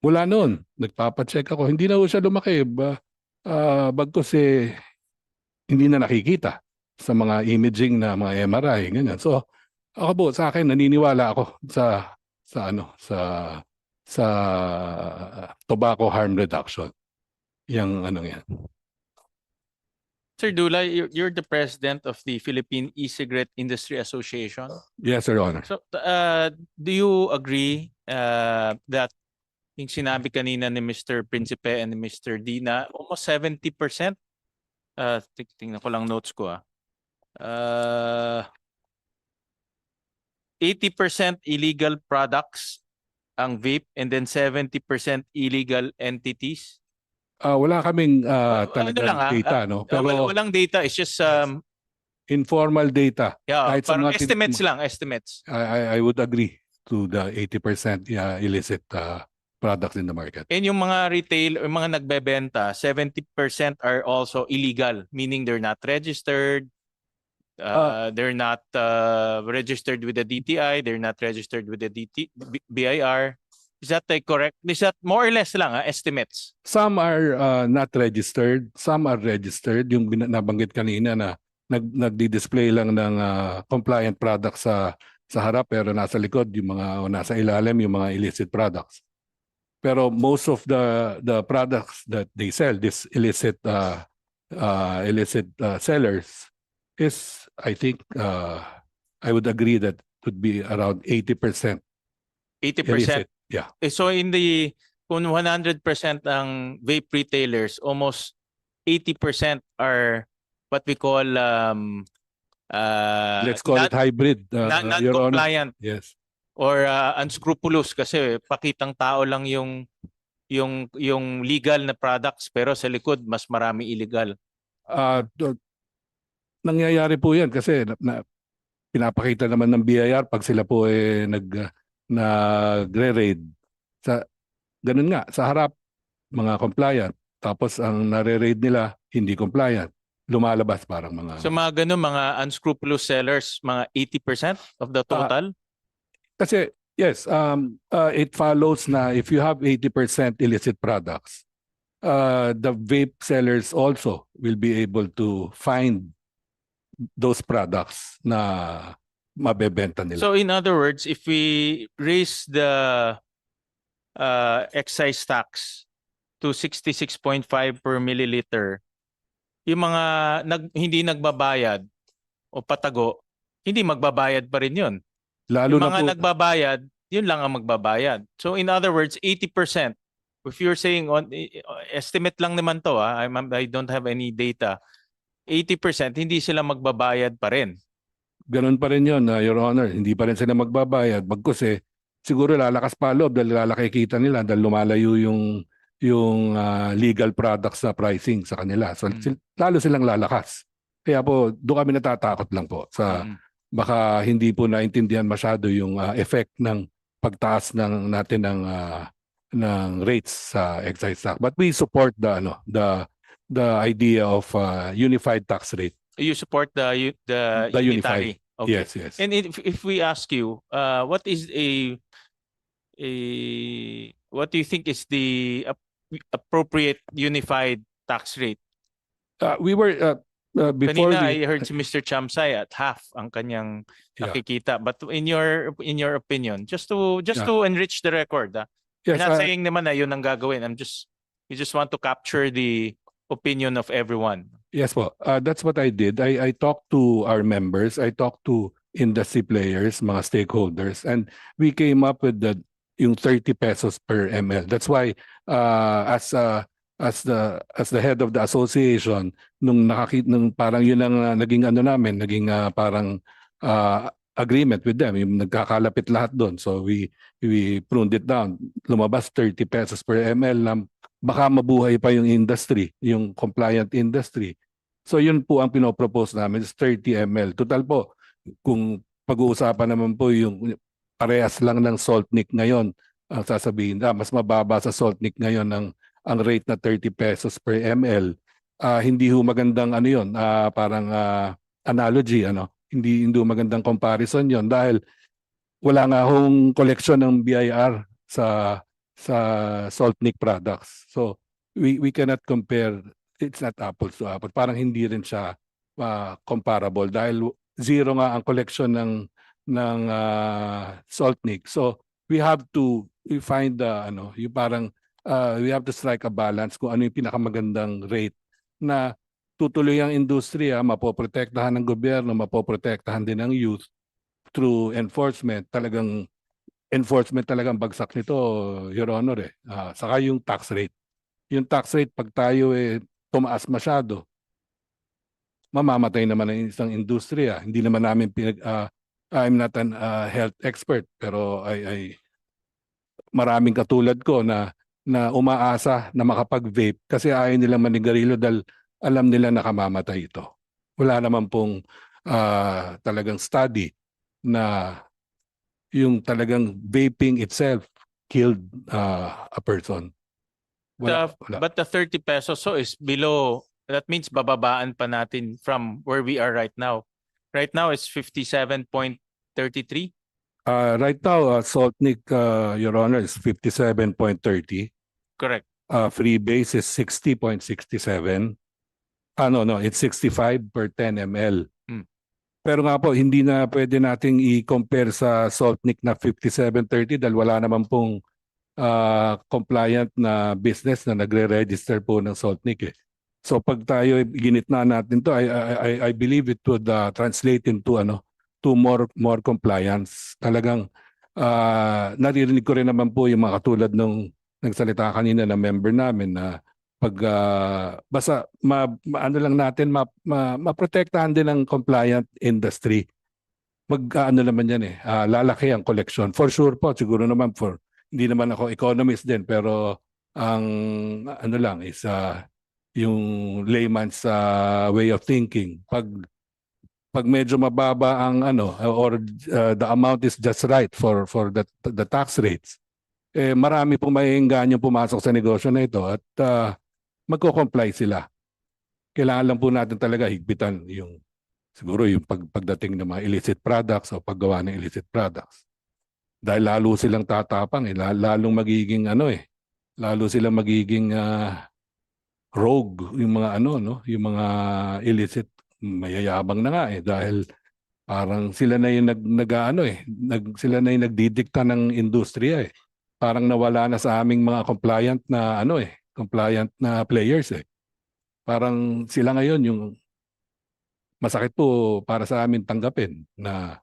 Mula noon, nagpapacheck ako. Hindi na po siya lumaki. Bagkus hindi na nakikita sa mga imaging na mga MRI, ganyan. So, ako po, sa akin, naniniwala ako sa tobacco harm reduction. Yang yan. Sir Dulay, you're the president of the Philippine E-Cigarette Industry Association. Yes, Your Honor. So, do you agree that yung sinabi kanina ni Mr. Principe and ni Mr. Dina, almost 70%? Tingnan ko lang notes ko. 80% illegal products ang vape and then 70% illegal entities. Wala kaming talagang data, no? Pero walang data, it's just informal data. yeah, Kahit sa parang mga estimates lang, estimates. I would agree to the 80% illicit products in the market. And yung mga retail, yung mga nagbebenta, 70% are also illegal, meaning they're not registered, they're not registered with the DTI, they're not registered with the BIR. Is that correct? Is that more or less lang, estimates? Some are not registered, some are registered. Yung nabanggit kanina na nagdi-display lang ng compliant products sa harap pero nasa likod yung mga nasa ilalim yung mga illicit products. Pero most of the products that they sell, this illicit sellers, is I think I would agree that would be around 80%. 80%? Illicit. Yeah. So kung 100% ang vape retailers, almost 80% are what we call let's call it hybrid. Your Honor. Non-compliant. Yes. Or unscrupulous kasi pakitang tao lang yung legal na products pero sa likod mas marami illegal. Nangyayari po 'yan kasi pinapakita naman ng BIR pag sila po nagre-raid. Ganun nga, sa harap mga compliant tapos ang nare-raid nila hindi compliant. Lumalabas parang mga So mga ganun, mga unscrupulous sellers, mga 80% of the total? Kasi yes, it follows na if you have 80% illicit products, the vape sellers also will be able to find those products na mabebenta nila. So in other words, if we raise the excise tax to 66.5 per milliliter, yung mga hindi nagbabayad o patago, hindi magbabayad pa rin yun. Lalo yung mga na po, nagbabayad, yun lang ang magbabayad. So in other words, 80%. If you're saying estimate lang naman to, I don't have any data. 80% hindi sila magbabayad pa rin. ganun pa rin yun, Your Honor. Hindi pa rin sila magbabayad. Bagkus siguro lalakas pa loob dahil lalaki kita nila dahil lumalayo yung legal products na pricing sa kanila. So lalo silang lalakas. Kaya po doon kami natatakot lang po sa baka hindi po naintindihan masyado yung effect ng pagtaas natin ng rates sa excise tax. But we support the idea of unified tax rate. You support the unified. unitary. Okay. Yes. And if we ask you, what is what do you think is the appropriate unified tax rate? We were before Kanina I heard si Mr. Chamsay at half ang kanyang nakikita. But in your opinion, just to enrich the record, Yes, I'm not saying naman na yun ang gagawin. You just want to capture the opinion of everyone. Yes po. That's what I did. I talked to our members. I talked to industry players, mga stakeholders, and we came up with yung 30 pesos per ml. That's why as the head of the association, nung parang yun ang naging parang agreement with them. Yung nagkakalapit lahat doon. So we pruned it down. Lumabas 30 pesos per ml na baka mabuhay pa yung industry, yung compliant industry. So yun po ang pinopropose namin is 30 ml. Total po, kung pag-uusapan naman po yung parehas lang ng Saltnik ngayon, ang sasabihin mas mababa sa Saltnik ngayon ang rate na 30 pesos per ml. Hindi ho magandang ano yun, parang analogy, ano? Hindi magandang comparison yon dahil wala nga hong collection ng BIR sa Saltnik products. So we cannot compare. It's not apples to apples. Parang hindi rin siya comparable dahil zero nga ang collection ng Saltnik. So we find yung parang we have to strike a balance kung ano yung pinakamagandang rate na tutuloy ang industriya, mapoprotektahan ng gobyerno, mapoprotektahan din ng youth through enforcement. Enforcement talagang bagsak nito, Your Honor. Saka yung tax rate. Yung tax rate, pag tayo tumaas masyado, mamamatay naman ang isang industriya. Hindi naman namin I'm not an health expert, pero maraming katulad ko na umaasa na makapag-vape kasi ayaw nilang manigarilyo dahil alam nila nakamamatay ito. Wala naman pong talagang study na yung talagang vaping itself killed a person. Wala. But the 30 pesos so is below, that means bababaan pa natin from where we are right now. Right now it's 57.33. Right now, Saltnik, Your Honor, is 57.30. Correct. Freebase is 60.67. No, it's 65 per 10 ml. Pero nga po, hindi na pwede nating i-compare sa Saltnik na 57.30 dahil wala naman pong compliant na business na nagre-register po ng Saltnik. So pag tayo ginitna natin to, I believe it would translate into to more compliance. Talagang naririnig ko rin naman po yung mga katulad nung nagsalita kanina na member namin na pag basta lang natin maprotektahan din ang compliant industry. Naman yan lalaki ang collection. For sure po, siguro naman hindi naman ako economist din pero ang lang is yung layman's way of thinking. Pag medyo mababa ang or the amount is just right for the tax rates, marami pong maiengganyo pumasok sa negosyo na ito at magko-comply sila. Kailangan lang po natin talaga higpitan siguro yung pagdating ng mga illicit products o paggawa ng illicit products. Dahil lalo silang tatapang, lalong magiging lalo silang magiging rogue yung mga yung mga illicit, mayayabang na nga dahil parang sila na yung sila na yung nagdidikta ng industriya Parang nawala na sa aming mga compliant na compliant na players Parang sila ngayon yung masakit po para sa amin tanggapin na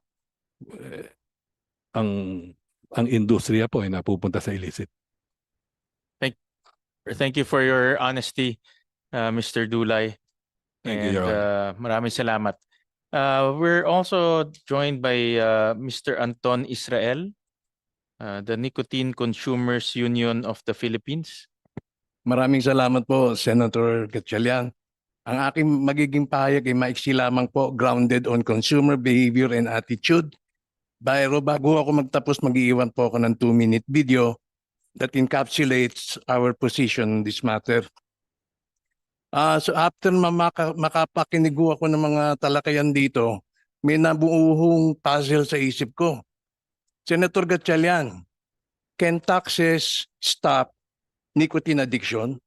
ang industriya po ay napupunta sa illicit. Thank you for your honesty, Mr. Dulay. Thank you, Your Honor. Maraming salamat. We're also joined by Mr. Anton Israel, the Nicotine Consumers Union of the Philippines. Maraming salamat po, Senator Gatchalian. Ang aking magiging pahayag ay maiksi lamang po, grounded on consumer behavior and attitude. Pero bago ako magtapos, mag-iiwan po ako ng 2-minute video that encapsulates our position on this matter. So after makapakinig ako ng mga talakayan dito, may nabuuhong puzzle sa isip ko. Senator Gatchalian, can taxes stop nicotine addiction?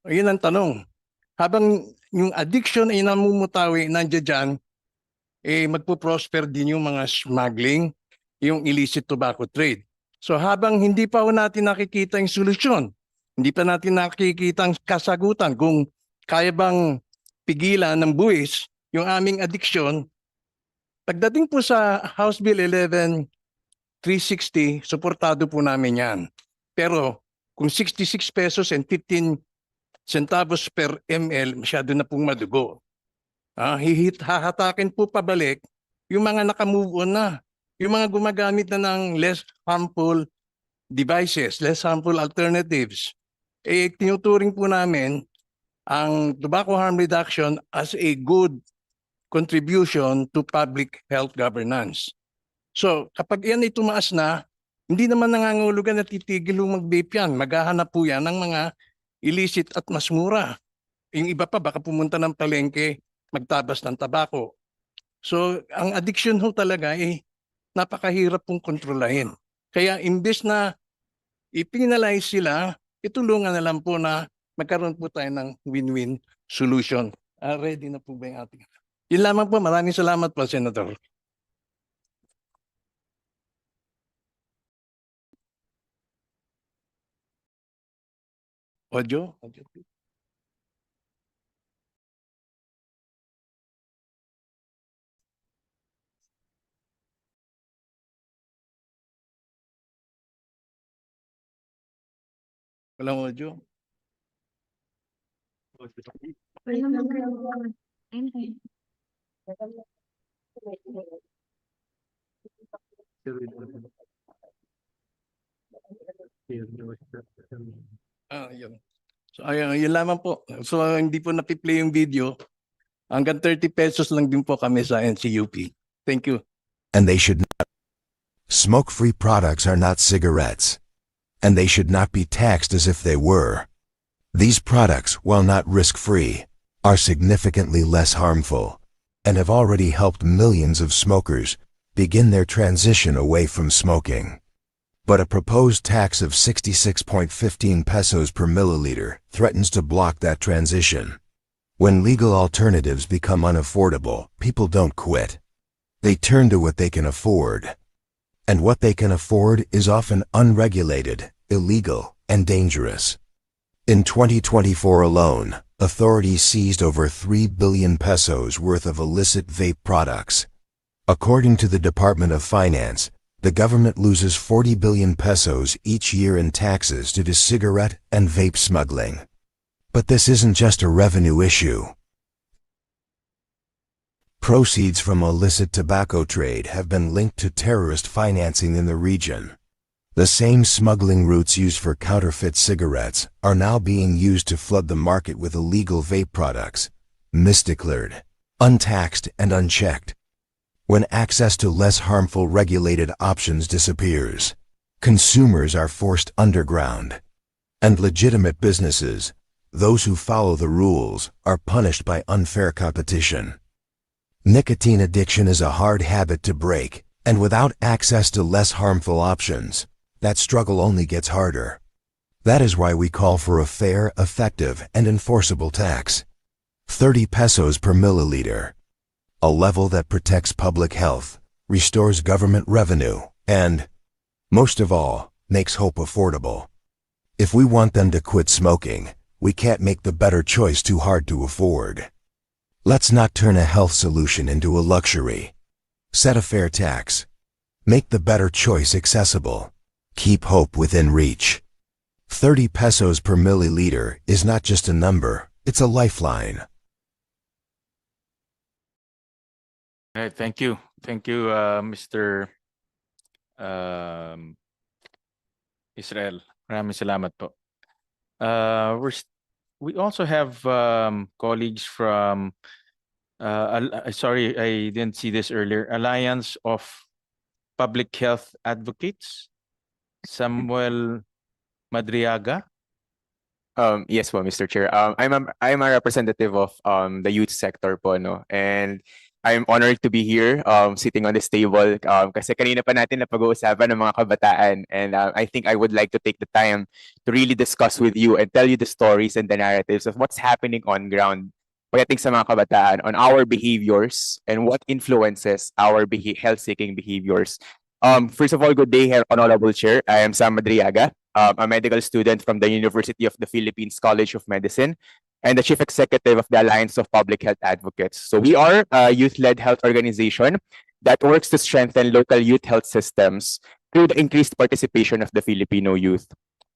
Ayun ang tanong. Habang yung addiction ay namumutawi, nandiyan dyan, magpo-prosper din yung mga smuggling, yung illicit tobacco trade. So habang hindi pa natin nakikita yung solusyon, hindi pa natin nakikita ang kasagutan kung kaya bang pigilan ng buwis yung aming addiction, pagdating po sa House Bill 11-360, suportado po namin yan. Pero kung 66 pesos and 15 centavos per ml, masyado na pong madugo. Hahatakin po pabalik yung mga naka-move on na, yung mga gumagamit na ng less harmful devices, less harmful alternatives. Tinuturing po namin ang tobacco harm reduction as a good contribution to public health governance. So kapag yan ay tumaas na, hindi naman nangangahulugan na titigil yung mag-vape yan. Maghahanap po yan ng mga illicit at mas mura. Yung iba pa baka pumunta ng palengke, magtabas ng tabako. So ang addiction ho talaga ay napakahirap pong kontrolahin. Kaya imbes na i-penalize sila, itulungan na lang po na magkaroon po tayo ng win-win solution. Ready na po ba yung ating? Yun lamang po. Maraming salamat po, Senator. Audio? Audio. Walang audio? Yun. So ayun, yun lamang po. So hindi po napi-play yung video. Hanggang 30 pesos lang din po kami sa NCUP. Thank you. And they should not. Smoke-free products are not cigarettes. And they should not be taxed as if they were. These products, while not risk-free, are significantly less harmful and have already helped millions of smokers begin their transition away from smoking. But a proposed tax of 66.15 pesos per milliliter threatens to block that transition. When legal alternatives become unaffordable, people don't quit. They turn to what they can afford. And what they can afford is often unregulated, illegal, and dangerous. In 2024 alone, authorities seized over 3 billion pesos worth of illicit vape products. According to the Department of Finance, the government loses 40 billion pesos each year in taxes due to cigarette and vape smuggling. But this isn't just a revenue issue. Proceeds from illicit tobacco trade have been linked to terrorist financing in the region. The same smuggling routes used for counterfeit cigarettes are now being used to flood the market with illegal vape products, misdeclared, untaxed, and unchecked. When access to less harmful regulated options disappears, consumers are forced underground. And legitimate businesses, those who follow the rules, are punished by unfair competition. Nicotine addiction is a hard habit to break, and without access to less harmful options, that struggle only gets harder. That is why we call for a fair, effective, and enforceable tax. 30 pesos per milliliter. A level that protects public health, restores government revenue, and, most of all, makes hope affordable. If we want them to quit smoking, we can't make the better choice too hard to afford. Let's not turn a health solution into a luxury. Set a fair tax. Make the better choice accessible. Keep hope within reach. 30 pesos per milliliter is not just a number, it's a lifeline. All right, thank you. Thank you, Mr. Israel. Maraming salamat po. We also have colleagues from, sorry, I didn't see this earlier, Alliance of Public Health Advocates, Samuel Madriaga. Yes po, Mr. Chair. I'm a representative of the youth sector po, no? And I'm honored to be here sitting on this table kasi kanina pa natin napag-uusapan ng mga kabataan, and I think I would like to take the time to really discuss with you and tell you the stories and the narratives of what's happening on ground pagdating sa mga kabataan, on our behaviors and what influences our health-seeking behaviors. First of all, good day, Honorable Chair. I am Sam Madriaga, a medical student from the University of the Philippines College of Medicine, and the Chief Executive of the Alliance of Public Health Advocates. So we are a youth-led health organization that works to strengthen local youth health systems through the increased participation of the Filipino youth.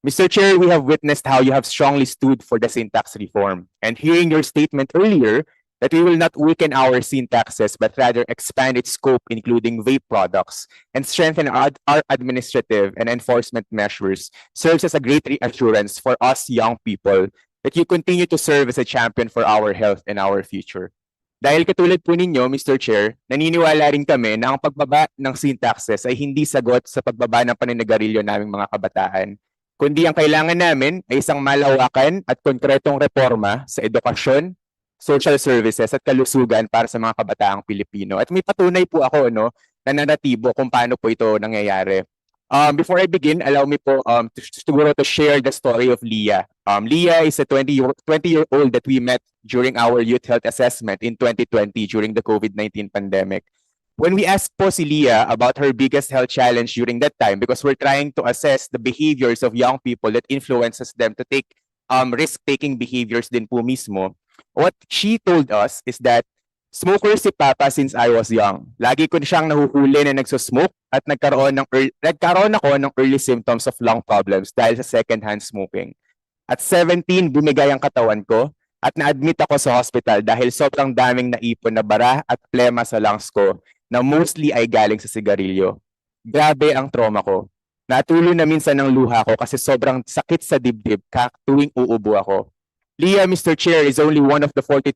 Mr. Chair, we have witnessed how you have strongly stood for the sin tax reform. And hearing your statement earlier that we will not weaken our sin taxes, but rather expand its scope, including vape products, and strengthen our administrative and enforcement measures, serves as a great reassurance for us young people that you continue to serve as a champion for our health and our future. Dahil katulad po ninyo, Mr. Chair, naniniwala rin kami na ang pagbaba ng sin taxes ay hindi sagot sa pagbaba ng paninigarilyo naming mga kabataan, kundi ang kailangan namin ay isang malawakan at konkretong reforma sa edukasyon, social services at kalusugan para sa mga kabataang Pilipino. At may patunay po ako na naratibo kung paano po ito nangyayari. Before I begin, allow me po to share the story of Leah. Leah is a 20-year-old that we met during our youth health assessment in 2020 during the COVID-19 pandemic. When we asked po si Leah about her biggest health challenge during that time, because we're trying to assess the behaviors of young people that influences them to take risk-taking behaviors din po mismo, what she told us is that smoker si Papa since I was young. Lagi ko siyang nahuhuli na nagsusmoke at nagkaroon ako ng early symptoms of lung problems dahil sa second-hand smoking. At 17, bumigay ang katawan ko at na-admit ako sa hospital dahil sobrang daming naipon na bara at plema sa lungs ko na mostly ay galing sa sigarilyo. Grabe ang trauma ko. Natuloy na minsan ng luha ko kasi sobrang sakit sa dibdib tuwing uubo ako. Leah, Mr. Chair, is only one of the 42%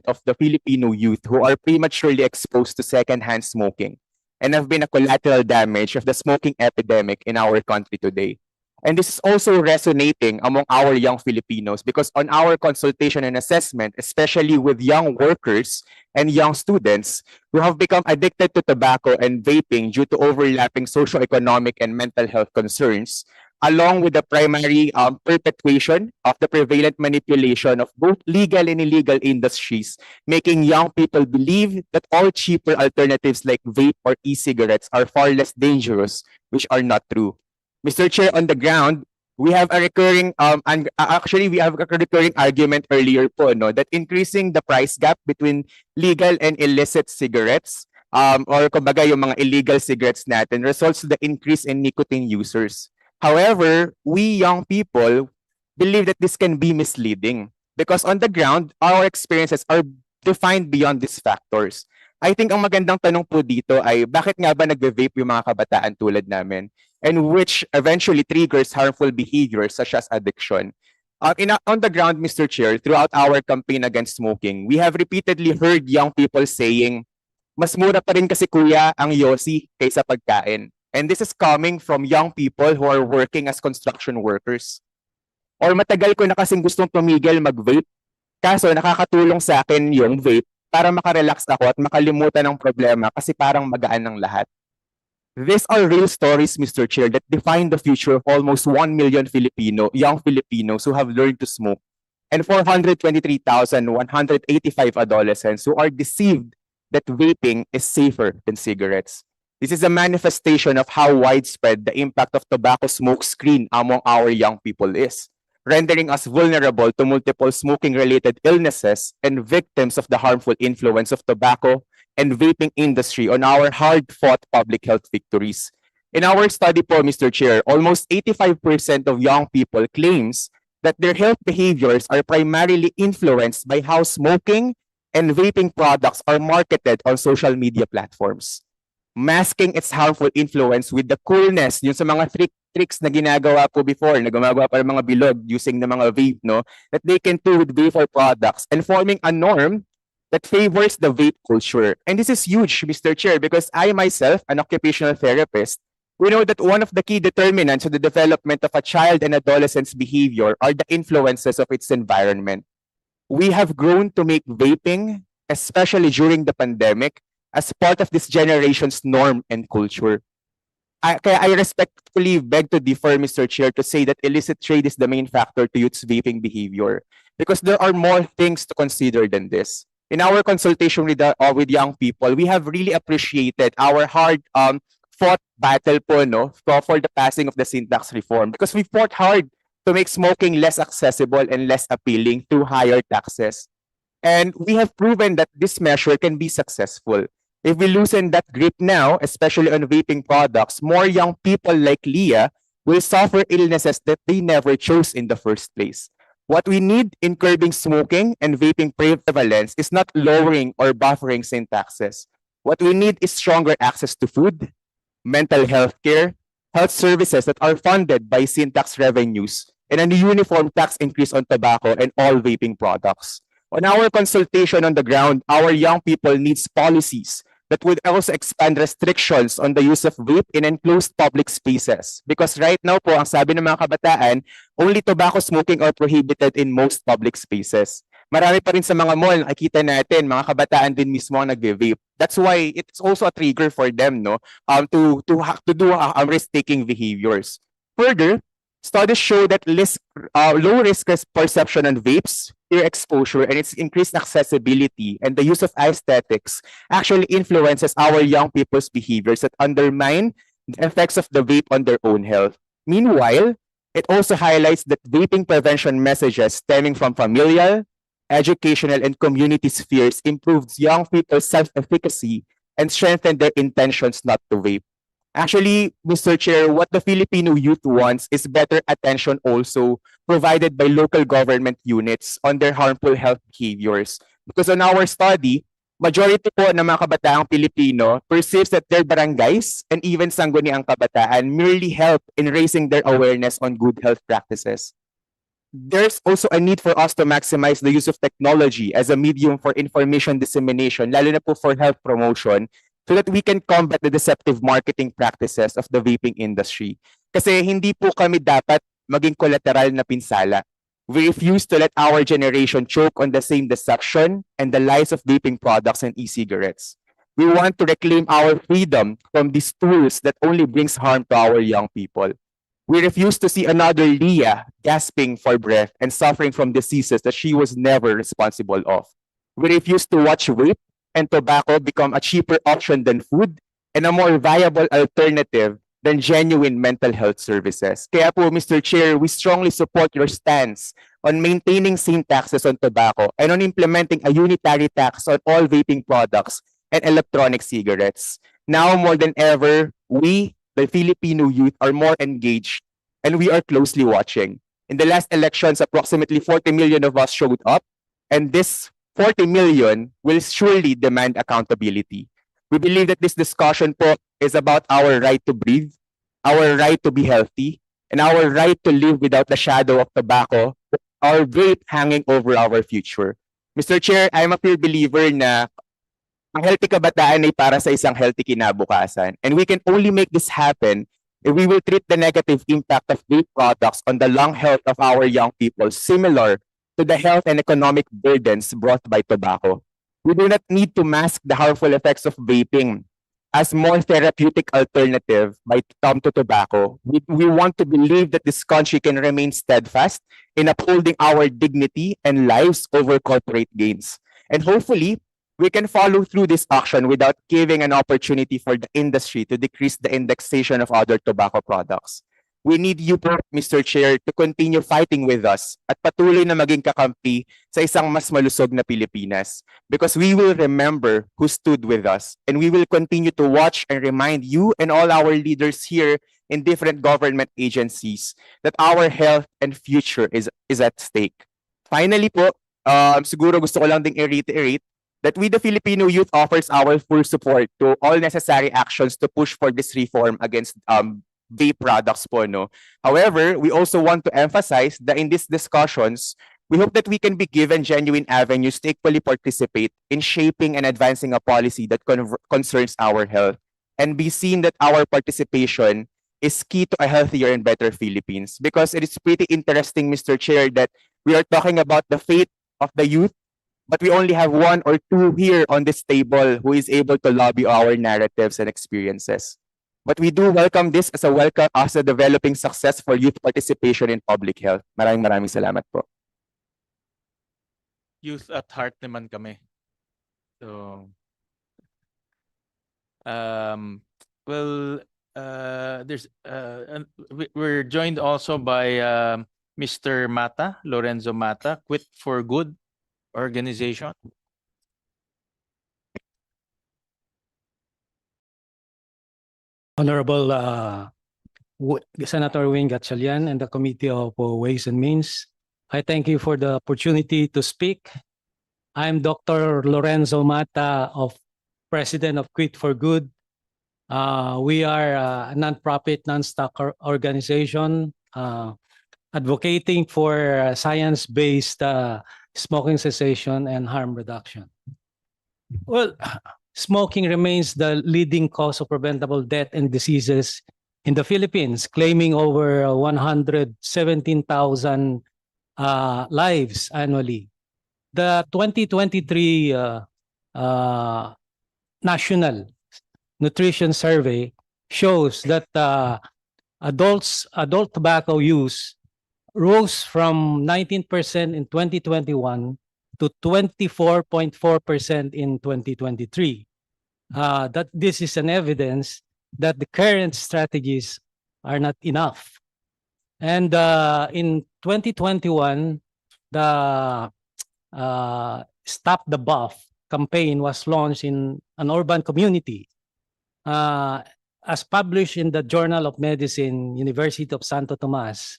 of the Filipino youth who are prematurely exposed to second-hand smoking and have been a collateral damage of the smoking epidemic in our country today. And this is also resonating among our young Filipinos because on our consultation and assessment, especially with young workers and young students who have become addicted to tobacco and vaping due to overlapping socioeconomic and mental health concerns, along with the primary perpetuation of the prevalent manipulation of both legal and illegal industries, making young people believe that all cheaper alternatives like vape or e-cigarettes are far less dangerous, which are not true. Mr. Chair, on the ground, we have a recurring argument earlier po, that increasing the price gap between legal and illicit cigarettes, or kumbaga yung mga illegal cigarettes natin, results to the increase in nicotine users. However, we young people believe that this can be misleading because on the ground, our experiences are defined beyond these factors. I think ang magandang tanong po dito ay bakit nga ba nagve-vape yung mga kabataan tulad namin, and which eventually triggers harmful behaviors such as addiction. On the ground, Mr. Chair, throughout our campaign against smoking, we have repeatedly heard young people saying, mas mura pa rin kasi kuya ang yosi kaysa pagkain. And this is coming from young people who are working as construction workers. Or matagal ko na kasing gustong tumigil mag-vape, kaso nakakatulong sa akin yung vape para makarelax ako at makalimutan ng problema kasi parang magaan ng lahat. These are real stories, Mr. Chair, that define the future of almost 1 million young Filipinos who have learned to smoke, and 423,185 adolescents who are deceived that vaping is safer than cigarettes. This is a manifestation of how widespread the impact of tobacco smoke screen among our young people is, rendering us vulnerable to multiple smoking-related illnesses and victims of the harmful influence of tobacco and vaping industry on our hard-fought public health victories. In our study po, Mr. Chair, almost 85% of young people claims that their health behaviors are primarily influenced by how smoking and vaping products are marketed on social media platforms, masking its harmful influence with the coolness, yung sa mga tricks na ginagawa po before, na gumagawa pa ng mga bilog using the mga vape, that they can do with vapor products and forming a norm that favors the vape culture. And this is huge, Mr. Chair, because I myself, an occupational therapist, we know that one of the key determinants of the development of a child and adolescent's behavior are the influences of its environment. We have grown to make vaping, especially during the pandemic, as part of this generation's norm and culture. I respectfully beg to differ, Mr. Chair, to say that illicit trade is the main factor to youth's vaping behavior, because there are more things to consider than this. In our consultation with young people, we have really appreciated our hard-fought battle for the passing of the sin tax reform, because we fought hard to make smoking less accessible and less appealing through higher taxes. And we have proven that this measure can be successful. If we loosen that grip now, especially on vaping products, more young people like Leah will suffer illnesses that they never chose in the first place. What we need in curbing smoking and vaping prevalence is not lowering or buffering sin taxes. What we need is stronger access to food, mental health care, health services that are funded by sin tax revenues, and a uniform tax increase on tobacco and all vaping products. On our consultation on the ground, our young people needs policies that would also expand restrictions on the use of vape in enclosed public spaces. Because right now po, ang sabi ng mga kabataan, only tobacco smoking are prohibited in most public spaces. Marami pa rin sa mga mall, nakikita natin, mga kabataan din mismo ang nagve-vape. That's why it's also a trigger for them, no, to do risk-taking behaviors. Further, studies show that low risk perception on vapes, peer exposure, and its increased accessibility and the use of aesthetics actually influences our young people's behaviors that undermine the effects of the vape on their own health. Meanwhile, it also highlights that vaping prevention messages stemming from familial, educational, and community spheres improves young people's self-efficacy and strengthen their intentions not to vape. Actually, Mr. Chair, what the Filipino youth wants is better attention also provided by local government units on their harmful health behaviors. Because on our study, majority po ng mga kabataang Pilipino perceives that their barangays and even sangguniang kabataan merely help in raising their awareness on good health practices. There's also a need for us to maximize the use of technology as a medium for information dissemination, lalo na po for health promotion, so that we can combat the deceptive marketing practices of the vaping industry. Kasi hindi po kami dapat maging collateral na pinsala. We refuse to let our generation choke on the same deception and the lies of vaping products and e-cigarettes. We want to reclaim our freedom from these tools that only brings harm to our young people. We refuse to see another Leah gasping for breath and suffering from diseases that she was never responsible of. We refuse to watch vape and tobacco become a cheaper option than food and a more viable alternative than genuine mental health services. Kaya po, Mr. Chair, we strongly support your stance on maintaining same taxes on tobacco and on implementing a unitary tax on all vaping products and electronic cigarettes. Now more than ever, we, the Filipino youth, are more engaged and we are closely watching. In the last elections, approximately 40 million of us showed up, and this 40 million will surely demand accountability. We believe that this discussion po is about our right to breathe, our right to be healthy, and our right to live without the shadow of tobacco, our vape hanging over our future. Mr. Chair, I'm a firm believer na ang healthy kabataan ay para sa isang healthy kinabukasan. And we can only make this happen if we will treat the negative impact of vape products on the lung health of our young people similar to the health and economic burdens brought by tobacco. We do not need to mask the harmful effects of vaping as more therapeutic alternative to tobacco. We want to believe that this country can remain steadfast in upholding our dignity and lives over corporate gains. And hopefully, we can follow through this action without giving an opportunity for the industry to decrease the indexation of other tobacco products. We need you, Mr. Chair, to continue fighting with us at patuloy na maging kakampi sa isang mas malusog na Pilipinas, because we will remember who stood with us and we will continue to watch and remind you and all our leaders here in different government agencies that our health and future is at stake. Finally po, siguro gusto ko lang ding i-reiterate that we, the Filipino youth, offers our full support to all necessary actions to push for this reform against vape products po, no? However, we also want to emphasize that in these discussions, we hope that we can be given genuine avenues to equally participate in shaping and advancing a policy that concerns our health, and be seen that our participation is key to a healthier and better Philippines. Because it is pretty interesting, Mr. Chair, that we are talking about the fate of the youth, but we only have one or two here on this table who is able to lobby our narratives and experiences. But we do welcome this as a developing success for youth participation in public health. Maraming salamat po. Youth at heart naman kami. So, we're joined also by Mr. Mata, Lorenzo Mata, Quit for Good organization. Honorable Senator Wing Gatchalian and the Committee of Ways and Means, I thank you for the opportunity to speak. I'm Dr. Lorenzo Mata, President of Quit for Good. We are a nonprofit, non-stock organization advocating for science-based smoking cessation and harm reduction. Well, smoking remains the leading cause of preventable death and diseases in the Philippines, claiming over 117,000 lives annually. The 2023 National Nutrition Survey shows that adult tobacco use rose from 19% in 2021 to 24.4% in 2023. That this is an evidence that the current strategies are not enough. And in 2021, the Stop the Buff campaign was launched in an urban community. As published in the Journal of Medicine, University of Santo Tomas,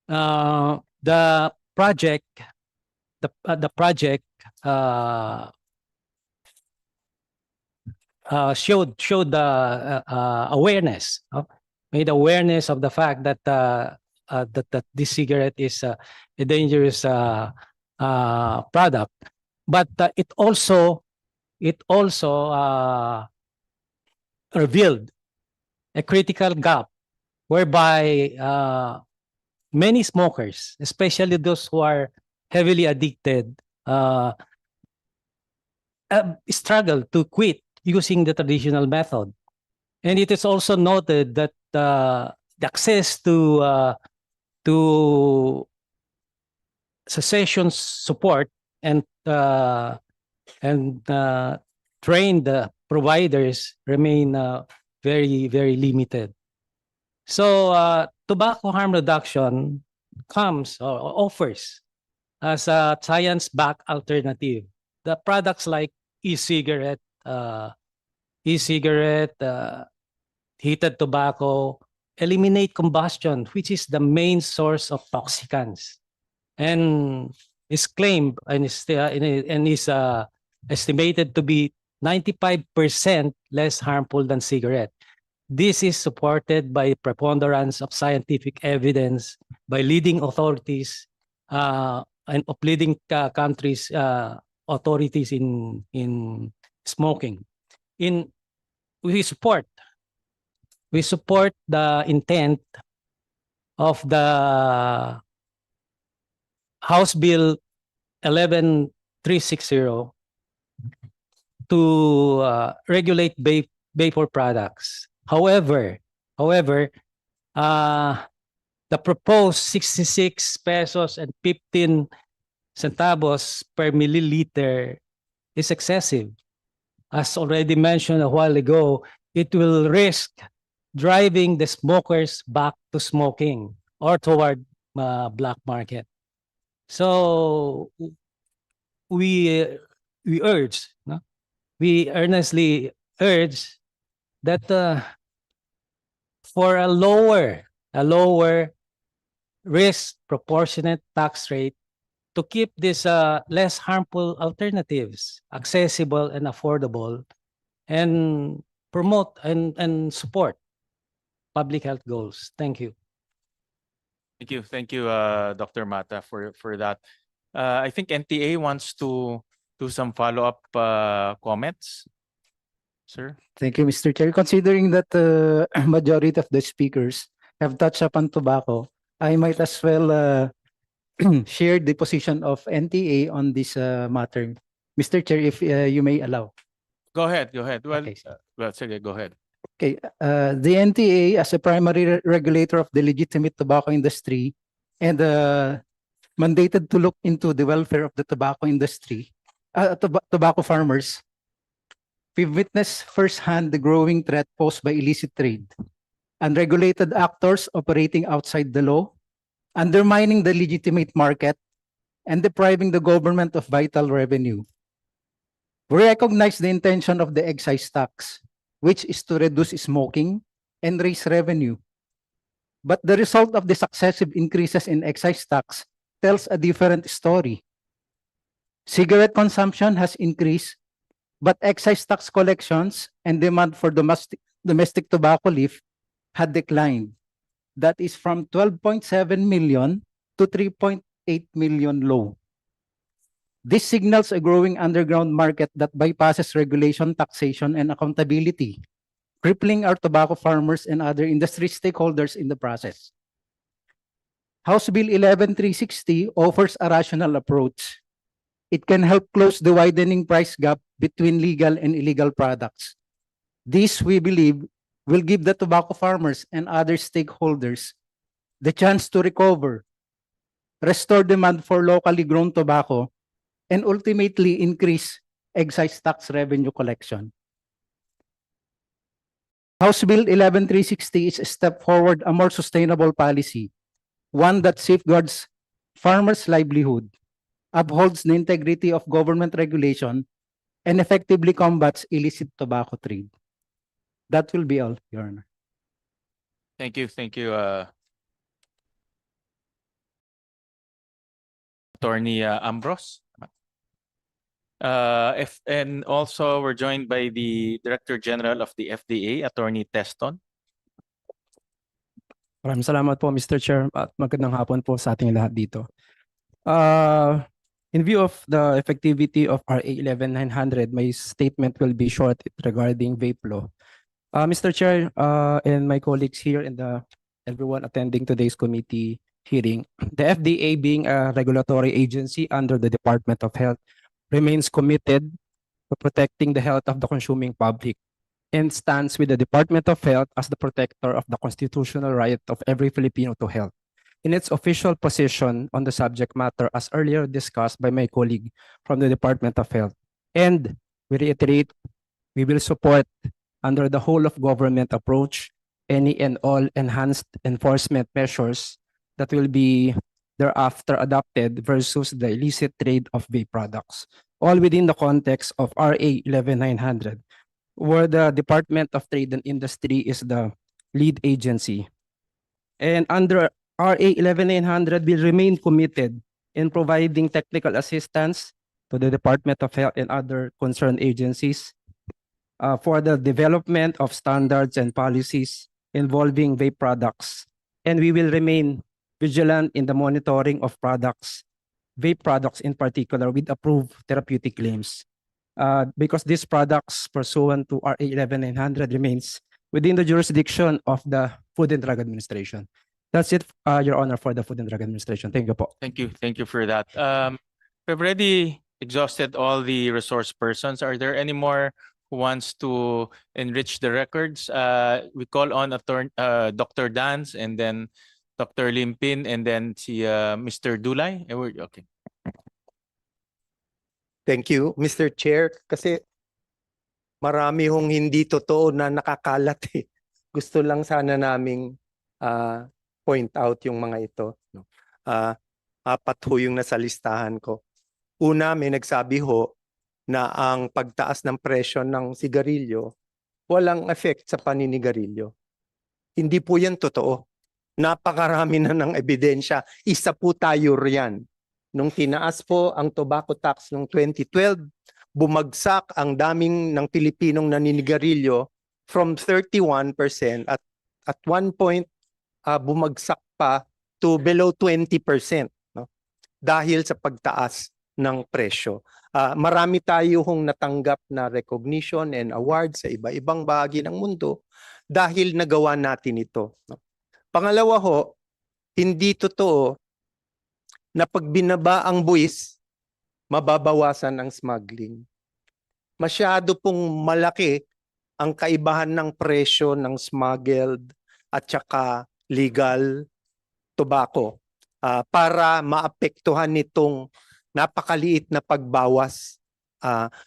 the project showed the awareness, made awareness of the fact that that this cigarette is a dangerous product, but it also revealed a critical gap whereby many smokers, especially those who are heavily addicted, struggle to quit using the traditional method. And it is also noted that the access to cessation support and trained providers remain very, very limited. So tobacco harm reduction comes or offers as a science-backed alternative. The products like e-cigarette, heated tobacco eliminate combustion, which is the main source of toxicants, and is claimed and is estimated to be 95% less harmful than cigarette. This is supported by preponderance of scientific evidence by leading authorities and of leading countries authorities in smoking. We support the intent of the House Bill 11360 to regulate vapor products. However, the proposed 66 pesos and 15 centavos per milliliter is excessive. As already mentioned a while ago, it will risk driving the smokers back to smoking or toward black market. So we earnestly urge that for a lower risk proportionate tax rate to keep these less harmful alternatives accessible and affordable, and promote and support public health goals. Thank you. Thank you, Dr. Mata, for that. I think NTA wants to do some follow-up comments. Sir? Thank you, Mr. Chair. Considering that the majority of the speakers have touched upon tobacco, I might as well share the position of NTA on this matter. Mr. Chair, if you may allow. Go ahead. Well, Okay. Sige, go ahead. Okay, the NTA as a primary regulator of the legitimate tobacco industry and mandated to look into the welfare of the tobacco industry, tobacco farmers, we've witnessed firsthand the growing threat posed by illicit trade, unregulated actors operating outside the law, undermining the legitimate market, and depriving the government of vital revenue. We recognize the intention of the excise tax, which is to reduce smoking and raise revenue. But the result of the successive increases in excise tax tells a different story. Cigarette consumption has increased, but excise tax collections and demand for domestic tobacco leaf had declined. That is from 12.7 million to 3.8 million low. This signals a growing underground market that bypasses regulation, taxation, and accountability, crippling our tobacco farmers and other industry stakeholders in the process. House Bill 11360 offers a rational approach. It can help close the widening price gap between legal and illegal products. This, we believe, will give the tobacco farmers and other stakeholders the chance to recover, restore demand for locally grown tobacco, and ultimately increase excise tax revenue collection. House Bill 11360 is a step forward, a more sustainable policy, one that safeguards farmers' livelihood, upholds the integrity of government regulation, and effectively combats illicit tobacco trade. That will be all, Your Honor. Thank you. Thank you, Attorney Ambros. And also we're joined by the Director General of the FDA, Attorney Teston. Maraming salamat po, Mr. Chair, at magandang hapon po sa ating lahat dito. In view of the effectivity of RA 11900, my statement will be short regarding vape law. Mr. Chair, and my colleagues here and everyone attending today's committee hearing, the FDA being a regulatory agency under the Department of Health remains committed to protecting the health of the consuming public and stands with the Department of Health as the protector of the constitutional right of every Filipino to health. In its official position on the subject matter, as earlier discussed by my colleague from the Department of Health, and we reiterate, we will support under the whole of government approach any and all enhanced enforcement measures that will be thereafter adopted versus the illicit trade of vape products, all within the context of RA 11900, where the Department of Trade and Industry is the lead agency. And under RA 11900 will remain committed in providing technical assistance to the Department of Health and other concerned agencies for the development of standards and policies involving vape products. And we will remain vigilant in the monitoring of products, vape products in particular, with approved therapeutic claims. Because these products pursuant to RA 11900 remains within the jurisdiction of the Food and Drug Administration. That's it, Your Honor, for the Food and Drug Administration. Thank you po. Thank you. Thank you for that. We've already exhausted all the resource persons. Are there any more who wants to enrich the records? We call on Dr. Dance and then Dr. Limpin and then Mr. Dulay. Okay. Thank you, Mr. Chair. Kasi marami hong hindi totoo na nakakalat eh. Gusto lang sana naming point out yung mga ito. Apat ho yung nasa listahan ko. Una, may nagsabi ho na ang pagtaas ng presyo ng sigarilyo walang effect sa paninigarilyo. Hindi po yan totoo. Napakarami na ng ebidensya. Isa po tayo riyan. Nung tinaas po ang tobacco tax noong 2012, bumagsak ang daming ng Pilipinong naninigarilyo from 31% at one point bumagsak pa to below 20%, no? Dahil sa pagtaas ng presyo. Marami tayo hong natanggap na recognition and awards sa iba-ibang bahagi ng mundo dahil nagawa natin ito. No? Pangalawa ho, hindi totoo na pag binaba ang buwis, mababawasan ang smuggling. Masyado pong malaki ang kaibahan ng presyo ng smuggled at saka legal tobacco para maapektuhan nitong napakaliit na pagbawas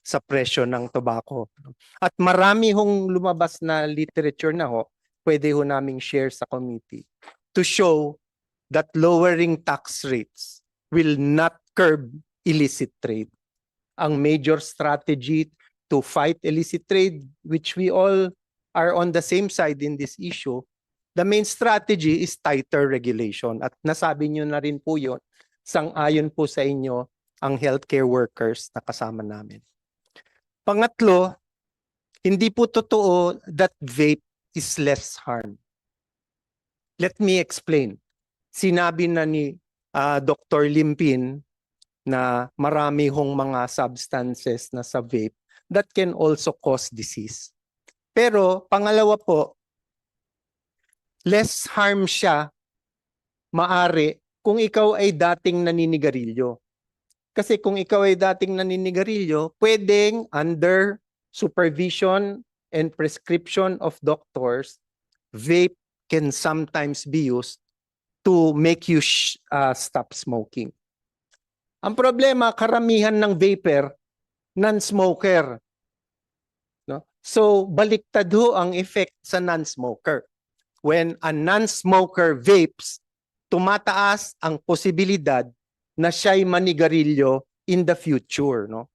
sa presyo ng tobacco. At marami hong lumabas na literature na ho, pwede ho naming share sa committee to show that lowering tax rates will not curb illicit trade. Ang major strategy to fight illicit trade, which we all are on the same side in this issue, the main strategy is tighter regulation. At nasabi nyo na rin po yun sang-ayon po sa inyo ang healthcare workers na kasama namin. Pangatlo, hindi po totoo that vape is less harm. Let me explain. Sinabi na ni Dr. Limpin na marami hong mga substances na sa vape that can also cause disease. Pero pangalawa po, less harm siya maari kung ikaw ay dating naninigarilyo. Kasi kung ikaw ay dating naninigarilyo, pwedeng under supervision and prescription of doctors, vape can sometimes be used to make you stop smoking. Ang problema, karamihan ng vapor, non-smoker. No? So, baliktad ho ang effect sa non-smoker. When a non-smoker vapes, tumataas ang posibilidad na siya'y manigarilyo in the future. No?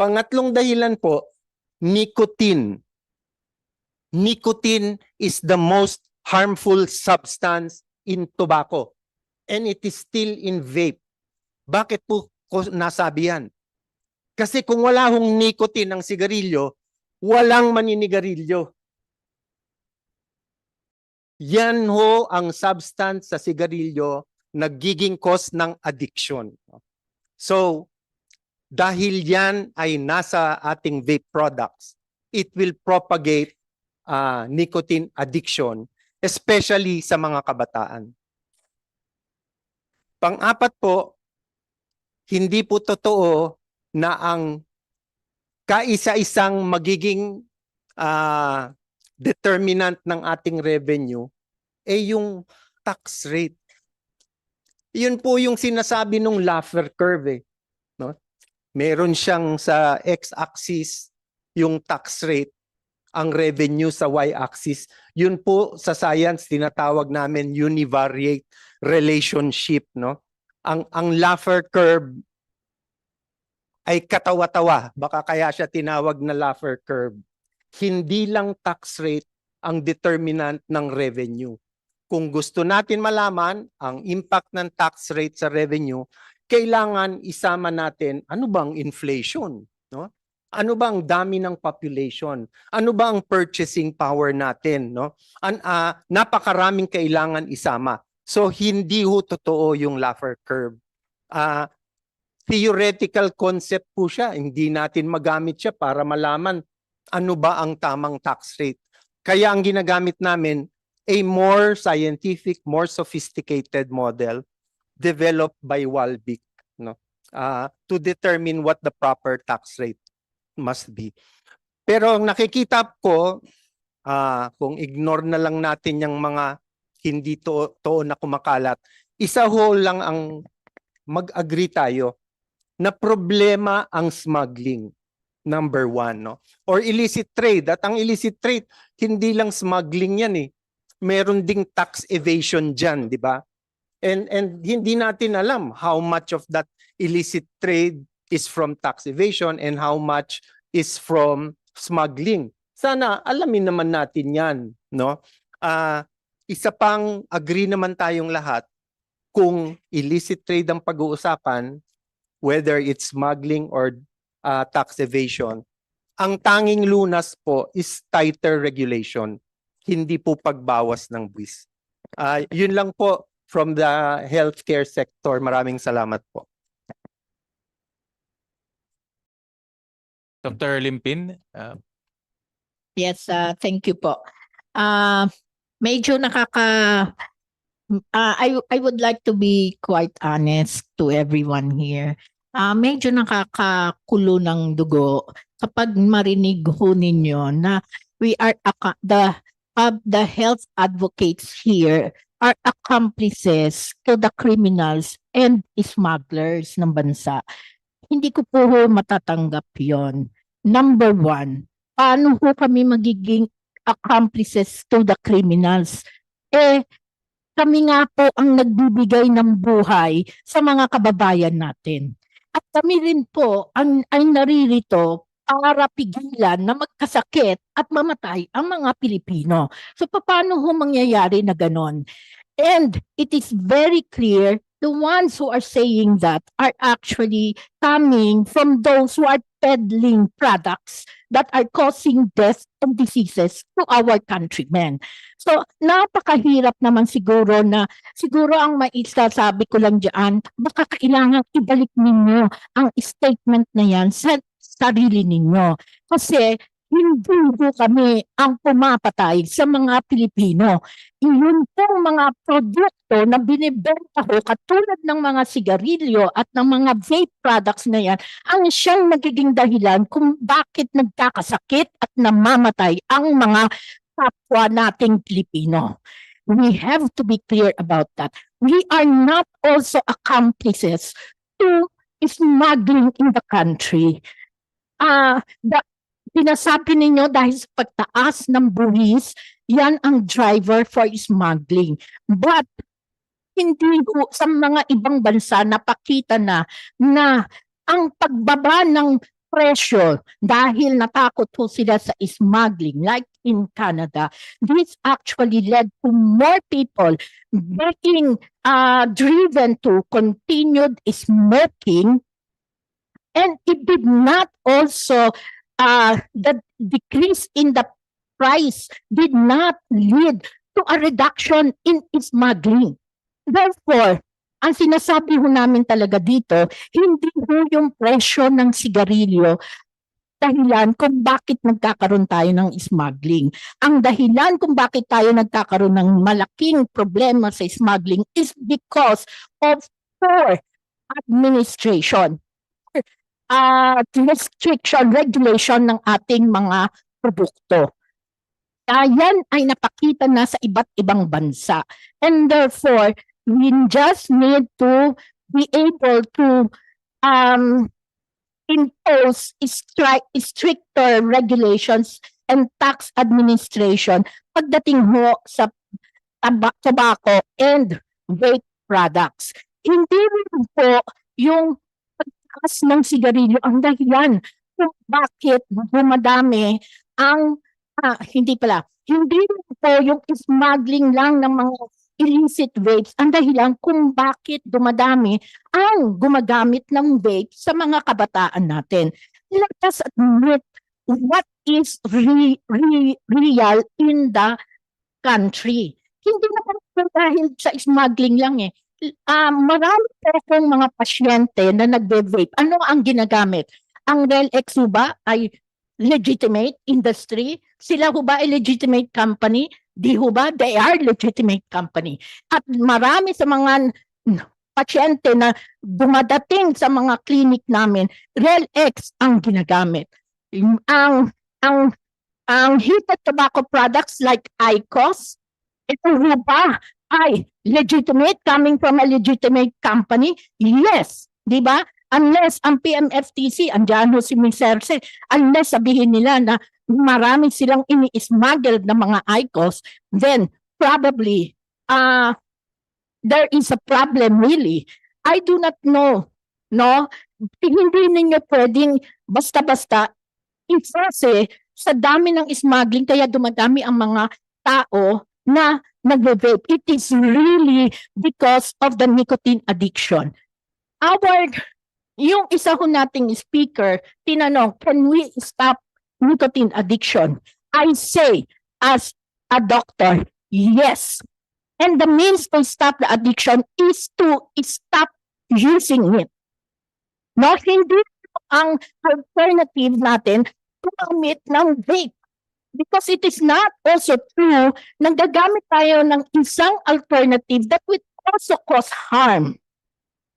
Pangatlong dahilan po, nicotine. Nicotine is the most harmful substance in tobacco. And it is still in vape. Bakit po ko nasabi yan? Kasi kung wala hong nicotine ng sigarilyo, walang maninigarilyo. Yan ho ang substance sa sigarilyo nagiging cause ng addiction. So, dahil yan ay nasa ating vape products, it will propagate nicotine addiction, especially sa mga kabataan. Pang-apat po, hindi po totoo na ang kaisa-isang magiging determinant ng ating revenue ay yung tax rate. Yun po yung sinasabi ng Laffer curve. No? Meron siyang sa x-axis yung tax rate, ang revenue sa y-axis. Yun po sa science tinatawag namin univariate relationship. No? Ang Laffer curve ay katawa-tawa. Baka kaya siya tinawag na Laffer curve. Hindi lang tax rate ang determinant ng revenue. Kung gusto natin malaman ang impact ng tax rate sa revenue, kailangan isama natin ano bang inflation, no? Ano bang dami ng population? Ano ba ang purchasing power natin, no? Napakaraming kailangan isama. So hindi ho totoo yung Laffer curve. Theoretical concept po siya. Hindi natin magamit siya para malaman ano ba ang tamang tax rate. Kaya ang ginagamit namin a more scientific, more sophisticated model developed by Walbeck, no? To determine what the proper tax rate must be. Pero ang nakikita ko, kung ignore na lang natin yung mga hindi totoo na kumakalat, isa ho lang ang mag-agree tayo na problema ang smuggling. Number one, no? Or illicit trade. At ang illicit trade, hindi lang smuggling yan eh. Meron ding tax evasion dyan, di ba? And hindi natin alam how much of that illicit trade is from tax evasion and how much is from smuggling. Sana alamin naman natin yan, no? Isa pang agree naman tayong lahat kung illicit trade ang pag-uusapan, whether it's smuggling or tax evasion, ang tanging lunas po is tighter regulation, hindi po pagbawas ng buwis. Yun lang po from the healthcare sector. Maraming salamat po. Dr. Limpin? Yes, thank you po. Medyo I would like to be quite honest to everyone here. Medyo nakakakulo ng dugo kapag marinig ho ninyo na we are the health advocates here are accomplices to the criminals and smugglers ng bansa. Hindi ko po ho matatanggap yon. Number one, paano ho kami magiging accomplices to the criminals? Kami nga po ang nagbibigay ng buhay sa mga kababayan natin. At kami rin po ay naririto para pigilan na magkasakit at mamatay ang mga Pilipino. So paano ho mangyayari na ganon? And it is very clear the ones who are saying that are actually coming from those who are peddling products that are causing death and diseases to our countrymen. So, napakahirap naman siguro na, siguro ang maisasabi ko lang dyan, baka kailangan ibalik ninyo ang statement na yan sa sarili ninyo. Kasi, hindi po kami ang pumapatay sa mga Pilipino. Yun pong mga produkto na binibenta ko katulad ng mga sigarilyo at ng mga vape products na yan ang siyang nagiging dahilan kung bakit nagkakasakit at namamatay ang mga kapwa nating Pilipino. We have to be clear about that. We are not also accomplices to smuggling in the country. Pinasabi ninyo dahil sa pagtaas ng buwis, yan ang driver for smuggling. But hindi po sa mga ibang bansa napakita na ang pagbaba ng presyo dahil natakot po sila sa smuggling like in Canada, this actually led to more people being driven to continued smoking, and it did not also the decrease in the price did not lead to a reduction in smuggling. Therefore, ang sinasabi ho namin talaga dito, hindi ho yung presyo ng sigarilyo dahilan kung bakit nagkakaroon tayo ng smuggling. Ang dahilan kung bakit tayo nagkakaroon ng malaking problema sa smuggling is because of poor administration. Restriction, regulation ng ating mga produkto. Yan ay napakita na sa iba't ibang bansa. And therefore, we just need to be able to impose stricter regulations and tax administration pagdating ho sa tobacco and vape products. Hindi rin po yung pagtaas ng sigarilyo ang dahilan kung bakit dumadami ang hindi rin po yung smuggling lang ng mga illicit vapes ang dahilan kung bakit dumadami ang gumagamit ng vape sa mga kabataan natin. Let us admit what is real in the country. Hindi naman dahil sa smuggling lang eh. Marami po akong mga pasyente na nagbe-vape. Ano ang ginagamit? Ang RELX ba ay legitimate industry? Sila ho ba ay legitimate company? Di ho ba? They are legitimate company. At marami sa mga pasyente na dumadating sa mga clinic namin, RELX ang ginagamit. Ang heated tobacco products like IQOS, ito ho ba ay legitimate, coming from a legitimate company? Yes. Di ba? Unless ang PMFTC, andyan ho si Ms. Cersei, unless sabihin nila na marami silang ini-smuggle na mga IQOS, then probably there is a problem really. I do not know. No? Hindi ninyo pwedeng basta-basta kasi sa dami ng smuggling kaya dumadami ang mga tao na nagve-vape. It is really because of the nicotine addiction. Yung isa ho nating speaker, tinanong, can we stop nicotine addiction? I say, as a doctor, yes. And the means to stop the addiction is to stop using it. No, hindi ang alternative natin gumamit ng vape. Because it is not also true na gagamit tayo ng isang alternative that would also cause harm.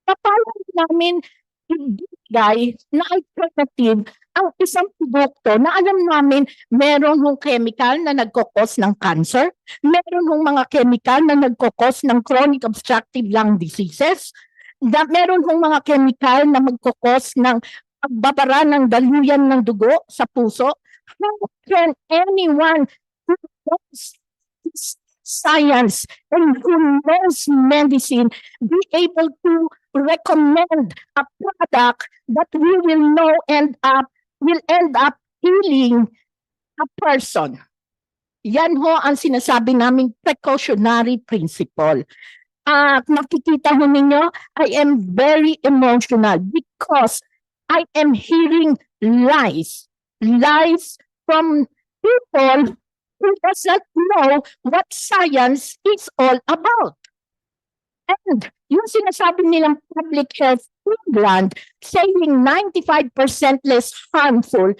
Paano namin ibigay na alternative ang isang produkto na alam namin meron hong chemical na nagkokos ng cancer, meron hong mga chemical na nagkokos ng chronic obstructive lung diseases, meron hong mga chemical na magkokos ng pagbabara ng daluyan ng dugo sa puso. How can anyone who knows science and who knows medicine be able to recommend a product that we will know will end up healing a person? Yan ho ang sinasabi naming precautionary principle. Nakikita ho ninyo, I am very emotional because I am hearing lies from people who doesn't know what science is all about. And yung sinasabi nilang Public Health England saying 95% less harmful,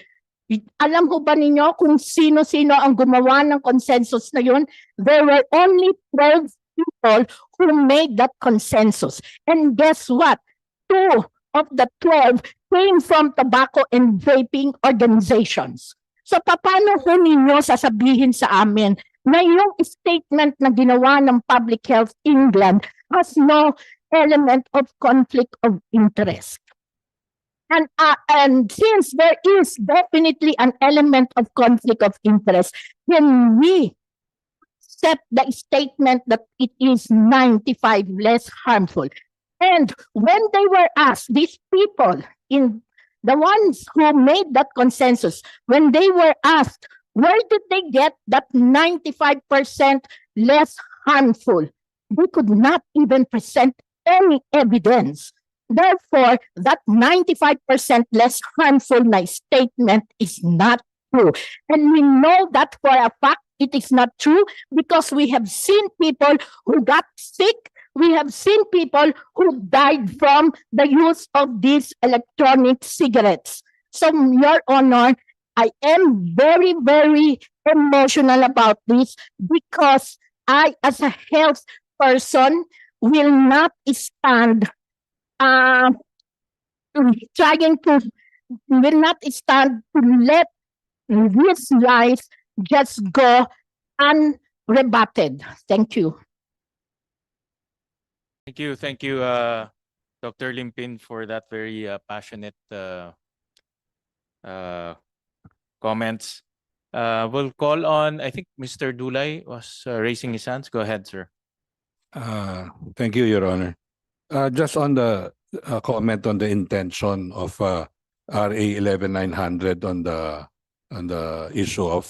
alam ho ba ninyo kung sino-sino ang gumawa ng consensus na yun? There were only 12 people who made that consensus. And guess what? 2 of the 12 came from tobacco and vaping organizations. So paano ho ninyo sasabihin sa amin na yung statement na ginawa ng Public Health England has no element of conflict of interest? And since there is definitely an element of conflict of interest, then we accept the statement that it is 95 less harmful. And when they were asked, these people, in the ones who made that consensus, when they were asked, where did they get that 95% less harmful? They could not even present any evidence. Therefore, that 95% less harmful na statement is not true. And we know that for a fact it is not true because we have seen people who got sick. We have seen people who died from the use of these electronic cigarettes. So, Your Honor, I am very, very emotional about this because I, as a health person, will not stand will not stand to let these lies just go unrebutted. Thank you. Thank you, Dr. Limpin, for that very passionate comments. We'll call on, I think Mr. Dulay was raising his hands. Go ahead, sir. Thank you, Your Honor. Just on the comment on the intention of RA 11900 on the issue of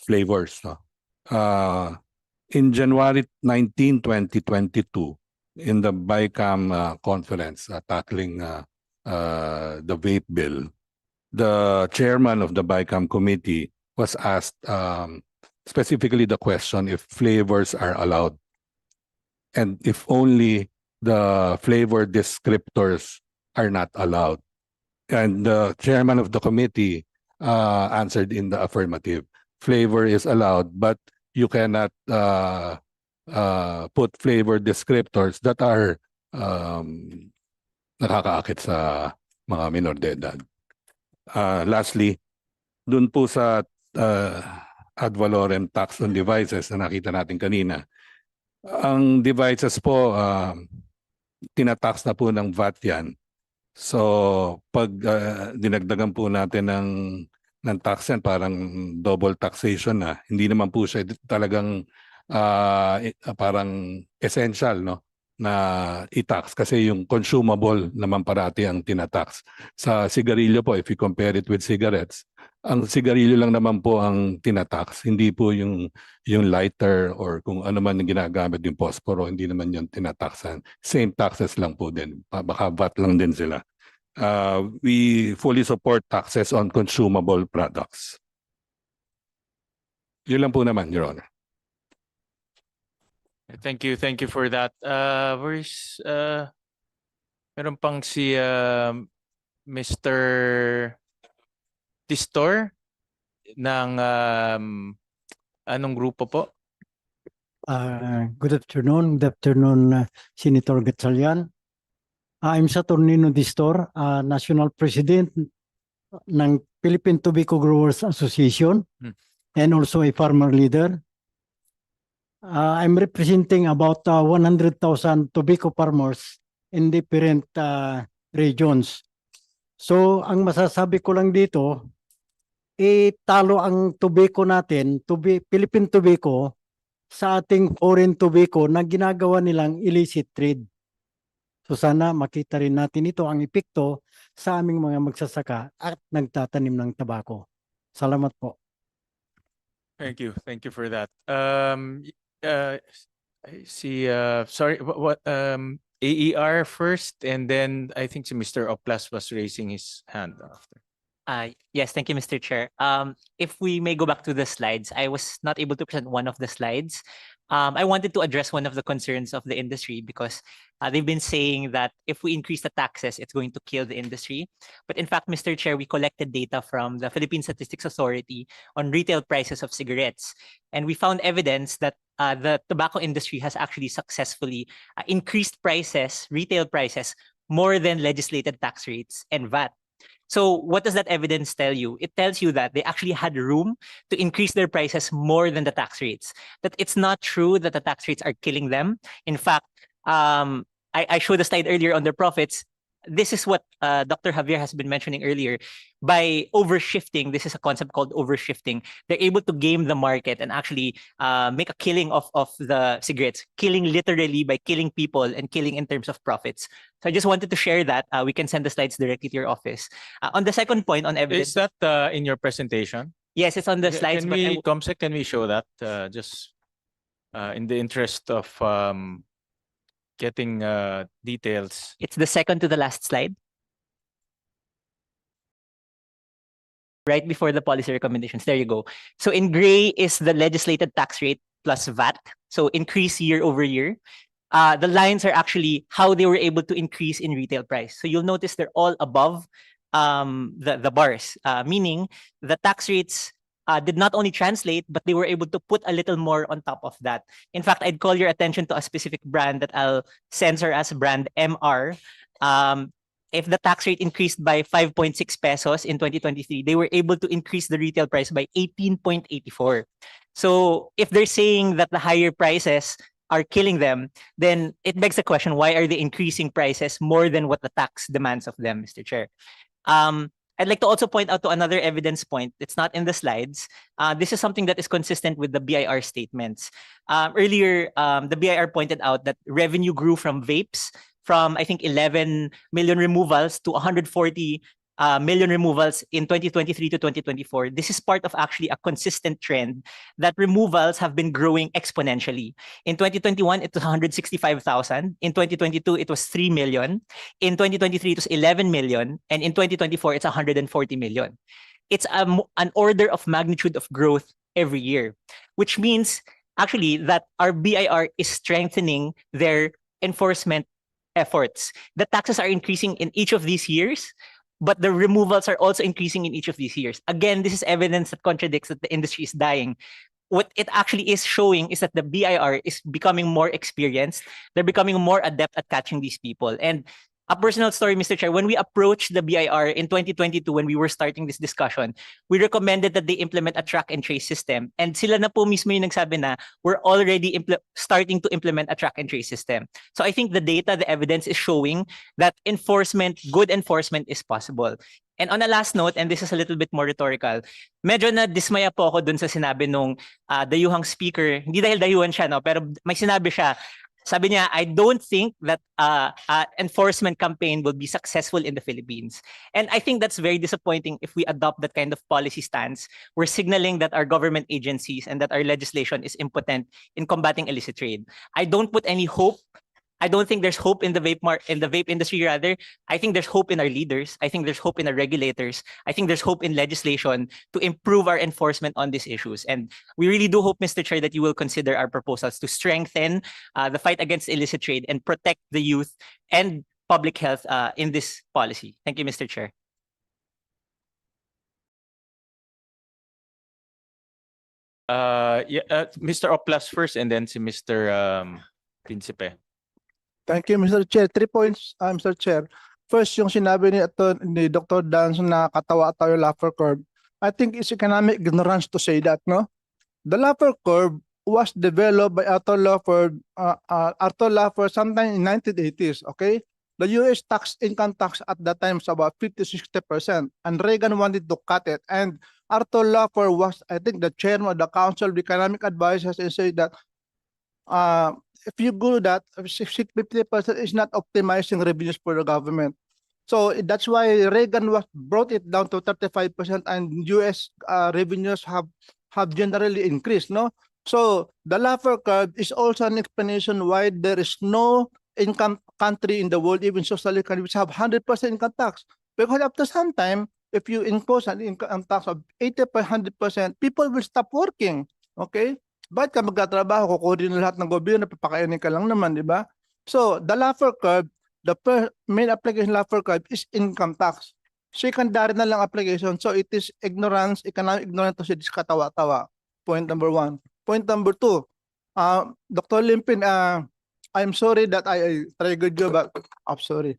flavors. No? In January 19, 2022, in the BICAM conference tackling the vape bill, the chairman of the BICAM committee was asked specifically the question if flavors are allowed, and if only the flavor descriptors are not allowed. And the chairman of the committee answered in the affirmative. Flavor is allowed, but you cannot put flavor descriptors that are nakakaakit sa mga minor de edad. Lastly, dun po sa ad valorem tax on devices na nakita natin kanina, ang devices po, tinatax na po ng VAT yan. So, pag dinagdagan po natin ng tax yan, parang double taxation na. Hindi naman po siya talagang parang essential, no, na i-tax kasi yung consumable naman parati ang tinatax. Sa sigarilyo po, if you compare it with cigarettes, ang sigarilyo lang naman po ang tinatax, hindi po yung lighter or kung ano man yung ginagamit yung posporo, hindi naman yung tinataxan. Same taxes lang po din, baka VAT lang din sila. We fully support taxes on consumable products. Yun lang po naman, Your Honor. Thank you for that. Where's meron pang si Mr. Tistor ng anong grupo po? Good afternoon, Senator Gatchalian. I'm Saturnino Distor, National President ng Philippine Tobacco Growers Association and also a farmer leader. I'm representing about 100,000 tobacco farmers in different regions. So, ang masasabi ko lang dito, talo ang tobacco natin, Philippine tobacco, sa ating foreign tobacco na ginagawa nilang illicit trade. So sana makita rin natin ito ang epekto sa aming mga magsasaka at nagtatanim ng tabako. Salamat po. Thank you. Thank you for that. I see, sorry, AER first, and then I think Mr. Oplas was raising his hand after. Yes, thank you, Mr. Chair. If we may go back to the slides, I was not able to present one of the slides. I wanted to address one of the concerns of the industry because they've been saying that if we increase the taxes, it's going to kill the industry. But in fact, Mr. Chair, we collected data from the Philippine Statistics Authority on retail prices of cigarettes. And we found evidence that the tobacco industry has actually successfully increased prices, retail prices, more than legislated tax rates and VAT. So what does that evidence tell you? It tells you that they actually had room to increase their prices more than the tax rates. That it's not true that the tax rates are killing them. In fact, I showed a slide earlier on their profits. This is what Dr. Javier has been mentioning earlier. By overshifting, this is a concept called overshifting. They're able to game the market and actually make a killing of the cigarettes, killing literally by killing people and killing in terms of profits. So I just wanted to share that. We can send the slides directly to your office. On the second point on evidence. Is that in your presentation? Yes, it's on the slides. Can but we, Comsec, can we show that just in the interest of getting details? It's the second to the last slide. Right before the policy recommendations. There you go. So in gray is the legislated tax rate plus VAT. So increase year over year. The lines are actually how they were able to increase in retail price. So you'll notice they're all above the bars, meaning the tax rates did not only translate, but they were able to put a little more on top of that. In fact, I'd call your attention to a specific brand that I'll censor as brand MR. If the tax rate increased by 5.6 pesos in 2023, they were able to increase the retail price by 18.84. So if they're saying that the higher prices are killing them, then it begs the question, why are they increasing prices more than what the tax demands of them, Mr. Chair? I'd like to also point out to another evidence point. It's not in the slides. This is something that is consistent with the BIR statements. Earlier, the BIR pointed out that revenue grew from vapes from, I think, 11 million removals to 140 million removals in 2023 to 2024. This is part of actually a consistent trend that removals have been growing exponentially. In 2021, it was 165,000. In 2022, it was 3 million. In 2023, it was 11 million. And in 2024, it's 140 million. It's an order of magnitude of growth every year, which means actually that our BIR is strengthening their enforcement efforts. The taxes are increasing in each of these years, but the removals are also increasing in each of these years. Again, this is evidence that contradicts that the industry is dying. What it actually is showing is that the BIR is becoming more experienced. They're becoming more adept at catching these people. And a personal story, Mr. Chair, when we approached the BIR in 2022, when we were starting this discussion, we recommended that they implement a track and trace system. And sila na po mismo yung nagsabi na we're already starting to implement a track and trace system. So I think the data, the evidence is showing that enforcement, good enforcement is possible. And on a last note, and this is a little bit more rhetorical, medyo na dismaya po ako dun sa sinabi nung dayuhang speaker. Hindi dahil dayuhan siya, no? Pero may sinabi siya, sabi niya, I don't think that enforcement campaign will be successful in the Philippines. And I think that's very disappointing if we adopt that kind of policy stance. We're signaling that our government agencies and that our legislation is impotent in combating illicit trade. I don't put any hope. I don't think there's hope in the vape industry. Rather, I think there's hope in our leaders. I think there's hope in our regulators. I think there's hope in legislation to improve our enforcement on these issues. And we really do hope, Mr. Chair, that you will consider our proposals to strengthen the fight against illicit trade and protect the youth and public health in this policy. Thank you, Mr. Chair. Mr. Oplas first, and then si Mr. Principe. Thank you, Mr. Chair. 3 points, Mr. Chair. First, yung sinabi ni Dr. Danson na katawa tayo Laffer curve. I think it's economic ignorance to say that, no? The Laffer curve was developed by Arthur Laffer sometime in 1980s, okay? The U.S. income tax at that time was about 50-60%, and Reagan wanted to cut it. And Arthur Laffer was, I think, the chairman of the Council of Economic Advisors, and said that if you do that, 50% is not optimizing revenues for the government. So that's why Reagan brought it down to 35%, and U.S. revenues have have generally increased, no? So the Laffer curve is also an explanation why there is no income country in the world, even socially country, which have 100% income tax. Because after some time, if you impose an income tax of 80% 100%, people will stop working. Okay? Ba't ka magkatrabaho? Kukunin lahat ng gobyerno, papakainin ka lang naman, di ba? So the Laffer curve, the main application Laffer curve is income tax. Secondary na lang application. So it is ignorance, economic ignorance to this katawa-tawa. Point number 1. Point number 2, Dr. Limpin, I'm sorry that I triggered you, but I'm sorry.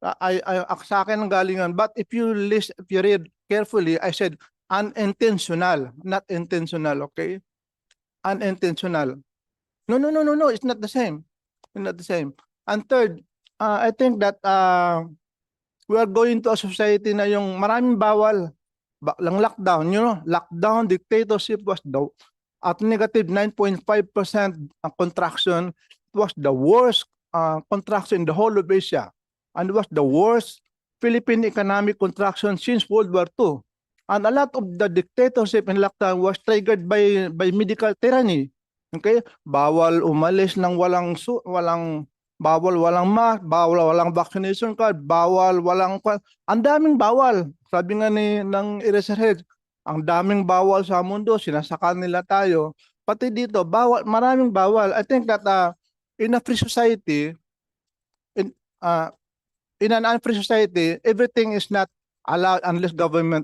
Sa akin ang galingan. But if you read carefully, I said unintentional, not intentional, okay? Unintentional. No, it's not the same. It's not the same. And third, I think that we are going to a society na yung maraming bawal. Lang lockdown, lockdown, dictatorship was at negative 9.5% contraction. It was the worst contraction in the whole of Asia. And it was the worst Philippine economic contraction since World War II. And a lot of the dictatorship and lockdown was triggered by medical tyranny. Okay? Bawal umalis ng walang bawal walang mask, bawal walang vaccination card, bawal walang ang daming bawal. Sabi nga ng Eraserhead, ang daming bawal sa mundo, sinasakal nila tayo. Pati dito, bawal, maraming bawal. I think that in a free society, in an unfree society, everything is not allowed unless government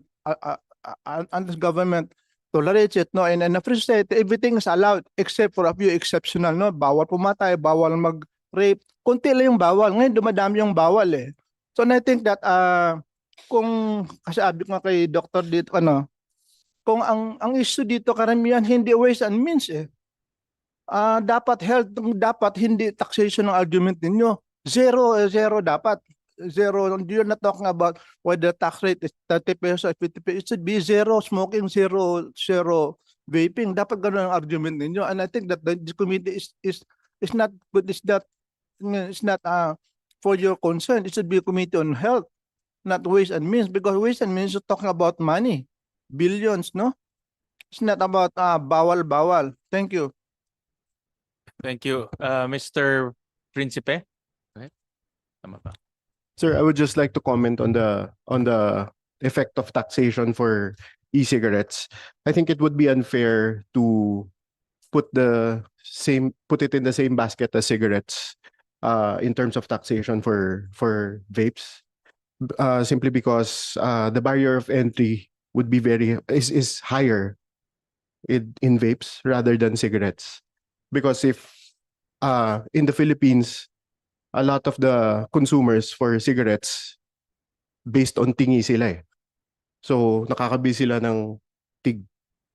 tolerates it. No, in a free society, everything is allowed except for a few exceptional. No, bawal pumatay, bawal mag-rape. Kunti lang yung bawal. Ngayon dumadami yung bawal eh. So I think that kung kasi sabi ko kay Dr. dito kung ang issue dito karamihan hindi ways and means eh. Dapat health, dapat hindi taxation ng argument ninyo. Zero dapat. Zero. You're not talking about whether tax rate is 30 pesos or 50 pesos. It should be zero smoking, zero vaping. Dapat ganun ang argument ninyo. And I think that this committee is not good. It's not for your concern. It should be a committee on health, not ways and means, because ways and means you're talking about money. Billions, no? It's not about bawal. Thank you. Thank you. Mr. Principe? Okay. Tama ba? Sir, I would just like to comment on the effect of taxation for e-cigarettes. I think it would be unfair to put it in the same basket as cigarettes in terms of taxation for vapes. Simply because the barrier of entry would be is higher in vapes rather than cigarettes. Because if in the Philippines, a lot of the consumers for cigarettes based on tingi sila eh. So nakakabili sila ng tig.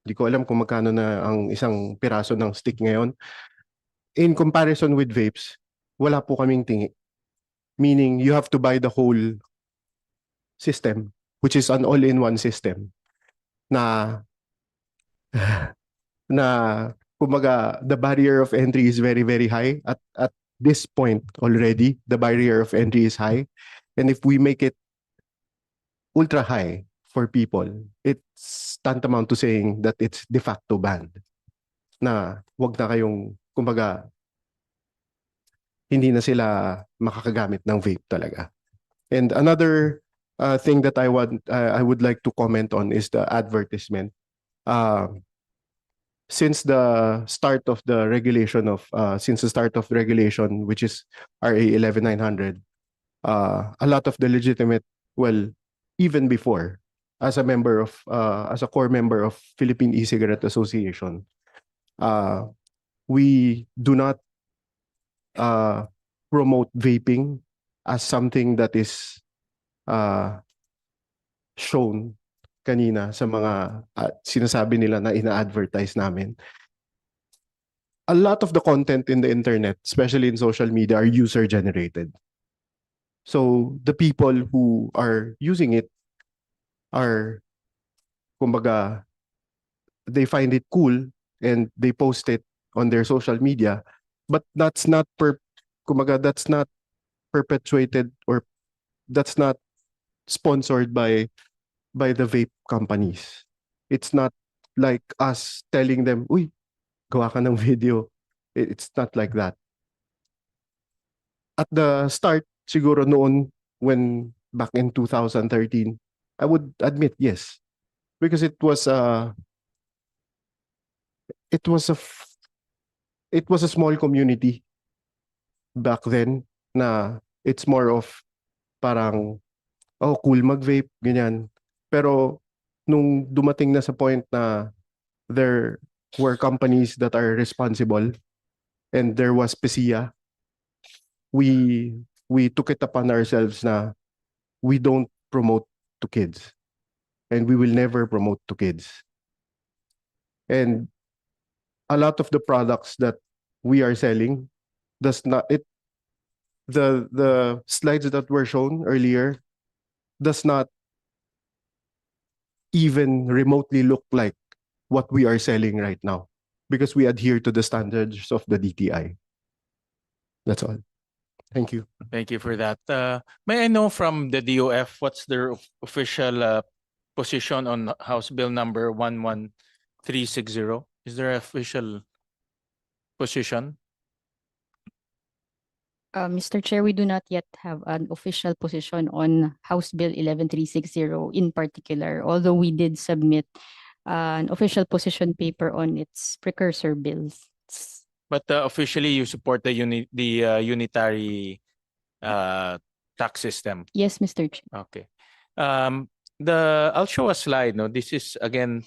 Hindi ko alam kung magkano na ang isang piraso ng stick ngayon. In comparison with vapes, wala po kaming tingi. Meaning you have to buy the whole system, which is an all-in-one system na kumbaga the barrier of entry is very, very high. At this point already, the barrier of entry is high. And if we make it ultra high for people, it's tantamount to saying that it's de facto banned. Na wag na kayong, kumbaga, hindi na sila makakagamit ng vape talaga. And another thing that I would like to comment on is the advertisement. Since the start of regulation, which is RA 11900, a lot of the legitimate, well, even before, as a core member of Philippine E-Cigarette Association, we do not promote vaping as something that is shown kanina sa mga sinasabi nila na ina-advertise namin. A lot of the content in the internet, especially in social media, are user-generated. So the people who are using it are, kumbaga, they find it cool and they post it on their social media, but that's not perpetuated, or that's not sponsored by the vape companies. It's not like us telling them, uy, gawa ka ng video. It's not like that. At the start, siguro noon, when back in 2013, I would admit yes, because it was it was a it was a small community back then na it's more of parang oh cool mag-vape ganyan. Pero nung dumating na sa point na there were companies that are responsible and there was PSIA, we took it upon ourselves na we don't promote to kids and we will never promote to kids. And a lot of the products that we are selling does not it the slides that were shown earlier does not even remotely look like what we are selling right now because we adhere to the standards of the DTI. That's all. Thank you. Thank you for that. May I know from the DOF what's their official position on House Bill number 11360? Is there an official position? Mr. Chair, we do not yet have an official position on House Bill 11360 in particular, although we did submit an official position paper on its precursor bills. But officially, you support the unitary tax system. Yes, Mr. Chair. Okay. I'll show a slide. No, this is again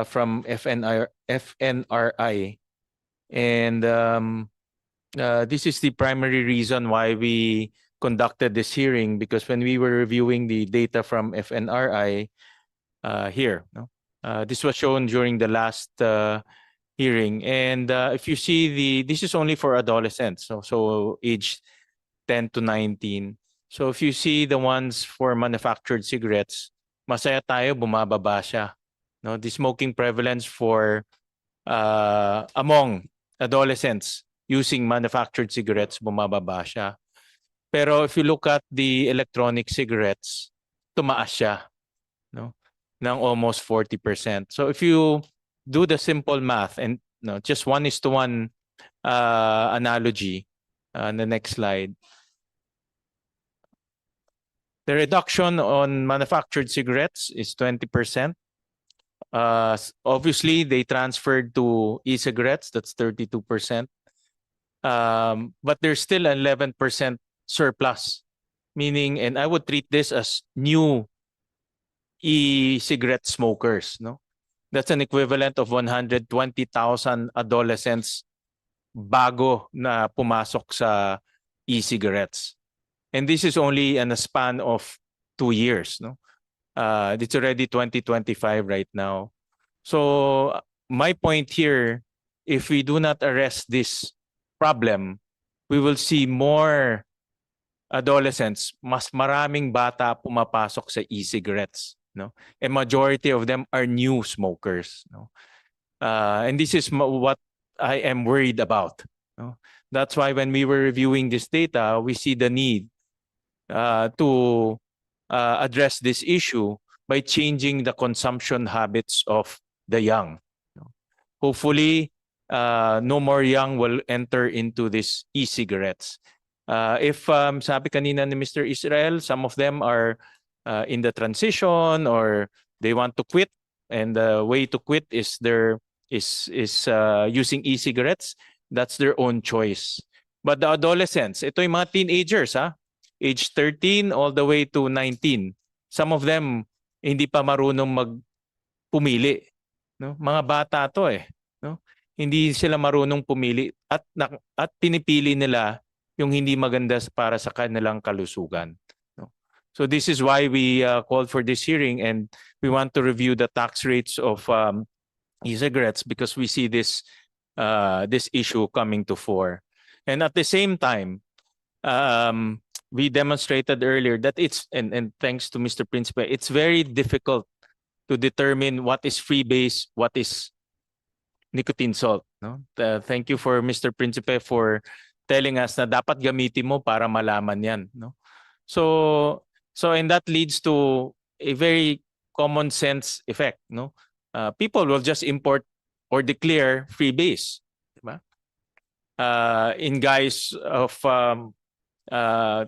from FNRI, and this is the primary reason why we conducted this hearing, because when we were reviewing the data from FNRI here, no, this was shown during the last hearing, and if you see this is only for adolescents, so aged 10 to 19. So if you see the ones for manufactured cigarettes, masaya tayo, bumababa siya. No, the smoking prevalence for among adolescents using manufactured cigarettes, bumababa siya. Pero if you look at the electronic cigarettes, tumaas siya, no, ng almost 40%. So if you do the simple math and no, just 1:1 analogy, the next slide. The reduction on manufactured cigarettes is 20%. Obviously, they transferred to e-cigarettes, that's 32%. But there's still 11% surplus, meaning, and I would treat this as new e-cigarette smokers. No, that's an equivalent of 120,000 adolescents bago na pumasok sa e-cigarettes. And this is only in a span of 2 years. No, it's already 2025 right now. So my point here, if we do not arrest this problem, we will see more adolescents, mas maraming bata pumapasok sa e-cigarettes. No, a majority of them are new smokers. No, and this is what I am worried about. No, that's why when we were reviewing this data, we see the need to address this issue by changing the consumption habits of the young. Hopefully, no more young will enter into these e-cigarettes. If sabi kanina ni Mr. Israel, some of them are in the transition or they want to quit, and the way to quit is using e-cigarettes. That's their own choice. But the adolescents, ito yung mga teenagers, age 13 all the way to 19. Some of them hindi pa marunong magpumili. No? Mga bata to no? Hindi sila marunong pumili at pinipili nila yung hindi maganda para sa kanilang kalusugan. No? So this is why we called for this hearing, and we want to review the tax rates of e-cigarettes because we see this issue coming to fore. And at the same time, we demonstrated earlier that and thanks to Mr. Principe, it's very difficult to determine what is freebase, what is nicotine salt. No? Thank you for Mr. Principe for telling us na dapat gamitin mo para malaman yan. No? So and that leads to a very common sense effect. No? people will just import or declare freebase, diba? In guise of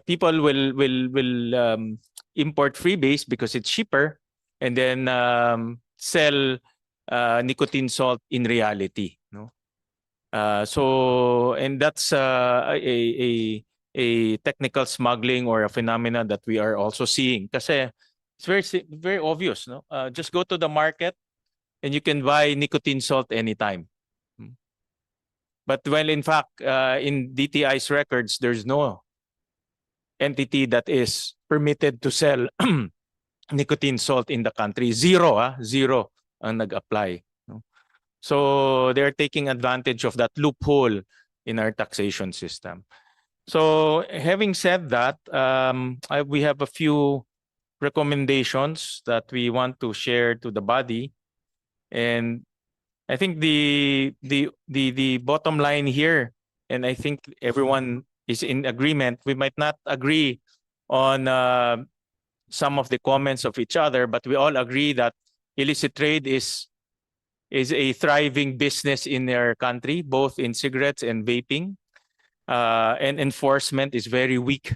people will import freebase because it's cheaper, and then sell nicotine salt in reality, no? And that's a technical smuggling or a phenomenon that we are also seeing. Kasi it's very obvious, no? Just go to the market and you can buy nicotine salt anytime. But well, in fact, in DTI's records, there's no entity that is permitted to sell nicotine salt in the country. Zero, zero ang nag-apply. No? So they're taking advantage of that loophole in our taxation system. So having said that, we have a few recommendations that we want to share to the body. And I think the bottom line here, and I think everyone is in agreement, we might not agree on some of the comments of each other, but we all agree that illicit trade is a thriving business in our country, both in cigarettes and vaping. And enforcement is very weak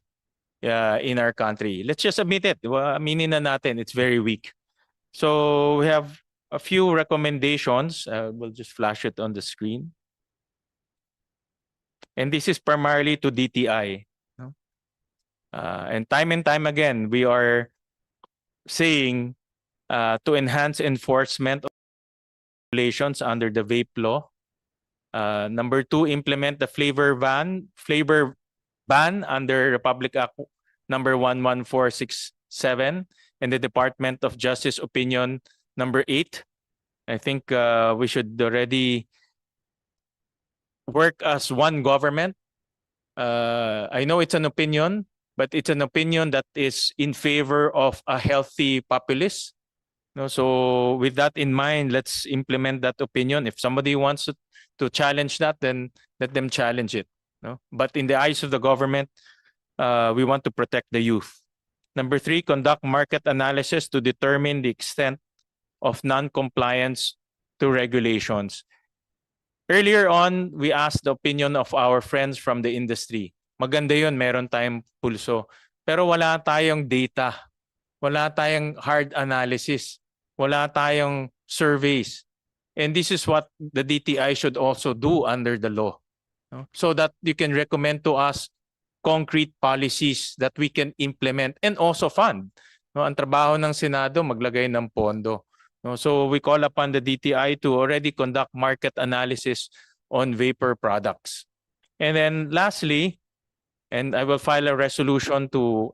in our country. Let's just admit it. Aminin na natin, it's very weak. So we have a few recommendations. We'll just flash it on the screen. And this is primarily to DTI. No? And time again, we are saying to enhance enforcement of regulations under the vape law. Number 2, implement the flavor ban under Republic Act number 11467 and the Department of Justice opinion number 8. I think we should already work as one government. I know it's an opinion, but it's an opinion that is in favor of a healthy populace. No, so with that in mind, let's implement that opinion. If somebody wants to challenge that, then let them challenge it. No? But in the eyes of the government, we want to protect the youth. Number 3, conduct market analysis to determine the extent of non-compliance to regulations. Earlier on, we asked the opinion of our friends from the industry. Maganda yun, meron tayong pulso. Pero wala tayong data. Wala tayong hard analysis. Wala tayong surveys. And this is what the DTI should also do under the law. No? So that you can recommend to us concrete policies that we can implement and also fund. No? Ang trabaho ng Senado, maglagay ng pondo. No? So we call upon the DTI to already conduct market analysis on vapor products. And then lastly, and I will file a resolution to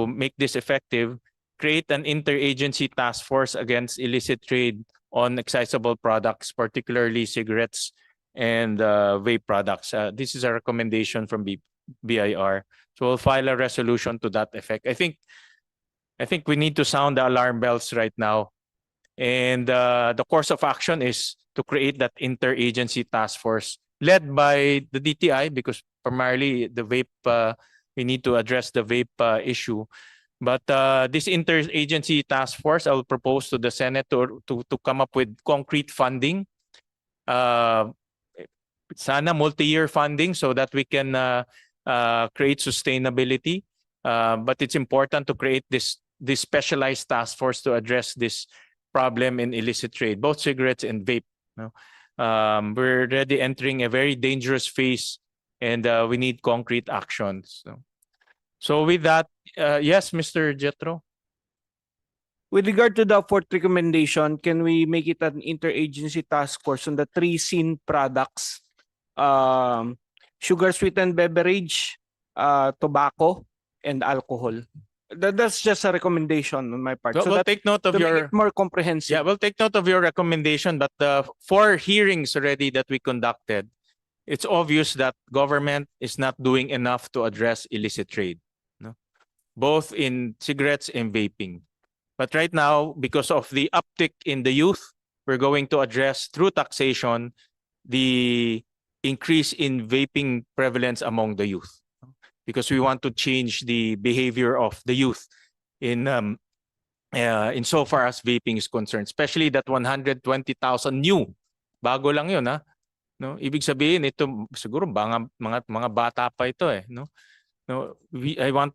make this effective, create an interagency task force against illicit trade on accessible products, particularly cigarettes and vape products. This is a recommendation from BIR. So we'll file a resolution to that effect. I think we need to sound the alarm bells right now. And the course of action is to create that interagency task force led by the DTI, because primarily the vape, we need to address the vape issue. But this interagency task force, I will propose to the Senate to come up with concrete funding. Sana multi-year funding so that we can create sustainability. But it's important to create this specialized task force to address this problem in illicit trade, both cigarettes and vape. No? We're already entering a very dangerous phase, and we need concrete actions. So with that, yes, Mr. Jetro. With regard to the fourth recommendation, can we make it an interagency task force on the 3 sin products? Sugar sweetened beverage, tobacco, and alcohol. That's just a recommendation on my part. So we'll take note of to make your it more comprehensive. Yeah, we'll take note of your recommendation. But the 4 hearings already that we conducted, it's obvious that government is not doing enough to address illicit trade, no? Both in cigarettes and vaping. But right now, because of the uptick in the youth, we're going to address through taxation the increase in vaping prevalence among the youth, because we want to change the behavior of the youth in insofar as vaping is concerned, especially that 120,000 new. Bago lang 'yun, ha. No, ibig sabihin ito siguro mga bata pa ito no. No, I want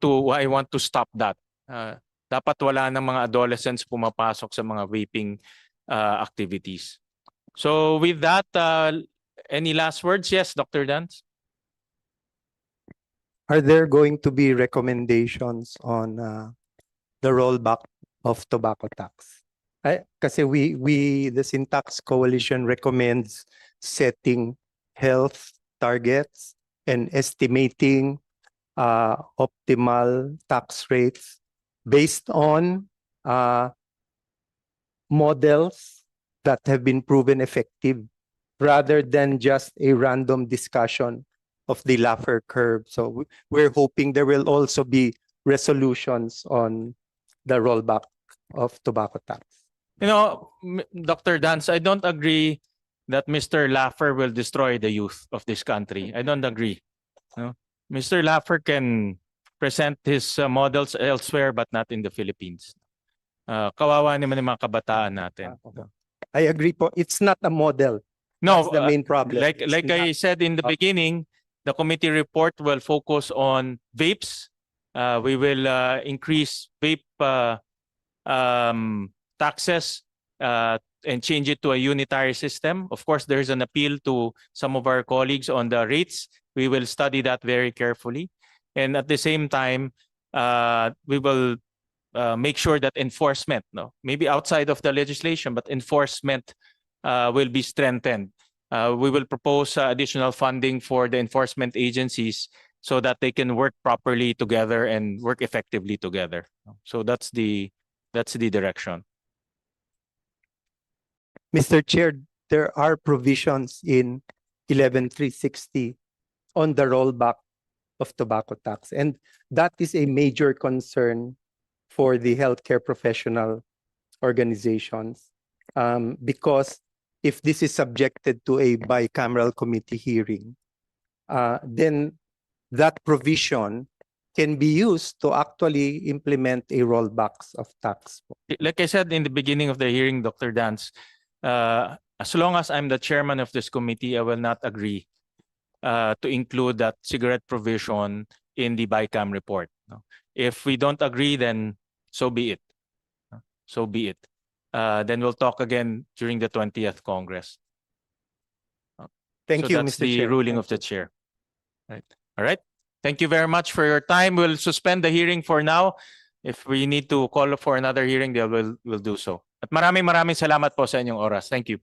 to stop that. Dapat wala ng mga adolescents pumapasok sa mga vaping activities. So with that, any last words? Yes, Dr. Dance. Are there going to be recommendations on the rollback of tobacco tax? Kasi the Syntax Coalition recommends setting health targets and estimating optimal tax rates based on models that have been proven effective rather than just a random discussion of the Laffer curve. So we're hoping there will also be resolutions on the rollback of tobacco tax. You know, Dr. Dance, I don't agree that Mr. Laffer will destroy the youth of this country. I don't agree. No? Mr. Laffer can present his models elsewhere but not in the Philippines. Kawawa naman yung mga kabataan natin. I agree po. It's not a model. No, that's the main problem. Like I said in the beginning, the committee report will focus on vapes. We will increase vape taxes and change it to a unitary system. Of course, there's an appeal to some of our colleagues on the rates. We will study that very carefully. And at the same time, we will make sure that enforcement, maybe outside of the legislation, but enforcement will be strengthened. We will propose additional funding for the enforcement agencies so that they can work properly together and work effectively together. So that's the direction. Mr. Chair, there are provisions in 11360 on the rollback of tobacco tax, and that is a major concern for the healthcare professional organizations, because if this is subjected to a bicameral committee hearing, then that provision can be used to actually implement a rollbacks of tax. Like I said in the beginning of the hearing, Dr. Dance, as long as I'm the chairman of this committee, I will not agree to include that cigarette provision in the BICAM report. If we don't agree, then so be it. So be it. Then we'll talk again during the 20th Congress. Thank you, That's Mr. the Chair. ruling of the chair. Right. All right. Thank you very much for your time. We'll suspend the hearing for now. If we need to call for another hearing, we'll do so. At maraming salamat po sa inyong oras. Thank you.